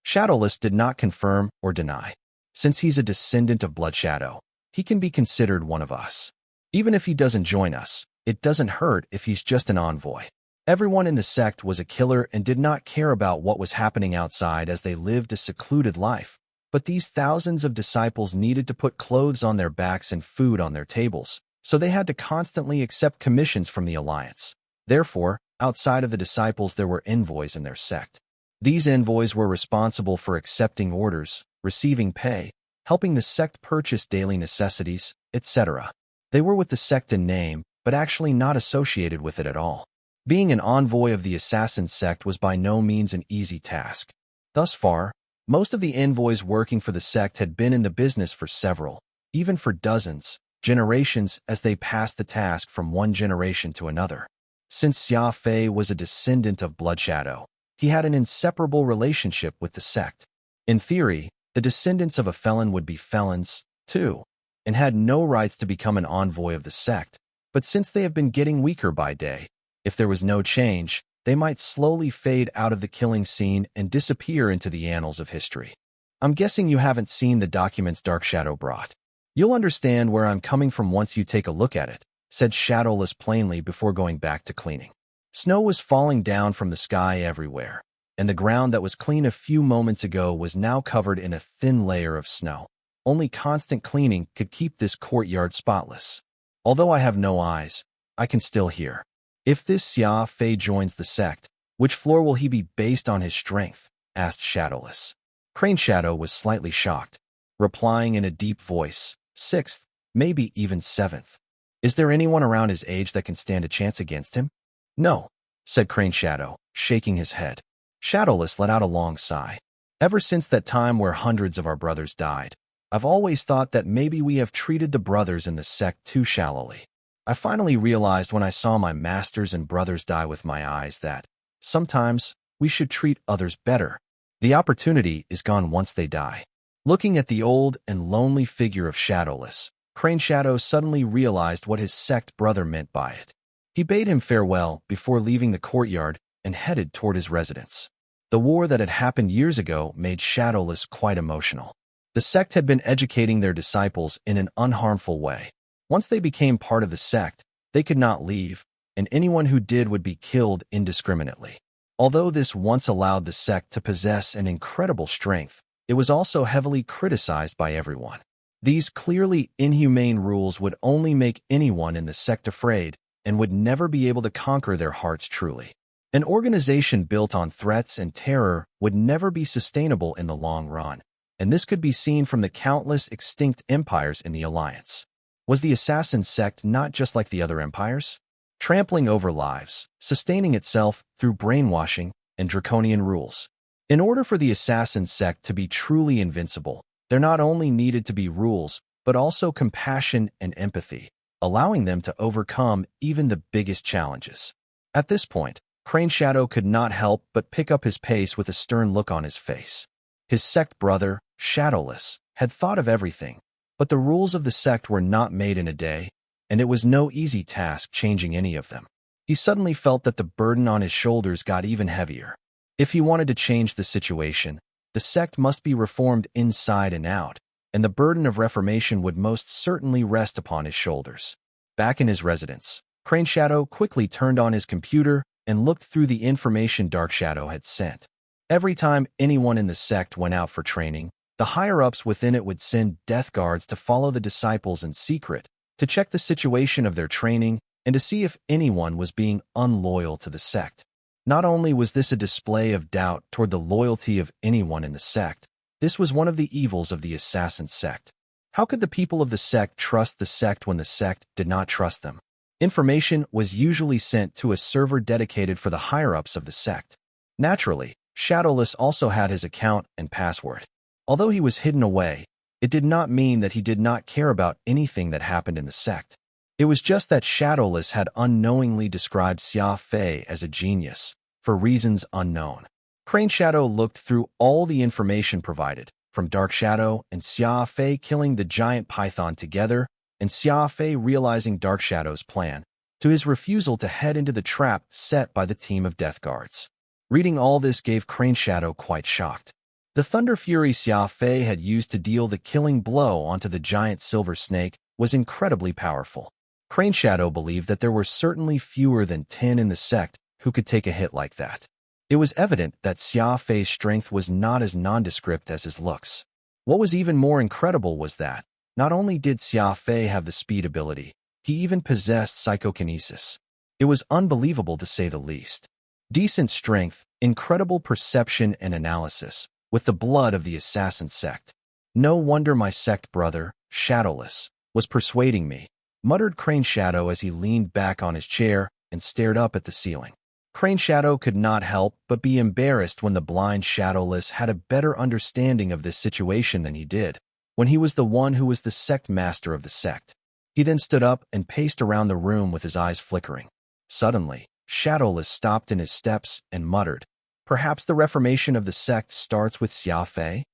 Shadowless did not confirm or deny. Since he's a descendant of Blood Shadow, he can be considered one of us. Even if he doesn't join us, it doesn't hurt if he's just an envoy. Everyone in the sect was a killer and did not care about what was happening outside as they lived a secluded life. But these thousands of disciples needed to put clothes on their backs and food on their tables, so they had to constantly accept commissions from the Alliance. Therefore, outside of the disciples there were envoys in their sect. These envoys were responsible for accepting orders, receiving pay, helping the sect purchase daily necessities, etc. They were with the sect in name, but actually not associated with it at all. Being an envoy of the assassin sect was by no means an easy task. Thus far, most of the envoys working for the sect had been in the business for several, even for dozens, generations as they passed the task from one generation to another. Since Xia Fei was a descendant of Blood Shadow, he had an inseparable relationship with the sect. In theory, the descendants of a felon would be felons, too, and had no rights to become an envoy of the sect. But since they have been getting weaker by day, if there was no change, they might slowly fade out of the killing scene and disappear into the annals of history. I'm guessing you haven't seen the documents Dark Shadow brought. You'll understand where I'm coming from once you take a look at it, said Shadowless plainly before going back to cleaning. Snow was falling down from the sky everywhere, and the ground that was clean a few moments ago was now covered in a thin layer of snow. Only constant cleaning could keep this courtyard spotless. Although I have no eyes, I can still hear. If this Xia Fei joins the sect, which floor will he be based on his strength? Asked Shadowless. Crane Shadow was slightly shocked, replying in a deep voice, 6th, maybe even 7th. Is there anyone around his age that can stand a chance against him? No, said Crane Shadow, shaking his head. Shadowless let out a long sigh. Ever since that time where hundreds of our brothers died, I've always thought that maybe we have treated the brothers in the sect too shallowly. I finally realized when I saw my masters and brothers die with my eyes that, sometimes, we should treat others better. The opportunity is gone once they die. Looking at the old and lonely figure of Shadowless, Crane Shadow suddenly realized what his sect brother meant by it. He bade him farewell before leaving the courtyard and headed toward his residence. The war that had happened years ago made Shadowless quite emotional. The sect had been educating their disciples in an unharmful way. Once they became part of the sect, they could not leave, and anyone who did would be killed indiscriminately. Although this once allowed the sect to possess an incredible strength, it was also heavily criticized by everyone. These clearly inhumane rules would only make anyone in the sect afraid, and would never be able to conquer their hearts truly. An organization built on threats and terror would never be sustainable in the long run, and this could be seen from the countless extinct empires in the alliance. Was the assassin sect not just like the other empires? Trampling over lives, sustaining itself through brainwashing and draconian rules. In order for the assassin sect to be truly invincible, there not only needed to be rules, but also compassion and empathy, allowing them to overcome even the biggest challenges. At this point, Crane Shadow could not help but pick up his pace with a stern look on his face. His sect brother, Shadowless, had thought of everything, but the rules of the sect were not made in a day, and it was no easy task changing any of them. He suddenly felt that the burden on his shoulders got even heavier. If he wanted to change the situation, the sect must be reformed inside and out, and the burden of reformation would most certainly rest upon his shoulders. Back in his residence, Crane Shadow quickly turned on his computer and looked through the information Dark Shadow had sent. Every time anyone in the sect went out for training, the higher-ups within it would send death guards to follow the disciples in secret, to check the situation of their training, and to see if anyone was being unloyal to the sect. Not only was this a display of doubt toward the loyalty of anyone in the sect, this was one of the evils of the assassin sect. How could the people of the sect trust the sect when the sect did not trust them? Information was usually sent to a server dedicated for the higher-ups of the sect. Naturally, Shadowless also had his account and password. Although he was hidden away, it did not mean that he did not care about anything that happened in the sect. It was just that Shadowless had unknowingly described Xia Fei as a genius, for reasons unknown. Crane Shadow looked through all the information provided, from Dark Shadow and Xia Fei killing the giant python together, and Xia Fei realizing Dark Shadow's plan, to his refusal to head into the trap set by the team of Death Guards. Reading all this gave Crane Shadow quite shocked. The Thunder Fury Xia Fei had used to deal the killing blow onto the giant silver snake was incredibly powerful. Crane Shadow believed that there were certainly fewer than 10 in the sect who could take a hit like that. It was evident that Xia Fei's strength was not as nondescript as his looks. What was even more incredible was that, not only did Xia Fei have the speed ability, he even possessed psychokinesis. It was unbelievable to say the least. Decent strength, incredible perception and analysis, with the blood of the assassin sect. No wonder my sect brother, Shadowless, was persuading me, muttered Crane Shadow as he leaned back on his chair and stared up at the ceiling. Crane Shadow could not help but be embarrassed when the blind Shadowless had a better understanding of this situation than he did, when he was the one who was the sect master of the sect. He then stood up and paced around the room with his eyes flickering. Suddenly, Shadowless stopped in his steps and muttered, "Perhaps the reformation of the sect starts with Xia Fei?"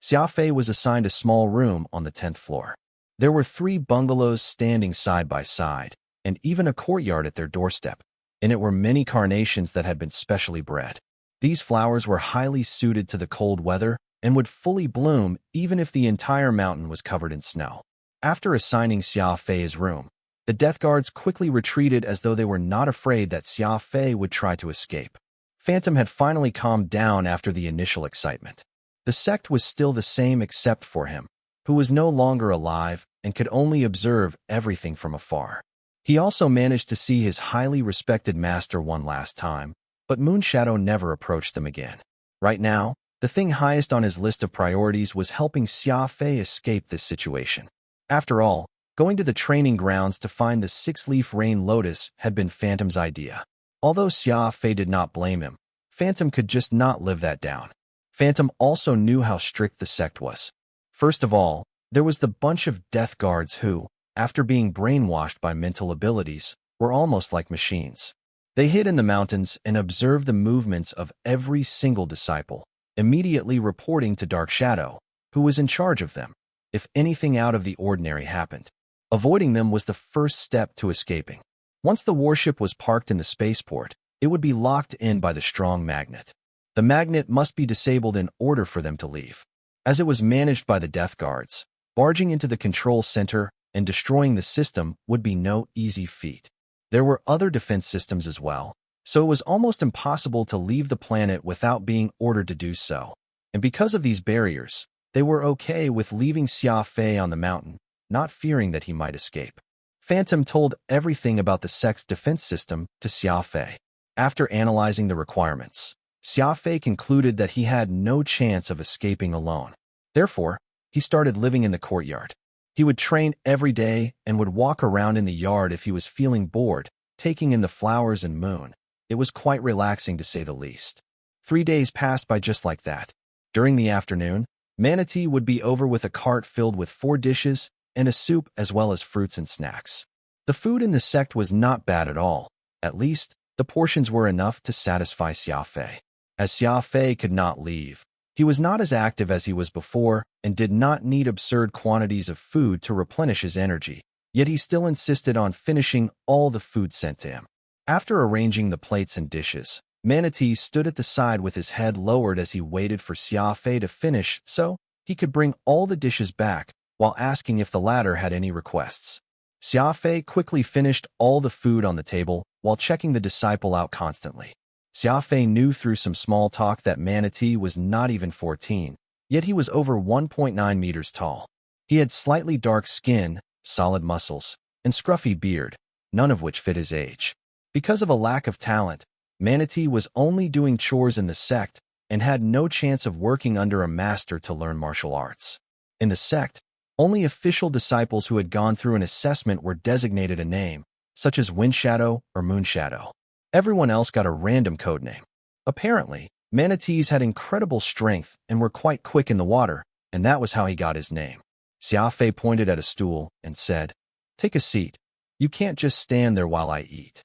Xia Fei was assigned a small room on the 10th floor. There were 3 bungalows standing side by side, and even a courtyard at their doorstep. In it were many carnations that had been specially bred. These flowers were highly suited to the cold weather and would fully bloom even if the entire mountain was covered in snow. After assigning Xia Fei his room, the Death Guards quickly retreated as though they were not afraid that Xia Fei would try to escape. Phantom had finally calmed down after the initial excitement. The sect was still the same except for him, who was no longer alive and could only observe everything from afar. He also managed to see his highly respected master one last time, but Moonshadow never approached them again. Right now, the thing highest on his list of priorities was helping Xia Fei escape this situation. After all, going to the training grounds to find the 6-leaf rain lotus had been Phantom's idea. Although Xia Fei did not blame him, Phantom could just not live that down. Phantom also knew how strict the sect was. First of all, there was the bunch of Death Guards who, after being brainwashed by mental abilities, were almost like machines. They hid in the mountains and observed the movements of every single disciple, immediately reporting to Dark Shadow, who was in charge of them, if anything out of the ordinary happened. Avoiding them was the first step to escaping. Once the warship was parked in the spaceport, it would be locked in by the strong magnet. The magnet must be disabled in order for them to leave. As it was managed by the Death Guards, barging into the control center and destroying the system would be no easy feat. There were other defense systems as well, so it was almost impossible to leave the planet without being ordered to do so. And because of these barriers, they were okay with leaving Xia Fei on the mountain, not fearing that he might escape. Phantom told everything about the sect's defense system to Xia Fei. After analyzing the requirements, Xia Fei concluded that he had no chance of escaping alone. Therefore, he started living in the courtyard. He would train every day and would walk around in the yard if he was feeling bored, taking in the flowers and moon. It was quite relaxing to say the least. 3 days passed by just like that. During the afternoon, Manatee would be over with a cart filled with 4 dishes and a soup as well as fruits and snacks. The food in the sect was not bad at all. At least, the portions were enough to satisfy Xia Fei. As Xia Fei could not leave, he was not as active as he was before and did not need absurd quantities of food to replenish his energy, yet he still insisted on finishing all the food sent to him. After arranging the plates and dishes, Manatee stood at the side with his head lowered as he waited for Xia Fei to finish so he could bring all the dishes back while asking if the latter had any requests. Xia Fei quickly finished all the food on the table while checking the disciple out constantly. Xia Fei knew through some small talk that Manatee was not even 14, yet he was over 1.9 meters tall. He had slightly dark skin, solid muscles, and scruffy beard, none of which fit his age. Because of a lack of talent, Manatee was only doing chores in the sect and had no chance of working under a master to learn martial arts. In the sect, only official disciples who had gone through an assessment were designated a name, such as Windshadow or Moonshadow. Everyone else got a random codename. Apparently, manatees had incredible strength and were quite quick in the water, and that was how he got his name. Xia Fei pointed at a stool and said, "Take a seat. You can't just stand there while I eat."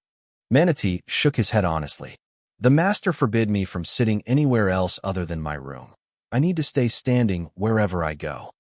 Manatee shook his head honestly. "The master forbid me from sitting anywhere else other than my room. I need to stay standing wherever I go."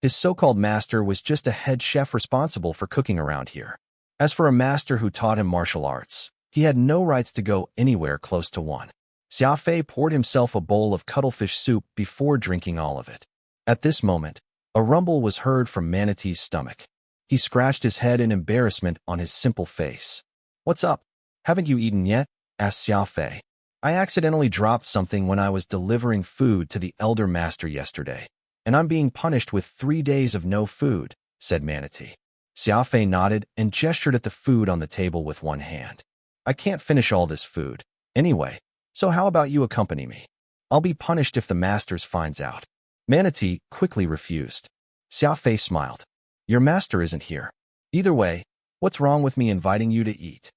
His so-called master was just a head chef responsible for cooking around here. As for a master who taught him martial arts, he had no rights to go anywhere close to one. Xia Fei poured himself a bowl of cuttlefish soup before drinking all of it. At this moment, a rumble was heard from Manatee's stomach. He scratched his head in embarrassment on his simple face. "What's up? Haven't you eaten yet?" asked Xia Fei. "I accidentally dropped something when I was delivering food to the elder master yesterday, and I'm being punished with 3 days of no food," said Manatee. Xia Fei nodded and gestured at the food on the table with one hand. "I can't finish all this food. Anyway, so how about you accompany me? I'll be punished if the masters finds out." Manatee quickly refused. Xia Fei smiled. "Your master isn't here. Either way, what's wrong with me inviting you to eat?"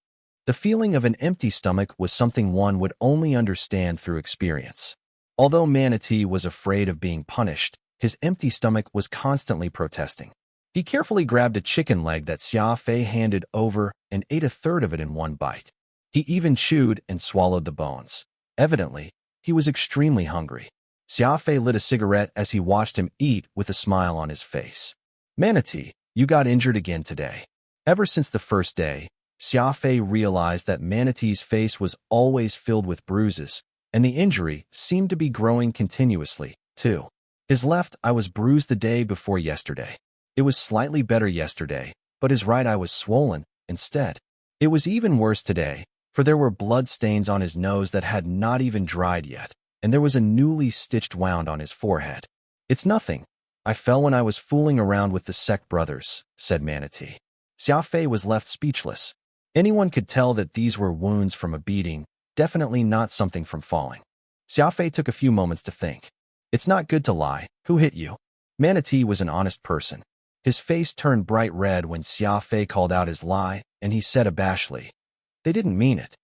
The feeling of an empty stomach was something one would only understand through experience. Although Manatee was afraid of being punished, his empty stomach was constantly protesting. He carefully grabbed a chicken leg that Xia Fei handed over and ate a third of it in one bite. He even chewed and swallowed the bones. Evidently, he was extremely hungry. Xia Fei lit a cigarette as he watched him eat with a smile on his face. "Manatee, you got injured again today." Ever since the first day, Xia Fei realized that Manatee's face was always filled with bruises, and the injury seemed to be growing continuously, too. His left eye was bruised the day before yesterday. It was slightly better yesterday, but his right eye was swollen instead. It was even worse today, for there were blood stains on his nose that had not even dried yet, and there was a newly stitched wound on his forehead. "It's nothing. I fell when I was fooling around with the sect brothers," said Manatee. Xia Fei was left speechless. Anyone could tell that these were wounds from a beating, definitely not something from falling. Xia Fei took a few moments to think. "It's not good to lie. Who hit you?" Manatee was an honest person. His face turned bright red when Xia Fei called out his lie, and he said abashedly, "They didn't mean it."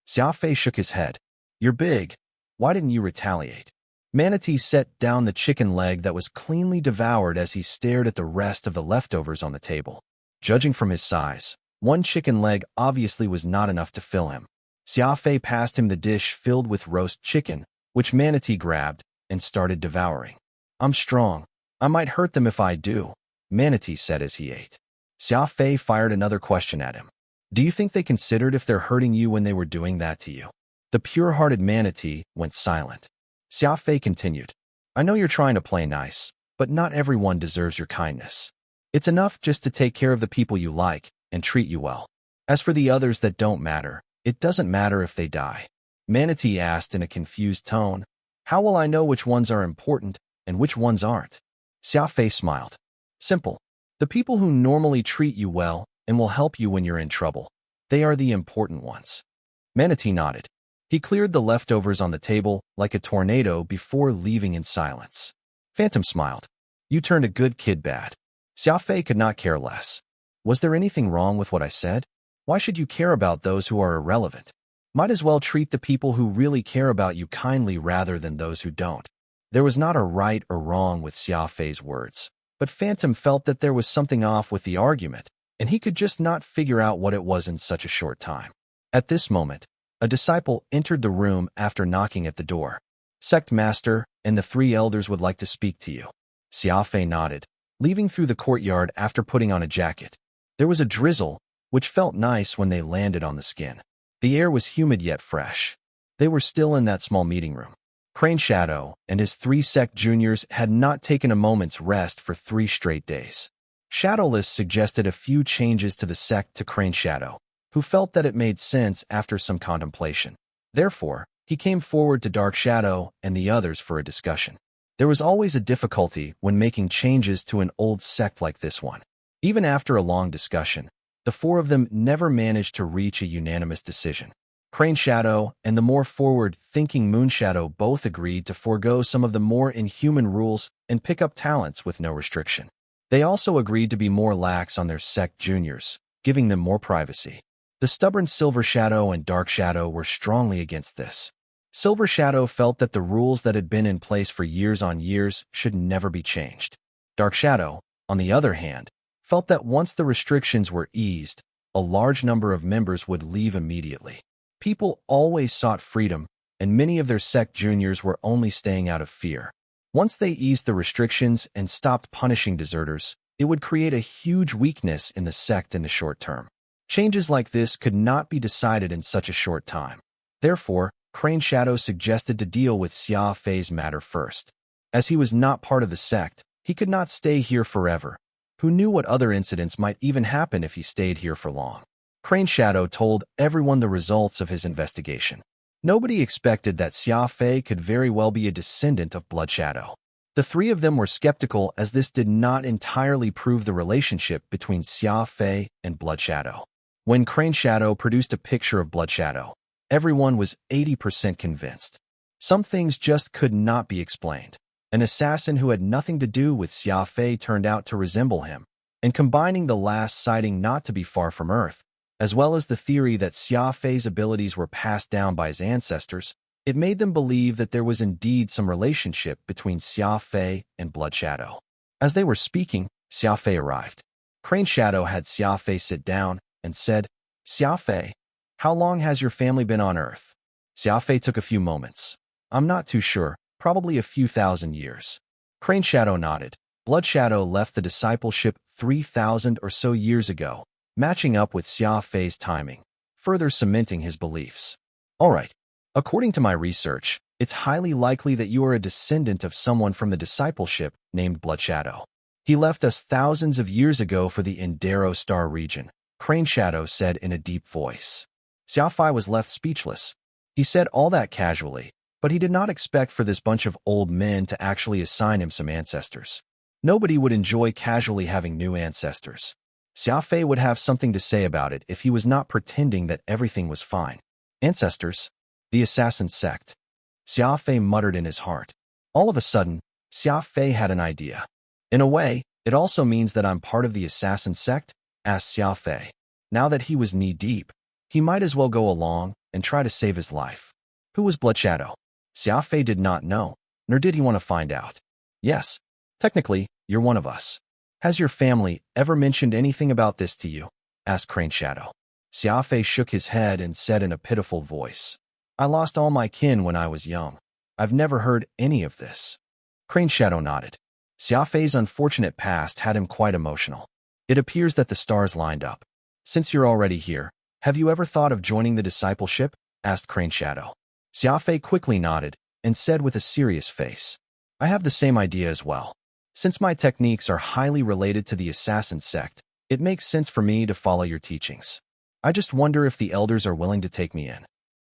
Xia Fei shook his head. "You're big. Why didn't you retaliate?" Manatee set down the chicken leg that was cleanly devoured as he stared at the rest of the leftovers on the table. Judging from his size, one chicken leg obviously was not enough to fill him. Xia Fei passed him the dish filled with roast chicken, which Manatee grabbed and started devouring. "I'm strong. I might hurt them if I do," Manatee said as he ate. Xia Fei fired another question at him. "Do you think they considered if they're hurting you when they were doing that to you?" The pure-hearted Manatee went silent. Xia Fei continued, "I know you're trying to play nice, but not everyone deserves your kindness. It's enough just to take care of the people you like and treat you well. As for the others that don't matter, it doesn't matter if they die." Manatee asked in a confused tone, "How will I know which ones are important and which ones aren't?" Xia Fei smiled. "Simple. The people who normally treat you well and will help you when you're in trouble. They are the important ones. Manatee nodded. He cleared the leftovers on the table like a tornado before leaving in silence. Phantom smiled. You turned a good kid bad. Xia Fei could not care less. Was there anything wrong with what I said? Why should you care about those who are irrelevant? Might as well treat the people who really care about you kindly rather than those who don't. There was not a right or wrong with Xia Fei's words, but Phantom felt that there was something off with the argument, and he could just not figure out what it was in such a short time. At this moment, a disciple entered the room after knocking at the door. Sect Master and the 3 elders would like to speak to you. Xia Fei nodded, leaving through the courtyard after putting on a jacket. There was a drizzle, which felt nice when they landed on the skin. The air was humid yet fresh. They were still in that small meeting room. Crane Shadow and his 3 sect juniors had not taken a moment's rest for 3 straight days. Shadowless suggested a few changes to the sect to Crane Shadow, who felt that it made sense after some contemplation. Therefore, he came forward to Dark Shadow and the others for a discussion. There was always a difficulty when making changes to an old sect like this one. Even after a long discussion, the 4 of them never managed to reach a unanimous decision. Crane Shadow and the more forward-thinking Moon Shadow both agreed to forego some of the more inhuman rules and pick up talents with no restriction. They also agreed to be more lax on their sect juniors, giving them more privacy. The stubborn Silver Shadow and Dark Shadow were strongly against this. Silver Shadow felt that the rules that had been in place for years on years should never be changed. Dark Shadow, on the other hand, felt that once the restrictions were eased, a large number of members would leave immediately. People always sought freedom, and many of their sect juniors were only staying out of fear. Once they eased the restrictions and stopped punishing deserters, it would create a huge weakness in the sect in the short term. Changes like this could not be decided in such a short time. Therefore, Crane Shadow suggested to deal with Xia Fei's matter first. As he was not part of the sect, he could not stay here forever. Who knew what other incidents might even happen if he stayed here for long? Crane Shadow told everyone the results of his investigation. Nobody expected that Xia Fei could very well be a descendant of Blood Shadow. The 3 of them were skeptical as this did not entirely prove the relationship between Xia Fei and Blood Shadow. When Crane Shadow produced a picture of Blood Shadow, everyone was 80% convinced. Some things just could not be explained. An assassin who had nothing to do with Xia Fei turned out to resemble him, and combining the last sighting not to be far from Earth, as well as the theory that Xia Fei's abilities were passed down by his ancestors, it made them believe that there was indeed some relationship between Xia Fei and Blood Shadow. As they were speaking, Xia Fei arrived. Crane Shadow had Xia Fei sit down and said, Xia Fei, how long has your family been on Earth? Xia Fei took a few moments. I'm not too sure, probably a few thousand years. Crane Shadow nodded. Blood Shadow left the discipleship 3,000 or so years ago, matching up with Xia Fei's timing, further cementing his beliefs. All right. According to my research, it's highly likely that you are a descendant of someone from the discipleship named Blood Shadow. He left us thousands of years ago for the Indero Star region, Crane Shadow said in a deep voice. Xia Fei was left speechless. He said all that casually, but he did not expect for this bunch of old men to actually assign him some ancestors. Nobody would enjoy casually having new ancestors. Xia Fei would have something to say about it if he was not pretending that everything was fine. Ancestors? The assassin sect. Xia Fei muttered in his heart. All of a sudden, Xia Fei had an idea. In a way, it also means that I'm part of the assassin sect? Asked Xia Fei. Now that he was knee-deep, he might as well go along and try to save his life. Who was Blood Shadow? Xia Fei did not know, nor did he want to find out. Yes, technically, you're one of us. Has your family ever mentioned anything about this to you? Asked Crane Shadow. Xia Fei shook his head and said in a pitiful voice, I lost all my kin when I was young. I've never heard any of this. Crane Shadow nodded. Xia Fei's unfortunate past had him quite emotional. It appears that the stars lined up. Since you're already here, have you ever thought of joining the discipleship? Asked Crane Shadow. Xia Fei quickly nodded and said with a serious face, I have the same idea as well. Since my techniques are highly related to the assassin sect, it makes sense for me to follow your teachings. I just wonder if the elders are willing to take me in.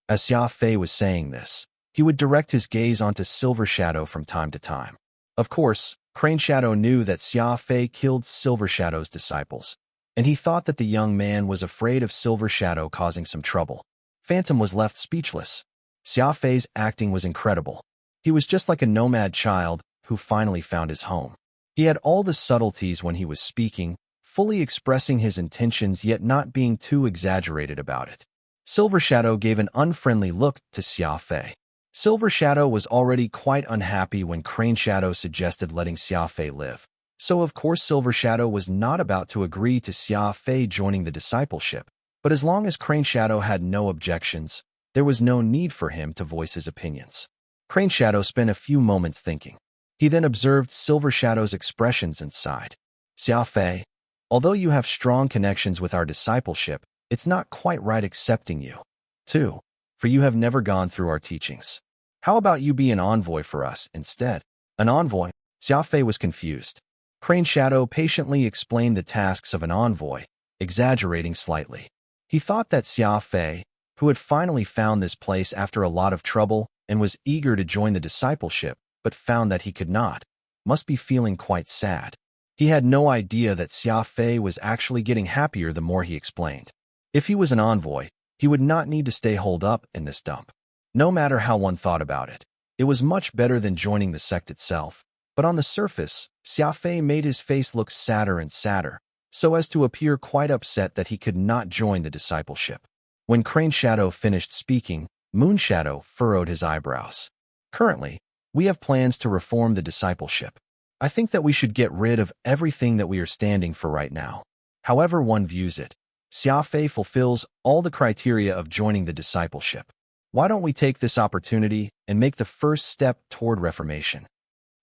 As Xia Fei was saying this, he would direct his gaze onto Silver Shadow from time to time. Of course, Crane Shadow knew that Xia Fei killed Silver Shadow's disciples, and he thought that the young man was afraid of Silver Shadow causing some trouble. Phantom was left speechless. Xia Fei's acting was incredible. He was just like a nomad child who finally found his home. He had all the subtleties when he was speaking, fully expressing his intentions yet not being too exaggerated about it. Silver Shadow gave an unfriendly look to Xia Fei. Silver Shadow was already quite unhappy when Crane Shadow suggested letting Xia Fei live. So of course Silver Shadow was not about to agree to Xia Fei joining the discipleship. But as long as Crane Shadow had no objections, there was no need for him to voice his opinions. Crane Shadow spent a few moments thinking. He then observed Silver Shadow's expressions and sighed. Xia Fei, although you have strong connections with our discipleship, it's not quite right accepting you, too, for you have never gone through our teachings. How about you be an envoy for us instead? An envoy? Xia Fei was confused. Crane Shadow patiently explained the tasks of an envoy, exaggerating slightly. He thought that Xia Fei, who had finally found this place after a lot of trouble and was eager to join the discipleship, but found that he could not, must be feeling quite sad. He had no idea that Xia Fei was actually getting happier the more he explained. If he was an envoy, he would not need to stay holed up in this dump. No matter how one thought about it, it was much better than joining the sect itself. But on the surface, Xia Fei made his face look sadder and sadder, so as to appear quite upset that he could not join the discipleship. When Crane Shadow finished speaking, Moon Shadow furrowed his eyebrows. Currently, we have plans to reform the discipleship. I think that we should get rid of everything that we are standing for right now. However one views it, Xia Fei fulfills all the criteria of joining the discipleship. Why don't we take this opportunity and make the first step toward reformation?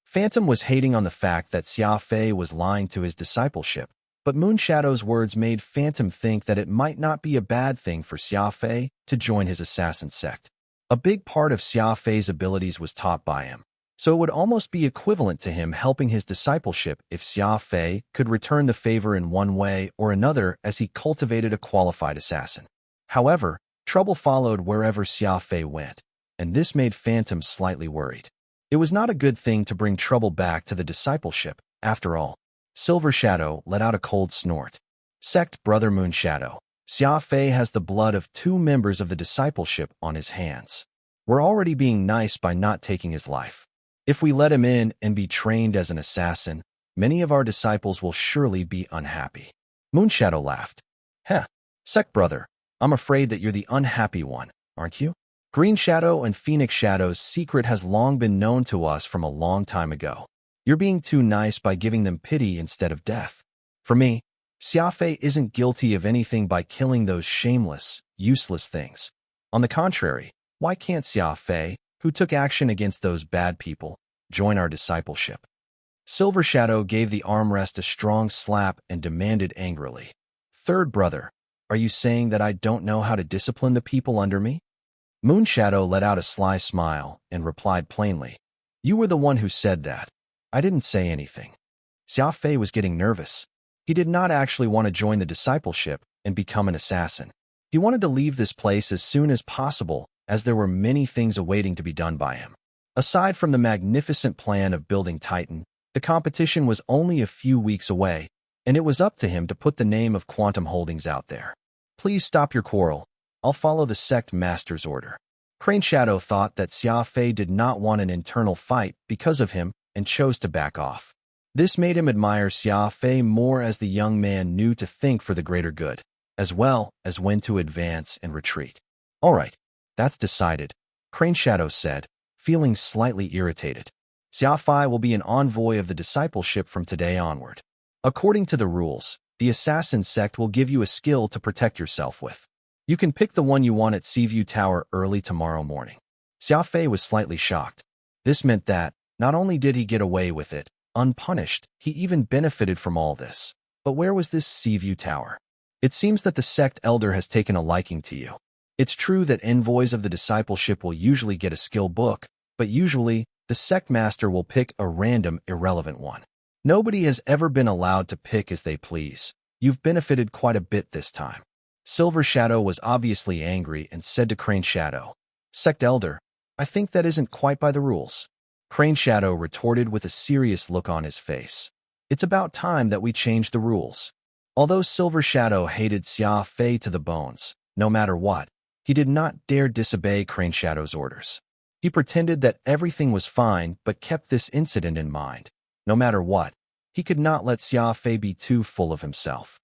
Phantom was hating on the fact that Xia Fei was lying to his discipleship, but Moon Shadow's words made Phantom think that it might not be a bad thing for Xia Fei to join his assassin sect. A big part of Xia Fei's abilities was taught by him, so it would almost be equivalent to him helping his discipleship if Xia Fei could return the favor in one way or another as he cultivated a qualified assassin. However, trouble followed wherever Xia Fei went, and this made Phantom slightly worried. It was not a good thing to bring trouble back to the discipleship, after all. Silver Shadow let out a cold snort. Sect Brother Moon Shadow. Xia Fei has the blood of 2 members of the discipleship on his hands. We're already being nice by not taking his life. If we let him in and be trained as an assassin, many of our disciples will surely be unhappy. Moon Shadow laughed. Heh, Sect Brother, I'm afraid that you're the unhappy one, aren't you? Green Shadow and Phoenix Shadow's secret has long been known to us from a long time ago. You're being too nice by giving them pity instead of death. For me, Xia Fei isn't guilty of anything by killing those shameless, useless things. On the contrary, why can't Xia Fei, who took action against those bad people, join our discipleship? Silver Shadow gave the armrest a strong slap and demanded angrily. Third Brother, are you saying that I don't know how to discipline the people under me? Moon Shadow let out a sly smile and replied plainly. You were the one who said that. I didn't say anything. Xia Fei was getting nervous. He did not actually want to join the discipleship and become an assassin. He wanted to leave this place as soon as possible, as there were many things awaiting to be done by him. Aside from the magnificent plan of building Titan, the competition was only a few weeks away, and it was up to him to put the name of Quantum Holdings out there. Please stop your quarrel. I'll follow the sect master's order. Crane Shadow thought that Xia Fei did not want an internal fight because of him and chose to back off. This made him admire Xia Fei more as the young man knew to think for the greater good, as well as when to advance and retreat. All right, that's decided, Crane Shadow said, feeling slightly irritated. Xia Fei will be an envoy of the discipleship from today onward. According to the rules, the assassin sect will give you a skill to protect yourself with. You can pick the one you want at Seaview Tower early tomorrow morning. Xia Fei was slightly shocked. This meant that, not only did he get away with it, unpunished, he even benefited from all this. But where was this Seaview Tower? It seems that the sect elder has taken a liking to you. It's true that envoys of the discipleship will usually get a skill book, but usually, the sect master will pick a random, irrelevant one. Nobody has ever been allowed to pick as they please. You've benefited quite a bit this time. Silver Shadow was obviously angry and said to Crane Shadow, Sect Elder, I think that isn't quite by the rules. Crane Shadow retorted with a serious look on his face. It's about time that we change the rules. Although Silver Shadow hated Xia Fei to the bones, no matter what, he did not dare disobey Crane Shadow's orders. He pretended that everything was fine but kept this incident in mind. No matter what, he could not let Xia Fei be too full of himself.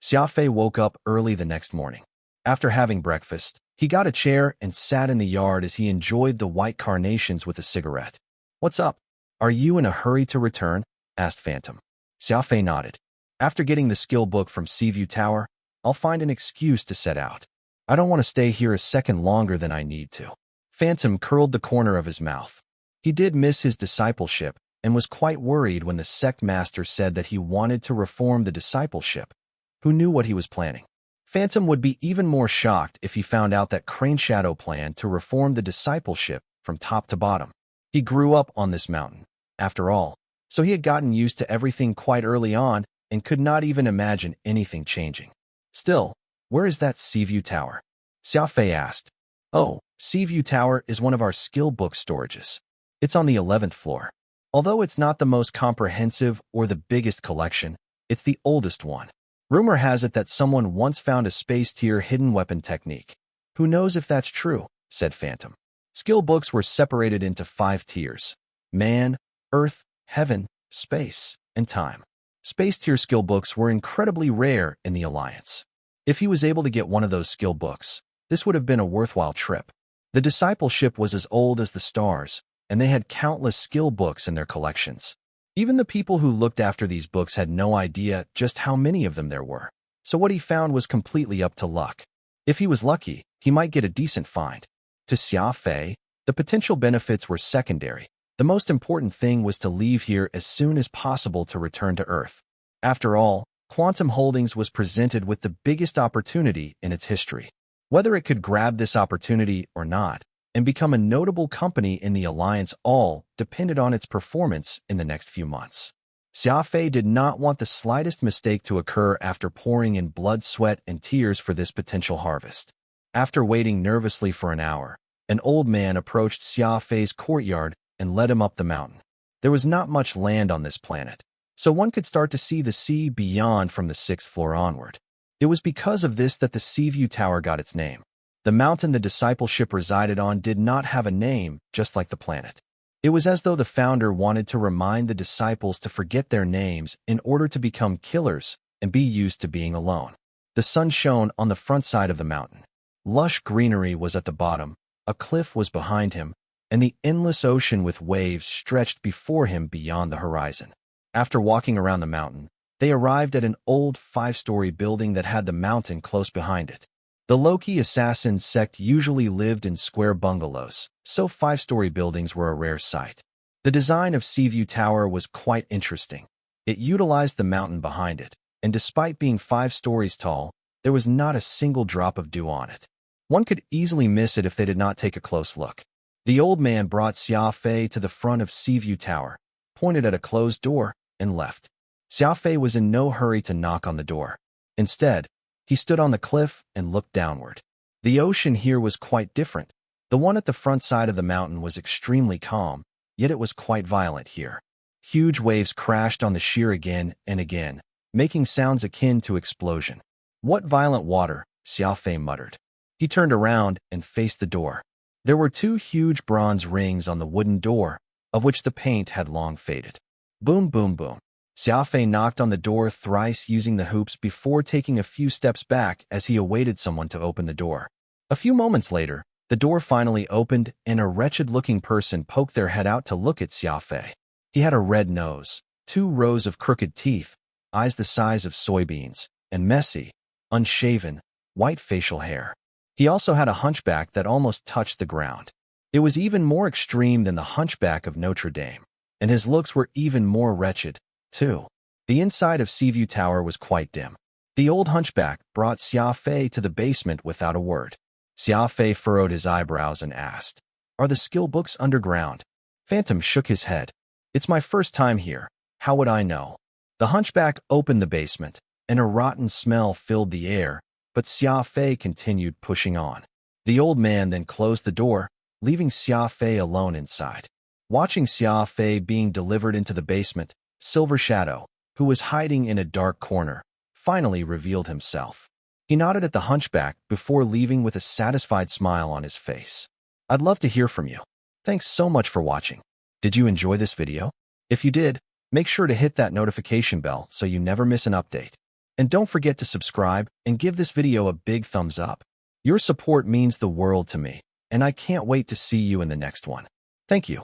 Xia Fei woke up early the next morning. After having breakfast, he got a chair and sat in the yard as he enjoyed the white carnations with a cigarette. "What's up? Are you in a hurry to return?" asked Phantom. Xia Fei nodded. "After getting the skill book from Seaview Tower, I'll find an excuse to set out. I don't want to stay here a second longer than I need to." Phantom curled the corner of his mouth. He did miss his discipleship and was quite worried when the sect master said that he wanted to reform the discipleship. Who knew what he was planning? Phantom would be even more shocked if he found out that Crane Shadow planned to reform the discipleship from top to bottom. He grew up on this mountain, after all, so he had gotten used to everything quite early on and could not even imagine anything changing. Still, where is that Seaview Tower? Xia Fei asked. "Oh, Seaview Tower is one of our skill book storages. It's on the 11th floor. Although it's not the most comprehensive or the biggest collection, it's the oldest one. Rumor has it that someone once found a space-tier hidden weapon technique. Who knows if that's true," said Phantom. Skill books were separated into 5 tiers: man, earth, heaven, space, and time. Space-tier skill books were incredibly rare in the Alliance. If he was able to get one of those skill books, this would have been a worthwhile trip. The discipleship was as old as the stars, and they had countless skill books in their collections. Even the people who looked after these books had no idea just how many of them there were, so what he found was completely up to luck. If he was lucky, he might get a decent find. To Xia Fei, the potential benefits were secondary. The most important thing was to leave here as soon as possible to return to Earth. After all, Quantum Holdings was presented with the biggest opportunity in its history. Whether it could grab this opportunity or not, and become a notable company in the Alliance, all depended on its performance in the next few months. Xia Fei did not want the slightest mistake to occur after pouring in blood, sweat, and tears for this potential harvest. After waiting nervously for an hour, an old man approached Xia Fei's courtyard and led him up the mountain. There was not much land on this planet, so one could start to see the sea beyond from the 6th floor onward. It was because of this that the Seaview Tower got its name. The mountain the discipleship resided on did not have a name, just like the planet. It was as though the founder wanted to remind the disciples to forget their names in order to become killers and be used to being alone. The sun shone on the front side of the mountain. Lush greenery was at the bottom, a cliff was behind him, and the endless ocean with waves stretched before him beyond the horizon. After walking around the mountain, they arrived at an old 5-story building that had the mountain close behind it. The Loki assassin sect usually lived in square bungalows, so 5-story buildings were a rare sight. The design of Seaview Tower was quite interesting. It utilized the mountain behind it, and despite being 5 stories tall, there was not a single drop of dew on it. One could easily miss it if they did not take a close look. The old man brought Xia Fei to the front of Seaview Tower, pointed at a closed door, and left. Xia Fei was in no hurry to knock on the door. Instead, he stood on the cliff and looked downward. The ocean here was quite different. The one at the front side of the mountain was extremely calm, yet it was quite violent here. Huge waves crashed on the sheer again and again, making sounds akin to explosion. "What violent water," Xia Fei muttered. He turned around and faced the door. There were 2 huge bronze rings on the wooden door, of which the paint had long faded. Boom, boom, boom. Xia Fei knocked on the door thrice using the hoops before taking a few steps back as he awaited someone to open the door. A few moments later, the door finally opened and a wretched-looking person poked their head out to look at Xia Fei. He had a red nose, 2 rows of crooked teeth, eyes the size of soybeans, and messy, unshaven, white facial hair. He also had a hunchback that almost touched the ground. It was even more extreme than the hunchback of Notre Dame, and his looks were even more wretched, too. The inside of Seaview Tower was quite dim. The old hunchback brought Xia Fei to the basement without a word. Xia Fei furrowed his eyebrows and asked, "Are the skill books underground?" Phantom shook his head. "It's my first time here. How would I know?" The hunchback opened the basement, and a rotten smell filled the air, but Xia Fei continued pushing on. The old man then closed the door, leaving Xia Fei alone inside. Watching Xia Fei being delivered into the basement, Silver Shadow, who was hiding in a dark corner, finally revealed himself. He nodded at the hunchback before leaving with a satisfied smile on his face. I'd love to hear from you. Thanks so much for watching. Did you enjoy this video? If you did, make sure to hit that notification bell so you never miss an update. And don't forget to subscribe and give this video a big thumbs up. Your support means the world to me, and I can't wait to see you in the next one. Thank you.